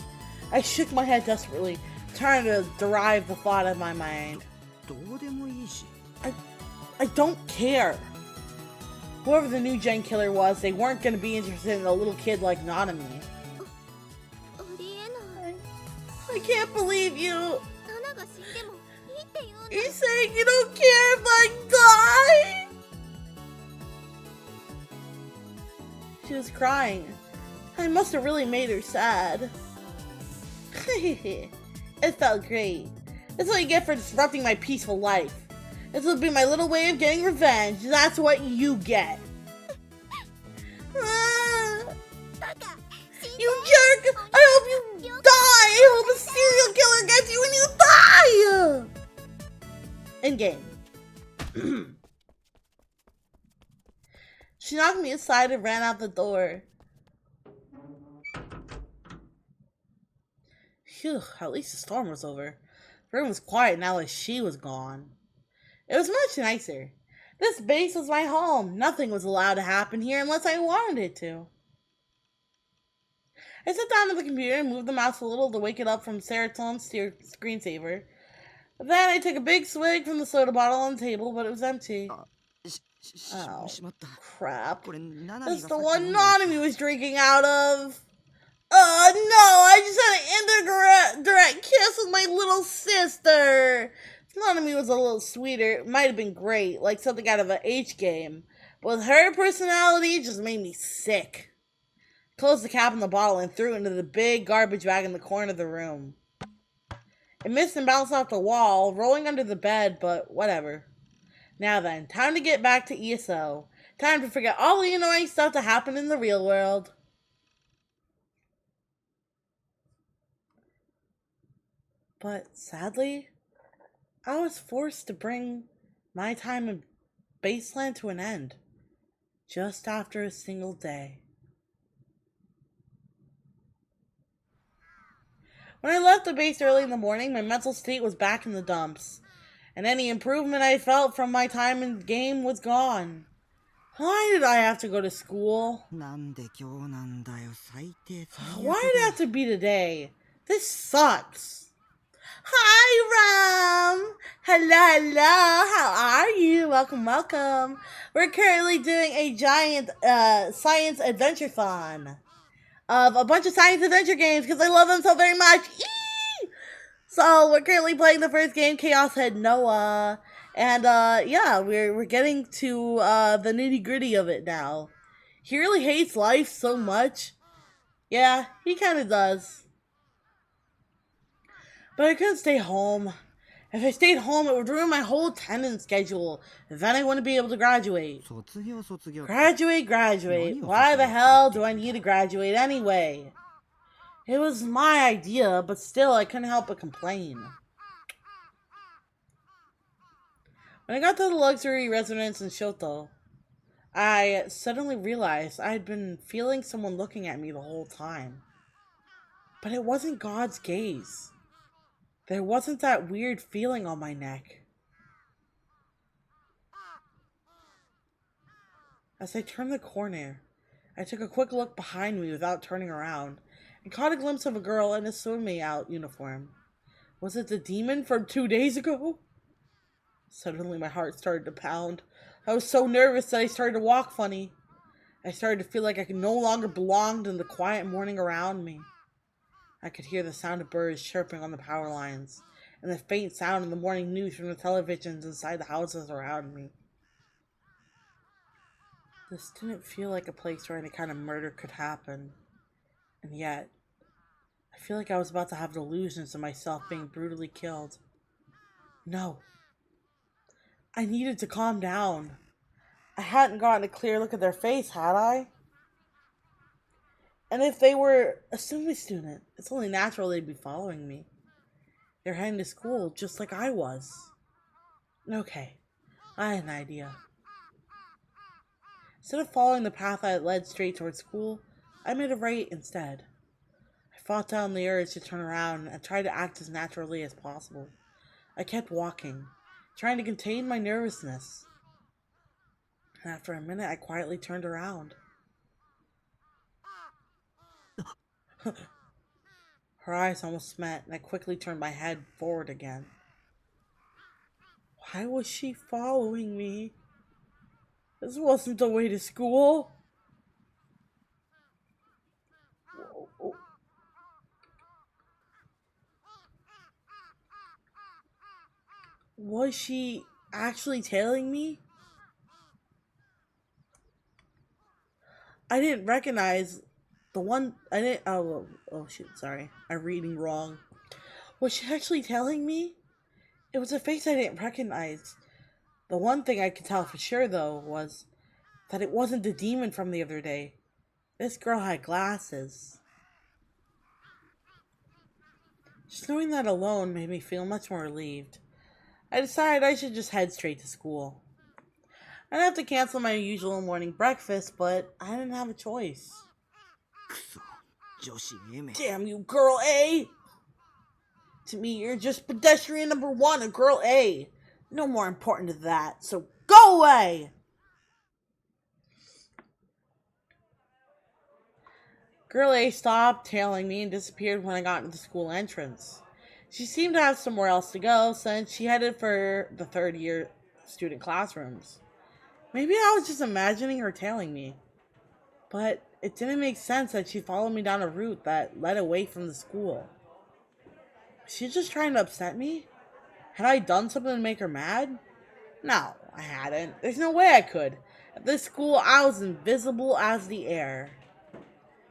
I shook my head desperately, trying to derive the thought of my mind. I don't care. Whoever the new gen killer was, they weren't going to be interested in a little kid like Nanami. I can't believe you. You're saying you don't care if I die? She was crying. I must have really made her sad. It felt great. That's what you get for disrupting my peaceful life. This will be my little way of getting revenge. That's what you get. You jerk! I hope you die! I hope a serial killer gets you and you die! In game. She knocked me aside and ran out the door. Phew, at least the storm was over. The room was quiet now that she was gone. It was much nicer. This base was my home. Nothing was allowed to happen here unless I wanted it to. I sat down to the computer and moved the mouse a little to wake it up from Serotonin's screensaver. Then I took a big swig from the soda bottle on the table, but it was empty. Oh, crap. That's the one Nanami was drinking out of. Oh, no, I just had an indirect kiss with my little sister. If Nanami was a little sweeter, it might have been great, like something out of an H game. But with her personality, it just made me sick. Closed the cap on the bottle and threw it into the big garbage bag in the corner of the room. It missed and bounced off the wall, rolling under the bed, but whatever. Now then, time to get back to ESO. Time to forget all the annoying stuff that happened in the real world. But sadly, I was forced to bring my time in Baseland to an end. Just after a single day. When I left the base early in the morning, my mental state was back in the dumps. And any improvement I felt from my time in the game was gone. Why did I have to go to school? Why did it have to be today? This sucks. Hi, Ram! Hello, how are you? Welcome. We're currently doing a giant science adventurethon of a bunch of science adventure games because I love them so very much. Eee! So we're currently playing the first game, Chaos Head Noah, and yeah, we're getting to the nitty gritty of it now. He really hates life so much. Yeah, he kind of does. But I couldn't stay home. If I stayed home, it would ruin my whole attendance schedule. And then I wouldn't be able to graduate. Graduate. Why the hell do I need to graduate anyway? It was my idea, but still, I couldn't help but complain. When I got to the luxury residence in Shoto, I suddenly realized I had been feeling someone looking at me the whole time. But it wasn't God's gaze. There wasn't that weird feeling on my neck. As I turned the corner, I took a quick look behind me without turning around and caught a glimpse of a girl in a swimming out uniform. Was it the demon from 2 days ago? Suddenly my heart started to pound. I was so nervous that I started to walk funny. I started to feel like I could no longer belong in the quiet morning around me. I could hear the sound of birds chirping on the power lines, and the faint sound of the morning news from the televisions inside the houses around me. This didn't feel like a place where any kind of murder could happen, and yet, I feel like I was about to have delusions of myself being brutally killed. No. I needed to calm down. I hadn't gotten a clear look at their face, had I? And if they were a sumi student, it's only natural they'd be following me. They're heading to school just like I was. Okay, I had an idea. Instead of following the path that led straight towards school, I made a right instead. I fought down the urge to turn around and tried to act as naturally as possible. I kept walking, trying to contain my nervousness. And after a minute, I quietly turned around. Her eyes almost met, and I quickly turned my head forward again. Why was she following me? This wasn't the way to school. Was she actually tailing me? I didn't recognize the one. I didn't. Oh shoot, sorry. I'm reading wrong. Was she actually telling me? It was a face I didn't recognize. The one thing I could tell for sure, though, was that it wasn't the demon from the other day. This girl had glasses. Just knowing that alone made me feel much more relieved. I decided I should just head straight to school. I'd have to cancel my usual morning breakfast, but I didn't have a choice. Damn you, girl A! To me, you're just pedestrian number one, a girl A. No more important than that, so go away! Girl A stopped tailing me and disappeared when I got into the school entrance. She seemed to have somewhere else to go since she headed for the third year student classrooms. Maybe I was just imagining her tailing me. But it didn't make sense that she followed me down a route that led away from the school. Was she just trying to upset me? Had I done something to make her mad? No, I hadn't. There's no way I could. At this school, I was invisible as the air.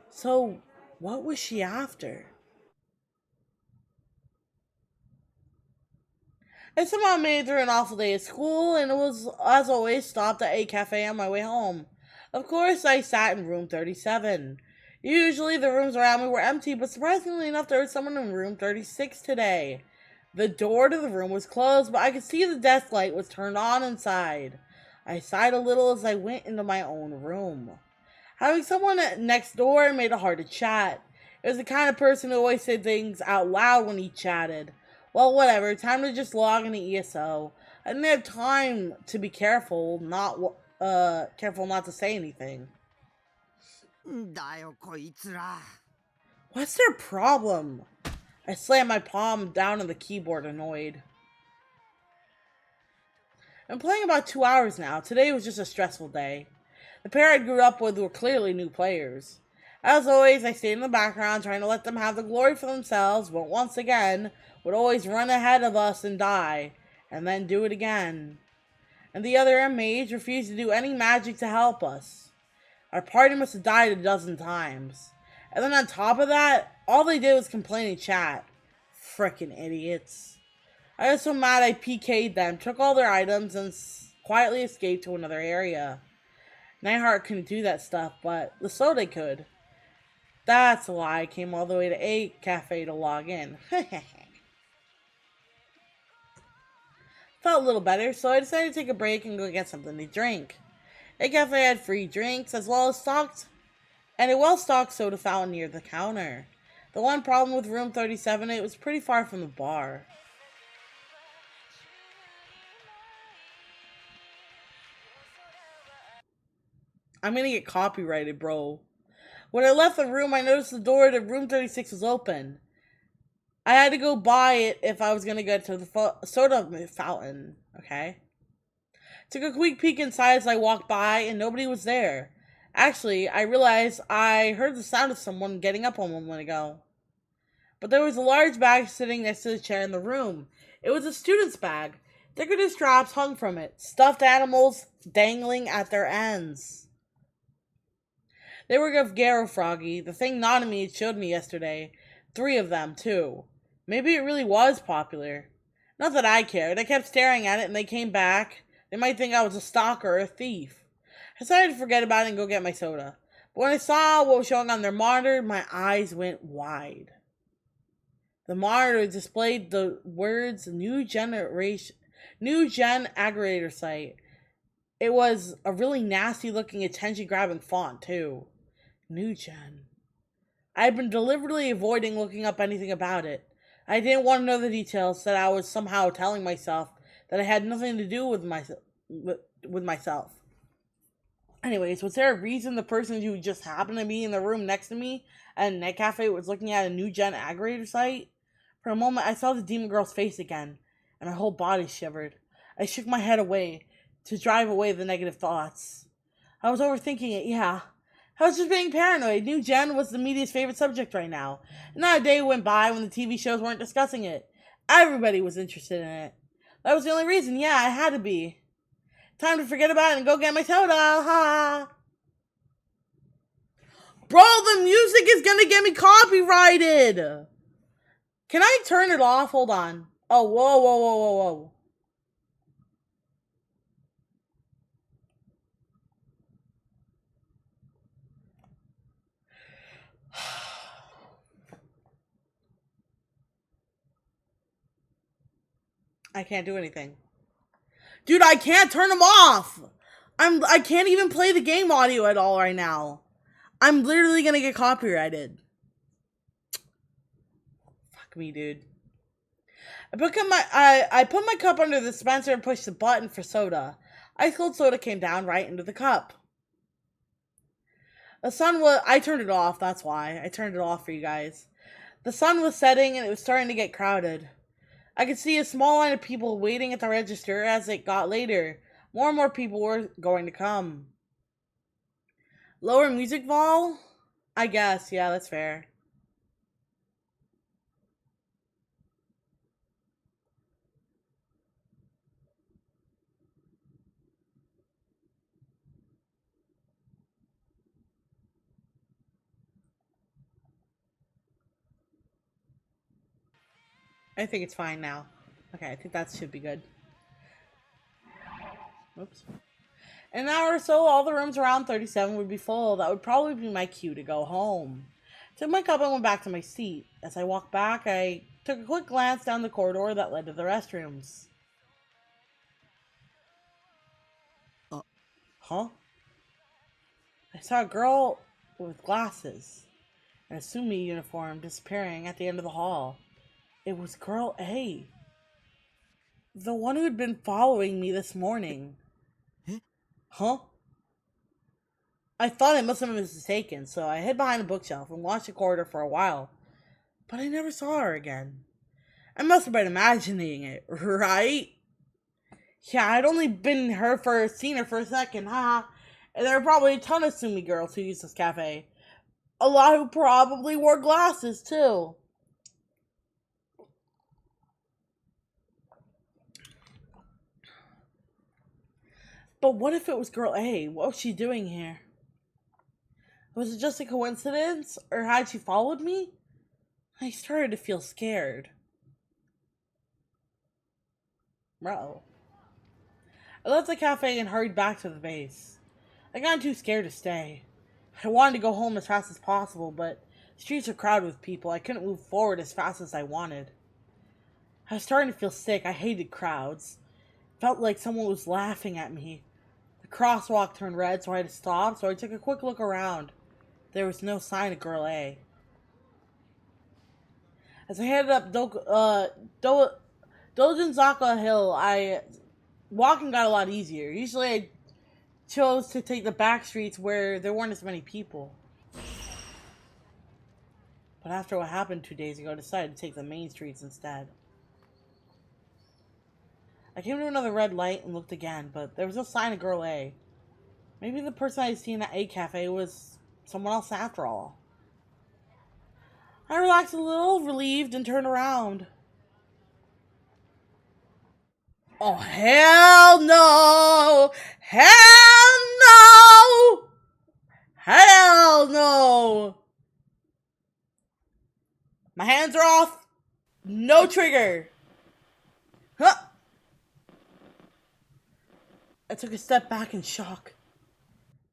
So, what was she after? I somehow made it through an awful day at school, and it was, as always, stopped at a cafe on my way home. Of course, I sat in room 37. Usually, the rooms around me were empty, but surprisingly enough, there was someone in room 36 today. The door to the room was closed, but I could see the desk light was turned on inside. I sighed a little as I went into my own room. Having someone next door made it hard to chat. It was the kind of person who always said things out loud when he chatted. Well, whatever, time to just log into ESO. I didn't have time to be careful not to say anything. What's their problem? I slammed my palm down on the keyboard, annoyed. I'm playing about 2 hours now. Today was just a stressful day. The pair I grew up with were clearly new players. As always, I stayed in the background trying to let them have the glory for themselves, but once again, would always run ahead of us and die, and then do it again. And the other mage refused to do any magic to help us. Our party must have died a dozen times. And then on top of that, all they did was complain and chat. Frickin' idiots. I was so mad I PK'd them, took all their items, and quietly escaped to another area. Nightheart couldn't do that stuff, but Lesode could. That's why I came all the way to a cafe to log in. Felt a little better, so I decided to take a break and go get something to drink. A cafe had free drinks, as well as a well-stocked soda fountain near the counter. The one problem with room 37, it was pretty far from the bar. I'm gonna get copyrighted, bro. When I left the room, I noticed the door to room 36 was open. I had to go buy it if I was gonna get to the soda fountain, okay? Took a quick peek inside as I walked by, and nobody was there. Actually, I realized I heard the sound of someone getting up a moment ago. But there was a large bag sitting next to the chair in the room. It was a student's bag. Decorative straps hung from it, stuffed animals dangling at their ends. They were of Garo Froggy, the thing Nanami had showed me yesterday. 3 of them, too. Maybe it really was popular. Not that I cared. I kept staring at it and they came back. They might think I was a stalker or a thief. I decided to forget about it and go get my soda. But when I saw what was showing on their monitor, my eyes went wide. The monitor displayed the words New Gen Aggregator Site. It was a really nasty looking attention grabbing font too. New Gen. I had been deliberately avoiding looking up anything about it. I didn't want to know the details, that I was somehow telling myself that I had nothing to do with myself. Anyways, was there a reason the person who just happened to be in the room next to me at a net cafe was looking at a New Gen Aggregator Site? For a moment, I saw the demon girl's face again, and my whole body shivered. I shook my head away to drive away the negative thoughts. I was overthinking it, yeah. I was just being paranoid. New Gen was the media's favorite subject right now. Not a day went by when the TV shows weren't discussing it. Everybody was interested in it. That was the only reason. Yeah, I had to be. Time to forget about it and go get my soda. Ha! Bro, the music is gonna get me copyrighted. Can I turn it off? Hold on. Oh, whoa. I can't do anything. Dude, I can't turn them off. I can't even play the game audio at all right now. I'm literally gonna get copyrighted. Fuck me, dude. I put my cup under the dispenser and pushed the button for soda. Ice cold soda came down right into the cup. I turned it off, that's why. I turned it off for you guys. The sun was setting and it was starting to get crowded. I could see a small line of people waiting at the register as it got later. More and more people were going to come. Lower music vol? I guess, yeah, that's fair. I think it's fine now. Okay, I think that should be good. Oops. In an hour or so, all the rooms around 37 would be full. That would probably be my cue to go home. Took my cup and went back to my seat. As I walked back, I took a quick glance down the corridor that led to the restrooms. Huh? I saw a girl with glasses and a Sumi uniform disappearing at the end of the hall. It was Girl A. The one who had been following me this morning. Huh? I thought I must have been mistaken, so I hid behind a bookshelf and watched the corridor for a while. But I never saw her again. I must have been imagining it, right? Yeah, I'd only seen her for a second, haha. And there were probably a ton of Sumi girls who used this cafe. A lot who probably wore glasses, too. But what if it was Girl A? What was she doing here? Was it just a coincidence? Or had she followed me? I started to feel scared. Bro. I left the cafe and hurried back to the base. I got too scared to stay. I wanted to go home as fast as possible, but the streets were crowded with people. I couldn't move forward as fast as I wanted. I was starting to feel sick. I hated crowds. It felt like someone was laughing at me. The crosswalk turned red, so I had to stop, so I took a quick look around. There was no sign of Girl A. As I headed up Dojinzaka Hill, walking got a lot easier. Usually I chose to take the back streets where there weren't as many people. But after what happened 2 days ago, I decided to take the main streets instead. I came to another red light and looked again, but there was no sign of Girl A. Maybe the person I had seen at A Cafe was someone else after all. I relaxed a little, relieved, and turned around. Oh, hell no! Hell no! Hell no! My hands are off. No trigger. Huh. I took a step back in shock.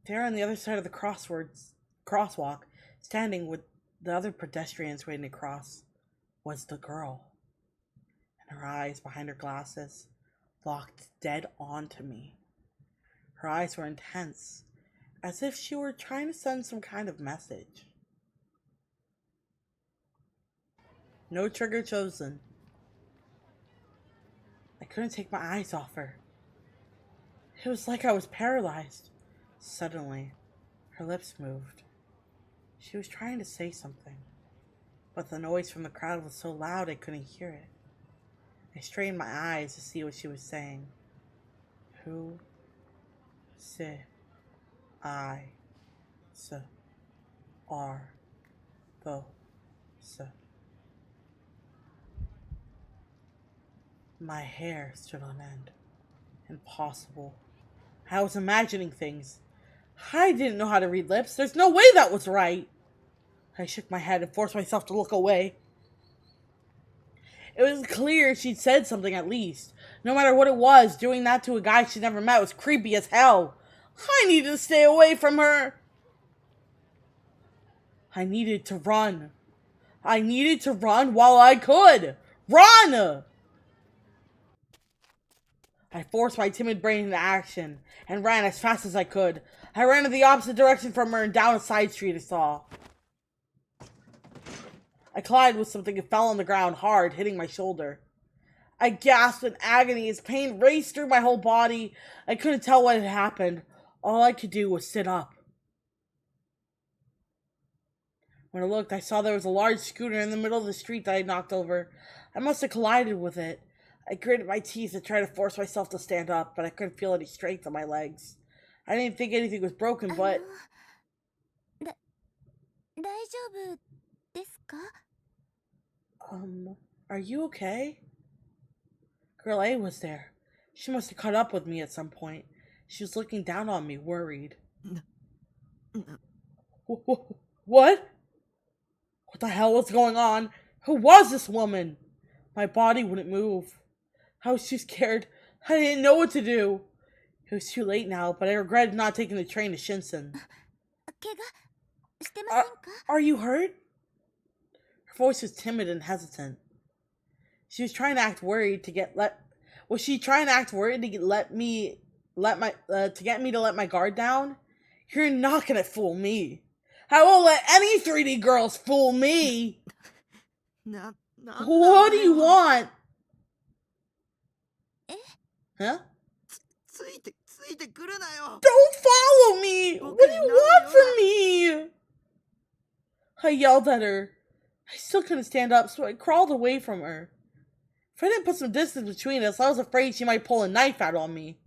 There on the other side of the crosswalk, standing with the other pedestrians waiting to cross, was the girl. And her eyes behind her glasses locked dead onto me. Her eyes were intense, as if she were trying to send some kind of message. No trigger chosen. I couldn't take my eyes off her. It was like I was paralyzed. Suddenly, her lips moved. She was trying to say something, but the noise from the crowd was so loud I couldn't hear it. I strained my eyes to see what she was saying. Who se I se are tho se. My hair stood on end. Impossible. I was imagining things. I didn't know how to read lips. There's no way that was right. I shook my head and forced myself to look away. It was clear she'd said something at least. No matter what it was, doing that to a guy she'd never met was creepy as hell. I needed to stay away from her. I needed to run. I needed to run while I could. Run! I forced my timid brain into action and ran as fast as I could. I ran in the opposite direction from her and down a side street I saw. I collided with something and fell on the ground hard, hitting my shoulder. I gasped in agony as pain raced through my whole body. I couldn't tell what had happened. All I could do was sit up. When I looked, I saw there was a large scooter in the middle of the street that I knocked over. I must have collided with it. I gritted my teeth and tried to force myself to stand up, but I couldn't feel any strength in my legs. I didn't think anything was broken, but...
大丈夫ですか?
Are you okay? Girl A was there. She must have caught up with me at some point. She was looking down on me, worried. What? What the hell was going on? Who was this woman? My body wouldn't move. I was too scared. I didn't know what to do. It was too late now, but I regretted not taking the train to Shinsen.
怪我してませんか?
Are you hurt? Her voice was timid and hesitant. She was trying to act worried to get Was she trying to act worried to get me to let my guard down? You're not gonna fool me. I won't let any 3D girls fool me. What do you want? Huh? Don't follow me! What do you want from me? I yelled at her. I still couldn't stand up, so I crawled away from her. If I didn't put some distance between us, I was afraid she might pull a knife out on me.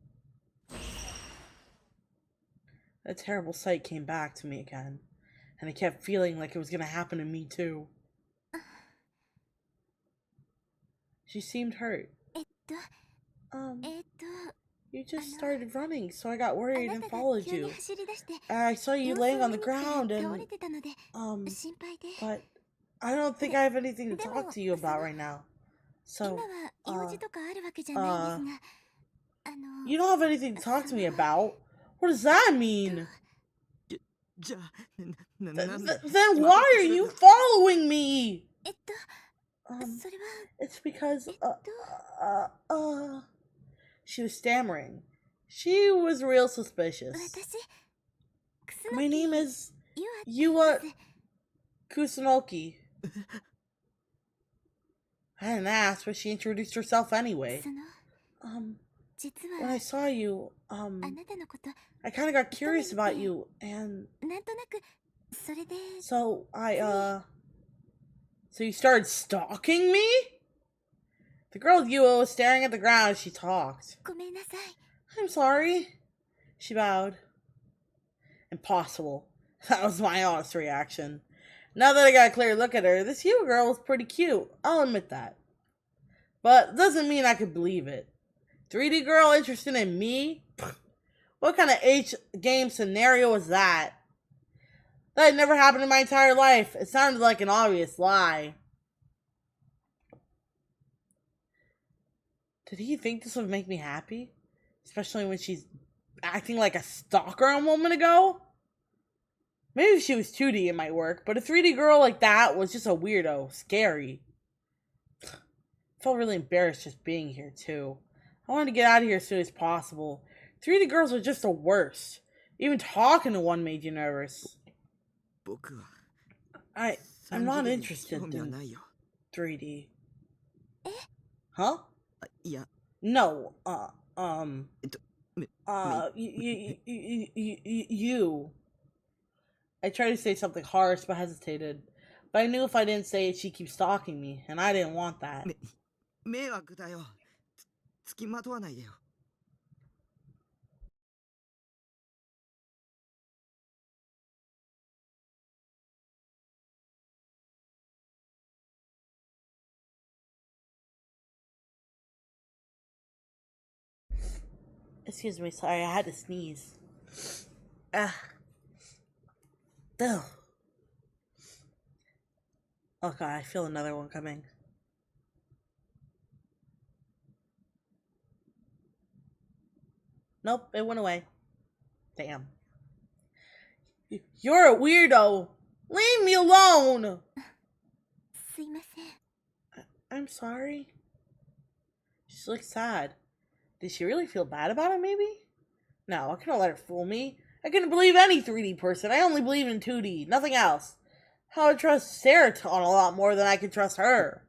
That terrible sight came back to me again, and I kept feeling like it was going to happen to me too. She seemed hurt. You just started running, so I got worried and followed you. I saw you laying on the ground and, but I don't think I have anything to talk to you about right now. So, you don't have anything to talk to me about? What does that mean? Then why are you following me? It's because, she was stammering. She was real suspicious. My name is Yua Kusunoki. I didn't ask, but she introduced herself anyway. When I saw you, I kind of got curious about you, and so so you started stalking me? The girl Yua was staring at the ground as she talked. I'm sorry. She bowed. Impossible. That was my honest reaction. Now that I got a clear look at her, this Hugh girl was pretty cute. I'll admit that. But doesn't mean I could believe it. 3D girl interested in me? What kind of H game scenario is that? That had never happened in my entire life. It sounded like an obvious lie. Did he think this would make me happy? Especially when she's acting like a stalker a moment ago? Maybe if she was 2D it might work, but a 3D girl like that was just a weirdo. Scary. I felt really embarrassed just being here, too. I wanted to get out of here as soon as possible. 3D girls are just the worst. Even talking to one made you nervous. I'm not interested in 3D. Huh? No, you. I tried to say something harsh, but hesitated. But I knew if I didn't say it, she'd keep stalking me, and I didn't want that. Excuse me, sorry, I had to sneeze. Ugh. Oh god, I feel another one coming. Nope, it went away. Damn. You're a weirdo. Leave me alone. I'm sorry. She looks sad. Did she really feel bad about it, maybe? No, I couldn't let her fool me. I couldn't believe any 3D person. I only believe in 2D, nothing else. How I trust Adventurethon a lot more than I can trust her.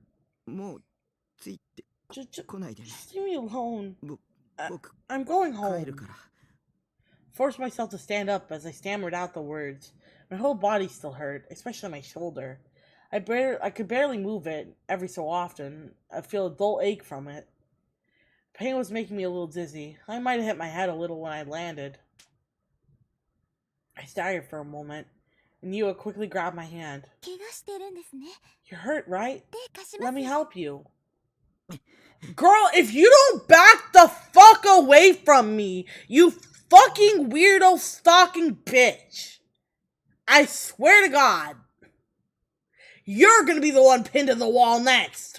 Just leave me alone. I'm going home. Forced myself to stand up as I stammered out the words. My whole body still hurt, especially my shoulder. I could barely move it every so often. I feel a dull ache from it. Pain was making me a little dizzy. I might have hit my head a little when I landed. I staggered for a moment, and Yua quickly grabbed my hand. You're hurt, right? Let me help you. Girl, if you don't back the fuck away from me, you fucking weirdo stalking bitch. I swear to God. You're gonna be the one pinned to the wall next.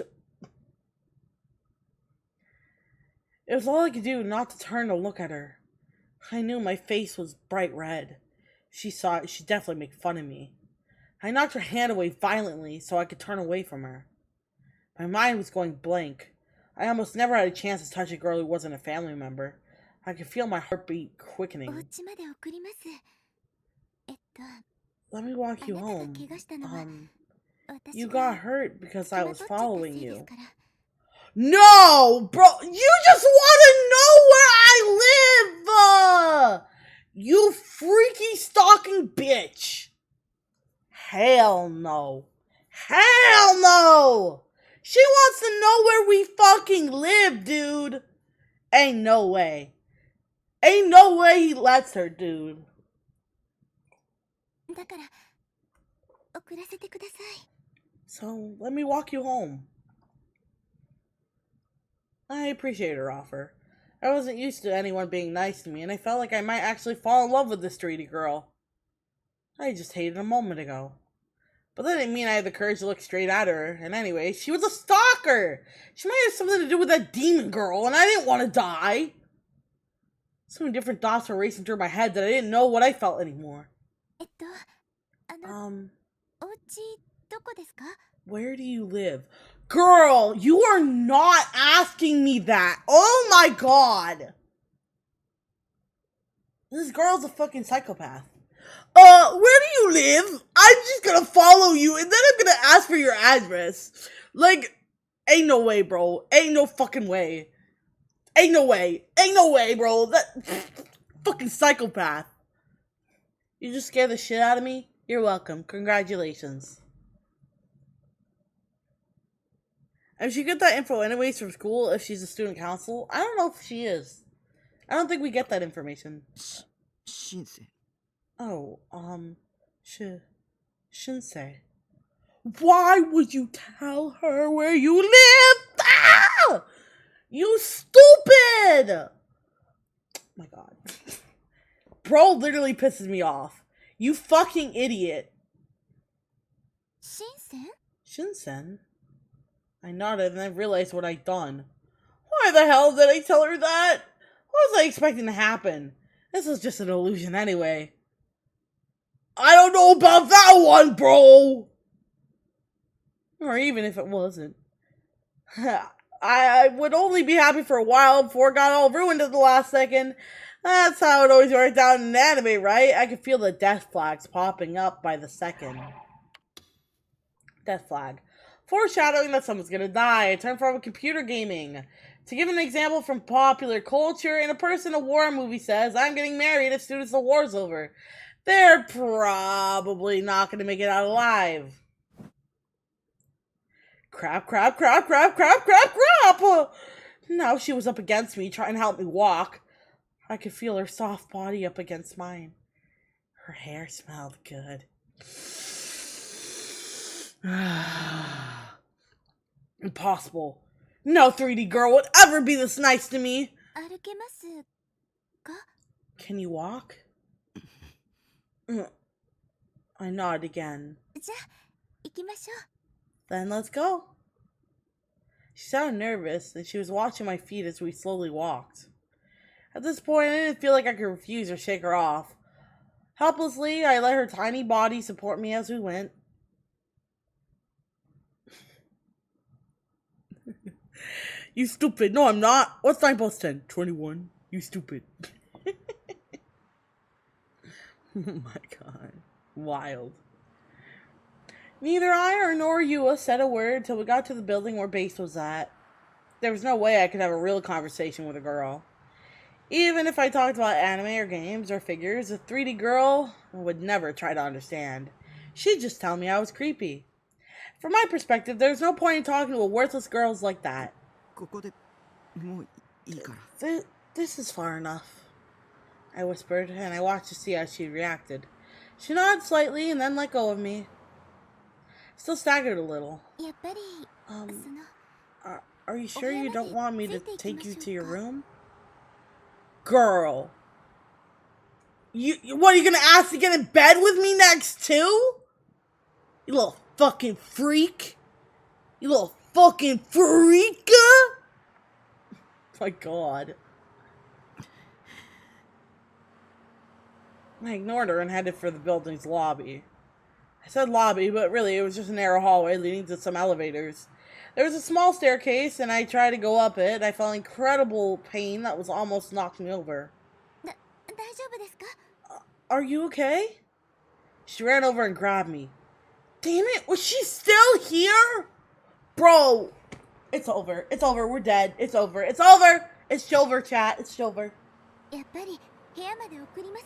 It was all I could do not to turn to look at her. I knew my face was bright red. She saw it, she'd definitely make fun of me. I knocked her hand away violently so I could turn away from her. My mind was going blank. I almost never had a chance to touch a girl who wasn't a family member. I could feel my heartbeat quickening. Let me walk you home. You got hurt because I was following you. No, bro, you just want to know where I live! You freaky stalking bitch. Hell no. Hell no! She wants to know where we fucking live, dude. Ain't no way. Ain't no way he lets her, dude. So, let me walk you home. I appreciate her offer. I wasn't used to anyone being nice to me, and I felt like I might actually fall in love with this streety girl. I just hated a moment ago. But that didn't mean I had the courage to look straight at her. And anyway, she was a stalker! She might have something to do with that demon girl, and I didn't want to die! So many different thoughts were racing through my head that I didn't know what I felt anymore. Where do you live? Girl, you are not asking me that. Oh my god. This girl's a fucking psychopath. Where do you live? I'm just gonna follow you and then I'm gonna ask for your address. Like, ain't no way, bro. Ain't no fucking way. Ain't no way. Ain't no way, bro. That fucking psychopath. You just scared the shit out of me? You're welcome. Congratulations. And she get that info anyways from school if she's a student council? I don't know if she is. I don't think we get that information. Oh, Shinsei. Why would you tell her where you live? Ah! You stupid! Oh my god. Bro literally pisses me off. You fucking idiot.
Shinsen?
Shinsen? I nodded and I realized what I'd done. Why the hell did I tell her that? What was I expecting to happen? This was just an illusion anyway. I don't know about that one, bro! Or even if it wasn't. I would only be happy for a while before it got all ruined at the last second. That's how it always worked out in an anime, right? I could feel the death flags popping up by the second. Death flag. Foreshadowing that someone's gonna die. I turned from computer gaming. To give an example from popular culture, in a person a war movie says, I'm getting married as soon as the war's over. They're probably not gonna make it out alive. Crap. Now she was up against me, trying to help me walk. I could feel her soft body up against mine. Her hair smelled good. Impossible. No 3D girl would ever be this nice to me.
歩けますか?
Can you walk? I nodded again.
じゃあ、行きましょう。
Then let's go. She sounded nervous, and she was watching my feet as we slowly walked. At this point, I didn't feel like I could refuse or shake her off. Helplessly, I let her tiny body support me as we went. You stupid. No, I'm not. What's 9 plus 10? 21. You stupid. Oh my god. Wild. Neither I nor Yua said a word till we got to the building where base was at. There was no way I could have a real conversation with a girl. Even if I talked about anime or games or figures, a 3D girl would never try to understand. She'd just tell me I was creepy. From my perspective, there's no point in talking to a worthless girl like that. This is far enough, I whispered, and I watched to see how she reacted. She nodded slightly and then let go of me. Still staggered a little.
やっぱり、
Are you sure you don't want me to take you to your room? Girl. What, are you gonna ask to get in bed with me next too? You little fucking freak. You little fucking freaka. My god. I ignored her and headed for the building's lobby. I said lobby, but really it was just a narrow hallway leading to some elevators. There was a small staircase, and I tried to go up it. I felt incredible pain that was almost knocked me over.
大丈夫ですか?
Are you okay? She ran over and grabbed me. Damn it, was she still here? Bro, it's over. It's over. We're dead. It's over. It's over. It's Silver, chat. It's Silver.
やっぱり、部屋まで送ります。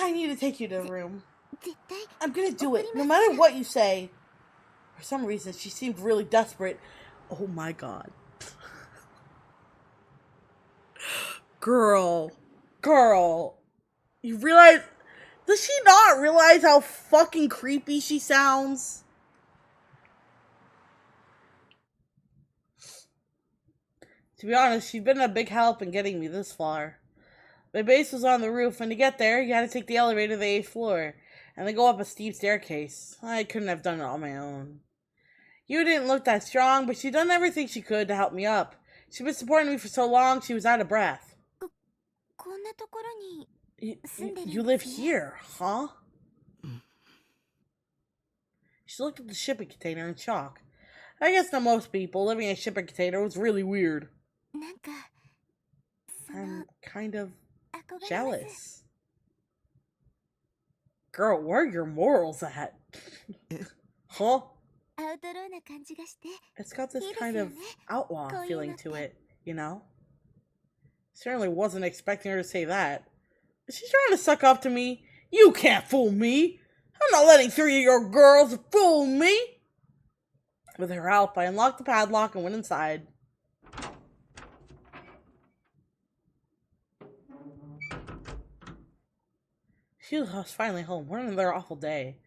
I need to take you to the room.
絶対、
I'm gonna do it, no matter what you say. For some reason, she seemed really desperate. Oh my god. Girl. You realize... Does she not realize how fucking creepy she sounds? To be honest, she's been a big help in getting me this far. My base was on the roof, and to get there, you had to take the elevator to the 8th floor, and then go up a steep staircase. I couldn't have done it on my own. You didn't look that strong, but she'd done everything she could to help me up. She'd been supporting me for so long, she was out of breath.
こんなところに
You live here, huh? She looked at the shipping container in shock. I guess to most people, living in a shipping container was really weird.
なんか、その
I'm kind of
憧れます。
jealous. Girl, where are your morals at? Huh?
アウトローな感じがして、
It's got this
いいです
kind
よ
of
ね。
outlaw
こういうの
feeling
って。
to it, you know? Certainly wasn't expecting her to say that. Is she trying to suck up to me? You can't fool me! I'm not letting 3-year-old girls fool me! With her help, I unlocked the padlock and went inside. Phew, I was finally home. What another awful day.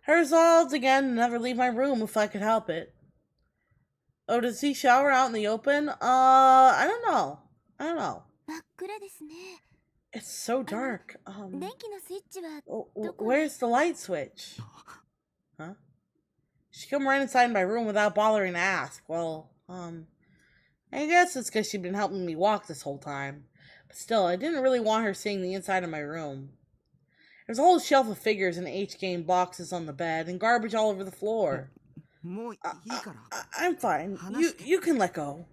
I resolved again to never leave my room if I could help it. Oh, does he shower out in the open? I don't know.
真っ暗ですね。
It's so dark.
電気のスイッチは
Where's the light switch? Huh? She come right inside my room without bothering to ask. Well, I guess it's because she'd been helping me walk this whole time. But still, I didn't really want her seeing the inside of my room. There's a whole shelf of figures and H-game boxes on the bed and garbage all over the floor.
もういいから
I'm fine.
Hanashite.
You can let go.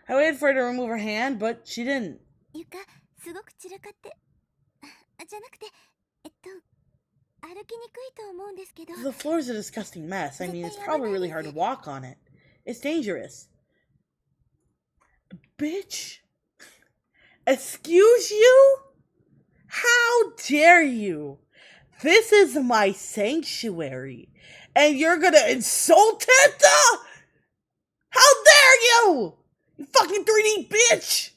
I waited for her to remove her hand, but she didn't.
床すごく散らかってじゃなくて歩きにくいと思うんですけど
The floor's a disgusting mess. I mean, it's probably really hard to walk on it. It's dangerous. Bitch. Excuse you? How dare you? This is my sanctuary. And you're gonna insult it? How dare you? You fucking 3D bitch!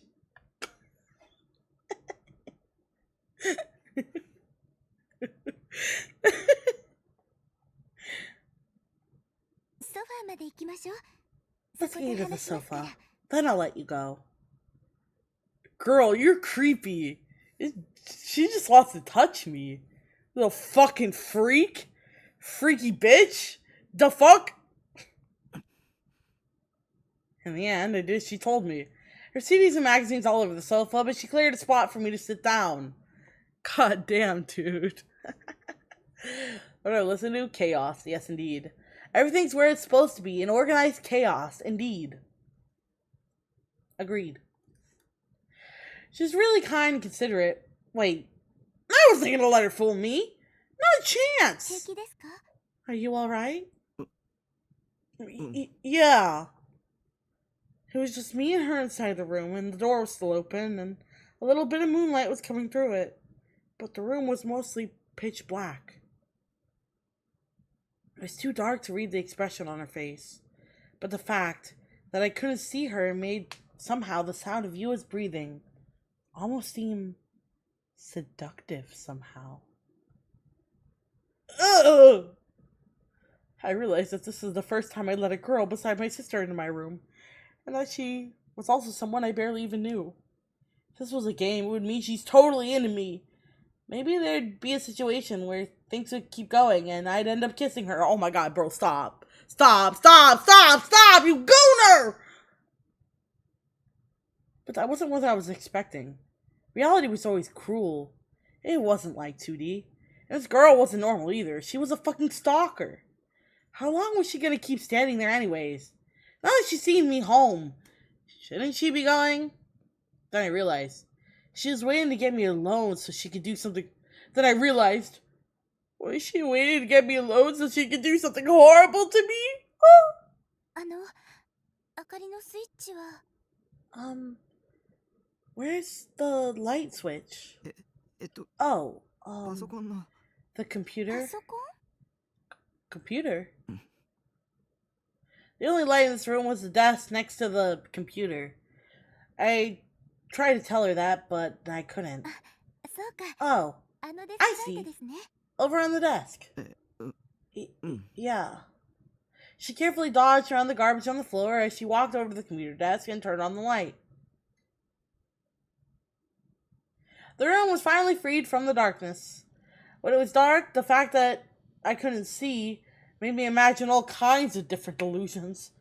ソファーまで行きましょう
Let's
そこで
get to the
話しますから
sofa. Then I'll let you go. Girl, you're creepy. She just wants to touch me. Little fucking freak. Freaky bitch. The fuck? In the end, I did as she told me. Her CDs and magazines all over the sofa, but she cleared a spot for me to sit down. God damn, dude. What do I listen to? Chaos. Yes, indeed. Everything's where it's supposed to be. An organized chaos. Indeed. Agreed. She's really kind and considerate. Wait. I was thinking to let her fool me. Not a
平
chance.
気ですか
Are you alright? Yeah. It was just me and her inside the room, and the door was still open, and a little bit of moonlight was coming through it. But the room was mostly pitch black. It was too dark to read the expression on her face. But the fact that I couldn't see her made somehow the sound of Yua's breathing almost seem seductive somehow. Ugh! I realized that this is the first time I let a girl beside my sister into my room, and that she was also someone I barely even knew. If this was a game, it would mean she's totally into me. Maybe there'd be a situation where things would keep going and I'd end up kissing her. Oh my god, bro, stop. Stop, you gooner! But that wasn't what I was expecting. Reality was always cruel. It wasn't like 2D. And this girl wasn't normal either. She was a fucking stalker. How long was she gonna keep standing there anyways? Now that she's seen me home, shouldn't she be going? Then I realized she was waiting to get me alone so she could do something. Then I realized, was she waiting to get me alone so she could do something horrible to me?
明かりのスイッチは
Where's the light switch?
パ
Oh,
ソコンの
the
パ
computer?
ソコン
Computer? The only light in this room was the desk next to the computer. I tried to tell her that, but I couldn't.
そうか
Oh,
あのデス
I
ク
see.
ライトですね
over on the desk.
うん
Yeah. She carefully dodged around the garbage on the floor as she walked over to the computer desk and turned on the light. The room was finally freed from the darkness. When it was dark, the fact that I couldn't see made me imagine all kinds of different delusions.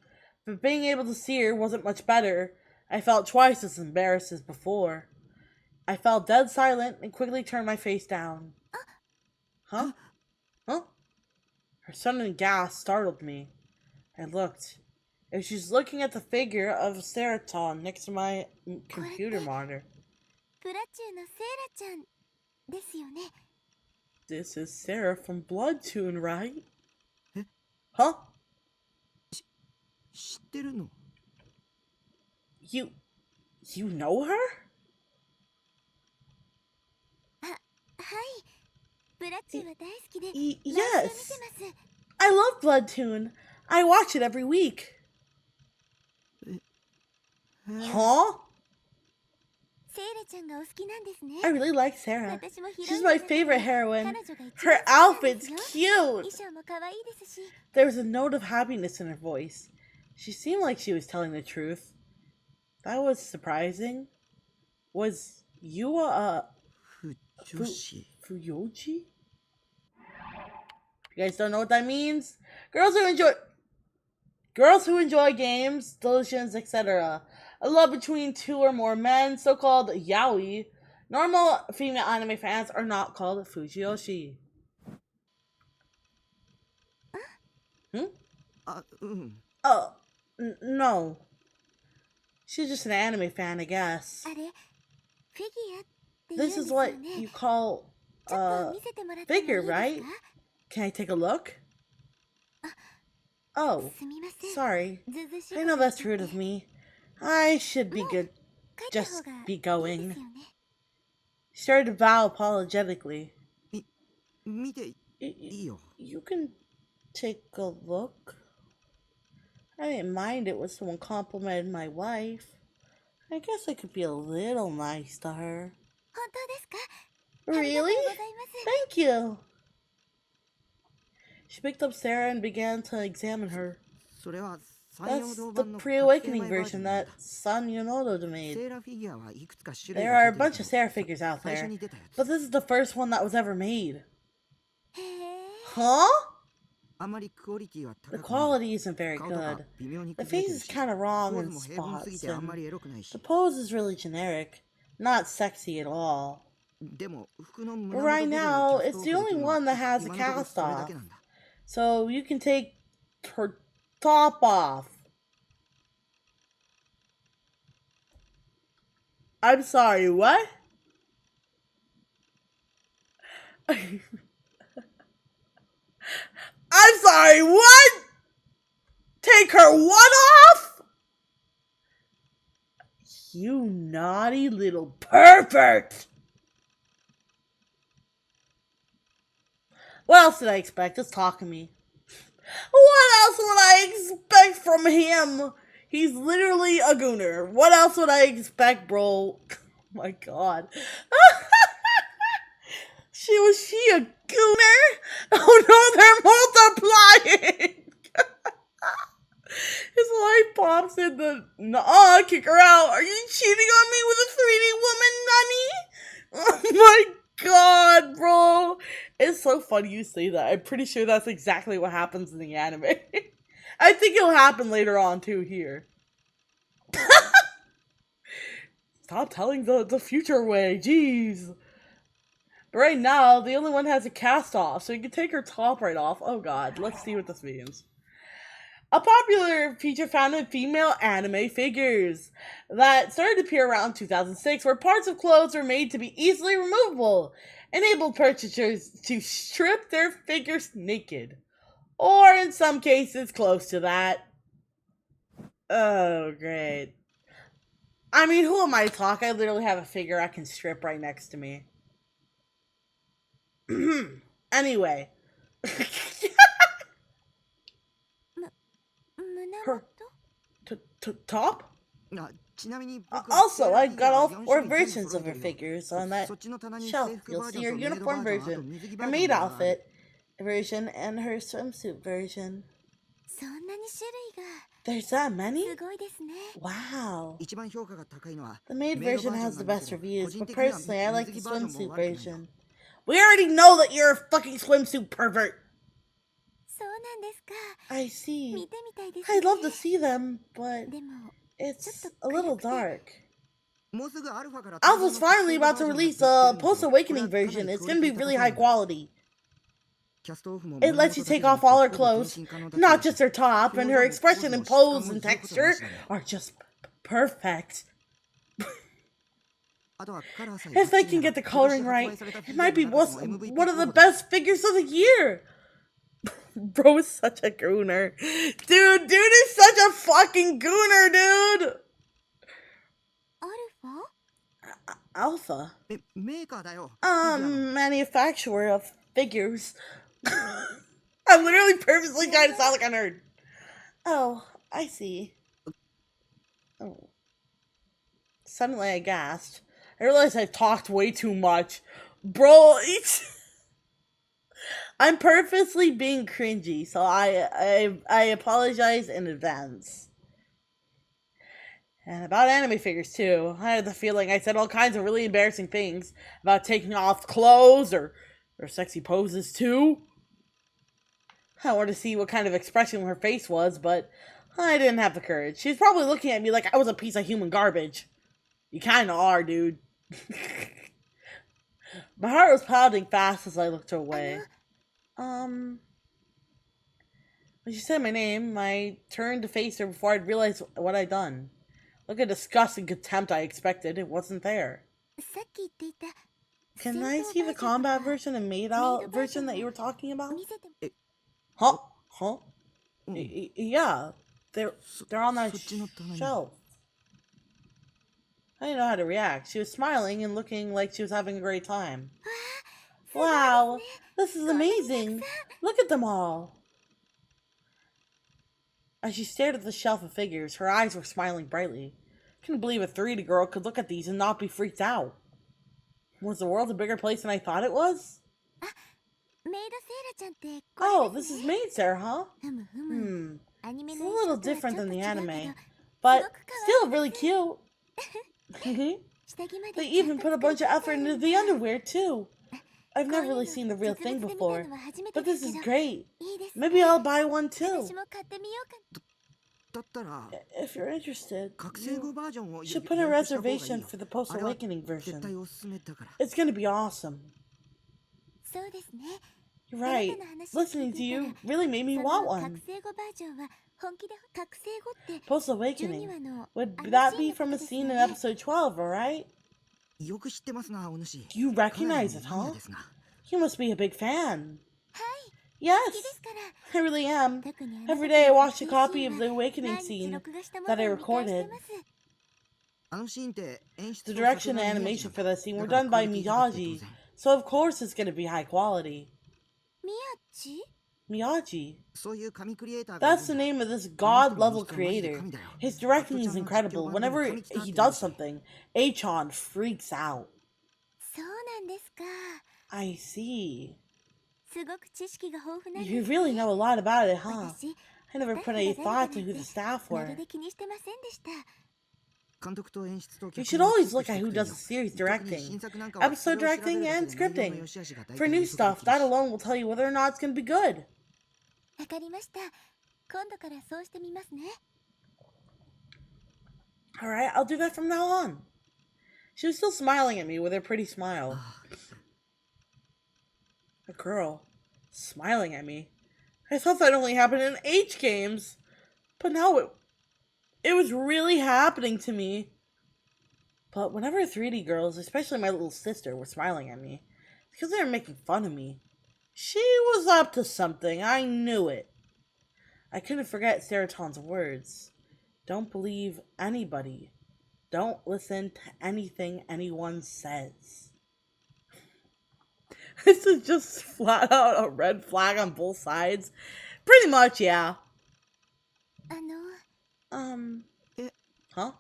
But being able to see her wasn't much better. I felt twice as embarrassed as before. I fell dead silent and quickly turned my face down. Huh? Huh? Her sudden gasp startled me. I looked. And she was looking at the figure of Adventurethon next to my computer monitor.
プラチューのセイラちゃんですよね
This is Sarah from Bloodtoon, right?
え
Huh?
知ってるの
You know her?
はいプラチューは大好きで
Y-
毎週見て
yes.
ます
I love Bloodtoon. I watch it every week.
へえ
Huh?
セイラちゃんがお好きなんですね。
I really like Sarah.
私もヒロイ
She's
ン
my
の中で
favorite heroine.
彼女が一番好き
Her
なんで
outfit's
すよ。
cute.
衣装も可愛いですし。
There was a note of happiness in her voice. She seemed like she was telling the truth. That was surprising. Was you Fuyoshi? You guys don't know what that means? Girls who enjoy games, delusions, etc. A love between two or more men, so-called yaoi. Normal female anime fans are not called fujoshi. Oh, no. She's just an anime fan, I guess.
あれ、フィギュアって言うん
This
です
is
よ
what
ね。
you call
ちょっと見せてもらってもいい
figure,
です
right?
か？
Can I take a look? Oh,
すみません。
sorry.
ずうずうしい
I
こ
know
と言っ
that's
ちゃ
rude
って
of me. I should be good.
帰った方
Just
が
be
いいです
going.
よね。
She started to bow apologetically.
見ていいよ。
You can take a look. I didn't mind it when someone complimented my wife. I guess I could be a little nice to her.
本当ですか？
Really?
ありがとうございます。
Thank you. She picked up Sarah and began to examine her.
それは
That's the pre-awakening version that San Yonodo made.
セーラフィギュアはいくつか種類
There
が
are a
出てる
bunch
け
of
ど
Sarah figures out
最初
there,
に出たやつ
but this is the first one that was ever made.
へえ。
Huh?
あまりクオリティは
The
高くない
quality isn't very
顔とか
good.
微妙に
The
崩れ
face
てる
is
し
kind of
ポ
wrong
ー
in
ズも平凡すぎ
spots,
てあんま
and
りエロくないし
the pose is really generic. Not sexy at all.
でも服の
But
胸
right
元部分
now,
をキャス
it's
ト
the
オフでき
only
るのは
one that has a
今のところ
cast
それだ
off.
けなんだ
So you can take her top off. I'm sorry, what? I'm sorry, what? Take her what off? You naughty little pervert. What else did I expect? Just talk to me. What else would I expect from him? He's literally a gooner. What else would I expect, bro? Oh my god. Was she a gooner? Oh no, they're multiplying! His wife pops in the nuh-uh, kick her out. Are you cheating on me with a 3D woman, Nani? Oh my god, bro. It's so funny you say that. I'm pretty sure that's exactly what happens in the anime. I think it'll happen later on too here. Stop telling the future way, jeez. But right now, the only one has a cast off, so you can take her top right off. Oh god, let's see what this means. A popular feature found in female anime figures that started to appear around 2006, where parts of clothes were made to be easily removable, enabled purchasers to strip their figures naked, or in some cases close to that. Oh, great. I mean, who am I to talk? I literally have a figure I can strip right next to me. Anyway. Her top?
ちなみに
Also, I got all 4 versions of her figures on that shelf. You'll see her uniform version, her maid outfit version, and her swimsuit version.
そんなに種類が
There's that many?
すごいですね。
Wow.
一番評価が高いのは
The maid
メイド
version
バージョン
has the
なんだ
best
けど
reviews,
個人
but
的には
personally, I like the
水着バージョン
swimsuit
も悪くないよ
version. We already know that you're a fucking swimsuit pervert.
そうなんですか。
I see.
見てみたいです
I'd
ね。
love to see them, but
でも、
it's a little dark.
もうすぐアルファから
Alpha's finally about to release a post-awakening version. It's gonna be really high quality.
キャストオフも
It lets you take off all her clothes, not just her top, and her expression and pose and texture are just perfect.
あとはカラーさえ
If they can get the coloring right, it might be one of the best figures of the year. Bro is such a gooner. Dude is such a fucking gooner, dude.
アルファ？
Alpha?
メーカーだよ
Manufacturer of figures. I'm literally purposely trying to sound like a nerd. Oh, I see. Oh. Suddenly I gasped. I realize I've talked way too much. Bro, I'm purposely being cringy, so I apologize in advance. And about anime figures too. I had the feeling I said all kinds of really embarrassing things about taking off clothes or sexy poses too. I wanted to see what kind of expression her face was, but I didn't have the courage. She was probably looking at me like I was a piece of human garbage. You kinda are, dude. My heart was pounding fast as I looked away. When she said my name, I turned to face her before I'd realized what I'd done. Look at disgust and contempt I expected. It wasn't there.
さっき言っていた
Can I see the combat version and made out version that you were talking about?
見せて
Huh? Huh? Yeah. They're on that
そっちの棚に
shelf. I didn't know how to react. She was smiling and looking like she was having a great time. Wow, this is amazing. Look at them all. As she stared at the shelf of figures, her eyes were smiling brightly. I couldn't believe a 3D girl could look at these and not be freaked out. Was the world a bigger place than I thought it was?
メイドセイラちゃんってこ
Oh,
れです
this is
ね
maid Sarah, huh?
ふむふむ アニメ
It's
の
a
衣
little
装とは
different
ちょっ
than
と
the
違うけ
anime,
ど
but
すごく可
still
愛い
really cute.
下着まで
They
ちゃん
even
と
put a
作り
bunch of
込ん
effort
である
into
ん
the
だ
underwear, too. I've
こう
never
いう
really
の
seen the real
実
thing
物で見た
before,
のは初めて
but
で
this
すけ
is
ど
great.
いいです
Maybe
ね
I'll buy one, too.
私も買ってみようか
だったら
If you're interested,
覚醒後
you
バージョンを
should put a
予約した方がいい
reservation
よ
for the
あれは
post-awakening
絶対
version.
おすすめだから
It's gonna be awesome.
そうですね
You're
あな
right.
たの話を聞
Listening
い
to
ていた
you
ら
really made me
そ
want
の
one.
覚醒後バージョンは本気で覚醒後って12
Post-awakening.
話の
Would
あの
that
シーン
be
のこ
from
と
a
ですよ
scene in
ね
episode 12, alright?
よく知ってますなお主
Do you
かなり
recognize
の
it,
マニア
huh?
ですな
You must be a big fan.
はい
Yes,
好きですから
I really am.
特にあの
Every
時
day I
の
watch
覚
a
醒
copy
シー
of
ン
the
は
awakening
毎日
scene
録画したも
that
の
I
を見返して
recorded.
ます
あのシーンって演出
The
と
direction
作
and
画の
animation
宮
for
地
that scene
だ
were
から
done
クオ
by
リティ高くて当
Miyagi,
然
so of course it's gonna be high quality.
宮地
Miyagi.
そういう神クリエイターがいる
That's
ん
the
だ
name of this
あの人
god
の
level
演出はマジで
creator.
神だよ
His
アッ
directing
トちゃ
is
んの実況
incredible.
版でも
Whenever
神来たって
he
言う
does
し
something, Achon freaks out.
そうなんですか
I see.
すごく知識が豊富なんで
You
す
really
ね
know a lot about it, huh?
私
I never
スタッ
put
フ
any
が誰
thought
か
to
なん
who
て
the staff
ま
were.
るで気にしてませんでした
監督と演出と
You
脚
should
本をチェ
always
ック
look
し
at
てい
who
くといい
does
よ
the series
特に
directing,
新作なんかは
episode
それを調べ
directing,
るだけ
and
で内容の
scripting.
良し悪しが大
For
体
new
予測で
stuff,
きる
that
し
alone will tell you whether or not it's gonna be good.
わかりました今度からそうしてみますね
Alright, I'll do that from now on. She was still smiling at me with her pretty smile. A girl smiling at me. I thought that only happened in H games, but now it was really happening to me. But whenever 3D girls, especially my little sister, were smiling at me, it's because they were making fun of me. She was up to something, I knew it. I couldn't forget Seraton's words. Don't believe anybody. Don't listen to anything anyone says. This is just flat out a red flag on both sides. Pretty much, yeah.
あの
Huh?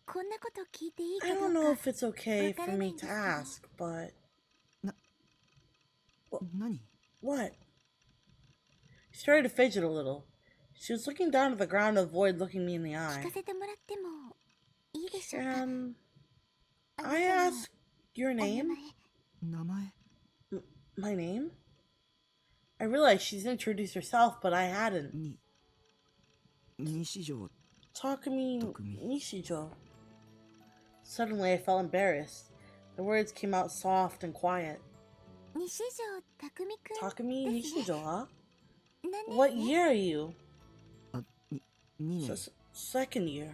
こんなこと聞いていいか
I
ど
don't
う
know
か
if it's okay for me to ask, but
何
what? She started to fidget a little. She was looking down at the ground to avoid looking me in the
聞
eye.
かせてもらってもいいでしょうか
Can
あな
I
たの
ask your
お名
name?
前
名前
My name? I realized she's introduced herself, but I hadn't.
に西条
Takumi
Takumi.
Nishijo. Suddenly I felt embarrassed. The words came out soft and quiet.
西条匠くん
Takumi
ですね
Nishijo, huh?
何年
What
生
year are you?
2年
Second year.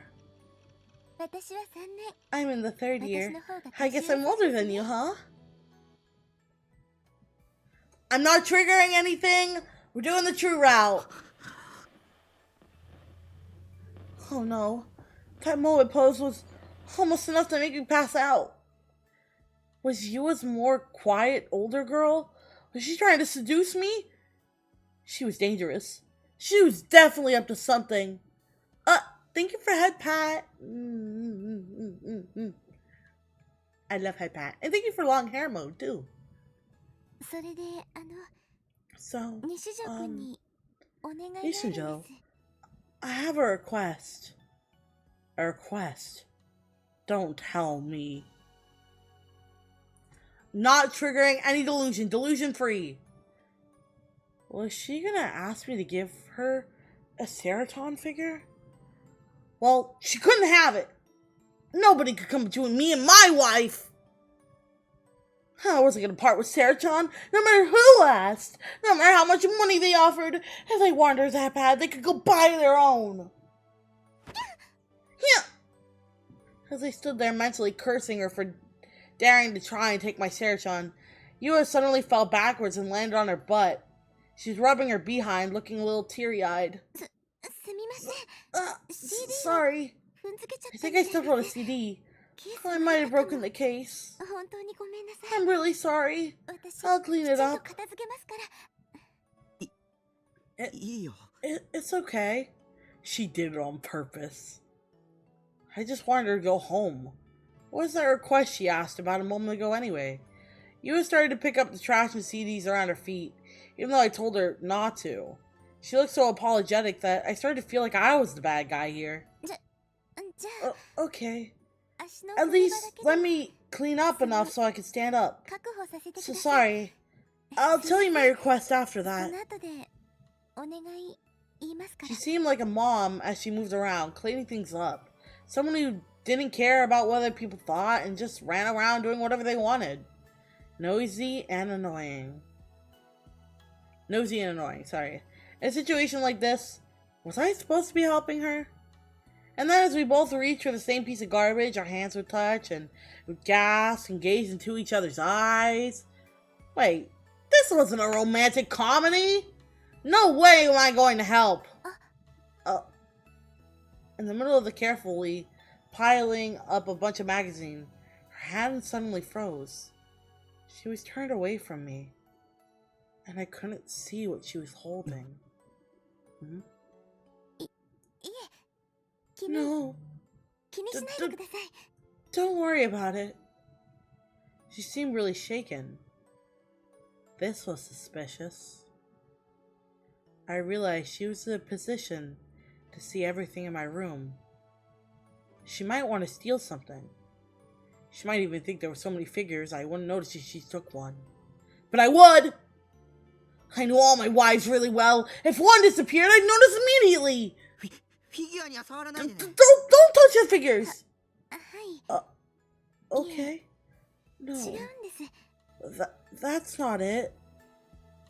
私は3年
I'm in the third
私
year.
の方が
I
年
guess I'm
上
older
です
than
ね
you, huh? I'm not triggering anything. We're doing the true route. Oh no. That moment pose was almost enough to make me pass out. Was Yua's more quiet, older girl? Was she trying to seduce me? She was dangerous. She was definitely up to something. Thank you for head pat. I love headband. And thank you for long hair mode, too.
それで、
So,
西条くんにお願いがあるんです。
Nishinjo, I have a request. A request. Don't tell me. Not triggering any delusion. Delusion free. Was she gonna ask me to give her a Seraton figure? Well, she couldn't have it. Nobody could come between me and my wife. I wasn't gonna part with Seraton, no matter who asked. No matter how much money they offered. If they wanted her that bad, they could go buy their own. Yeah. As I stood there mentally cursing her for daring to try and take my Seraton, Yua suddenly fell backwards and landed on her butt. She's rubbing her behind, looking a little teary-eyed.
すみません。
Sorry.
踏んづけちゃった
I think I stepped on a CD. I might have broken the case.
本当にごめんなさい。
I'm really sorry.
私
I'll clean
きちん
it
と
up.
片付けますから。
いいよ。
It's okay. She did it on purpose. I just wanted her to go home. What was that request she asked about a moment ago anyway? Yua started to pick up the trash and CDs around her feet, even though I told her not to. She looked so apologetic that I started to feel like I was the bad guy here.
じゃあ、
Okay.
足の
At
踏み
least
場だ
let
けで
me clean up enough so I can stand up.
確保させてくだ
So
さい。
sorry. I'll tell you my request after
そ
that.
の後でお願い言いますから
She。seemed like a mom as she moved around, cleaning things up. Someone who didn't care about what other people thought and just ran around doing whatever they wanted. Nosy and annoying. Nosy and annoying, sorry. In a situation like this, was I supposed to be helping her? And then as we both reached for the same piece of garbage, our hands would touch and would gasp and gaze into each other's eyes. Wait, this wasn't a romantic comedy! No way am I going to help! In the middle of the carefully piling up a bunch of magazines, her hand suddenly froze. She was turned away from me, and I couldn't see what she was holding. Hmm?
いえ、気に
No,
気にしないでください。
don't worry about it. She seemed really shaken. This was suspicious. I realized she was in a position to see everything in my room. She might want to steal something. She might even think there were so many figures I wouldn't notice if she took one. But I would! I know all my wives really well. If one disappeared, I'd notice immediately!
フィギュアには触らないでね。
Don't touch the figures!
はい、
Okay.
違うん
No.
です。
That's not it.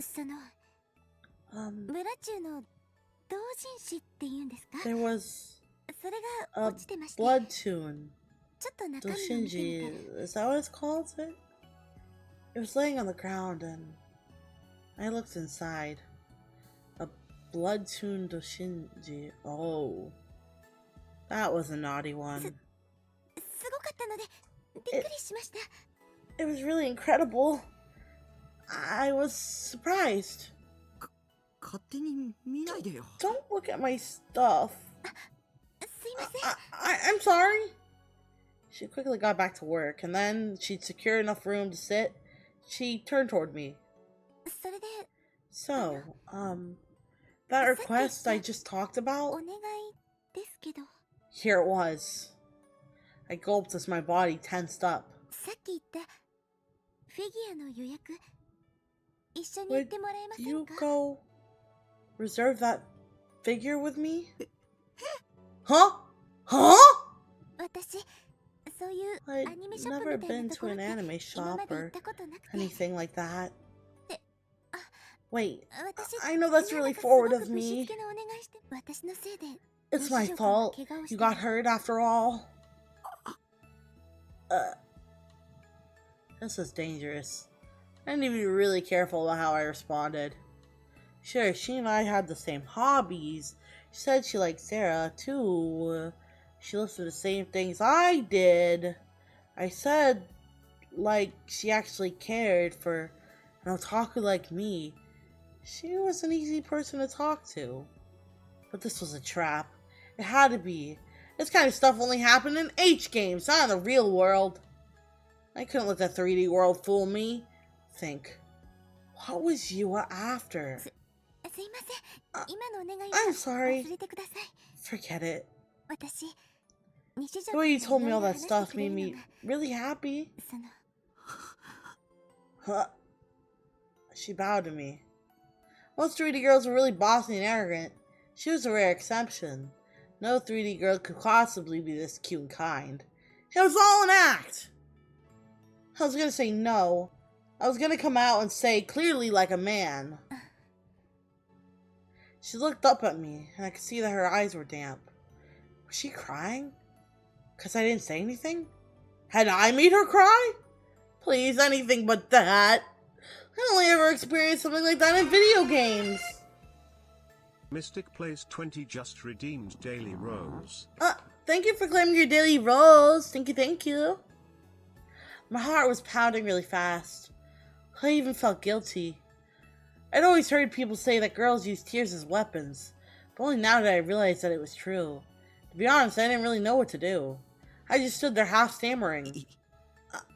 その、ブラチューの同人誌っていうんですか？
There was
それが
a
落ちてまして、
blood tune.
ちょっと中身を見てみ
Doshinji.
たら、
Is that what it's called? It was laying on the ground and I looked inside. A blood tune Doshinji. Oh. That was a naughty one.
すごかったのでびっくりしました。
It was really incredible. I was surprised.
勝手に見ないでよ。
Don't look at my stuff.
すいません。
I'm sorry. She quickly got back to work, and then she'd secured enough room to sit. She turned toward me.
それで
So, that request I just talked
お
about?
願いですけど、
Here it was. I gulped as my body tensed up.
さっき言ったフィギュアの予約、一緒に行
Would
ってもらえませ
you
んか？
go reserve that figure with me? Huh? Huh?
私、そういうア
I'd
ニメショップ
never
みたい
been
なとこ
to
ろ
an
って
anime
今ま
shop
で行っ
or
たことなくて、
anything like that.
で、あ、
Wait,
私、
I know that's
なん
really
かす
forward
ご
of
くぶし
me.
つけなお願いして、私のせいで
It's my
西条君が
fault.
怪我をし
You
た
got hurt after all. This is dangerous. I need to be really careful about how I responded. Sure, she and I had the same hobbies. She said she liked Sarah, too. She listened to the same things I did. I said, like, she actually cared for an otaku like me. She was an easy person to talk to. But this was a trap. It had to be. This kind of stuff only happened in H games, not in the real world. I couldn't let the 3D world fool me. Think. What was you after?
すいません。今のお願い
I'm
は
sorry.
忘れてください。
Forget it.
私、西条
The way you
君
told
が
me
い
all
ろいろ
that
話して
stuff
くれ
made
るの
me
が、
really happy.
その、
Huh. She bowed to me. Most 3D girls were really bossy and arrogant. She was a rare exception. No 3D girl could possibly be this cute and kind. It was all an act! I was gonna say no. I was gonna come out and say clearly like a man. She looked up at me, and I could see that her eyes were damp. Was she crying? 'Cause I didn't say anything? Had I made her cry? Please, anything but that. I only ever experienced something like that in video games.
Mystic Place 20 just redeemed Daily Rose.
Thank you for claiming your daily rose. Thank you, thank you. My heart was pounding really fast. I even felt guilty. I'd always heard people say that girls use tears as weapons, but only now did I realize that it was true. To be honest, I didn't really know what to do. I just stood there half stammering.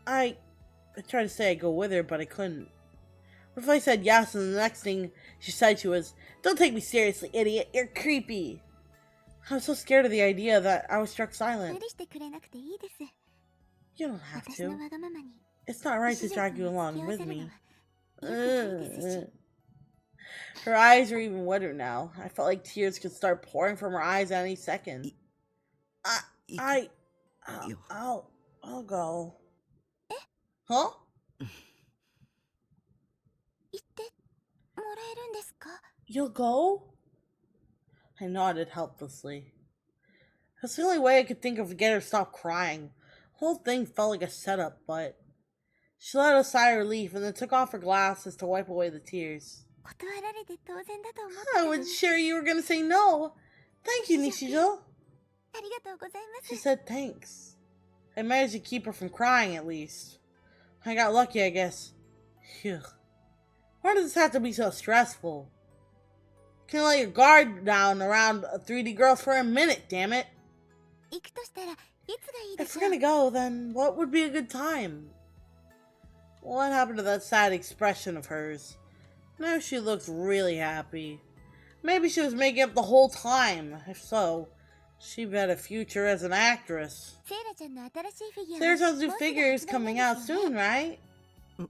I tried to say I'd go with her, but I couldn't. What if I said yes and the next thing she said to was, "Don't take me seriously, idiot. You're creepy." I was so scared of the idea that I was struck
無
silent.
理してくれなくていいです。
You don't have
私の
to.
わがままに
It's not right to
西条
drag
君
you
を付
along
き合わ
with
せるの
me.
は良くないですし。
Her eyes were even wetter now. I felt like tears could start pouring from her eyes at any second. I'll go. Huh?
言ってもらえるんですか？
You'll go? I nodded helplessly. That's the only way I could think of to get her to stop crying. The whole thing felt like a setup, but she let out a sigh of relief and then took off her glasses to wipe away the tears.
断られて当然だと思って
I
たのに
was sure you were gonna say no. Thank you, Nishijo.
ありがとうございま
She
す。
said thanks. I managed to keep her from crying at least. I got lucky, I guess. Phew. Why does this have to be so stressful? You can let your guard down around a 3D girl for a minute, damn it.
行くとしたらいつがいいで
If
し
we're
ょう？
gonna go, then what would be a good time? What happened to that sad expression of hers? Now she looks really happy. Maybe she was making up the whole time. If so, she bet a future as an actress.
セイラちゃんの新しいフィギュア
There's
も
new
うすぐ
figures
発売なん
coming
で
out
すよね
soon, right?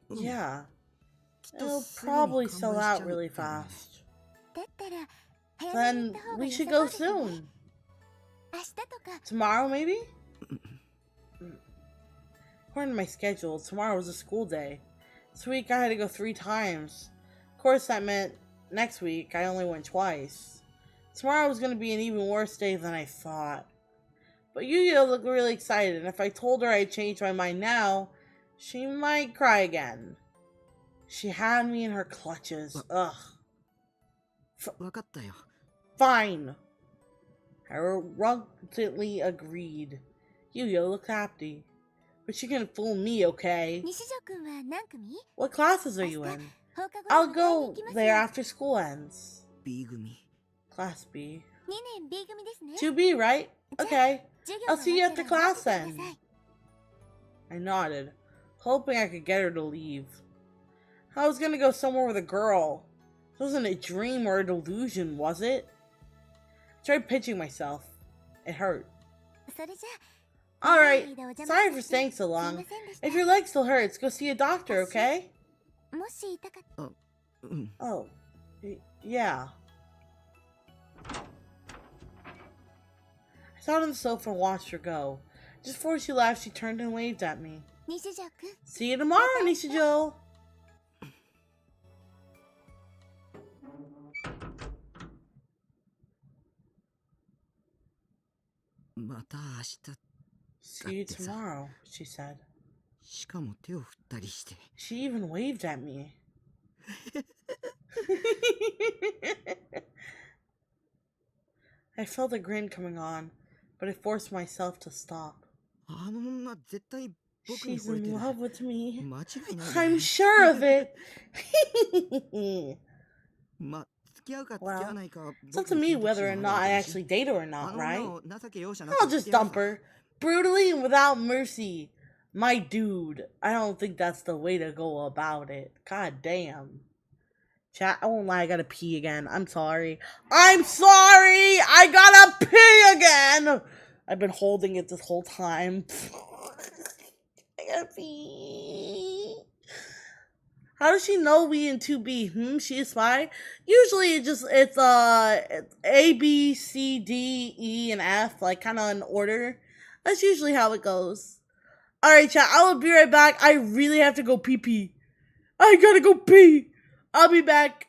Yeah. It'll probably sell out really fast.
だったら早めに
Then
行った方が
we
良さ
should
そ
go
うですね。
soon.
明日とか
Tomorrow, maybe? According to my schedule, tomorrow was a school day. This week I had to go 3 times. Of course, that meant next week I only went twice. Tomorrow was going to be an even worse day than I thought. But Yuya looked really excited, and if I told her I changed my mind now, she might cry again. She had me in her clutches. Ugh.
わかったよ。
Fine. I reluctantly agreed. Yuya looked happy. But she couldn't fool me, okay?
西条くんは何組？
What classes are you in?
放課後
I'll
に迎えに
go
行きます
there
よ。
after school ends.
B 組。
Class B.
2年 B 組ですね。
2B, right? Okay.
授業
I'll
が
see
終
you
わ
at
った
the
ら
class
待ってて
then.
ください。
I nodded, hoping I could get her to leave. I was gonna go somewhere with a girl. It wasn't a dream or a delusion, was it? I tried pinching myself. It hurt.
それじゃ
Alright,
長い間お邪魔
sorry for
して
staying so
すいま
long.
せんでした
If your leg still hurts, go see a doctor, okay?
もし痛かった
うん。
Oh, yeah. I sat on the sofa and watched her go. Just before she left, she turned and waved at me.
西条くん
See you tomorrow, Nishijo. See you tomorrow, she said.
しかも手を振ったりして。
She even waved at me. I felt a grin coming on, but I forced myself to stop.
あの女絶対僕に
She's
惚れて
in
る。
love with me.
間違いないよ
I'm
ね。
sure of it.
ま、付き合うか付き合わないかは
It's up
僕
to
の
me
選択
whether
肢
or
に
not
あ
I
るけどし
actually date her or
あ
not,
の女
right?
を情け容赦な
I'll
く
just
付き合う
dump
さ。
her. Brutally and without mercy. My dude, I don't think that's the way to go about it. God damn. Chat, I won't lie, I gotta pee again. I'm sorry. I'm sorry! I gotta pee again! I've been holding it this whole time. I gotta pee. How does she know we in 2B? She a spy? Usually it's A, B, C, D, E, and F, like kinda in order. That's usually how it goes. Alright, chat, I will be right back. I really have to go pee pee. I gotta go pee. I'll be back.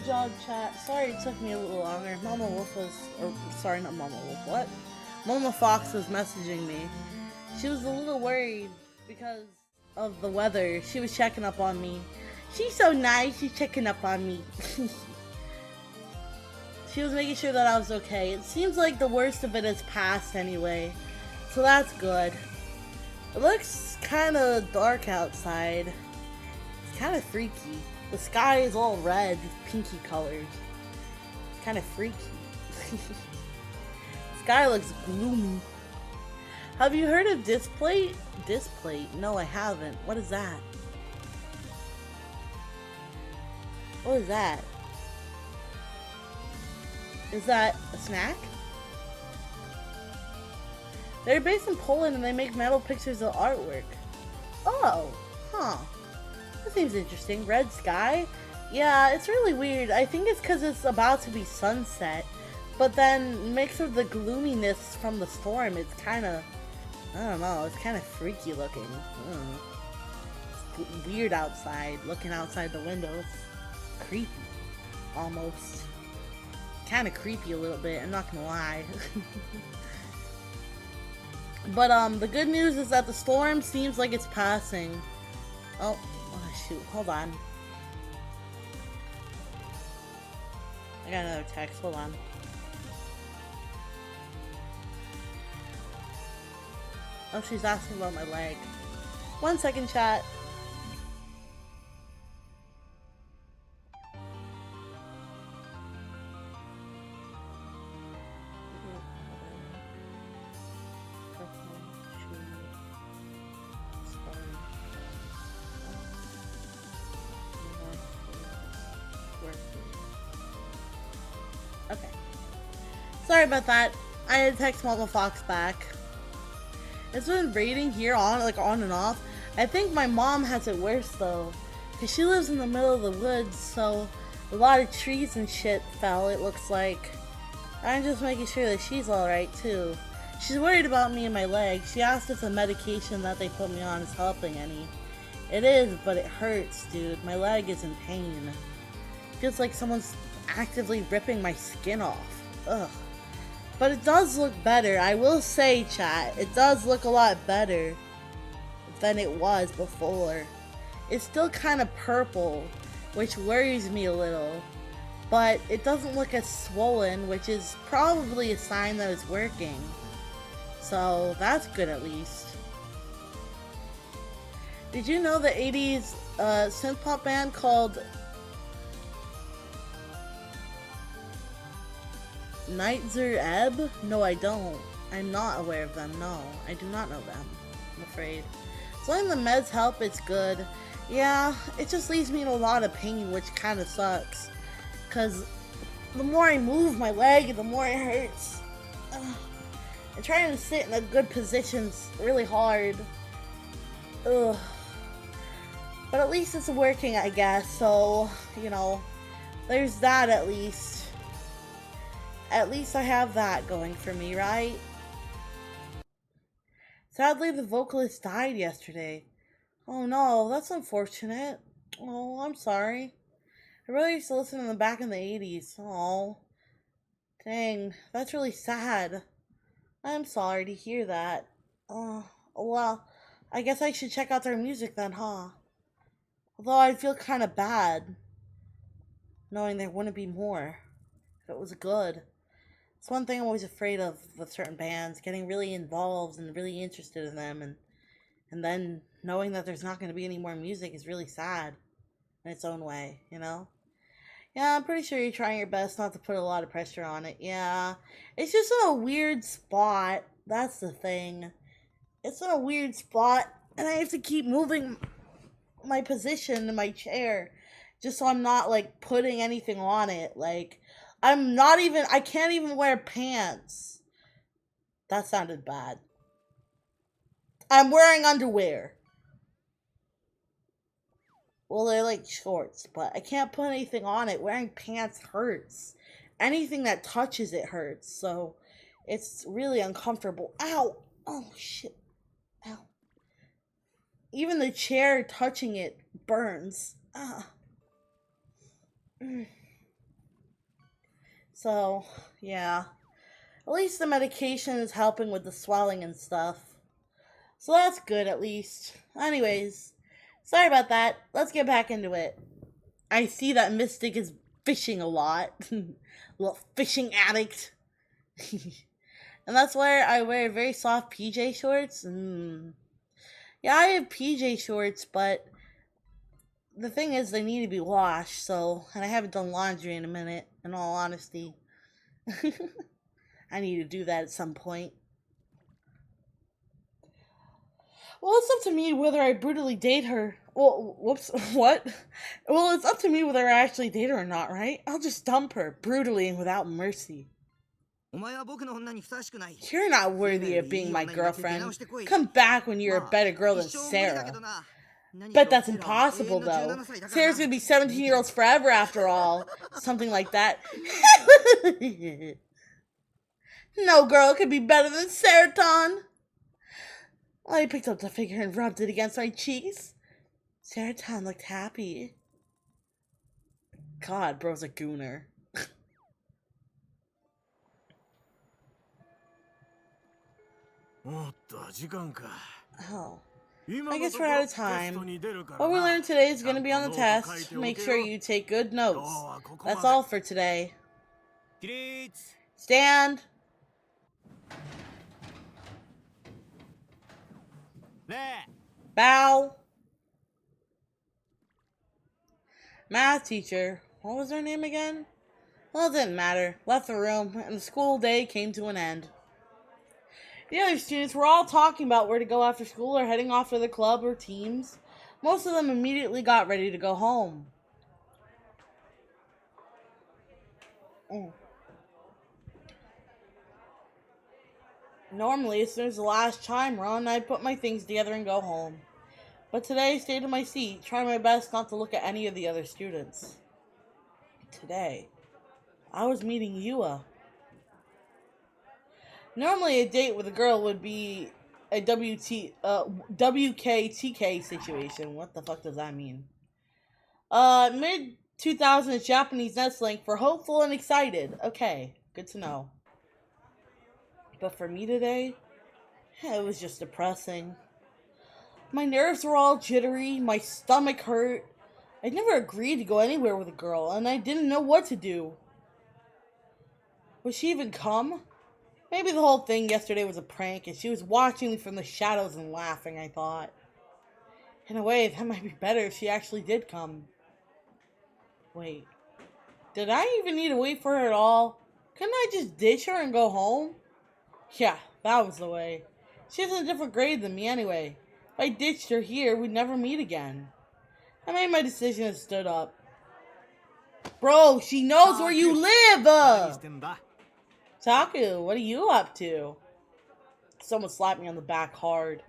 Good job, chat. Sorry it took me a little longer. Mama Wolf was, or sorry, not Mama Wolf. What? Mama Fox was messaging me. She was a little worried because of the weather. She was checking up on me. She's so nice. She's checking up on me. She was making sure that I was okay. It seems like the worst of it has passed anyway, so that's good. It looks kind of dark outside. It's kind of freaky. The sky is all red, pinky colored. It's kind of freaky. The sky looks gloomy. Have you heard of Displate? Displate? No, I haven't. What is that? What is that? Is that a snack? They're based in Poland and they make metal pictures of artwork. Oh, huh. That seems interesting. Red sky? Yeah, it's really weird. I think it's because it's about to be sunset. But then mixed with the gloominess from the storm, it's kind of, I don't know, it's kind of freaky looking. It's weird outside, looking outside the window. It's creepy, almost. Kind of creepy a little bit, I'm not gonna lie. But the good news is that the storm seems like it's passing. Oh shoot, hold on. I got another text, hold on. Oh, she's asking about my leg. 1 second, chat. Okay. Sorry about that. I had to text Mama Fox back. It's been raining here on and off. I think my mom has it worse though, cause she lives in the middle of the woods, so a lot of trees and shit fell, it looks like. I'm just making sure that she's alright too. She's worried about me and my leg. She asked if the medication that they put me on is helping any. It is, but it hurts, dude. My leg is in pain. Feels like someone's actively ripping my skin off. Ugh. But it does look better. I will say, chat, it does look a lot better than it was before. It's still kind of purple, which worries me a little. But it doesn't look as swollen, which is probably a sign that it's working. So that's good at least. Did you know the 80s synth pop band called Nightzer Ebb? No, I don't. I'm not aware of them. No, I do not know them, I'm afraid. As long as the meds help, it's good. Yeah, it just leaves me in a lot of pain, which kind of sucks. Because the more I move my leg, the more it hurts. Ugh. And trying to sit in a good position's really hard. Ugh. But at least it's working, I guess. So, you know, there's that at least. At least I have that going for me, right? Sadly, the vocalist died yesterday. Oh no, that's unfortunate. Oh, I'm sorry. I really used to listen to them back in the 80s. Oh, dang, that's really sad. I'm sorry to hear that. Oh, well, I guess I should check out their music then, huh? Although I'd feel kind of bad knowing there wouldn't be more if it was good. It's one thing I'm always afraid of with certain bands, getting really involved and really interested in them, and then knowing that there's not going to be any more music is really sad in its own way, you know? Yeah, I'm pretty sure you're trying your best not to put a lot of pressure on it. Yeah, it's just in a weird spot. That's the thing. It's in a weird spot, and I have to keep moving my position in my chair just so I'm not, like, putting anything on it. Like, I can't even wear pants. That sounded bad. I'm wearing underwear. Well, they're like shorts, but I can't put anything on it. Wearing pants hurts. Anything that touches it hurts, so it's really uncomfortable. Ow! Oh, shit. Ow. Even the chair touching it burns. Ah. So, yeah. At least the medication is helping with the swelling and stuff. So that's good at least. Anyways, sorry about that. Let's get back into it. I see that Mystic is fishing a lot. Little fishing addict. And that's why I wear very soft PJ shorts. Yeah, I have PJ shorts, but the thing is they need to be washed, so, and I haven't done laundry in a minute, in all honesty. I need to do that at some point. Well, it's up to me whether I brutally date her. Well, whoops, what? Well, it's up to me whether I actually date her or not, right? I'll just dump her, brutally and without mercy. You're not worthy of being my girlfriend. Come back when you're a better girl than Sarah. Bet that's impossible, though. Sarah's gonna be 17-year-olds forever after all. Something like that. No girl could be better than Seraton. I picked up the figure and rubbed it against my cheeks. Seraton looked happy. God, bro's a gooner. Oh. I guess we're out of time. What we learned today is going to be on the test. Make sure you take good notes. That's all for today. Stand. Bow. Math teacher. What was her name again? Well, it didn't matter. Left the room, and the school day came to an end. The other students were all talking about where to go after school or heading off to the club or teams. Most of them immediately got ready to go home. Normally, as soon as the last chime rung, I'd put my things together and go home. But today I stayed in my seat, trying my best not to look at any of the other students. Today, I was meeting Yua. Normally, a date with a girl would be a WKTK situation. What the fuck does that mean? Mid-2000s Japanese Nestlink for hopeful and excited. Okay, good to know. But for me today, it was just depressing. My nerves were all jittery, my stomach hurt. I'd never agreed to go anywhere with a girl, and I didn't know what to do. Would she even come? Maybe the whole thing yesterday was a prank, and she was watching me from the shadows and laughing, I thought. In a way, that might be better if she actually did come. Wait, did I even need to wait for her at all? Couldn't I just ditch her and go home? Yeah, that was the way. She's in a different grade than me anyway. If I ditched her here, we'd never meet again. I made my decision and stood up. Bro, she knows where you live! Taku, what are you up to? Someone slapped me on the back hard.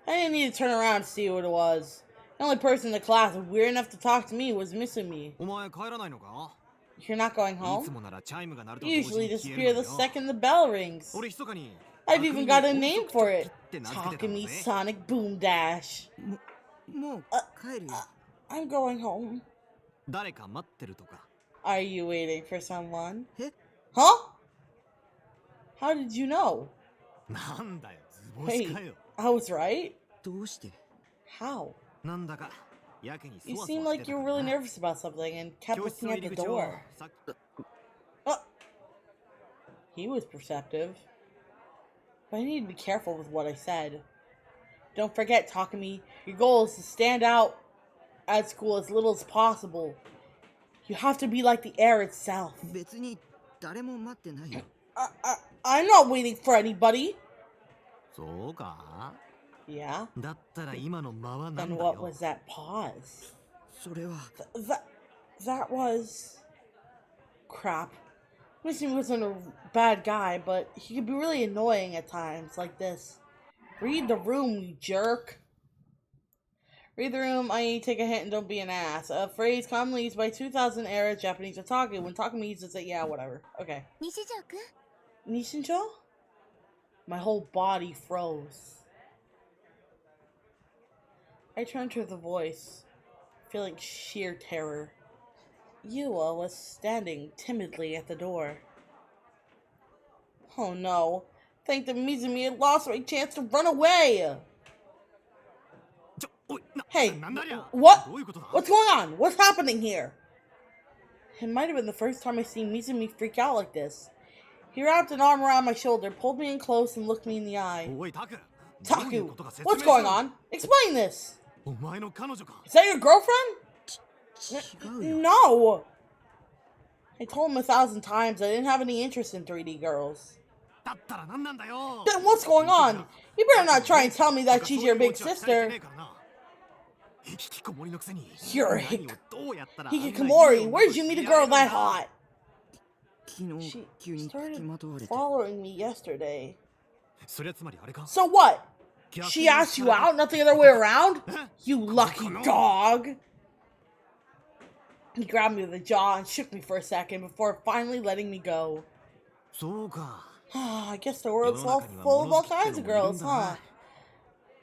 I didn't need to turn around to see what it was. The only person in the class weird enough to talk to me was missing me. You're not going home? You usually disappear the second the bell rings. I've even got a name for it. Takumi Sonic Boom Dash. I'm going home. Are you waiting for someone? Huh? How did you know? Wait, I was right? How? You seemed like you were really nervous about something and kept looking at the door. He was perceptive. But I need to be careful with what I said. Don't forget, Takumi, your goal is to stand out at school as little as possible. You have to be like the air itself. I'm not waiting for anybody. Yeah? Then what was that pause? That was... Crap. Missy wasn't a bad guy, but he could be really annoying at times like this. Read the room, you jerk. Read the room, i.e. take a hint and don't be an ass. A phrase commonly used by 2000 era Japanese otaku. When Takumi uses it, yeah, whatever. Okay. Nishinjo? My whole body froze. I turned to the voice, feeling sheer terror. Yua was standing timidly at the door. Oh no. I think that Mizumi had lost my chance to run away. Hey, what? What's going on? What's happening here? It might have been the first time I've seen Mizumi freak out like this. He wrapped an arm around my shoulder, pulled me in close, and looked me in the eye. Taku, what's going on? Explain this! Is that your girlfriend? No! I told him 1,000 times I didn't have any interest in 3D girls. Then what's going on? You better not try and tell me that she's your big sister. You're a hikikomori. Where did you meet a girl that hot? She started following me yesterday. So what? She asked you out, not the other way around? You lucky dog. He grabbed me with a jaw and shook me for a second before finally letting me go. I guess the world's full of all kinds of girls, huh?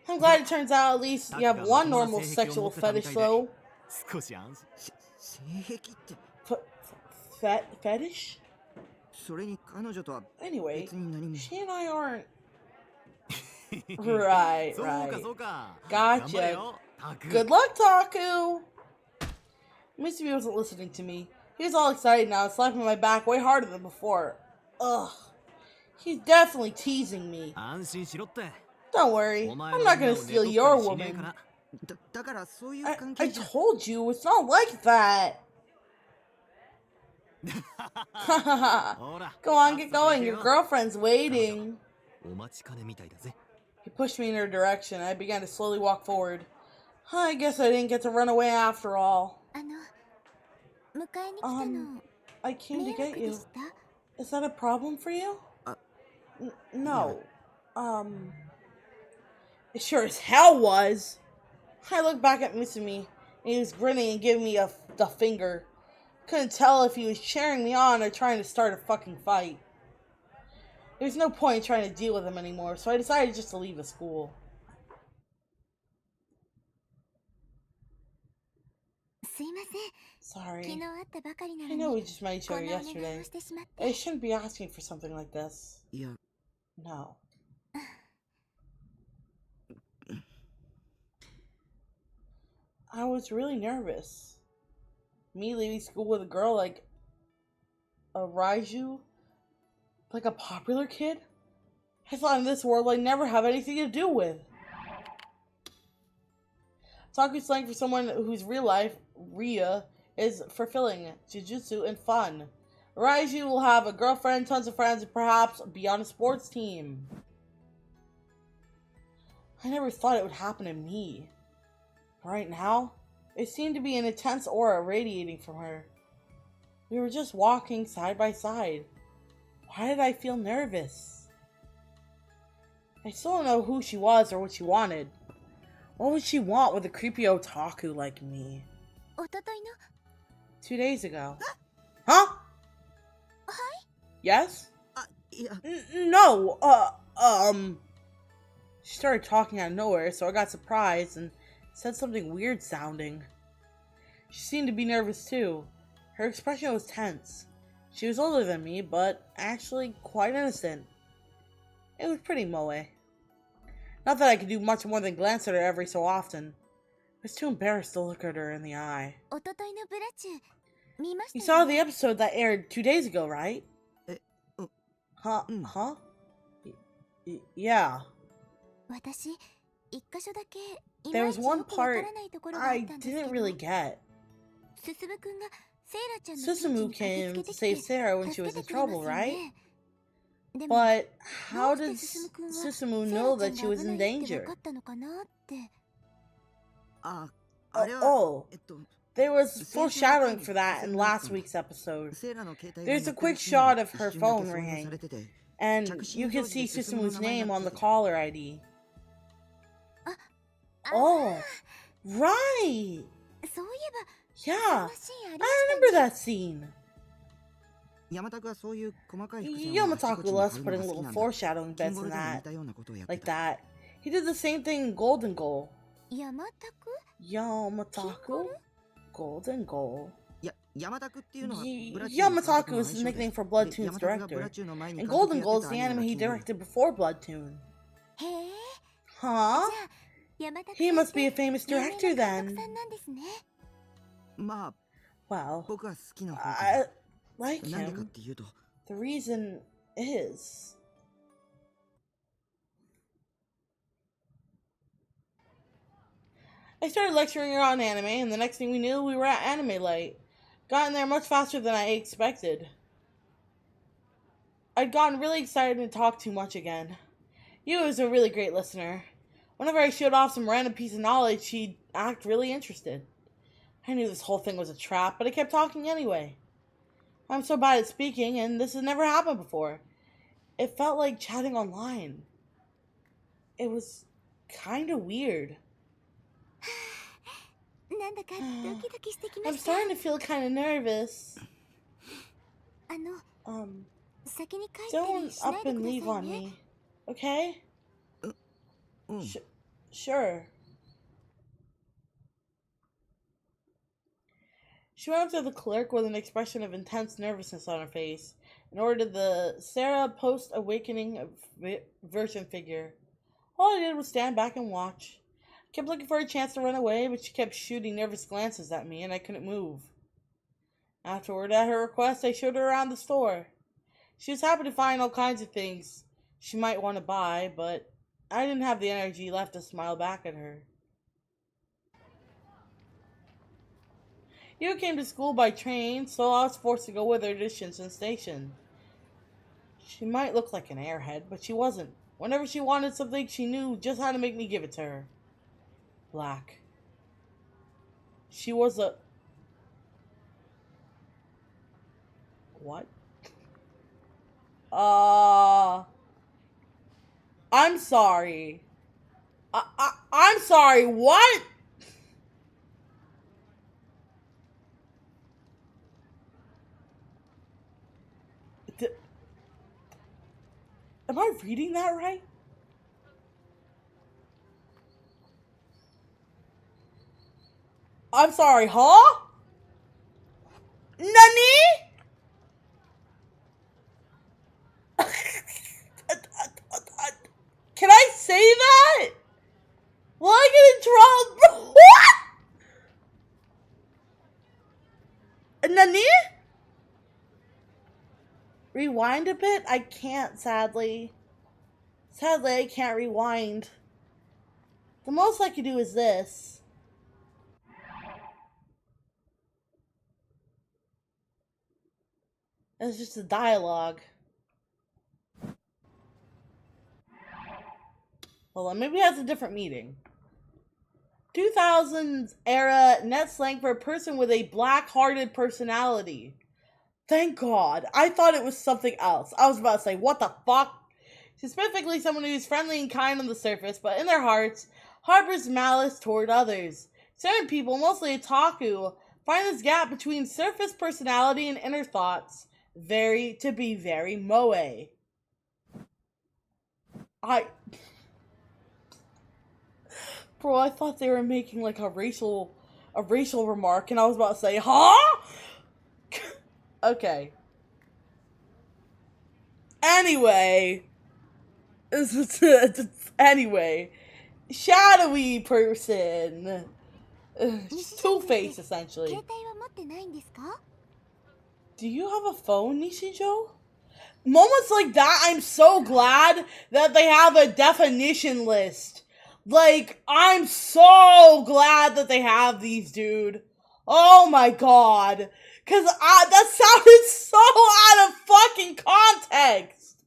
I'm glad it turns out at least you have one normal sexual fetish, though. Fetish? Anyway, she and I aren't... Right. Gotcha. Good luck, Taku! Mizumi wasn't listening to me. He was all excited now, slapping my back way harder than before. Ugh. He's definitely teasing me. Don't worry, I'm not gonna steal your woman. I told you, it's not like that. Go on, get going. Your girlfriend's waiting. He pushed me in her direction. I began to slowly walk forward. I guess I didn't get to run away after all. I came to get you. Is that a problem for you? No. It sure as hell was. I looked back at Mizumi, and he was grinning and giving me the finger. Couldn't tell if he was cheering me on or trying to start a fucking fight. There was no point in trying to deal with him anymore, so I decided just to leave the school. Sorry. I know we just met each other yesterday. I shouldn't be asking for something like this. No. I was really nervous. Me leaving school with a girl like a Raiju? Like a popular kid? I thought in this world I'd never have anything to do with. Taku slang for someone whose real life, Ria, is fulfilling, jujutsu, and fun. Raiju will have a girlfriend, tons of friends, and perhaps be on a sports team. I never thought it would happen to me. Right now, it seemed to be an intense aura radiating from her. We were just walking side by side. Why did I feel nervous? I still don't know who she was or what she wanted. What would she want with a creepy otaku like me? 2 days ago. Huh? Yes? No, She started talking out of nowhere, so I got surprised and said something weird sounding. She seemed to be nervous too. Her expression was tense. She was older than me, but actually quite innocent. It was pretty moe. Not that I could do much more than glance at her every so often. I was too embarrassed to look at her in the eye. You saw the episode that aired 2 days ago, right? Huh? Yeah. There was one part I didn't really get. Susumu came to save Sarah when she was in trouble, right? But how did Susumu know that she was in danger? There was foreshadowing for that in last week's episode. There's a quick shot of her phone ringing, and you can see Susumu's name on the caller ID. Oh, right! Yeah, I remember that scene. Yamataku loves putting little foreshadowing bits in that, like that. He did the same thing in Golden Goal. Yamataku? Golden Goal? Yamataku is the nickname for Bloodtoon's director, and Golden Goal is the anime he directed before Bloodtoon.
へえ。
Huh?
じゃあ、山田
He
さんっ
must be a
て
famous
有名
director
な監
then.
督さんなんですね。
まあ
Well,
僕は好きな方
I like
なんでかっ
him.
ていうと
The reason is... I started lecturing her on anime, and the next thing we knew, we were at Anime Light. Gotten there much faster than I expected. I'd gotten really excited and talked too much again. Yu was a really great listener. Whenever I showed off some random piece of knowledge, she'd act really interested. I knew this whole thing was a trap, but I kept talking anyway. I'm so bad at speaking, and this has never happened before. It felt like chatting online. It was kinda weird.
なんだかドキドキしてきま
I'm
した。
starting to feel kinda nervous.
あの、先に帰った
Don't
りしない
up
で
and
くだ
leave
さい
on
ね。
me. Okay?
うん
Sure. She went up to the clerk with an expression of intense nervousness on her face and ordered the Sarah post-awakening version figure. All I did was stand back and watch. I kept looking for a chance to run away, but she kept shooting nervous glances at me and I couldn't move. Afterward, at her request, I showed her around the store. She was happy to find all kinds of things she might want to buy, but I didn't have the energy left to smile back at her. Yu came to school by train, so I was forced to go with her to Shinsen Station. She might look like an airhead, but she wasn't. Whenever she wanted something, she knew just how to make me give it to her. Black. She was a... What? I'm sorry. I'm sorry, what? Am I reading that right? I'm sorry, huh? Nani? Can I say that? Will I get in trouble? What? Nani? Rewind a bit? I can't, sadly. Sadly, I can't rewind. The most I can do is this. It's just a dialogue. Hold on, maybe that's a different meeting. 2000s era net slang for a person with a black-hearted personality. Thank God. I thought it was something else. I was about to say, what the fuck? Specifically someone who's friendly and kind on the surface, but in their hearts, harbors malice toward others. Certain people, mostly otaku, find this gap between surface personality and inner thoughts to be very moe. Bro, I thought they were making like a racial remark, and I was about to say, huh? Okay. Anyway, shadowy person, Two-Face essentially.
携帯は持ってないんですか?
Do you have a phone, Nishijo? Moments like that, I'm so glad that they have a definition list. Like, I'm so glad that they have these, dude. Oh my god. Cause that sounded so out of fucking context.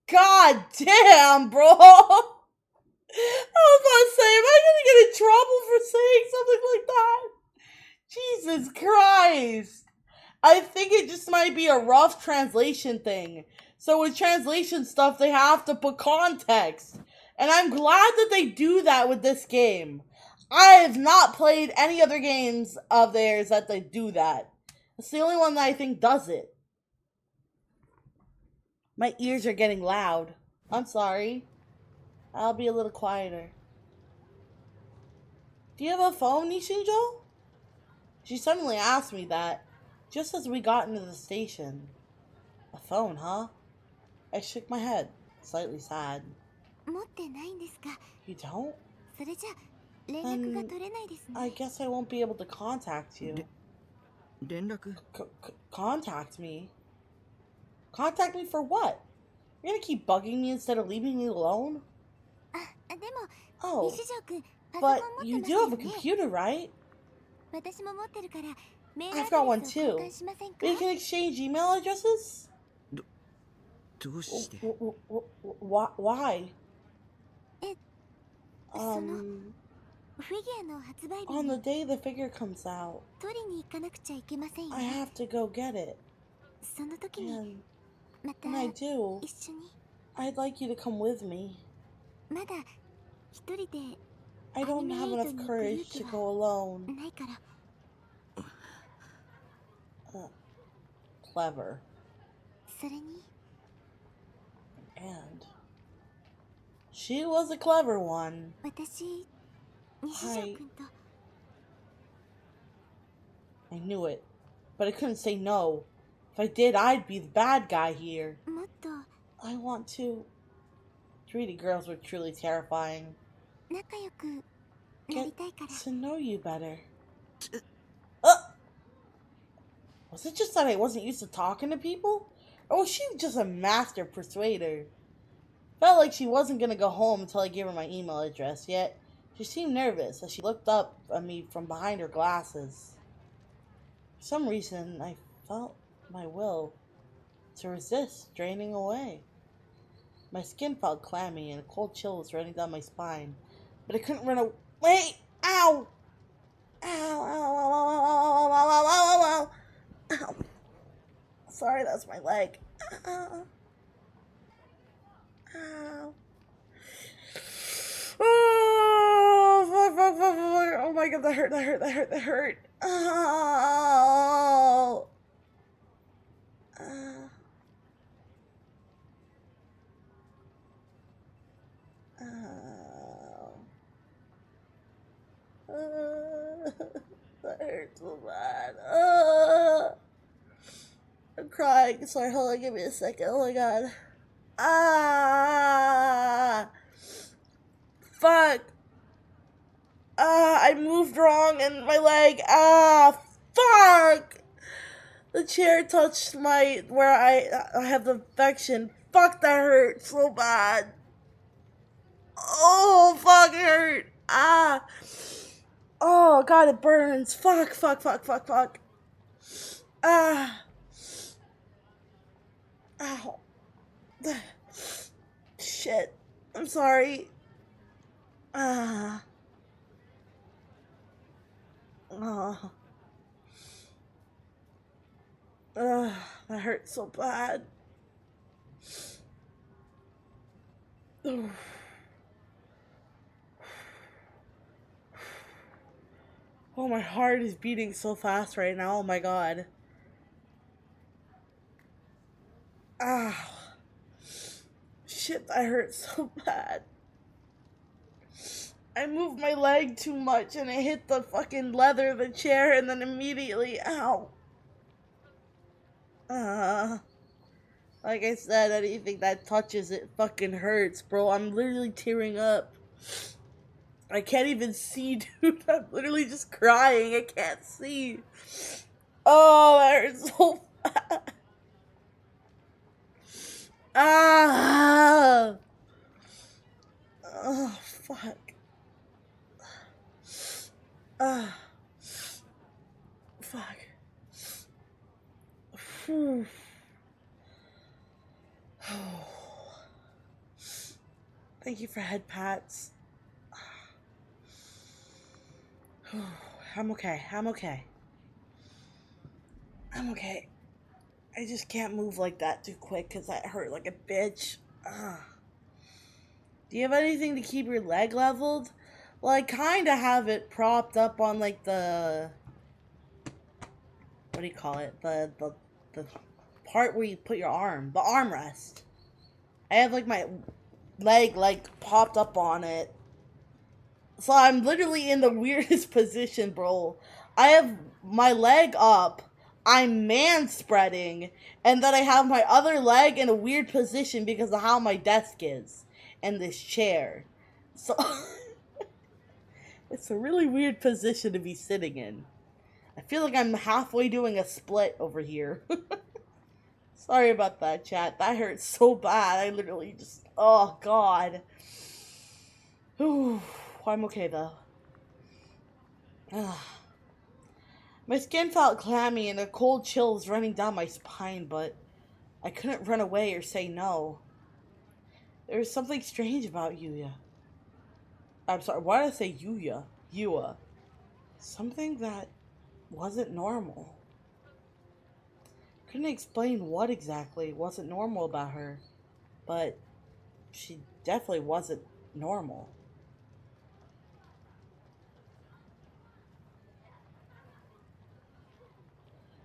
God damn, bro. I was about to say, am I gonna get in trouble for saying something like that? Jesus Christ. I think it just might be a rough translation thing. So with translation stuff, they have to put context. And I'm glad that they do that with this game. I have not played any other games of theirs that they do that. It's the only one that I think does it. My ears are getting loud. I'm sorry. I'll be a little quieter. Do you have a phone, Nishinjo? She suddenly asked me that. Just as we got into the station. A phone, huh? I shook my head, slightly sad.
持ってないんですか。
You don't?
それじゃ連絡が取れないですね。
I guess I won't be able to contact you.
連絡
Contact me? Contact me for what? You're gonna keep bugging me instead of leaving me alone?
あ、でも、
Oh,
西条くん、パソコン
but
持って
you
ます
do
よ
have a
ね。
computer, right?
私も持ってるから、メールア
I've
ド
got
レ
one
スを交
too.
換しませんか。
We can exchange email addresses?
どうして
Why?
え、その、
Um,
フィギュアの発売日
on the
に
day the figure comes out,
取りに行かなくちゃいけませんよ
I
ね。
have to go get it.
その時に
And
また
when I do,
一緒に
I'd like you to come with me.
まだ一人で
I don't have enough courage to go alone.
ないから。
Clever.
それに
And she was a clever one.
私西条くんと
I knew it, but I couldn't say no. If I did, I'd be the bad guy here.
もっと
I want to. Treaty girls were truly terrifying.
仲良くな
Get
りたいから。
to know you better. Was it just that I wasn't used to talking to people? Or was she just a master persuader? Felt like she wasn't gonna go home until I gave her my email address, yet she seemed nervous as she looked up at me from behind her glasses. For some reason, I felt my will to resist draining away. My skin felt clammy and a cold chill was running down my spine, but I couldn't run away. Ow! Ow, ow, ow, ow, ow, ow, ow, ow, ow, ow. Ow. Sorry, that's my leg. Ow. Ow. Oh, fuck, fuck, fuck, fuck. Oh my god, that hurt, that hurt, that hurt, that hurt. Oh. That hurts so bad. I'm crying. Sorry, hold on, give me a second. Oh my god. Fuck. I moved wrong and my leg. Fuck. The chair touched where I have the infection. Fuck, that hurt so bad. Oh, fuck, it hurt. Oh, god, it burns. Fuck, fuck, fuck, fuck, fuck. Ow. Shit. I'm sorry. That hurts so bad. Oh, my heart is beating so fast right now. Oh my god. Ow. Shit, that hurts so bad. I moved my leg too much and it hit the fucking leather of the chair and then immediately, ow. Like I said, anything that touches it fucking hurts, bro. I'm literally tearing up. I can't even see, dude. I'm literally just crying. I can't see. Oh, that hurts so bad. Oh, fuck. Fuck. Whew. Thank you for head pats. I'm okay. I'm okay. I'm okay. I just can't move like that too quick because that hurt like a bitch. Do you have anything to keep your leg leveled? Well, I kind of have it propped up on like the... What do you call it? The part where you put your arm. The armrest. I have like my leg like popped up on it. So I'm literally in the weirdest position, bro. I have my leg up, I'm man spreading, and that I have my other leg in a weird position because of how my desk is and this chair. So it's a really weird position to be sitting in. I feel like I'm halfway doing a split over here. Sorry about that, chat. That hurts so bad. I literally just, oh god. Whew. I'm okay though. My skin felt clammy and a cold chill was running down my spine, but I couldn't run away or say no. There was something strange about Yuya. I'm sorry, why did I say Yuya? Yua. Something that wasn't normal. Couldn't explain what exactly wasn't normal about her, but she definitely wasn't normal.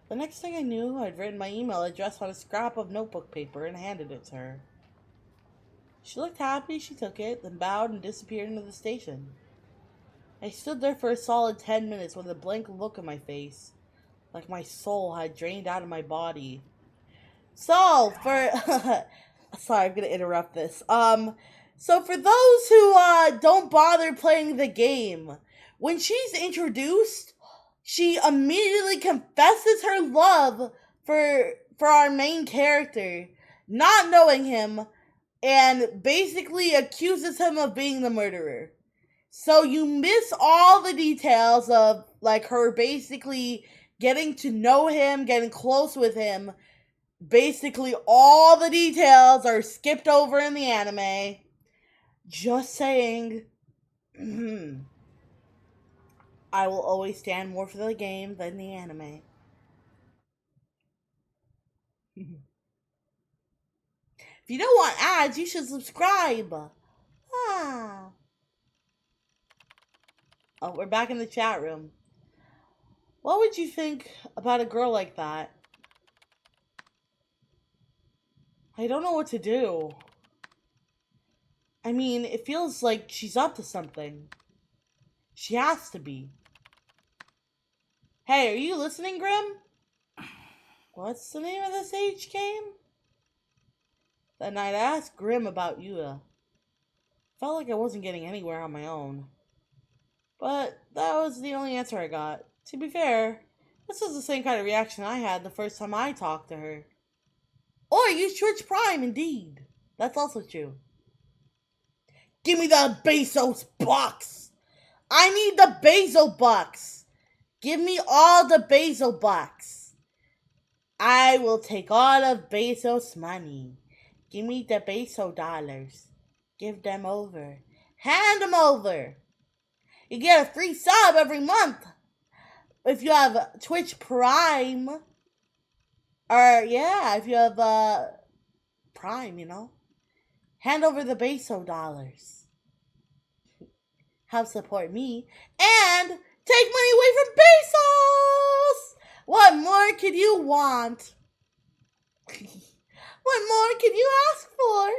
The next thing I knew, I'd written my email address on a scrap of notebook paper and handed it to her. She looked happy, she took it, then bowed and disappeared into the station. I stood there for a solid 10 minutes with a blank look on my face, like my soul had drained out of my body. So, for... Sorry, I'm gonna interrupt this. So for those who, don't bother playing the game, when she's introduced, she immediately confesses her love for our main character, not knowing him, and basically accuses him of being the murderer. So you miss all the details of, like, her basically getting to know him, getting close with him. Basically, all the details are skipped over in the anime. Just saying. I will always stand more for the game than the anime. If you don't want ads, you should subscribe. Ah. Oh, we're back in the chat room. What would you think about a girl like that? I don't know what to do. I mean, it feels like she's up to something. She has to be. Hey, are you listening, Grim? What's the name of this H game? That night I asked Grim about Yuya. Felt like I wasn't getting anywhere on my own. But that was the only answer I got. To be fair, this was the same kind of reaction I had the first time I talked to her. Or use Twitch Prime, indeed. That's also true. Give me the Bezos box! I need the Bezos box! Give me all the Bezos box! I will take all of Bezos' money. Give me the Bezos dollars. Give them over. Hand them over! You get a free sub every month if you have Twitch Prime. Or, yeah, if you have Prime, you know. Hand over the Bezos dollars. Help support me. And take money away from Bezos! What more could you want? What more could you ask for?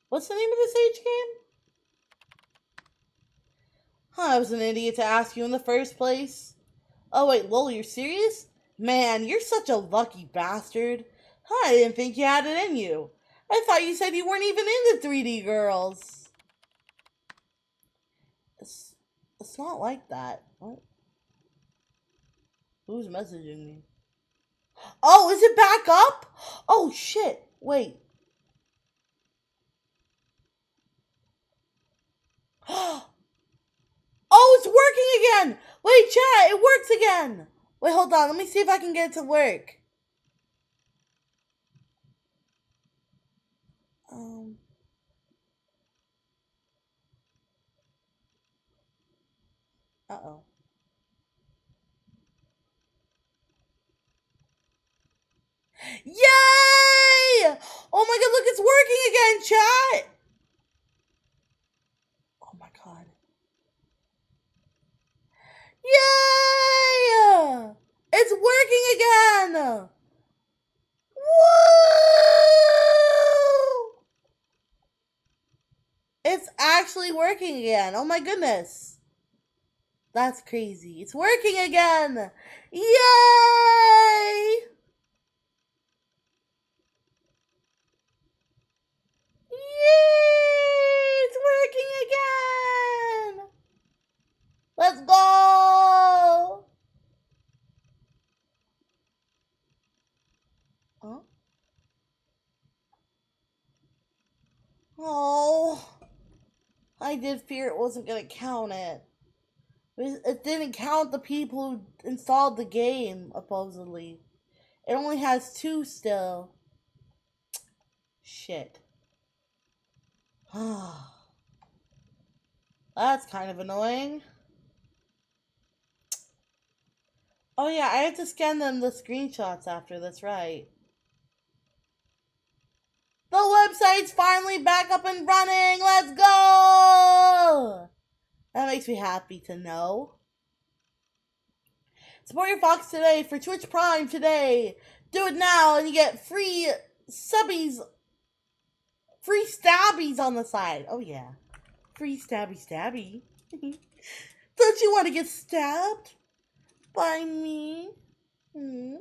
What's the name of this H game? I was an idiot to ask you in the first place. Oh wait, lol, you're serious? Man, you're such a lucky bastard. I didn't think you had it in you. I thought you said you weren't even into 3D girls. It's not like that. Oh. Who's messaging me? Oh, is it back up? Oh shit, wait. Oh, it's working again! Wait, chat, it works again! Wait, hold on, let me see if I can get it to work. Uh-oh. Yay! Oh my god, look, it's working again, chat! Oh my god. Yay! It's working again! Woo! It's actually working again. Oh my goodness. That's crazy. It's working again! Yay! Yay! It's working again! Let's go! Huh? Oh, I did fear it wasn't gonna count it. It didn't count the people who installed the game, supposedly. It only has 2 still. Shit. That's kind of annoying. Oh yeah, I have to scan them the screenshots after, that's right. The website's finally back up and running! Let's go! That makes me happy to know. Support your Fox today for Twitch Prime today. Do it now and you get free subbies. Free stabbies on the side. Oh yeah. Free stabby. Don't you want to get stabbed by me? Hmm?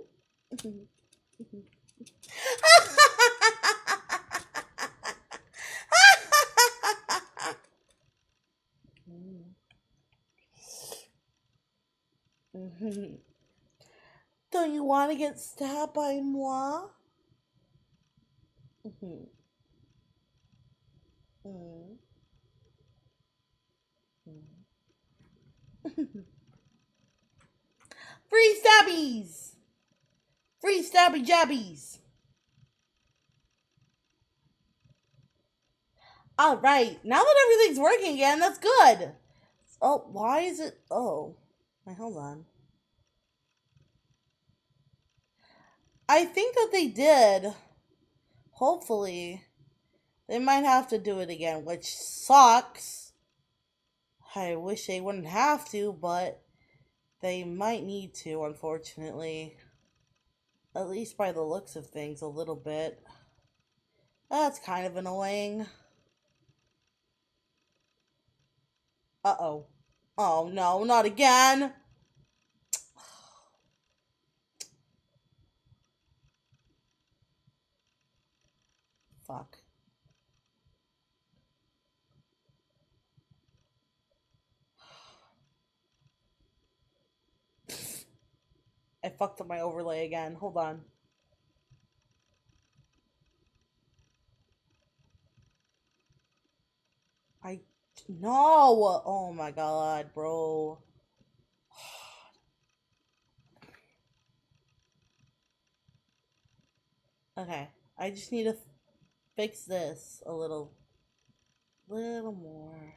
Don't you want to get stabbed by moi? Free stabbies! Free stabby jabbies! Alright, now that everything's working again, that's good! Oh, why is it... Oh. Wait, hold on. I think that they did. Hopefully. They might have to do it again, which sucks. I wish they wouldn't have to, but they might need to, unfortunately. At least by the looks of things, a little bit. That's kind of annoying. Uh-oh. Oh, no, not again! Fuck. I fucked up my overlay again. Hold on. No! Oh my god, bro. Okay. I just need to fix this a little more.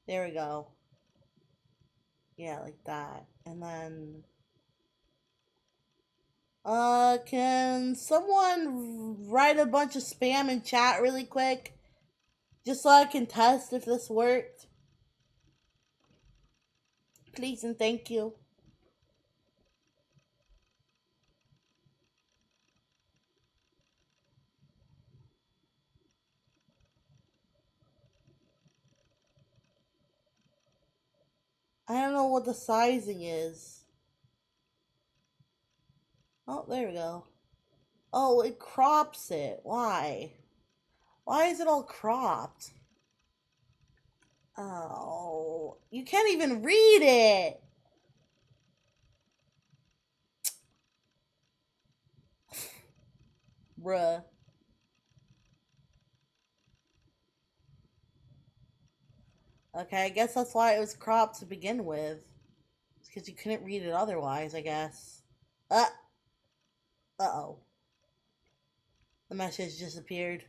There we go. Yeah, like that. And then can someone write a bunch of spam in chat really quick? Just so I can test if this worked. Please and thank you. I don't know what the sizing is. Oh, there we go. Oh, it crops it. Why? Why is it all cropped? Oh, you can't even read it. Bruh. Okay, I guess that's why it was cropped to begin with. It's because you couldn't read it otherwise, I guess. Uh-oh. The message disappeared.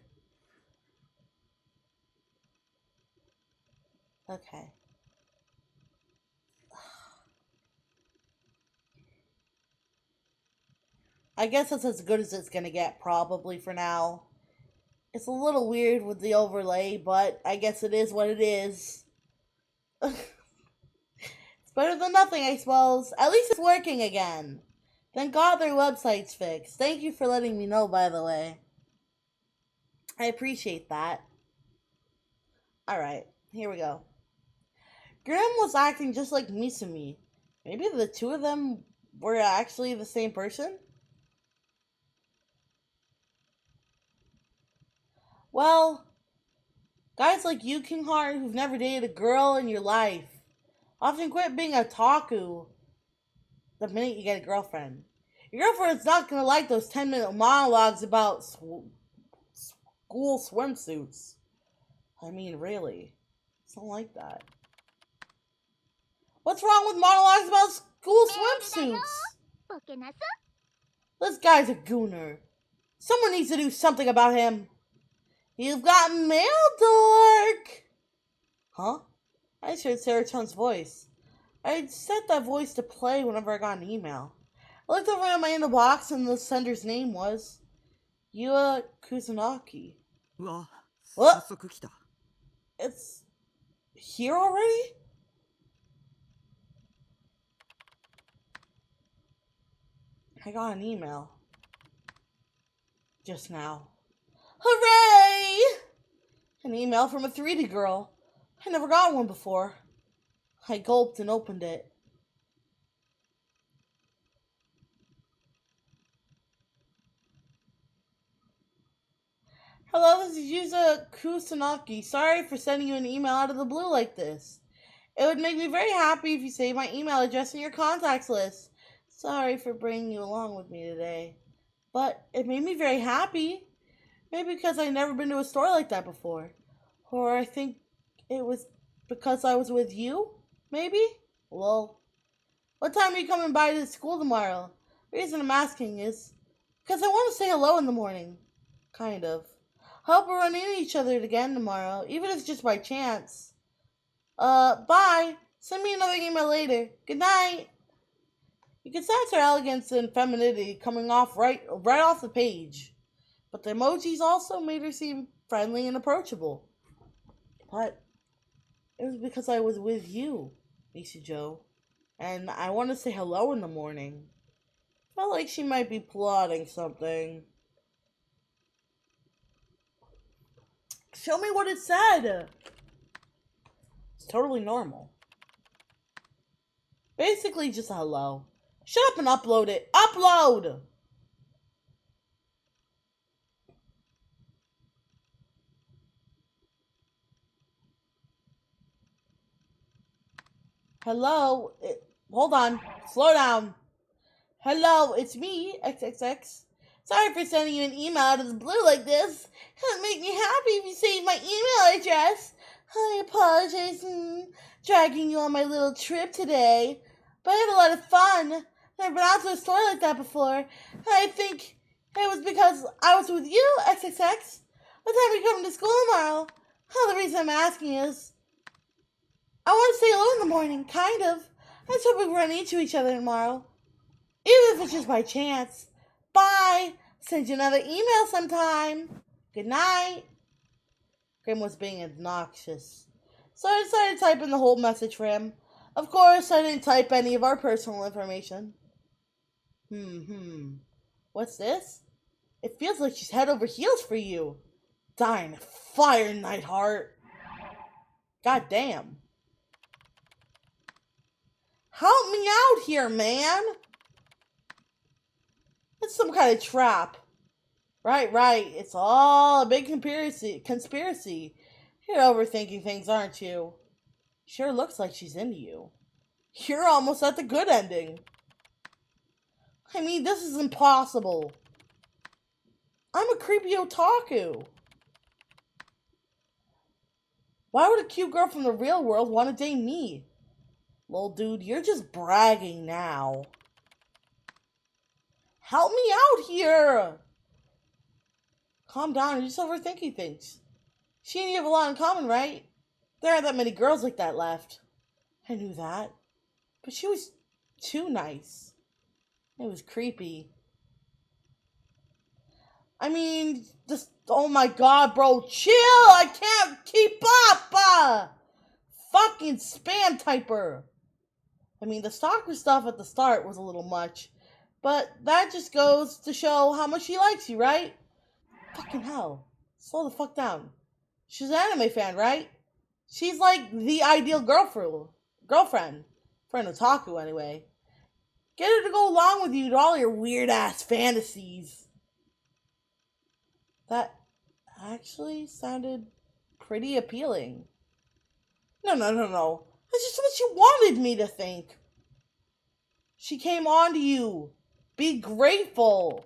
Okay. I guess that's as good as it's gonna get, probably, for now. It's a little weird with the overlay, but I guess it is what it is. It's better than nothing, I suppose. At least it's working again. Thank God their website's fixed. Thank you for letting me know, by the way. I appreciate that. Alright, here we go. Grim was acting just like Misumi. Maybe the two of them were actually the same person? Well, guys like you, King Heart, who've never dated a girl in your life, often quit being a otaku the minute you get a girlfriend. Your girlfriend's not gonna like those 10-minute monologues about school swimsuits. I mean, really. It's not like that. What's wrong with monologues about school swimsuits? This guy's a gooner. Someone needs to do something about him. You've got mail, dork! Huh? I just heard Serotone's voice. I'd set that voice to play whenever I got an email. I looked over at my inbox and the sender's name was Yua Kusanagi. What? It's here already? I got an email. Just now. Hooray! An email from a 3D girl. I never got one before. I gulped and opened it. Hello, this is Yuza Kusanagi. Sorry for sending you an email out of the blue like this. It would make me very happy if you saved my email address in your contacts list. Sorry for bringing you along with me today. But it made me very happy. Maybe because I'd never been to a store like that before. Or I think it was because I was with you? Maybe? Well, what time are you coming by to school tomorrow? The reason I'm asking is because I want to say hello in the morning. Kind of. Hope we'll run into each other again tomorrow, even if it's just by chance. Bye. Send me another email later. Good night. You can sense her elegance and femininity coming off right off the page. But the emojis also made her seem friendly and approachable. But it was because I was with you, Nishijo. And I want to say hello in the morning. Felt like she might be plotting something. Show me what it said. It's totally normal. Basically just a hello. Shut up and upload it. Upload! Hello? Hold on. Slow down. Hello, it's me, XXX. Sorry for sending you an email out of the blue like this. It would make me happy if you saved my email address. I apologize for dragging you on my little trip today, but I had a lot of fun. I've been out to a store like that before. I think it was because I was with you, XXX. What time are you coming to school tomorrow? The reason I'm asking is I want to say hello in the morning, kind of. I just hope we run into each other tomorrow. Even if it's just by chance. Bye. Send you another email sometime. Good night. Grim was being obnoxious, so I decided to type in the whole message for him. Of course, I didn't type any of our personal information. What's this? It feels like she's head over heels for you. Dying fire, Nightheart. God damn. Help me out here, man. It's some kind of trap. Right. It's all a big conspiracy. You're overthinking things, aren't you? Sure looks like she's into you. You're almost at the good ending. I mean, this is impossible. I'm a creepy otaku. Why would a cute girl from the real world want to date me? Well, dude, you're just bragging now. Help me out here! Calm down, you're just overthinking things. She and you have a lot in common, right? There aren't that many girls like that left. I knew that. But she was too nice. It was creepy. I mean, just, oh my god, bro, chill! I can't keep up! Fucking spam typer. I mean, the stalker stuff at the start was a little much. But that just goes to show how much she likes you, right? Fucking hell. Slow the fuck down. She's an anime fan, right? She's like the ideal girlfriend for an otaku anyway. Get her to go along with you to all your weird ass fantasies. That actually sounded pretty appealing. No, no, no, no. That's just what you wanted me to think. She came on to you. Be grateful.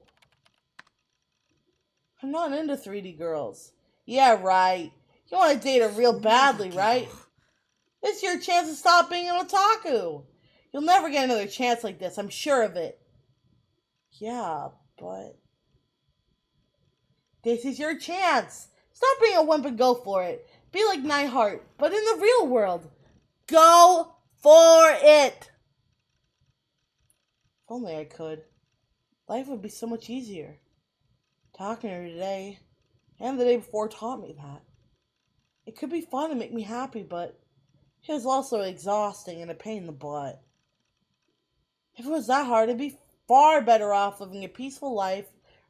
I'm not into 3D girls. Yeah, right. You want to date her real badly, right? This is your chance to stop being an otaku. You'll never get another chance like this, I'm sure of it. Yeah, but this is your chance. Stop being a wimp and go for it. Be like Nightheart, but in the real world. Go for it! If only I could. Life would be so much easier. Talking to her today and the day before taught me that. It could be fun and make me happy, but it was also exhausting and a pain in the butt. If it was that hard, I'd be far better off living a peaceful life,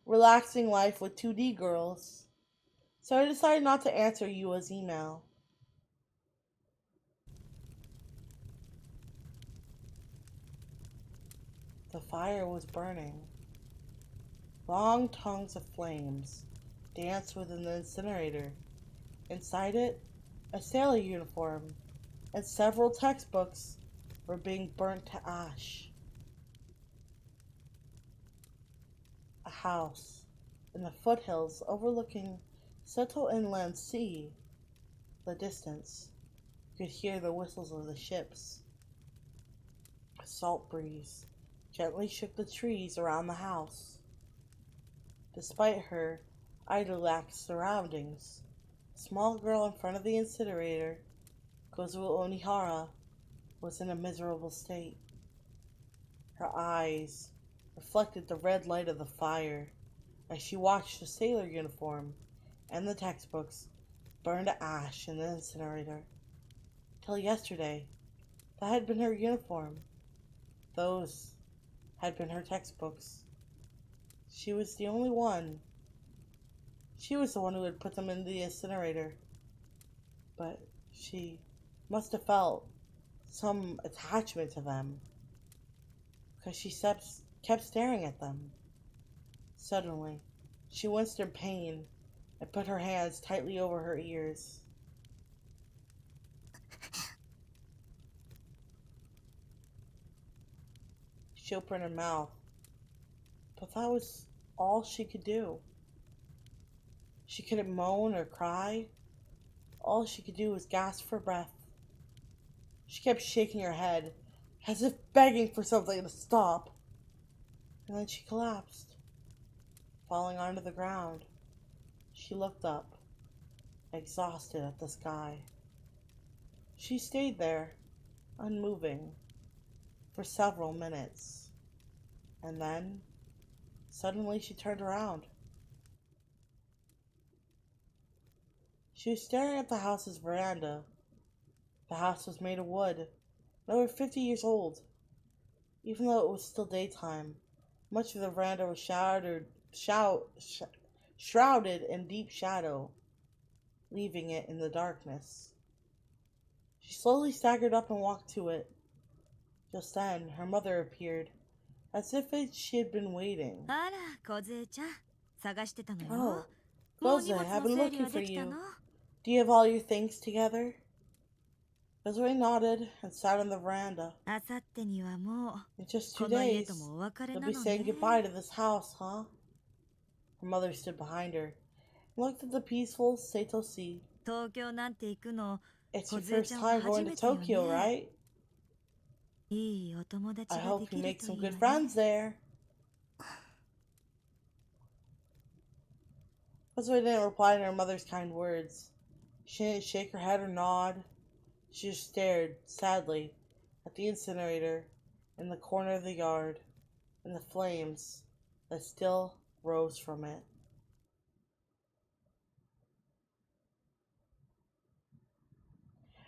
relaxing life with 2D girls. So I decided not to answer Yua's email. The fire was burning. Long tongues of flames danced within the incinerator. Inside it, a sailor uniform and several textbooks were being burnt to ash. A house in the foothills overlooking Seto Inland Sea. The distance, you could hear the whistles of the ships. A salt breeze gently shook the trees around the house. Despite her idyllic surroundings, the small girl in front of the incinerator, Kozuo Onihara, was in a miserable state. Her eyes reflected the red light of the fire as she watched the sailor uniform and the textbooks burn to ash in the incinerator. Till yesterday, that had been her uniform. Those had been her textbooks. She was the only one. She was the one who had put them in the incinerator. But she must have felt some attachment to them, because she kept staring at them. Suddenly, she winced in pain and put her hands tightly over her ears. She opened her mouth, but that was all she could do. She couldn't moan or cry. All she could do was gasp for breath. She kept shaking her head, as if begging for something to stop. And then she collapsed, falling onto the ground. She looked up, exhausted, at the sky. She stayed there, unmoving, for several minutes. And then, suddenly she turned around. She was staring at the house's veranda. The house was made of wood, and over 50 years old. Even though it was still daytime, much of the veranda was shrouded in deep shadow, leaving it in the darkness. She slowly staggered up and walked to it. Just then, her mother appeared, as if she had been waiting.
あら、梢ちゃん、探してたのよ。
Oh,
もう荷
Koze,
物
I've
の
been
整理
looking
は
for
できた
you.
の？
Do you have all your things together? Koze nodded and sat on the veranda.
あさってにはも
In just
う
2
この家
days,
ともお別れ
you'll
な
be
の
saying
ね。
goodbye to this house, huh? Her mother stood behind her and looked at the peaceful Seto Sea.
東京なんて行くの、
It's your
梢
first
ちゃんは
time
初
going to
めてよ
Tokyo,
ね。
right?
いいお友達
I
がで
hope you
きる
make
と
some
いい
good
わね。
friends there. Koze didn't reply to her mother's kind words. She didn't shake her head or nod. She just stared, sadly, at the incinerator in the corner of the yard and the flames that still rose from it.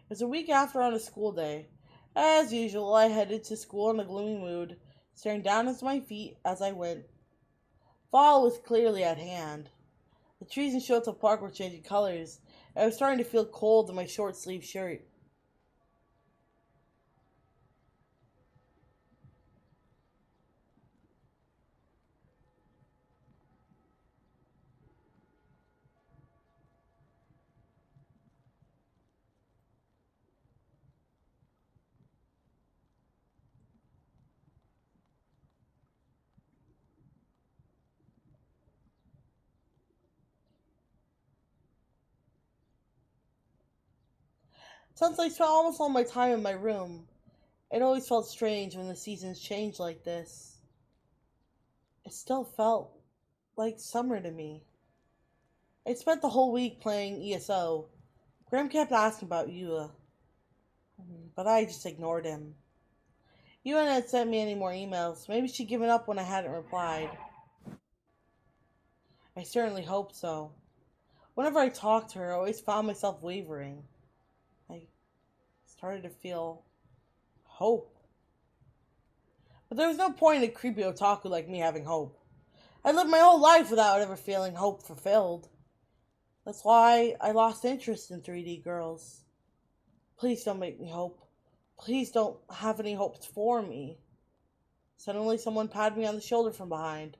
It was a week after on a school day. As usual, I headed to school in a gloomy mood, staring down at my feet as I went. Fall was clearly at hand. The trees in Shoto Park were changing colors, I was starting to feel cold in my short sleeve shirt. Since I spent almost all my time in my room, it always felt strange when the seasons changed like this. It still felt like summer to me. I spent the whole week playing ESO. Graham kept asking about Yua, but I just ignored him. Yua hadn't sent me any more emails. Maybe she'd given up when I hadn't replied. I certainly hoped so. Whenever I talked to her, I always found myself wavering. I started to feel hope. But there was no point in a creepy otaku like me having hope. I lived my whole life without ever feeling hope fulfilled. That's why I lost interest in 3D girls. Please don't make me hope. Please don't have any hopes for me. Suddenly someone patted me on the shoulder from behind.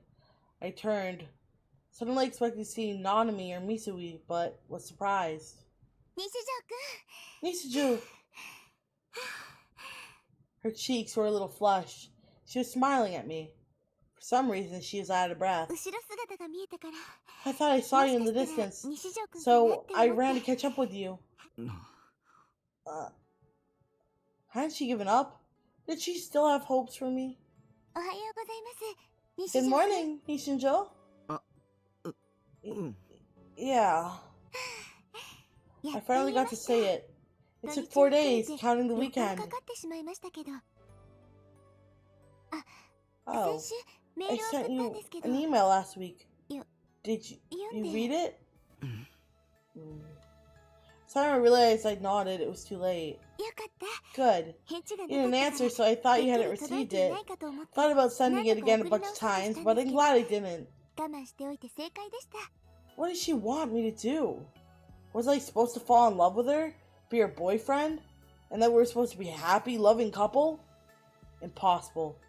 I turned, suddenly expecting to see Nanami or Misui, but was surprised. Nishiju! Her cheeks were a little flushed. She was smiling at me. For some reason, she was out of breath. I thought I saw you in the distance, so I ran to catch up with you. Hadn't she given up? Did she still have hopes for me? Good morning, Nishinjo. Yeah. I finally got to say it. It took 4 days, counting the weekend. Oh, I sent you an email last week. Did you read it? Sorry, I realized I nodded. It was too late. Good. You didn't answer, so I thought you hadn't received it. Thought about sending it again a bunch of times, but I'm glad I didn't. What did she want me to do? Was I supposed to fall in love with her? Be her boyfriend? And that we were supposed to be a happy, loving couple? Impossible.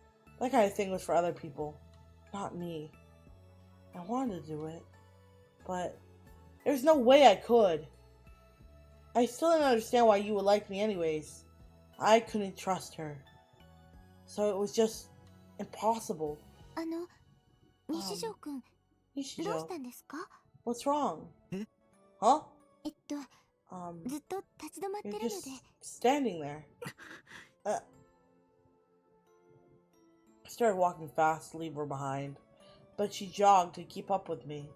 That kind of thing was for other people, not me. I wanted to do it, but there's no way I could. I still didn't understand why you would like me anyways. I couldn't trust her. So it was just impossible. Nishijo, what's wrong? Huh? You're just standing there. I started walking fast to leave her behind, but she jogged to keep up with me.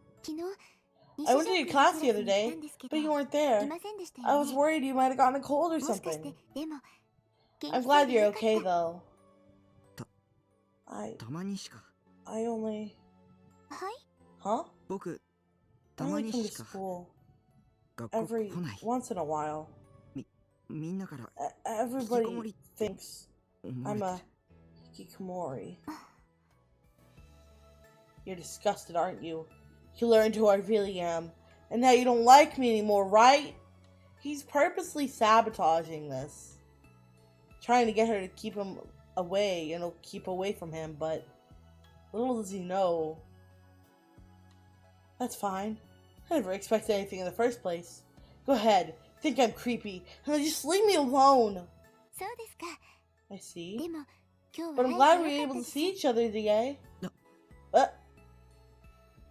I went to your class the other day, but you weren't there. I was worried you might have gotten a cold or something. I'm glad you're okay, though. I only... Huh? I only come to school every once in a while. Everybody thinks I'm a hikikomori. You're disgusted, aren't you? You learned who I really am, and now you don't like me anymore, right? He's purposely sabotaging this. Trying to get her to keep him away, and keep away from him, but little does he know. That's fine. I never expected anything in the first place. Go ahead, think I'm creepy, and then just leave me alone. I see. But I'm glad we were able to see each other today.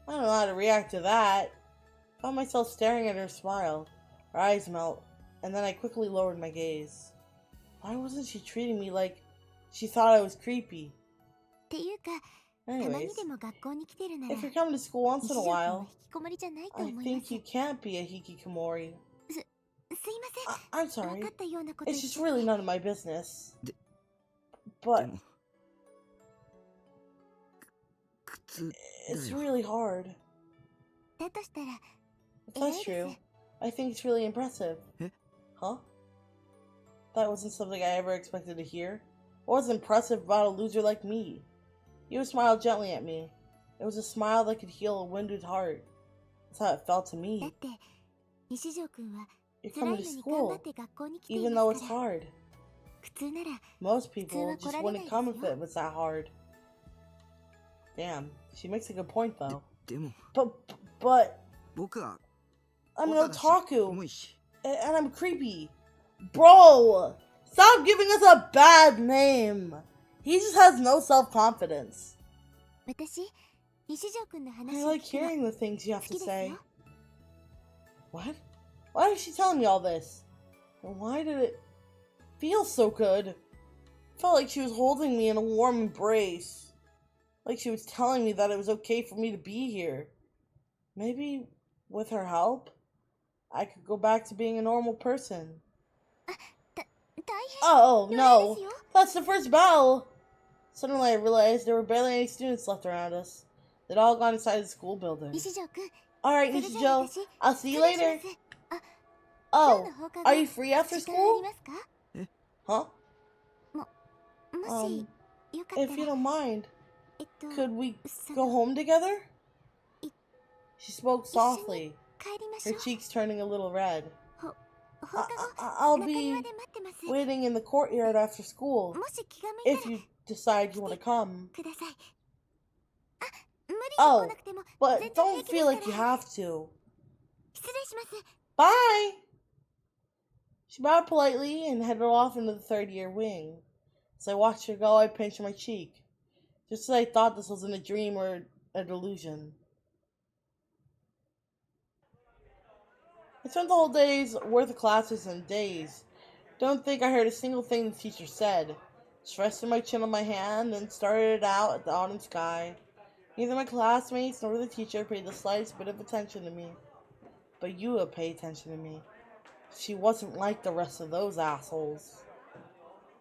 I don't know how to react to that. I found myself staring at her smile. Her eyes melt, and then I quickly lowered my gaze. Why wasn't she treating me like she thought I was creepy? Anyways, if you're coming to school once in a while, I think you can't be a hikikomori. I'm sorry. It's just really none of my business. But it's really hard. If that's true, I think it's really impressive. Huh? That wasn't something I ever expected to hear. What was impressive about a loser like me? You smiled gently at me. It was a smile that could heal a wounded heart. That's how it felt to me.
西条くんは
You're
辛い
coming
の
to
に頑張
school,
って学校に来てい
even
ま
though
す
it's
から
hard.
普通なら
Most people
普通
just
は来られない
wouldn't
です
come if
よ
it was that hard. Damn, she makes a good point though.
でも
But
僕は
I'm
オ
an
タだしキ
otaku
モいし
and I'm creepy. Bro, stop giving us a bad name. He just has no self-confidence.
私西条くんの
I
話を
like
聞くの
hearing the things you
好
have
き
to
です
say.
よ
What? Why is she telling me all this? And why did it feel so good? It felt like she was holding me in a warm embrace. Like she was telling me that it was okay for me to be here. Maybe with her help, I could go back to being a normal person.
大変
Oh
余
no,
裕ですよ
that's the first bell. Suddenly I realized there were barely any students left around us. They'd all gone inside the school building.
西条くん
Alright,
それじゃあ
Nishijo,
私
I'll see
失
you
礼しま
later.
すあ
Oh,
今日の放課
are
後
you free after
時間あり
school?
ますか
Huh?
もしよかった
If you
ら
don't mind,
と
could we
そ
go
の
home together?
I-
She spoke softly,
帰りましょ
her
う
cheeks turning a little red.
放課後
I'll
中
be
庭で待ってます
waiting in the courtyard after school
もし気が向い
if
たら
you decide you want to come.
くださいあ無理に
Oh,
来なくても
but
全然
don't
平気で
feel
す
like
か
you
ら
have to.
失礼します
Bye! She bowed politely and headed off into the third year wing. As I watched her go, I pinched my cheek, just as I thought this wasn't a dream or a delusion. I spent the whole day's worth of classes in daze. Don't think I heard a single thing the teacher said. Just rested my chin on my hand and started out at the autumn sky. Neither my classmates nor the teacher paid the slightest bit of attention to me. But Yua paid attention to me. She wasn't like the rest of those assholes.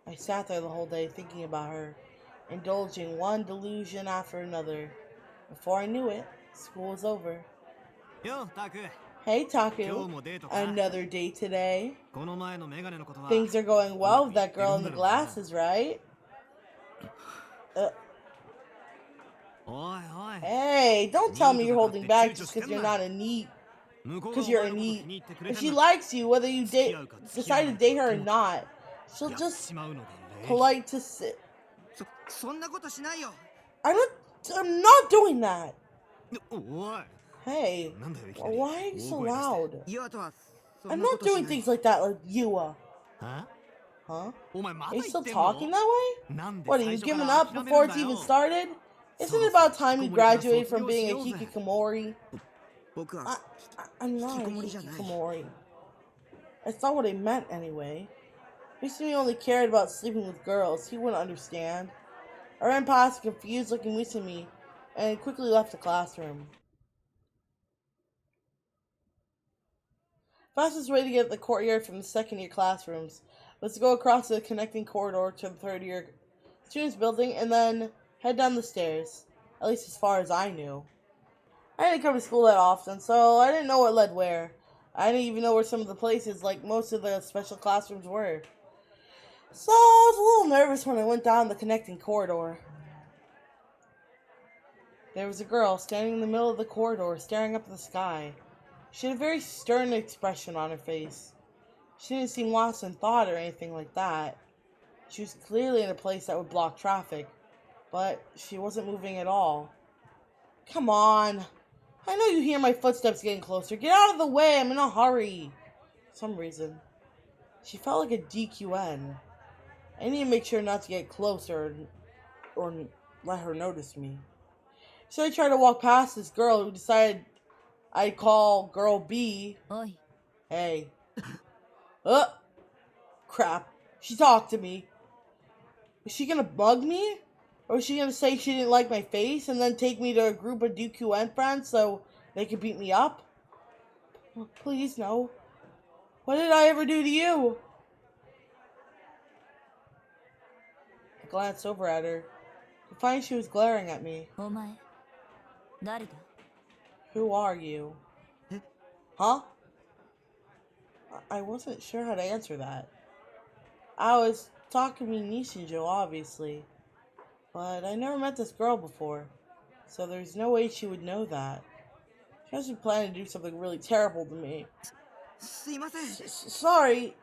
I sat there the whole day thinking about her, indulging one delusion after another. Before I knew it, school was over.
よタク
Hey
今日
Taku,
もデートか
another day today.
この前のメガネのことは
Things are going well with that girl in the glasses, right?
おいおい
Hey, don't tell me you're holding back just because you're not a neat.
向こう
Because
が
you're
お
a
前のこと
neat.
気に入ってくれ
If
た
she
んだ
likes you, whether you
付き合うか付き合わ
decide
な
to
いか
date her or
とも
not, she'll
やって
just
しまうのが礼儀
polite to sit.
そんなことしないよ
I'm not doing that.
おい
Hey,
なんだよいきなり
why are you so
大声出して
loud?
岩とはそん
I'm
なこ
not
とし
doing
ない
things like that like you are.
は
Huh?
お前まだ
Are you
言
still
ってんの
talking that way?
なんで
What, are
最
you
初か
giving
ら
up
諦め
before
るん
it's
だ
even
よ
started? Isn't
So-
it about time you
so-
graduated from being a
卒業しようぜ。
hikikomori?
僕は
I'm not a
引きこもりじゃない。
hikikomori. That's not what I meant anyway. If he only cared about sleeping with girls, he wouldn't understand. I ran past a confused looking Misumi and quickly left the classroom. Fastest way to get to the courtyard from the second year classrooms was to go across the connecting corridor to the third year students building and then head down the stairs, at least as far as I knew. I didn't come to school that often, so I didn't know what led where. I didn't even know where some of the places, like most of the special classrooms, were. So I was a little nervous when I went down the connecting corridor. There was a girl standing in the middle of the corridor, staring up at the sky. She had a very stern expression on her face. She didn't seem lost in thought or anything like that. She was clearly in a place that would block traffic, but she wasn't moving at all. Come on. I know you hear my footsteps getting closer. Get out of the way. I'm in a hurry. For some reason, she felt like a DQN. I need to make sure not to get closer or let her notice me. So I tried to walk past this girl who decided I'd call girl B.
おい
Hey. Crap. She talked to me. Is she gonna bug me? Or is she gonna say she didn't like my face and then take me to a group of DQN friends so they could beat me up? Please, no. What did I ever do to you? I glanced over at her to find she was glaring at me.
お前誰だ
Who are you? Huh? I wasn't sure how to answer that. I was talking to Nishinjo, obviously. But I never met this girl before, so there's no way she would know that. She must be planning to do something really terrible to me.
すいません。
Sorry.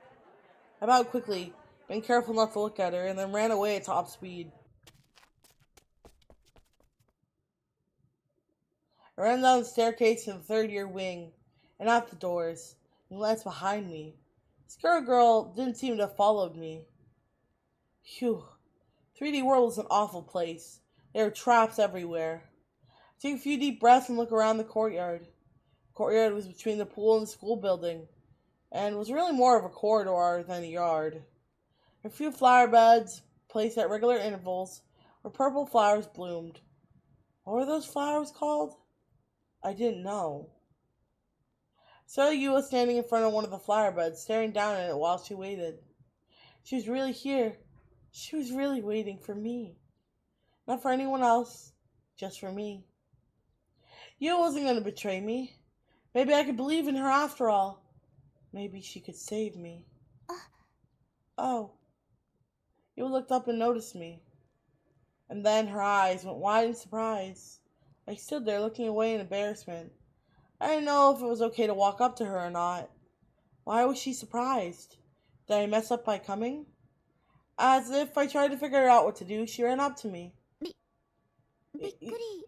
I bowed quickly, being careful not to look at her, and then ran away at top speed. I ran down the staircase to the third-year wing, and out the doors, and glanced behind me. The Scar Girl didn't seem to have followed me. Phew. 3D World is an awful place. There are traps everywhere. I took a few deep breaths and looked around the courtyard. The courtyard was between the pool and the school building, and was really more of a corridor than a yard. A few flower beds, placed at regular intervals, where purple flowers bloomed. What were those flowers called? I didn't know. Yu was standing in front of one of the flower beds, staring down at it while she waited. She was really here. She was really waiting for me. Not for anyone else, just for me. Yu wasn't going to betray me. Maybe I could believe in her after all. Maybe she could save me. Oh. Yu looked up and noticed me. And then her eyes went wide in surprise. I stood there looking away in embarrassment. I didn't know if it was okay to walk up to her or not. Why was she surprised? Did I mess up by coming? As if I tried to figure out what to do, she ran up to me.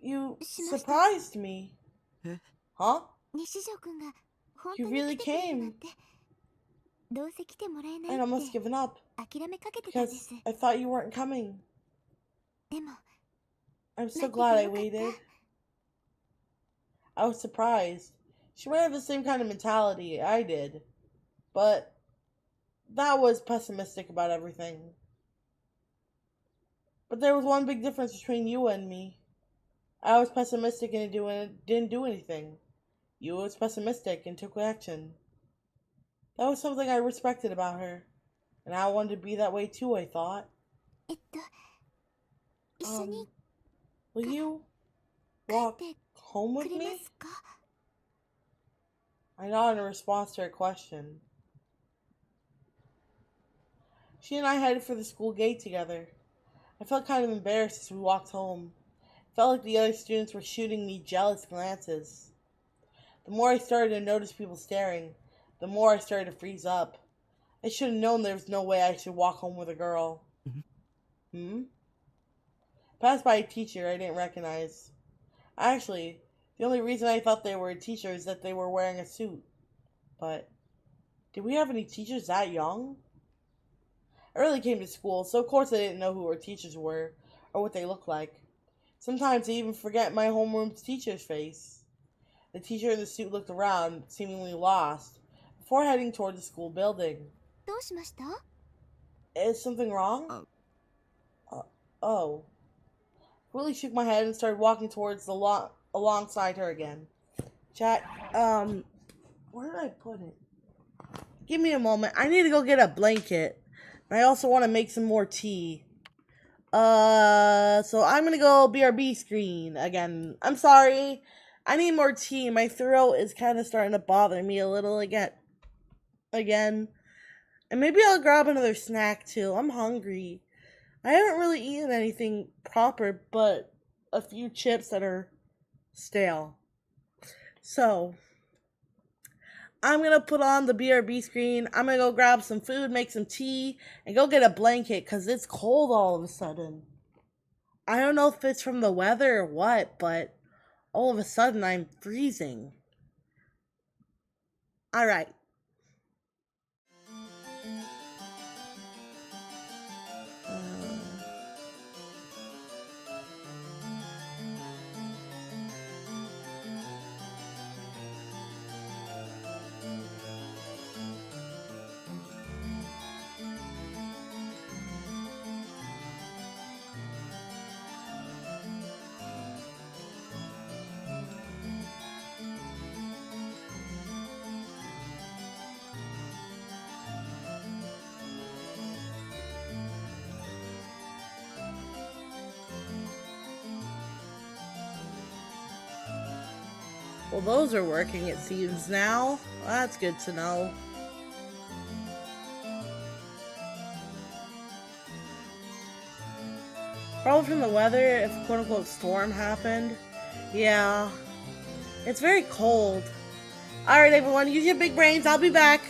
You surprised me. Huh? You really came. I'd almost given up. Because I thought you weren't coming. I'm so glad I waited. I was surprised. She might have the same kind of mentality I did. But that was pessimistic about everything. But there was one big difference between you and me. I was pessimistic and didn't do anything. You was pessimistic and took action. That was something I respected about her. And I wanted to be that way too, I thought. Will you walk home with me? I nodded in response to her question. She and I headed for the school gate together. I felt kind of embarrassed as we walked home. It felt like the other students were shooting me jealous glances. The more I started to notice people staring, the more I started to freeze up. I should have known there was no way I should walk home with a girl. Passed by a teacher I didn't recognize. Actually, the only reason I thought they were a teacher is that they were wearing a suit. But, did we have any teachers that young? I really came to school, so of course I didn't know who our teachers were, or what they looked like. Sometimes I even forget my homeroom's teacher's face. The teacher in the suit looked around, seemingly lost, before heading toward the school building. Is something wrong? Oh. Willie shook my head and started walking towards alongside her again. Chat, where did I put it? Give me a moment. I need to go get a blanket. I also want to make some more tea. So I'm gonna go BRB screen again. I'm sorry. I need more tea. My throat is kind of starting to bother me a little again. And maybe I'll grab another snack too. I'm hungry. I haven't really eaten anything proper but a few chips that are stale. So, I'm going to put on the BRB screen. I'm going to go grab some food, make some tea, and go get a blanket because it's cold all of a sudden. I don't know if it's from the weather or what, but all of a sudden I'm freezing. Alright. Well, those are working, it seems now. Well, that's good to know. Probably from the weather, if a quote-unquote storm happened. Yeah. It's very cold. Alright, everyone, use your big brains. I'll be back.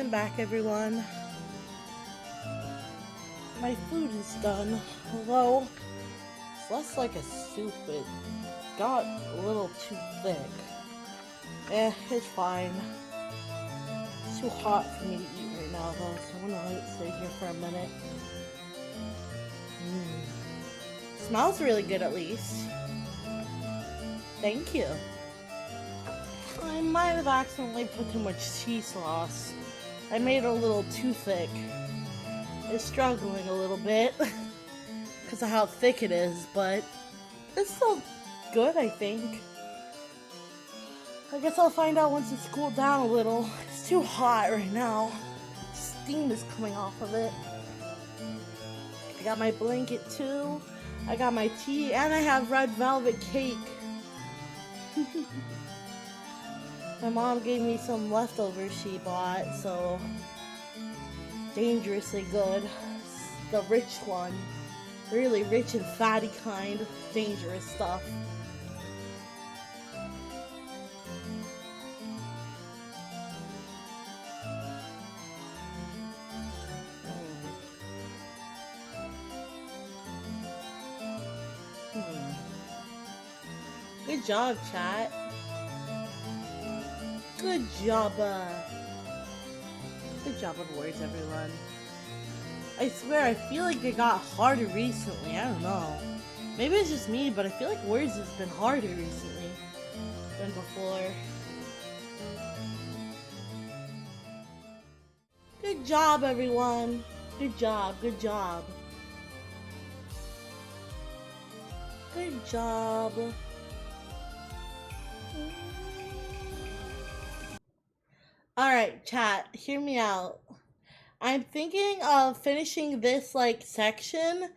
I'm back, everyone. My food is done, although it's less like a soup. It got a little too thick. It's fine. It's too hot for me to eat right now, though, so I'm gonna let it stay here for a minute. Smells really good, at least. Thank you. I might have accidentally put too much cheese sauce. I made it a little too thick. It's struggling a little bit because of how thick it is, but it's still good, I think. I guess I'll find out once it's cooled down a little. It's too hot right now. Steam is coming off of it. I got my blanket too. I got my tea, and I have red velvet cake. My mom gave me some leftovers she bought, so dangerously good. The rich one. Really rich and fatty kind. Dangerous stuff. Good job, chat. Good job, good job on words, everyone. I swear, I feel like they got harder recently. I don't know. Maybe it's just me, but I feel like words has been harder recently than before. Good job, everyone. Good job, good job. Good job. Alright, chat, hear me out. I'm thinking of finishing this, like, section,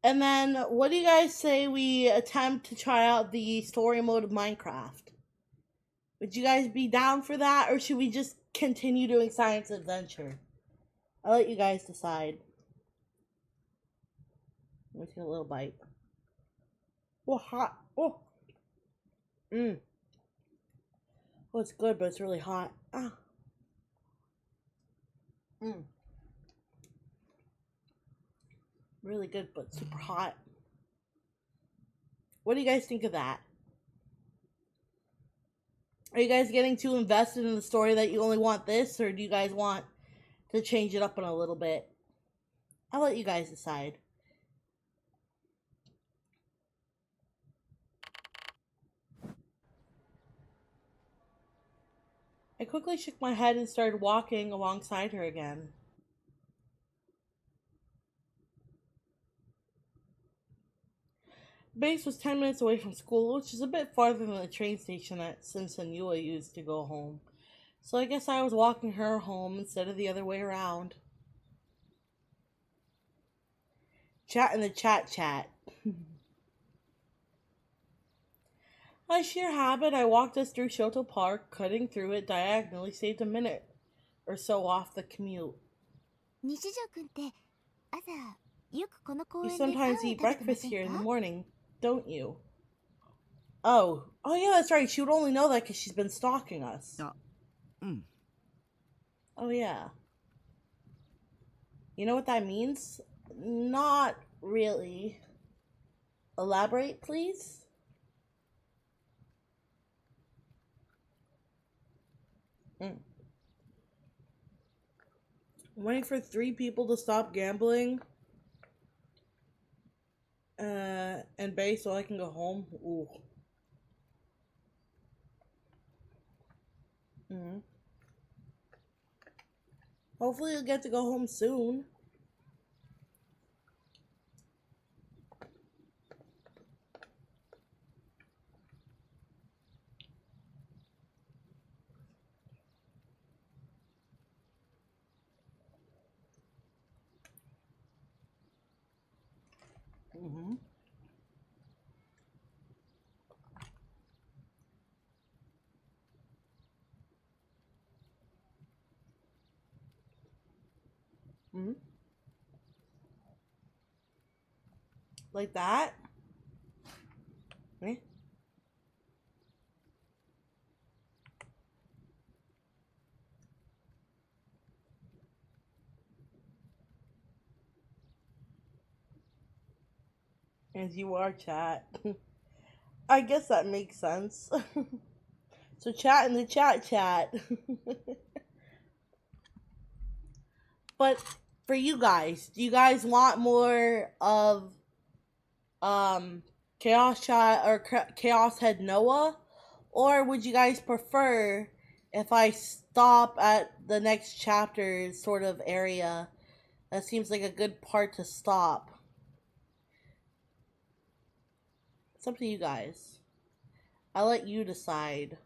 and then what do you guys say we attempt to try out the story mode of Minecraft? Would you guys be down for that, or should we just continue doing science adventure? I'll let you guys decide. Let me take a little bite. Oh, hot. Oh. Oh, it's good, but it's really hot. Ah. Really good, but super hot. What do you guys think of that? Are you guys getting too invested in the story that you only want this, or do you guys want to change it up in a little bit? I'll let you guys decide. I quickly shook my head and started walking alongside her again. Base was 10 minutes away from school, which is a bit farther than the train station that Sinsanua used to go home. So I guess I was walking her home instead of the other way around. Chat in the chat. By sheer habit, I walked us through Shoto Park, cutting through it diagonally saved a minute or so off the commute. You sometimes eat breakfast here in the morning, don't you? Oh yeah, that's right. She would only know that because she's been stalking us. Oh yeah. You know what that means? Not really. Elaborate, please? I'm waiting for 3 people to stop gambling. And Bay so I can go home. Ooh. Hopefully you'll get to go home soon. Like that? Eh? As you are, chat. I guess that makes sense. So chat in the chat. But for you guys, do you guys want more of Chaos Chat or Chaos Head Noah? Or would you guys prefer if I stop at the next chapter sort of area? That seems like a good part to stop. It's up to you guys. I'll let you decide.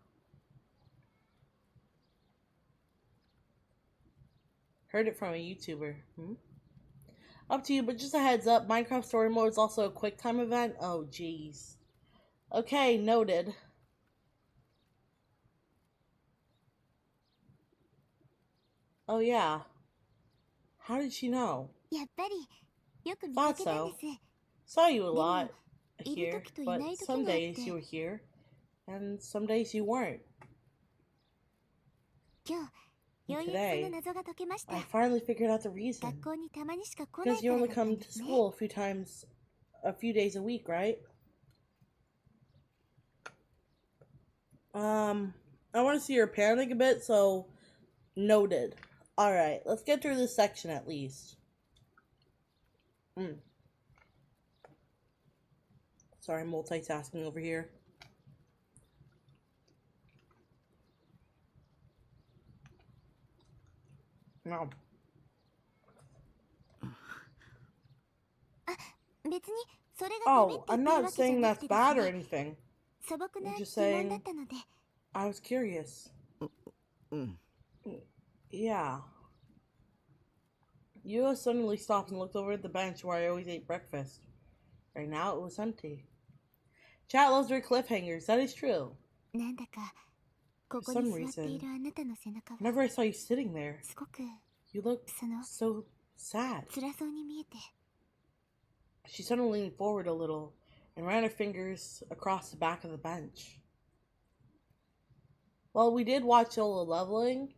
Heard it from a YouTuber. Up to you, but just a heads up, Minecraft Story Mode is also a quick time event. Oh, jeez. Okay, noted. Oh, yeah. How did she know?
やっぱりよく見
Thought
かけたんで
so.
す。
Saw you a lot
いる
here,
時とい
but
ない時
some
があっ
days
て
you were here, and some days you weren't.
今日よ
And
うやくその
today,
謎が解けました。
I finally figured out the reason.
学校にたまにしか来ない
Because
か
you
ら
only
だったん
come
で
to
すね。
school a few days a week, right? I want to see her panic a bit, so noted. Alright, let's get through this section at least. Sorry, I'm multitasking over here. No.
別にそれがダメって
Oh,
言
I'm
ってる
not
わけじゃ
saying
なく
that's
てで
bad
す
or
ね。
anything.
素朴な
I'm
疑
just
問だ
saying
ったので。
I was curious.
うん
Yeah. Yuo suddenly stopped and looked over at the bench where I always ate breakfast. Right now it was empty. Chat loves their cliffhangers. That is true.
なんだかここ
For
に
some
座ってい
reason,
るあなたの背中は
whenever I saw you sitting there,
すごく
you looked
その
so sad.
辛そうに見えて。
She suddenly leaned forward a little and ran her fingers across the back of the bench. Well, we did watch solo leveling.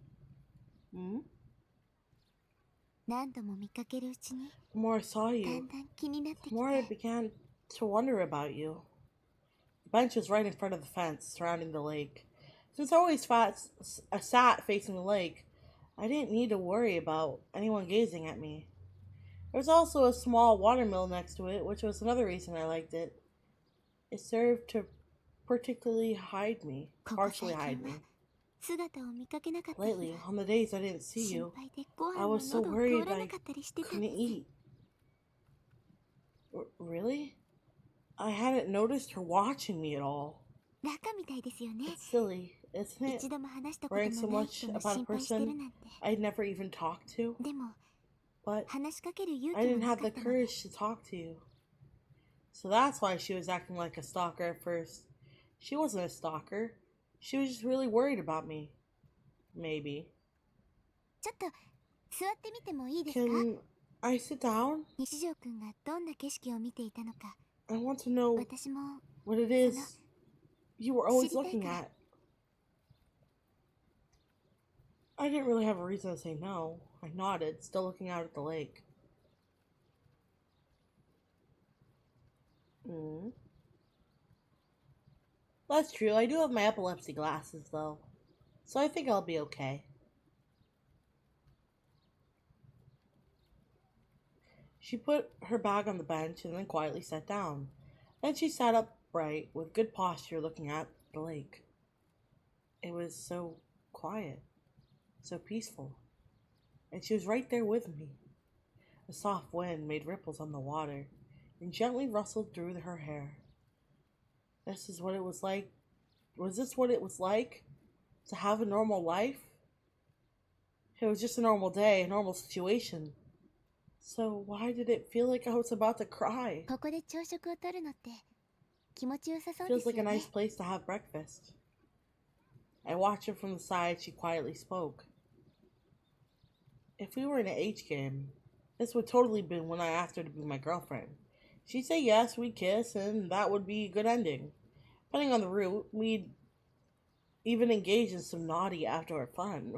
The
何度も見かけるうちに
more I saw
だ
you,
んだん気になって
the
き
more I
て。
began to wonder about you. The bench was right in front of the fence surrounding the lake. Since I always sat facing the lake, I didn't need to worry about anyone gazing at me. There was also a small watermill next to it, which was another reason I liked it. It served to particularly hide me,
ここ
partially
最
hide
近
me.
は姿を見かけなかった日
Lately,
が
on the days I didn't see
心
you,
配でご
I
飯も
was so
喉を
worried
通らな
I
かったりしてたん
couldn't
です。
eat. Really? I hadn't noticed her watching me at all.
バカみたいですよね。
It's silly, isn't it?
一度も話したこと
Worrying so
もない
much
人が
about a
心配してる
person
なんて。
I'd never even talked to.
でも
But
話しかける勇
I
気も
didn't
な
have
か
the
ったので。
courage to talk to you. So that's why she was acting like a stalker at first. She wasn't a stalker. She was just really worried about me. Maybe.
ちょっと座ってみてもいいですか？
Can I sit down?
西条くんがどんな景色を見ていたのか、
I want to know
私も
what it is you were always looking at. I didn't really have a reason to say no. I nodded, still looking out at the lake. That's true. I do have my epilepsy glasses, though. So I think I'll be okay. She put her bag on the bench and then quietly sat down. Then she sat upright with good posture looking at the lake. It was so quiet, so peaceful. And she was right there with me. A soft wind made ripples on the water and gently rustled through her hair. This is what it was like. Was this what it was like to have a normal life? It was just a normal day, a normal situation. So why did it feel like I was about to cry?
ここで朝食をとるのって気持ちよさそうで
Feels
す
like
よ
a
ね。
nice place to have breakfast. I watched her from the side. She quietly spoke. If we were in an H game, this would totally be when I asked her to be my girlfriend. She'd say yes, we'd kiss, and that would be a good ending. Depending on the route, we'd even engage in some naughty outdoor fun.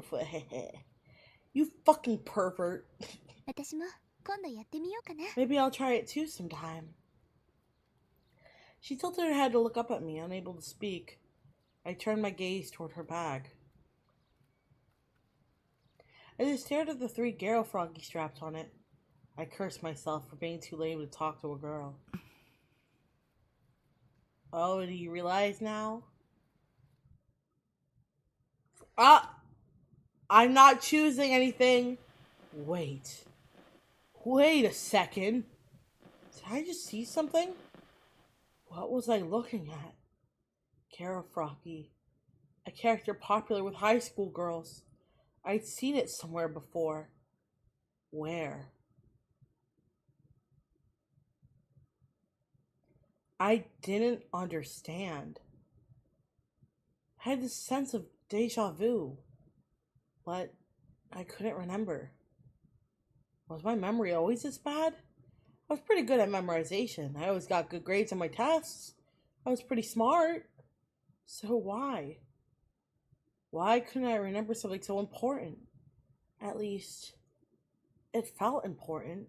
You fucking pervert.
私も今度やってみようかな。
Maybe I'll try it too sometime. She tilted her head to look up at me, unable to speak. I turned my gaze toward her bag. As I stared at the 3 Garo froggy straps on it, I cursed myself for being too lame to talk to a girl. Oh, do you realize now? I'm not choosing anything. Wait a second. Did I just see something? What was I looking at? Garo Froggy, a character popular with high school girls. I'd seen it somewhere before. Where? I didn't understand. I had this sense of deja vu, but I couldn't remember. Was my memory always this bad? I was pretty good at memorization. I always got good grades on my tests. I was pretty smart. So why? Why couldn't I remember something so important? At least, it felt important.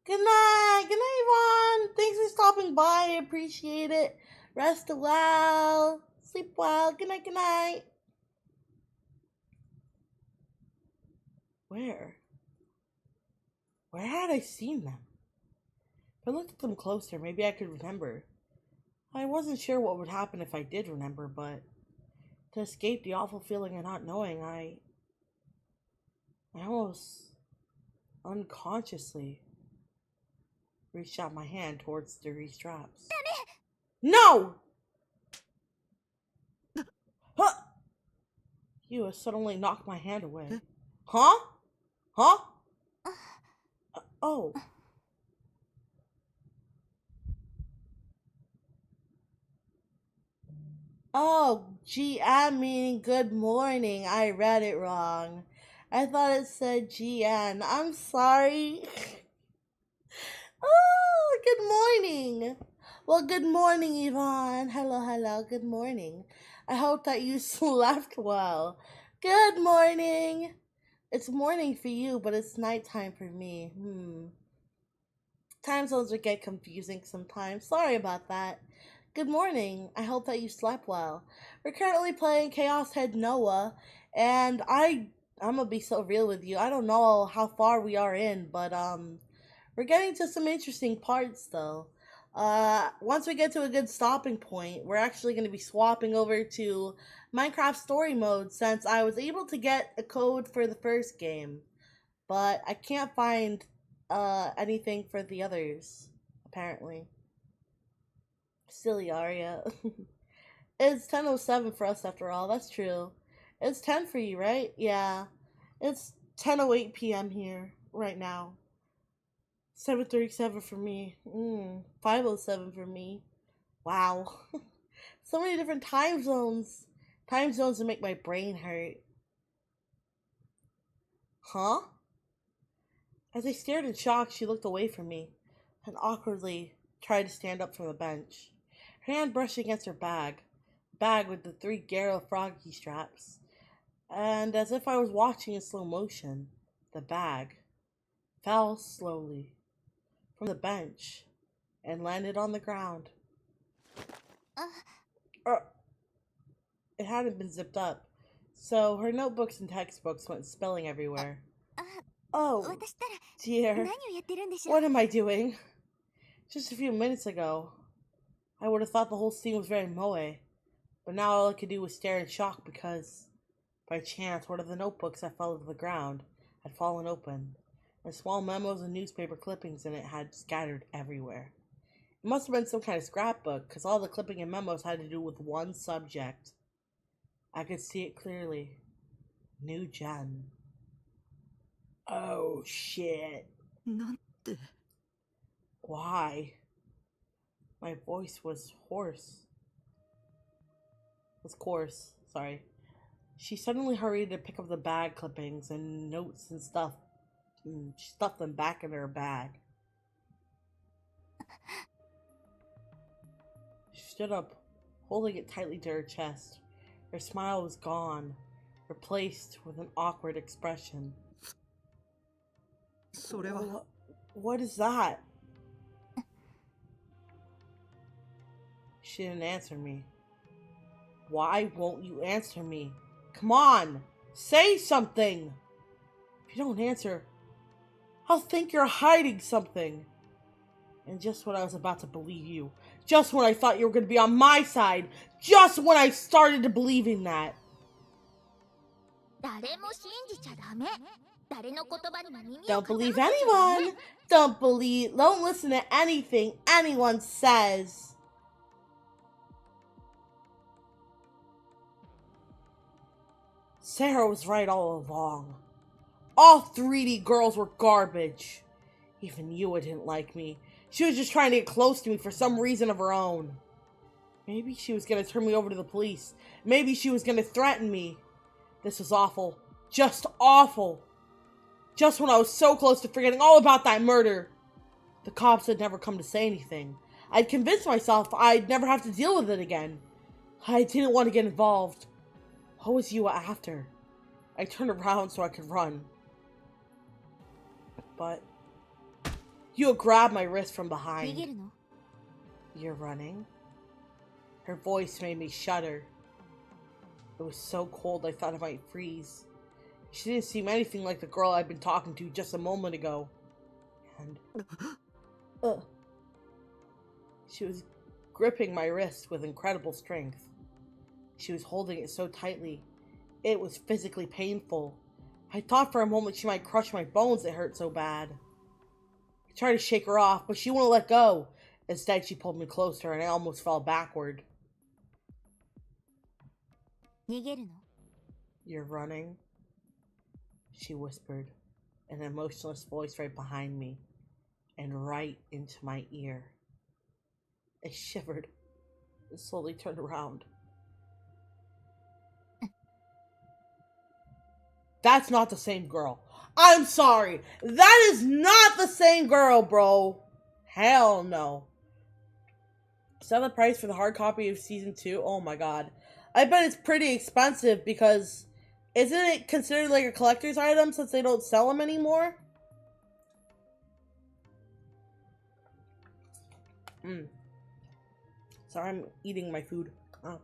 Good night! Good night, Yvonne! Thanks for stopping by. I appreciate it. Rest well. Sleep well. Good night, good night. Where? Where had I seen them? If I looked at them closer, maybe I could remember. I wasn't sure what would happen if I did remember, but to escape the awful feeling of not knowing, I almost unconsciously reached out my hand towards the 3 straps. No! Huh! You suddenly knocked my hand away. Huh? Huh? Oh. Oh, GM meaning good morning. I read it wrong. I thought it said GN. I'm sorry. Oh, good morning. Well, good morning, Yvonne. Hello, hello. Good morning. I hope that you slept well. Good morning. It's morning for you, but it's nighttime for me. Time zones would get confusing sometimes. Sorry about that. Good morning. I hope that you slept well. We're currently playing Chaos Head Noah, and I'm gonna be so real with you. I don't know how far we are in, but we're getting to some interesting parts though. Once we get to a good stopping point, we're actually going to be swapping over to Minecraft story mode since I was able to get a code for the first game, but I can't find anything for the others apparently. Silly Aria. It's 10:07 for us after all. That's true. It's 10 for you, right? Yeah. It's 10:08 p.m. here right now. 7:37 for me. 5:07 for me. Wow. So many different time zones. Time zones that make my brain hurt. Huh? As I stared in shock, she looked away from me and awkwardly tried to stand up from the bench. Her hand brushed against her bag with the 3 Garo froggy straps. And as if I was watching in slow motion, the bag fell slowly from the bench and landed on the ground. It hadn't been zipped up, so her notebooks and textbooks went spilling everywhere. Oh, dear. What am I doing? Just a few minutes ago, I would have thought the whole scene was very moe, but now all I could do was stare in shock because, by chance, one of the notebooks that fell to the ground had fallen open, and small memos and newspaper clippings in it had scattered everywhere. It must have been some kind of scrapbook, because all the clipping and memos had to do with one subject. I could see it clearly. New gen. Oh, shit.
なんて
Why? My voice was hoarse. Was coarse, sorry. She suddenly hurried to pick up the bag clippings and notes and stuff. She stuffed them back in her bag. She stood up, holding it tightly to her chest. Her smile was gone, replaced with an awkward expression.
それは
What is that? She didn't answer me. Why won't you answer me? Come on, say something. If you don't answer, I'll think you're hiding something. And just when I was about to believe you, just when I thought you were going to be on my side, just when I started to believe in that.
誰も信じちゃダメ。誰の言葉にも耳を
Don't
傾
believe
けちゃダ
anyone.
メ。
Don't listen to anything anyone says. Sarah was right all along. All 3D girls were garbage. Even Yua didn't like me. She was just trying to get close to me for some reason of her own. Maybe she was gonna turn me over to the police. Maybe she was gonna threaten me. This was awful. Just awful. Just when I was so close to forgetting all about that murder. The cops had never come to say anything. I'd convinced myself I'd never have to deal with it again. I didn't want to get involved. What was Yua after? I turned around so I could run. But Yua grabbed my wrist from
逃げ
behind.
るの？
You're running? Her voice made me shudder. It was so cold I thought I might freeze. She didn't seem anything like the girl I'd been talking to just a moment ago. And she was gripping my wrist with incredible strength. She was holding it so tightly. It was physically painful. I thought for a moment she might crush my bones, it hurt so bad. I tried to shake her off, but she wouldn't let go. Instead, she pulled me closer and I almost fell backward.
逃げるの？
You're running? She whispered, an emotionless voice right behind me and right into my ear. I shivered and slowly turned around. That's not the same girl. I'm sorry. That is not the same girl, bro. Hell no. Is that the price for the hard copy of season 2? Oh my god. I bet it's pretty expensive because isn't it considered like a collector's item since they don't sell them anymore? Sorry, I'm eating my food. Oh.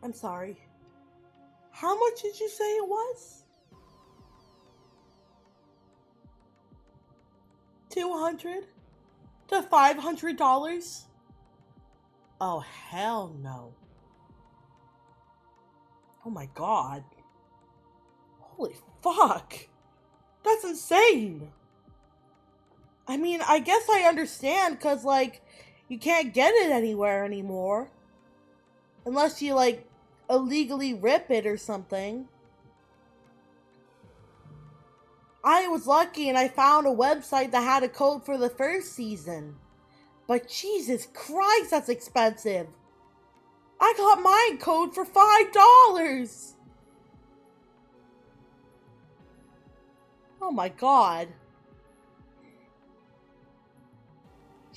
I'm sorry. How much did you say it was? $200 to $500? Oh, hell no. Oh my god. Holy fuck. That's insane. I mean, I guess I understand because, like, you can't get it anywhere anymore. Unless you, like, illegally rip it or something. I was lucky and I found a website that had a code for the first season. But Jesus Christ, that's expensive. I got my code for $5. Oh my god.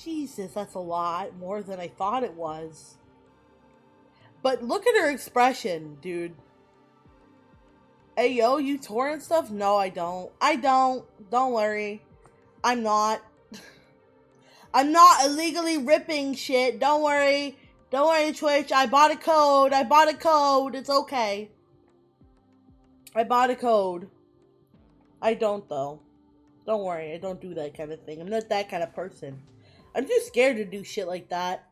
Jesus, that's a lot more than I thought it was. But look at her expression, dude. Hey, yo, you torrent stuff? No, I don't. I don't. Don't worry. I'm not. I'm not illegally ripping shit. Don't worry. Don't worry, Twitch. I bought a code. I bought a code. It's okay. I bought a code. I don't, though. Don't worry. I don't do that kind of thing. I'm not that kind of person. I'm too scared to do shit like that.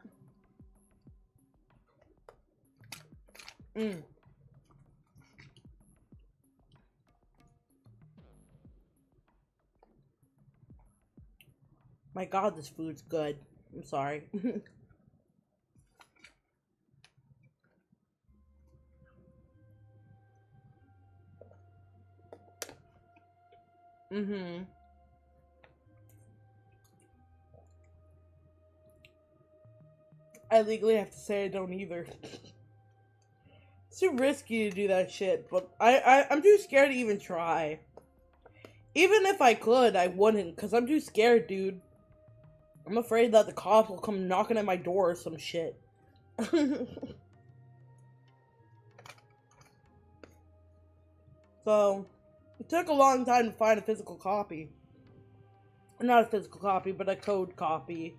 My god, this food's good. I'm sorry. I legally have to say I don't either. It's too risky to do that shit, but I'm too scared to even try. Even if I could, I wouldn't, because I'm too scared, dude. I'm afraid that the cops will come knocking at my door or some shit. So, it took a long time to find a physical copy. Not a physical copy, but a code copy.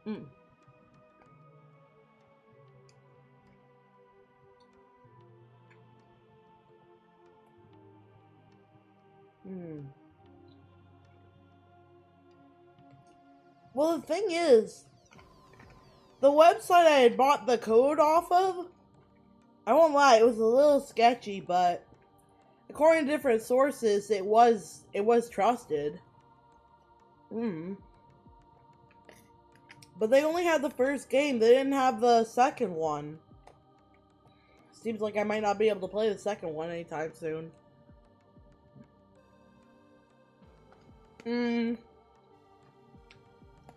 Mm. Hmm. Well, the thing is, the website I had bought the code off of, I won't lie, it was a little sketchy, but according to different sources, it was trusted. Hmm. But they only had the first game, they didn't have the second one. Seems like I might not be able to play the second one anytime soon.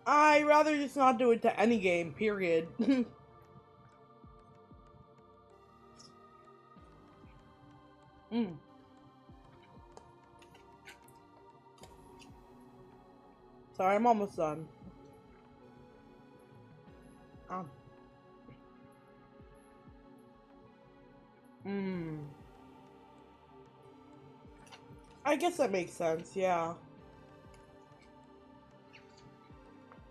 I'd rather just not do it to any game, period. Sorry, I'm almost done. I guess that makes sense, yeah.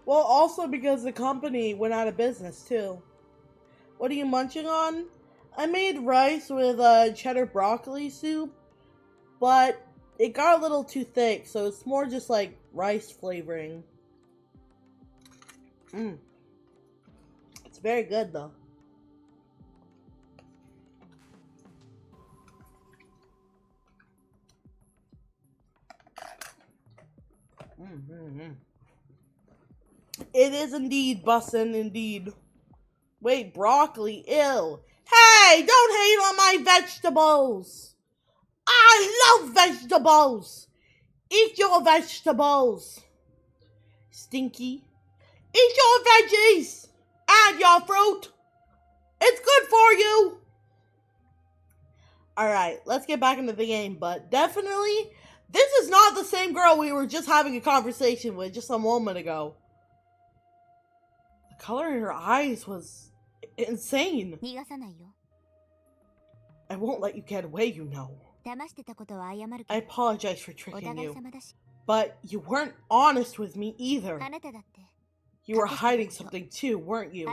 Well, also because the company went out of business, too. What are you munching on? I made rice with cheddar broccoli soup, but it got a little too thick, so it's more just like rice flavoring. It's very good, though. It is indeed bussin', indeed. Wait, broccoli, ew. Hey, don't hate on my vegetables. I love vegetables. Eat your vegetables. Stinky. Eat your veggies and your fruit. It's good for you. Alright, let's get back into the game, but definitely, this is not the same girl we were just having a conversation with just a moment ago. The color in her eyes was insane. I won't let you get away, you know. I apologize for tricking you. But you weren't honest with me either. You were hiding something too, weren't you?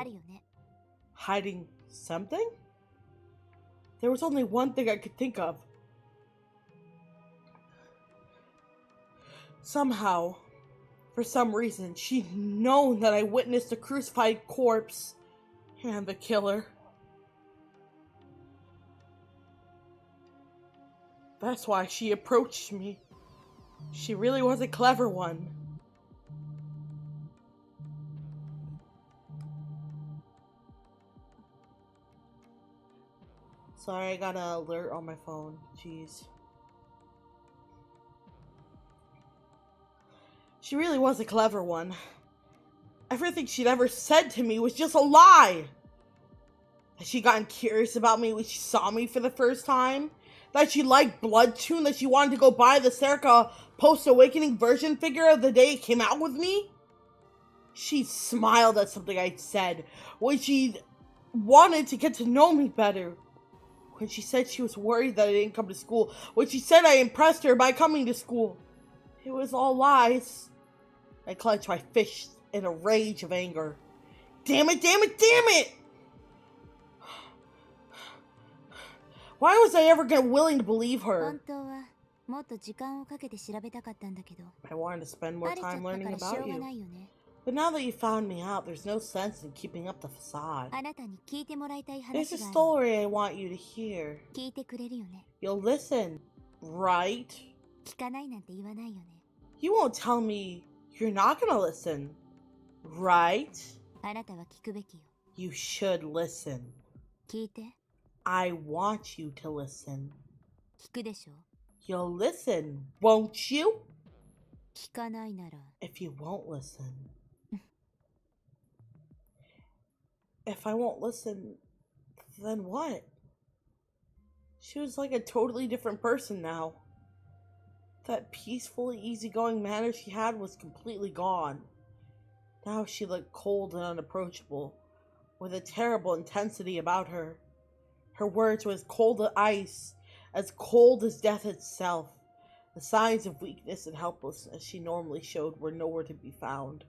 Hiding something? There was only one thing I could think of. Somehow, for some reason, she'd known that I witnessed a crucified corpse and the killer. That's why she approached me. She really was a clever one. Sorry, I got an alert on my phone. Jeez. She really was a clever one. Everything she'd ever said to me was just a lie. That she gotten curious about me when she saw me for the first time. That she liked Bloodtoon, that she wanted to go buy the Serica post-awakening version figure of the day it came out with me. She smiled at something I'd said when she wanted to get to know me better. When she said she was worried that I didn't come to school. When she said I impressed her by coming to school. It was all lies. I clenched my fist in a rage of anger. Damn it, damn it, damn it! Why was I ever willing to believe her? I wanted to spend more time learning about you. But now that you found me out, there's no sense in keeping up the facade. There's a story I want you to hear. You'll listen, right? You won't tell me you're not gonna listen, right? You should listen. I want you to listen. You'll listen, won't you? If you won't listen. If I won't listen, then what? She was like a totally different person now. That peaceful, easygoing manner she had was completely gone. Now she looked cold and unapproachable, with a terrible intensity about her. Her words were as cold as ice, as cold as death itself. The signs of weakness and helplessness she normally showed were nowhere to be found.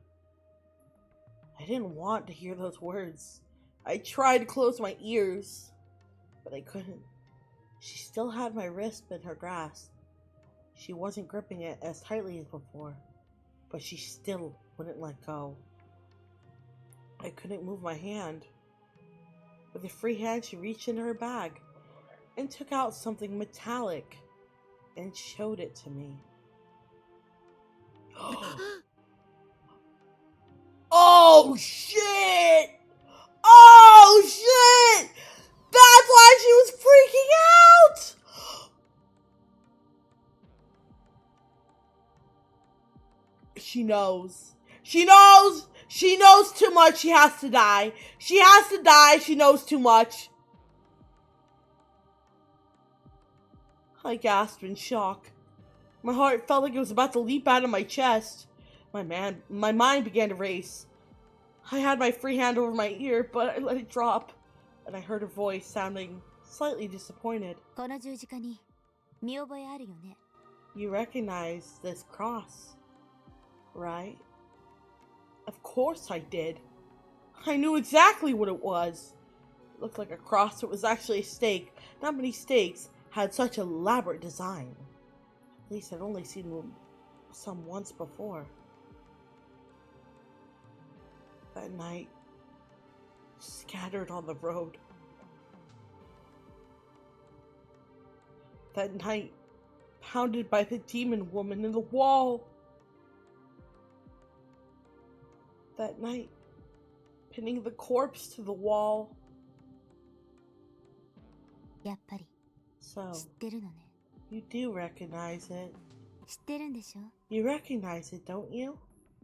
I didn't want to hear those words. I tried to close my ears, but I couldn't. She still had my wrist in her grasp. She wasn't gripping it as tightly as before, but she still wouldn't let go. I couldn't move my hand. With a free hand, she reached into her bag and took out something metallic and showed it to me. Oh shit! Oh shit! That's why she was freaking out! She knows. She knows! She knows too much. She has to die. She has to die. She knows too much. I gasped in shock. My heart felt like it was about to leap out of my chest. My mind began to race. I had my free hand over my ear, but I let it drop, and I heard her voice sounding slightly disappointed.
この十字架に見覚えあるよね。
You recognize this cross, right? Of course I did. I knew exactly what it was. It looked like a cross, but it was actually a stake. Not many stakes had such elaborate design. At least I'd only seen some once before. That night, scattered on the road. That night, pounded by the demon woman in the wall. That night, pinning the corpse to the wall.
やっぱり
So,
知ってるのね。
you do recognize it.
知ってるんでしょ？
You recognize it, don't you?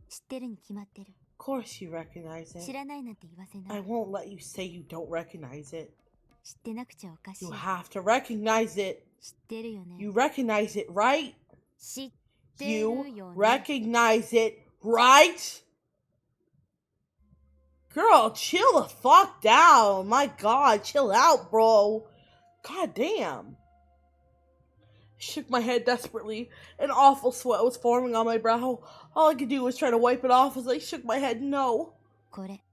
知ってるに決まってる。
Of course you recognize
知
it.
らないなんて言わせな
I
い。
won't let you say you don't recognize it.
知ってなくちゃおかしい。
You have to recognize it.
知ってるよね。
You recognize it, right?
知ってる
You
よね。
recognize it, right? Girl, chill the fuck down. My God, chill out, bro. God damn. I shook my head desperately. An awful sweat was forming on my brow. All I could do was try to wipe it off as I shook my head no.
これ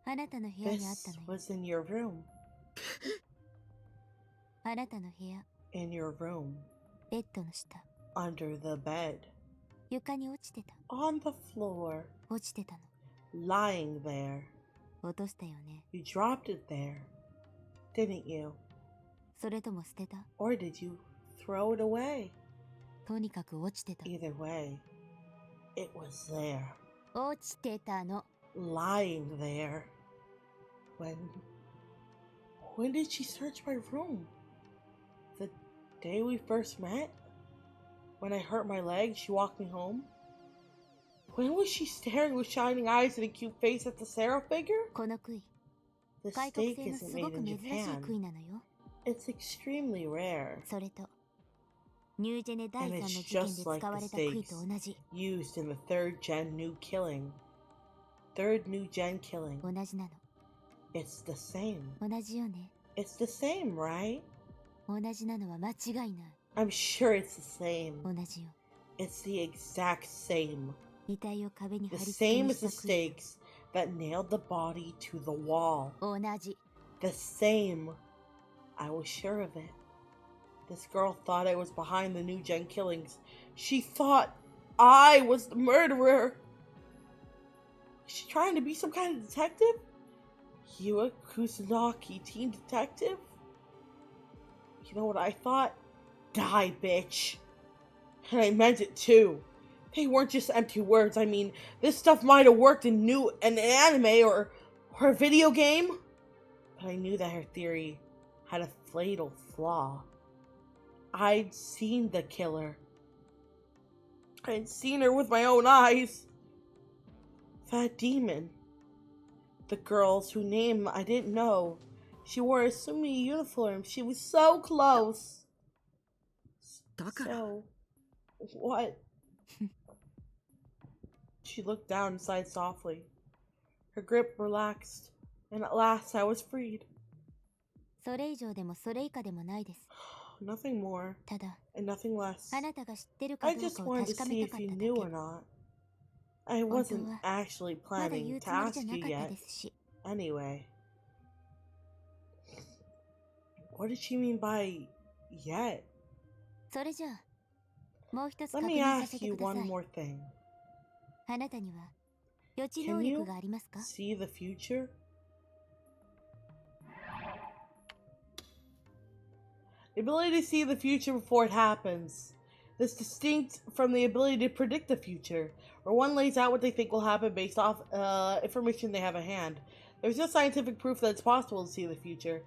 あなたの部屋にあっ
This
たのよ。
was in your room.
あなたの部屋、
In your room.
ベッドの下、
Under the bed.
床に落ちてた。
On the floor.
落ちてたの。
Lying there.
落としたよね。
You dropped it there. Didn't you?
それとも捨てた？
Or did you throw it away?
とにかく落ちてた。
Either way, it was there.
落ちてたの。
Lying there. When did she search my room? The day we first met? When I hurt my leg, she walked me home? When was she staring with shining eyes and a cute face at the Sarah figure?
この杭、
The
外国
steak
製の
isn't
すご
made
く
in
珍しい
Japan.
杭なのよ。
It's extremely rare.
それと、ニュージェネ第3
And
の
it's
事件で
just
使
like
わ
the
れた杭
steaks
と同じ。
used in the third new gen killing.
同じなの。
It's the same.
同じよね。
It's the same, right?
同じなのは間違いない。
I'm sure it's the same.
同じよ。
It's the exact same.
遺体を壁に貼
The
り付け
same
に
as
し
the
た杭。
stakes that nailed the body to the wall.
同じ。
The same. I was sure of it. This girl thought I was behind the new gen killings. She thought I was the murderer. Was she trying to be some kind of detective? You a Kusanagi teen detective? You know what I thought? Die, bitch. And I meant it too. They weren't just empty words. I mean, this stuff might have worked in an anime or a video game. But I knew that her theory had a fatal flaw. I'd seen the killer. I'd seen her with my own eyes. That demon. The girls whose name I didn't know She wore a sumi uniform. She was so close. So, what? She looked down and sighed softly. Her grip relaxed, and at last I was freed.
それ以上でもそれ以下でもないです。
Nothing more
ただ、
and nothing less.
あなたが知ってるか
I
どう
just
かを
wanted to
確かめ
see
た
if
か
you
っただ
knew
け。
or not. I
本当
wasn't
は
actually
まだ
planning
言う
to
つもりじゃ
ask
な
you
かった
yet.
ですし。
Anyway. What did she mean by yet?
それじゃあ、もう一つ
Let
確
me
認させ
ask
て
you
くださ
one
い。
more thing.
あなたには予知
Can
能力
you
がありますか？
see the future? The ability to see the future before it happens. This distinct from the ability to predict the future, where one lays out what they think will happen based off information they have at hand. There's no scientific proof that it's possible to see the future.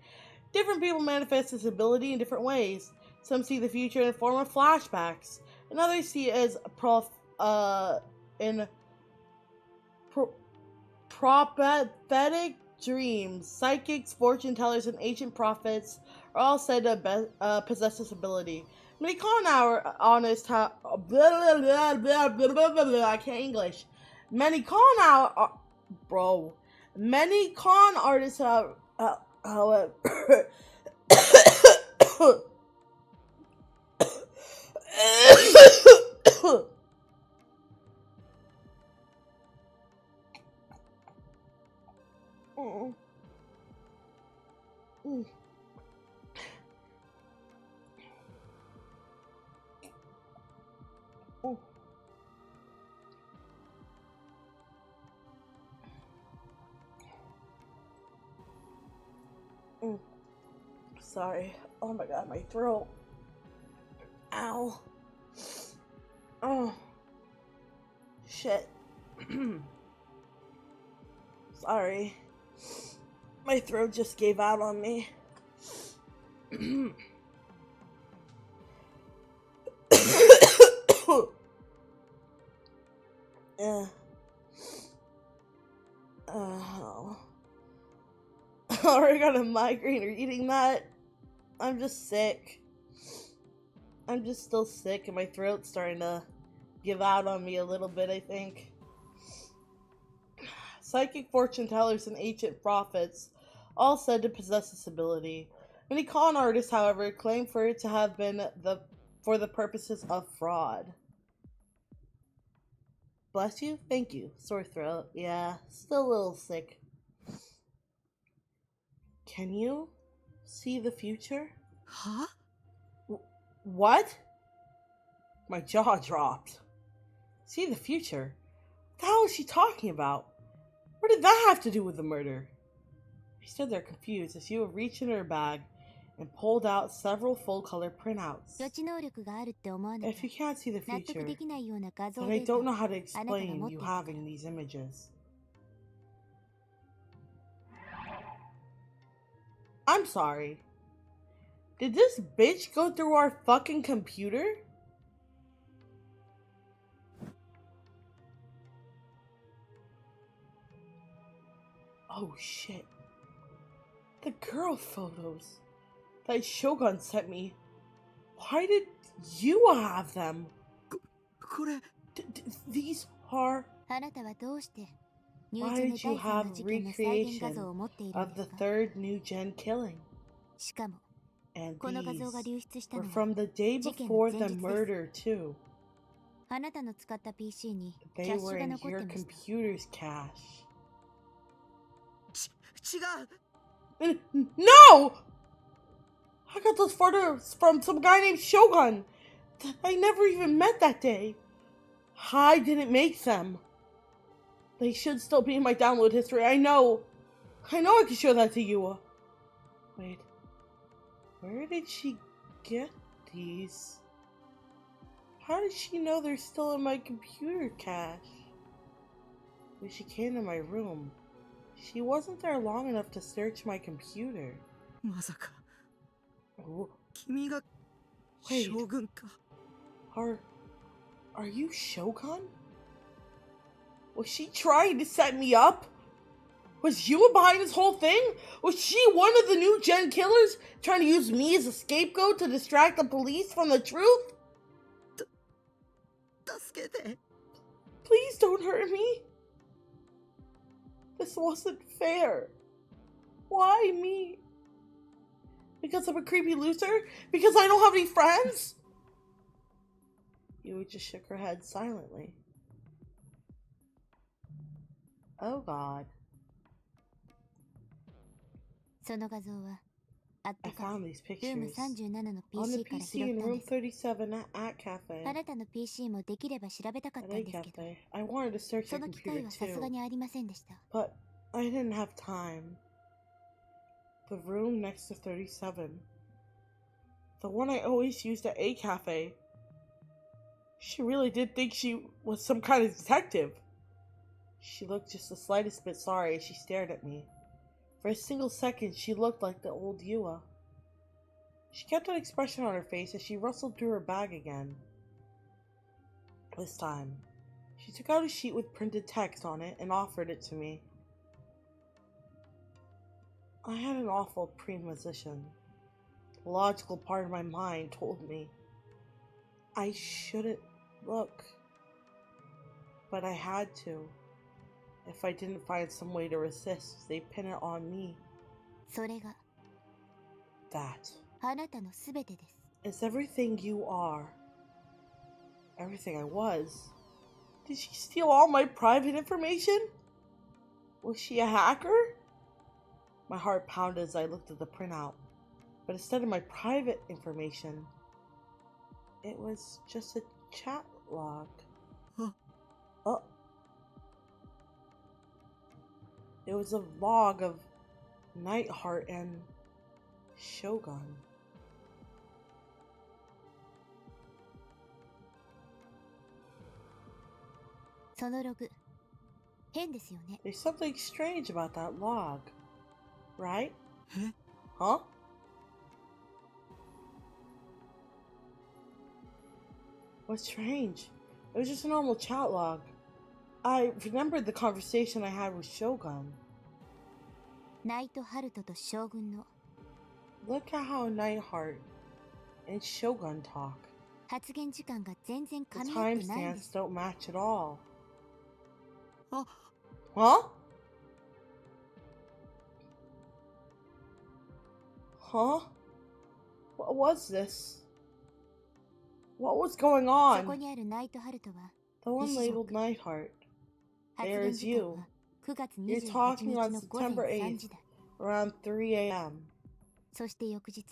Different people manifest this ability in different ways. Some see the future in the form of flashbacks, and others see it as prophetic dreams. Psychics, fortune tellers, and ancient prophets are all said to possess this ability. Many con artists have I can't English. Many con artists have however Sorry. Oh my god, my throat. Ow. Oh. Shit. Sorry. My throat just gave out on me. Yeah. Oh. I already got a migraine reading that. I'm just sick. I'm just still sick and my throat's starting to give out on me a little bit, I think. Psychic fortune tellers and ancient prophets, all said to possess this ability. Many con artists, however, claim for it to have been for the purposes of fraud. Bless you? Thank you. Sore throat. Yeah, still a little sick. Can you see the future?
Huh?
What? My jaw dropped. See the future? What the hell is she talking about? What did that have to do with the murder? She stood there confused as she reached in her bag and pulled out several full-color printouts.
予知能力があるって思わな
If
き
you
ゃ
can't see the
納得
future,
できないような画像
then
デ
I
ータ
don't
を
know how to
あなたが
explain
持って
you
いたから
having these images. I'm sorry. Did this bitch go through our fucking computer? Oh shit. The girl photos that Shogun sent me. Why did you have them?
これ
These are.
あなたはどうしてニュー
Why
ジェネ
did you
第3
have
の事件の再現画
recreation
像を持っているん
of
で
the
すか？
third new gen killing?
しかも
And
この画
these
像が流出した
were
のは
from the day
事件の
before
前
the
日です。
murder too.
あなたの使った PC にキ
They
ャッシ
were
ュが
in
残っ
your
てました。
computer's cache.
違う
No! I got those photos from some guy named Shogun. I never even met that day. I didn't make them. They should still be in my download history. I know I can show that to you. Wait. Where did she get these? How did she know they're still in my computer cache? When she came to my room, she wasn't there long enough to search my computer.
まさか
Oh,
君が
Wait.
将軍か
Are you Shogun? Was she trying to set me up? Was Yua behind this whole thing? Was she one of the new gen killers trying to use me as a scapegoat to distract the police from the truth?
助けて。
Please don't hurt me. This wasn't fair. Why me? Because I'm a creepy loser? Because I don't have any friends? Yui just shook her head silently. Oh God.
その画像はアッ
I
トカフ
found
ェ
these
ルーム
pictures
37の
on the
PC から
PC
拾っ
in
たん
room
です。
37 at Cafe.
あなたの PC もできれば調べたかっ
At
たん
A
ですけど、
Cafe. I wanted to search
そ
your
の機会
computer
はさすが
too,
にありませんでした。
but I didn't have time. The room next to 37. The one I always used at A Cafe. She really did think she was some kind of detective. She looked just the slightest bit sorry as she stared at me. For a single second, she looked like the old Yua. She kept an expression on her face as she rustled through her bag again. This time, she took out a sheet with printed text on it and offered it to me. I had an awful premonition. The logical part of my mind told me I shouldn't look. But I had to. If I didn't find some way to resist, they'd pin it on me.
それが
That
あなたのすべてです。
is everything you are. Everything I was. Did she steal all my private information? Was she a hacker? My heart pounded as I looked at the printout. But instead of my private information, it was just a chat log.
Huh?
Oh. It was a log of Nightheart and Shogun.
そのログ、変ですよね。
There's something strange about that log, right?
え
Huh? What's strange? It was just a normal chat log. I remembered the conversation I had with Shogun.
ナイトハルトと将軍の
Look at how Nightheart and Shogun talk.
発言時間が全然
The
噛み合ってないんで
timestamps
す。
don't match at all.
あ
Huh? Huh? What was this? What was going
そこ
on?
にあるナイトハルトは
The one
西条
labeled Nightheart.
発
There
言
is
時間
you.
は9月
You're
28
talking
日
on
の午前
September
3
8th,
時台。
around 3 a.m.
そして翌日、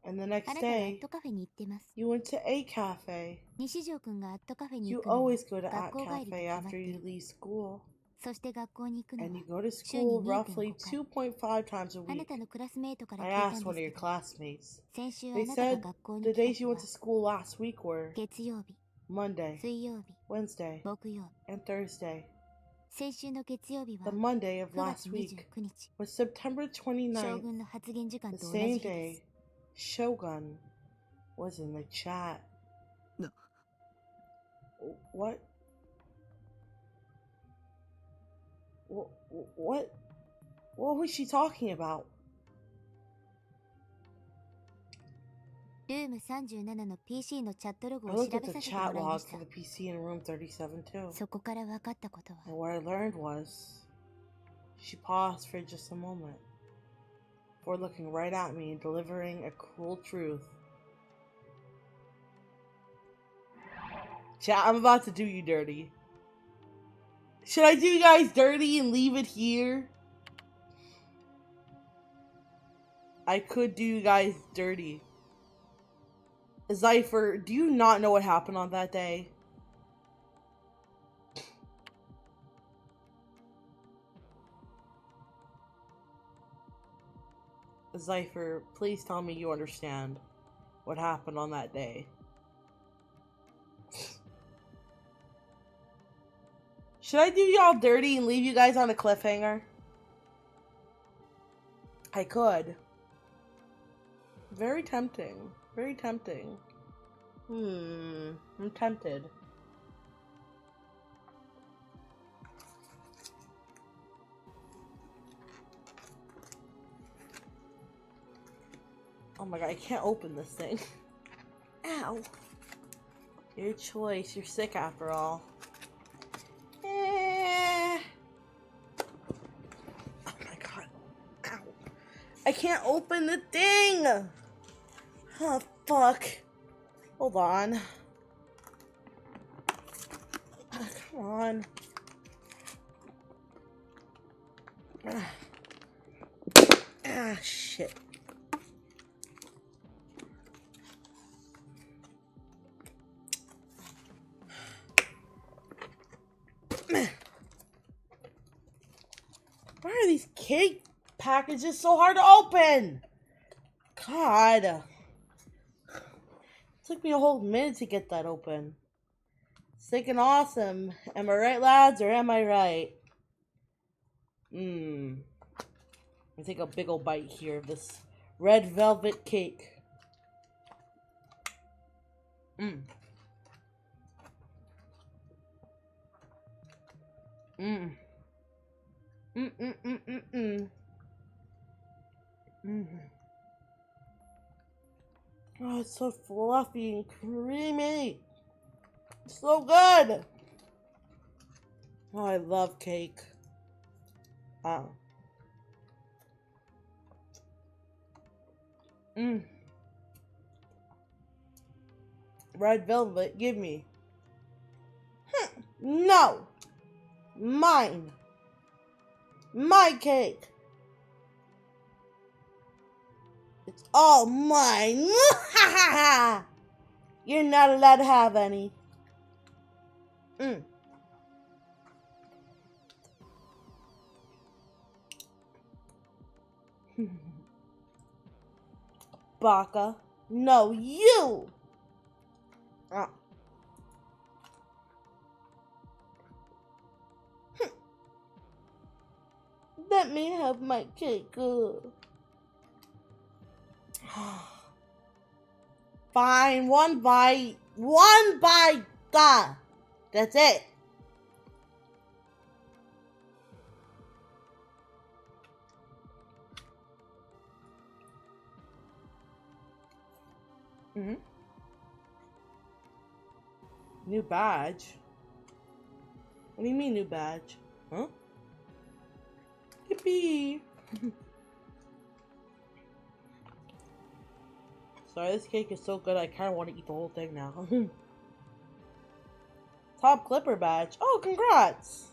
And the
あ
next
なたがアッ
day,
トカフェに行ってます。
you went to A Cafe.
西条くんがアットカフェに
You
行くのは
always go to
学
At
校帰りと
Cafe
決まっ
after
て
you
る。
leave school.
そして学校に行くの
And
は
you go to
週に
school roughly
2.5
2.5
回。
times a
あな
week.
たのクラスメイトから
I
聞いた
asked
ん
one
で
of
す
your
けど、
classmates.
先週あ
They
なたが
said
学校に
the
来た
days
日
you
は
went to school last week were
月曜日、
Monday,
水曜日、
Wednesday,
木曜日。
and Thursday.
先週の月曜日は
The Monday of
9月
last week
29日。
was September
将
29th.
軍の発言時間
The
と同じ
same
日で
day
す。
Shogun was in the chat.
No.
What? What? What was she talking about?
ルーム37の PC のチャットログ
I
を
looked
調
at
べ
the
させても
chat
らいま
log
した
for the PC in room 37 too.
そこから分かったことは
And what I learned was she paused for just a moment before looking right at me and delivering a cruel truth. Chat, I'm about to do you dirty. Should I do you guys dirty and leave it here? I could do you guys dirty. Zypher, do you not know what happened on that day? Zypher, please tell me you understand what happened on that day. Should I do y'all dirty and leave you guys on a cliffhanger? I could. Very tempting. Very tempting. I'm tempted. Oh my god, I can't open this thing. Ow. Your choice. You're sick after all. Oh my god. Ow. I can't open the thing! Oh, fuck. Hold on. Come on. Ah, shit. Why are these cake packages so hard to open? God. It took me a whole minute to get that open. Sick and awesome. Am I right, lads, or am I right? Let me take a big ol' bite here of this red velvet cake. Mm. Mm. Mm mm mm mm mm. Mm. Oh, it's so fluffy and creamy. It's so good. Oh, I love cake. Oh. Mm. Red velvet, give me. No. Mine. My cake. It's all mine. You're not allowed to have any. Mm. Baka. No, you. Ah. Let me have my cake. Fine, one bite. One bite. That's it. Mm-hmm. New badge? What do you mean new badge? Huh? Yippee! Sorry, this cake is so good I kinda want to eat the whole thing now. Top Clipper badge. Oh, congrats!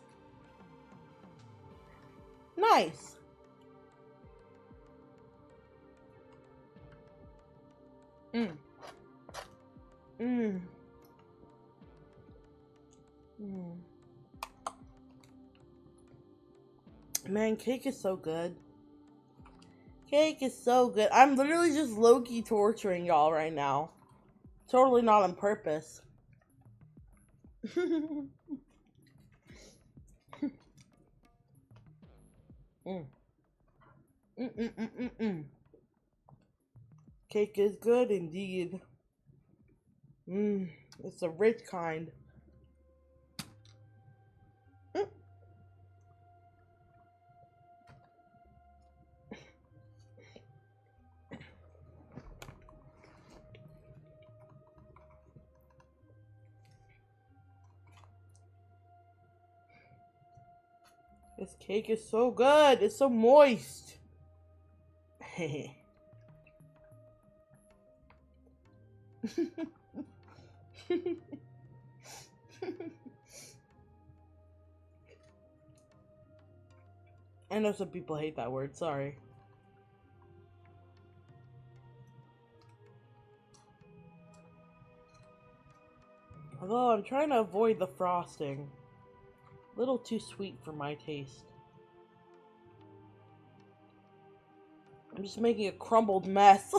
Nice! Mm. Mm. Mm. Man, cake is so good. Cake is so good. I'm literally just low-key torturing y'all right now. Totally not on purpose. Mm. Mm. Cake is good indeed. It's a rich kind. Mm. This cake is so good. It's so moist. I know some people hate that word, sorry. Although I'm trying to avoid the frosting. A little too sweet for my taste. I'm just making a crumbled mess.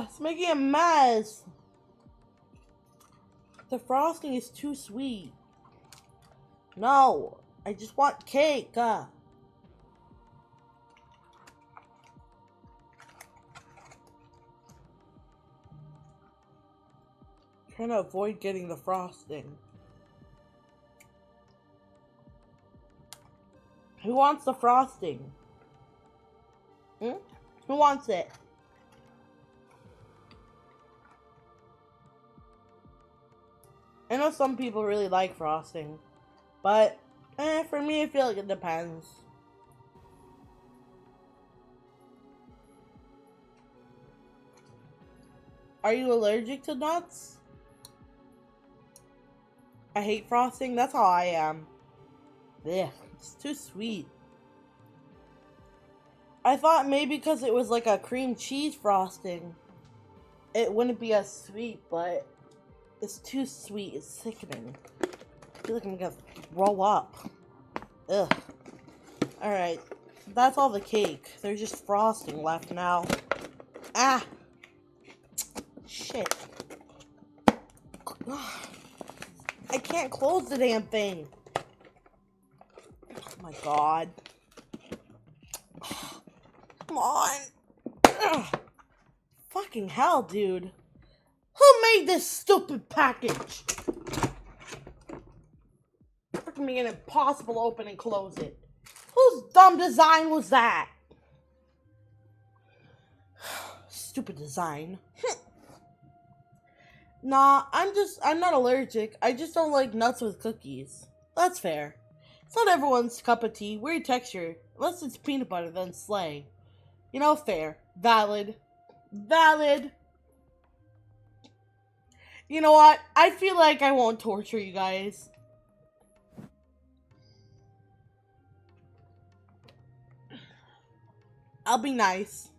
It's making a mess. The frosting is too sweet. No, I just want cake. Trying to avoid getting the frosting. Who wants the frosting? Who wants it? I know some people really like frosting, but for me, I feel like it depends. Are you allergic to nuts? I hate frosting. That's how I am. Ugh, it's too sweet. I thought maybe because it was like a cream cheese frosting, it wouldn't be as sweet, but it's too sweet. It's sickening. I feel like I'm gonna roll up. Ugh. Alright. That's all the cake. There's just frosting left now. Ah! Shit. I can't close the damn thing. Oh my god. Come on. Ugh. Fucking hell, dude. Who made this stupid package? Freaking me an impossible to open and close it. Whose dumb design was that? Stupid design. Nah, I'm not allergic. I just don't like nuts with cookies. That's fair. It's not everyone's cup of tea. Weird texture. Unless it's peanut butter, then slay. You know, fair. Valid. Valid. You know what? I feel like I won't torture you guys. I'll be nice.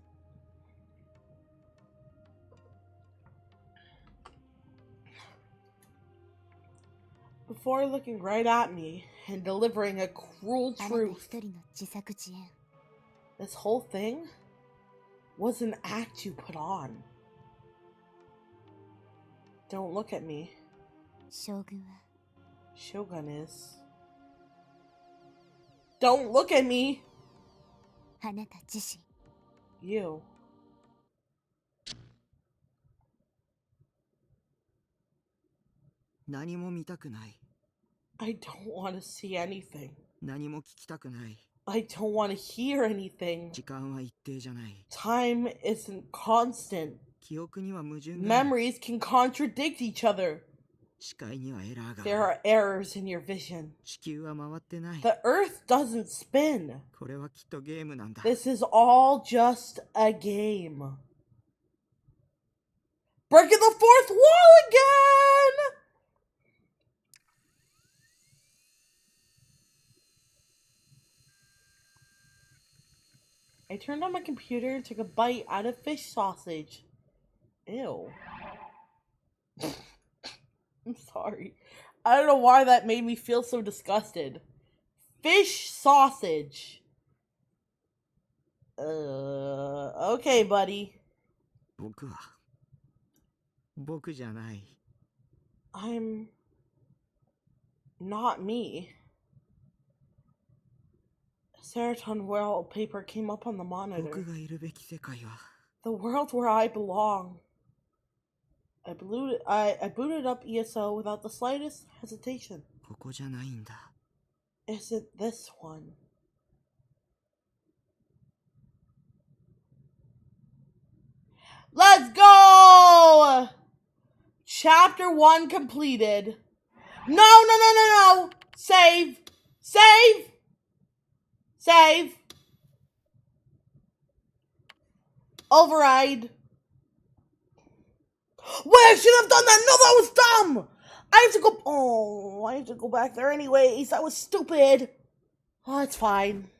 Before looking right at me and delivering a cruel truth, this whole thing was an act you put on. Don't look at me. Shogun is. Don't look at me! You. I don't want to see anything. I don't want to hear anything. Time isn't constant. Memories can contradict each other. There are errors in your vision. The Earth doesn't spin. This is all just a game. Breaking the fourth wall again! I turned on my computer and took a bite out of fish sausage. Ew. I'm sorry. I don't know why that made me feel so disgusted. Fish sausage. Okay, buddy. I'm not me. Seroton wallpaper came up on the monitor. The world where I belong. I booted up ESO without the slightest hesitation. Isn't this one? Let's go! Chapter 1 completed. No! Save! Save! Save! Override. Wait, I should have done that! No, that was dumb! I have to go... Oh, I have to go back there anyways. That was stupid. Oh, it's fine.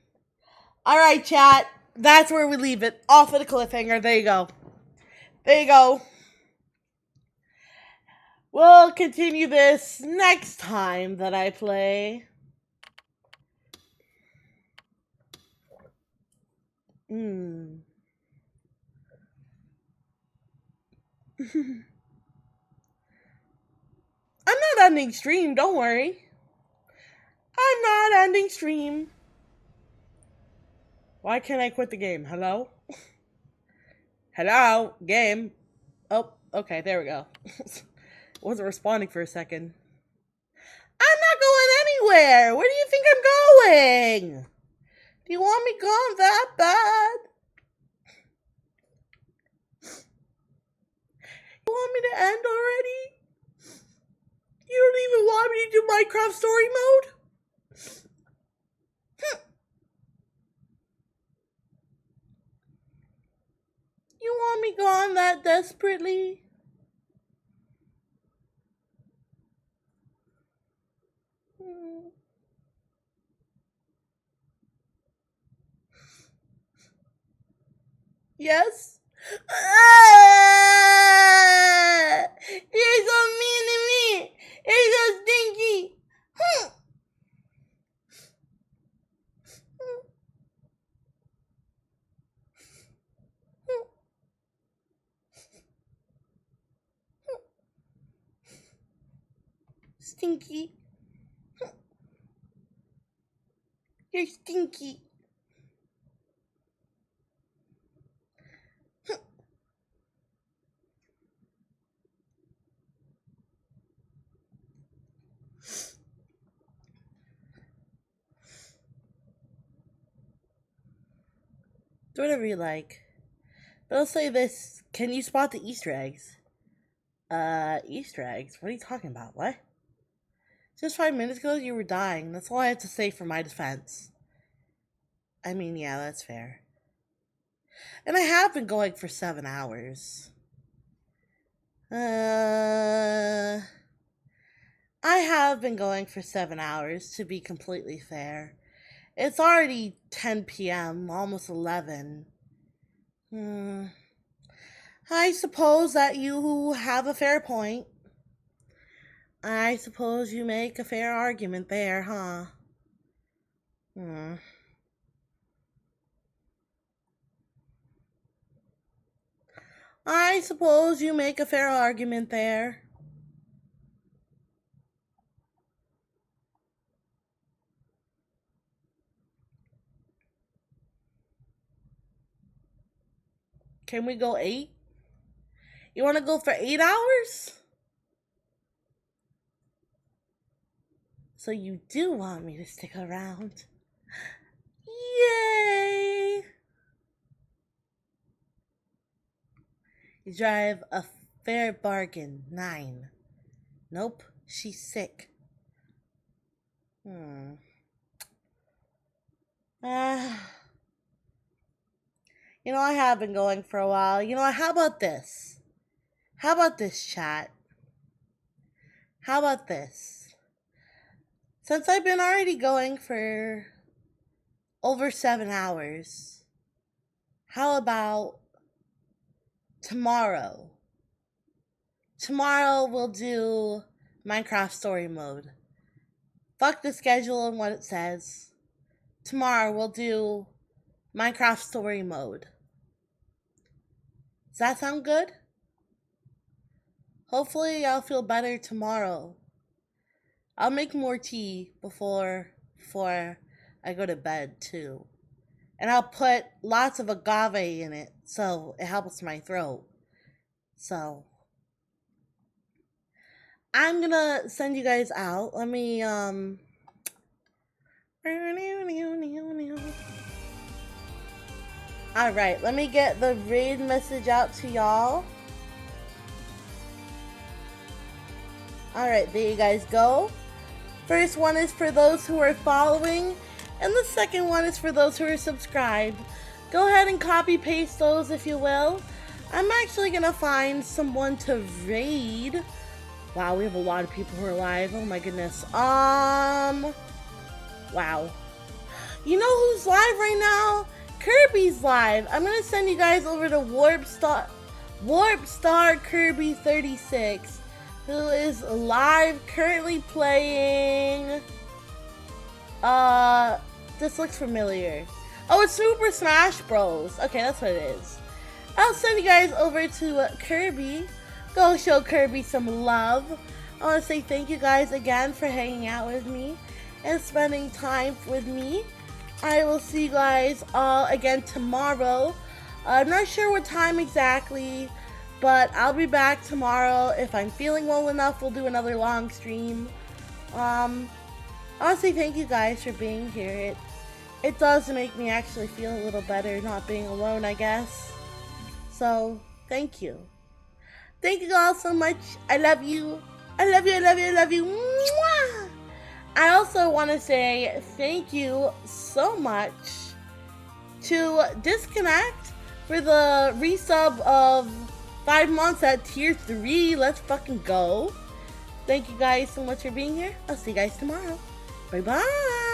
Alright, chat. That's where we leave it. Off at a cliffhanger. There you go. There you go. We'll continue this next time that I play. I'm not ending stream, don't worry. I'm not ending stream. Why can't I quit the game? Hello? Hello? Game? Oh, okay, there we go. Wasn't responding for a second. I'm not going anywhere! Where do you think I'm going? Do you want me gone that bad? want me to end already? You don't even want me to do Minecraft story mode? You want me gone that desperately? Yes? You're so mean to me! You're so stinky! Stinky. You're stinky. Do whatever you like. But I'll say this. Can you spot the Easter eggs? Easter eggs? What are you talking about? What? Just 5 minutes ago you were dying. That's all I had to say for my defense. I mean, yeah, that's fair. And I have been going for 7 hours. I have been going for 7 hours, to be completely fair. It's already 10 p.m., almost 11. I suppose that you have a fair point. I suppose you make a fair argument there, huh? I suppose you make a fair argument there. Can we go 8? You want to go for 8 hours? So you do want me to stick around. Yay! You drive a fair bargain. 9. Nope, she's sick. You know, I have been going for a while. You know, how about this? How about this, chat? How about this? Since I've been already going for over 7 hours, how about tomorrow? Tomorrow we'll do Minecraft story mode. Fuck the schedule and what it says. Tomorrow we'll do Minecraft story mode. Does that sound good? Hopefully I'll feel better tomorrow. I'll make more tea before I go to bed too. And I'll put lots of agave in it so it helps my throat. So I'm gonna send you guys out. Let me Alright, let me get the raid message out to y'all. Alright, there you guys go. First one is for those who are following, and the second one is for those who are subscribed. Go ahead and copy paste those if you will. I'm actually gonna find someone to raid. Wow, we have a lot of people who are live. Oh my goodness. Wow. You know who's live right now? Kirby's live. I'm gonna send you guys over to Warp Star Kirby 36, who is live currently playing. This looks familiar. Oh, it's Super Smash Bros. Okay, that's what it is. I'll send you guys over to Kirby. Go show Kirby some love. I want to say thank you guys again for hanging out with me and spending time with me. I will see you guys all again tomorrow. I'm not sure what time exactly, but I'll be back tomorrow. If I'm feeling well enough, we'll do another long stream. I want to say thank you guys for being here. It does make me actually feel a little better not being alone, I guess. So, thank you. Thank you all so much. I love you. I love you, I love you, I love you. Mwah! I also want to say thank you so much to Disconnect for the resub of 5 months at tier 3. Let's fucking go. Thank you guys so much for being here. I'll see you guys tomorrow. Bye bye.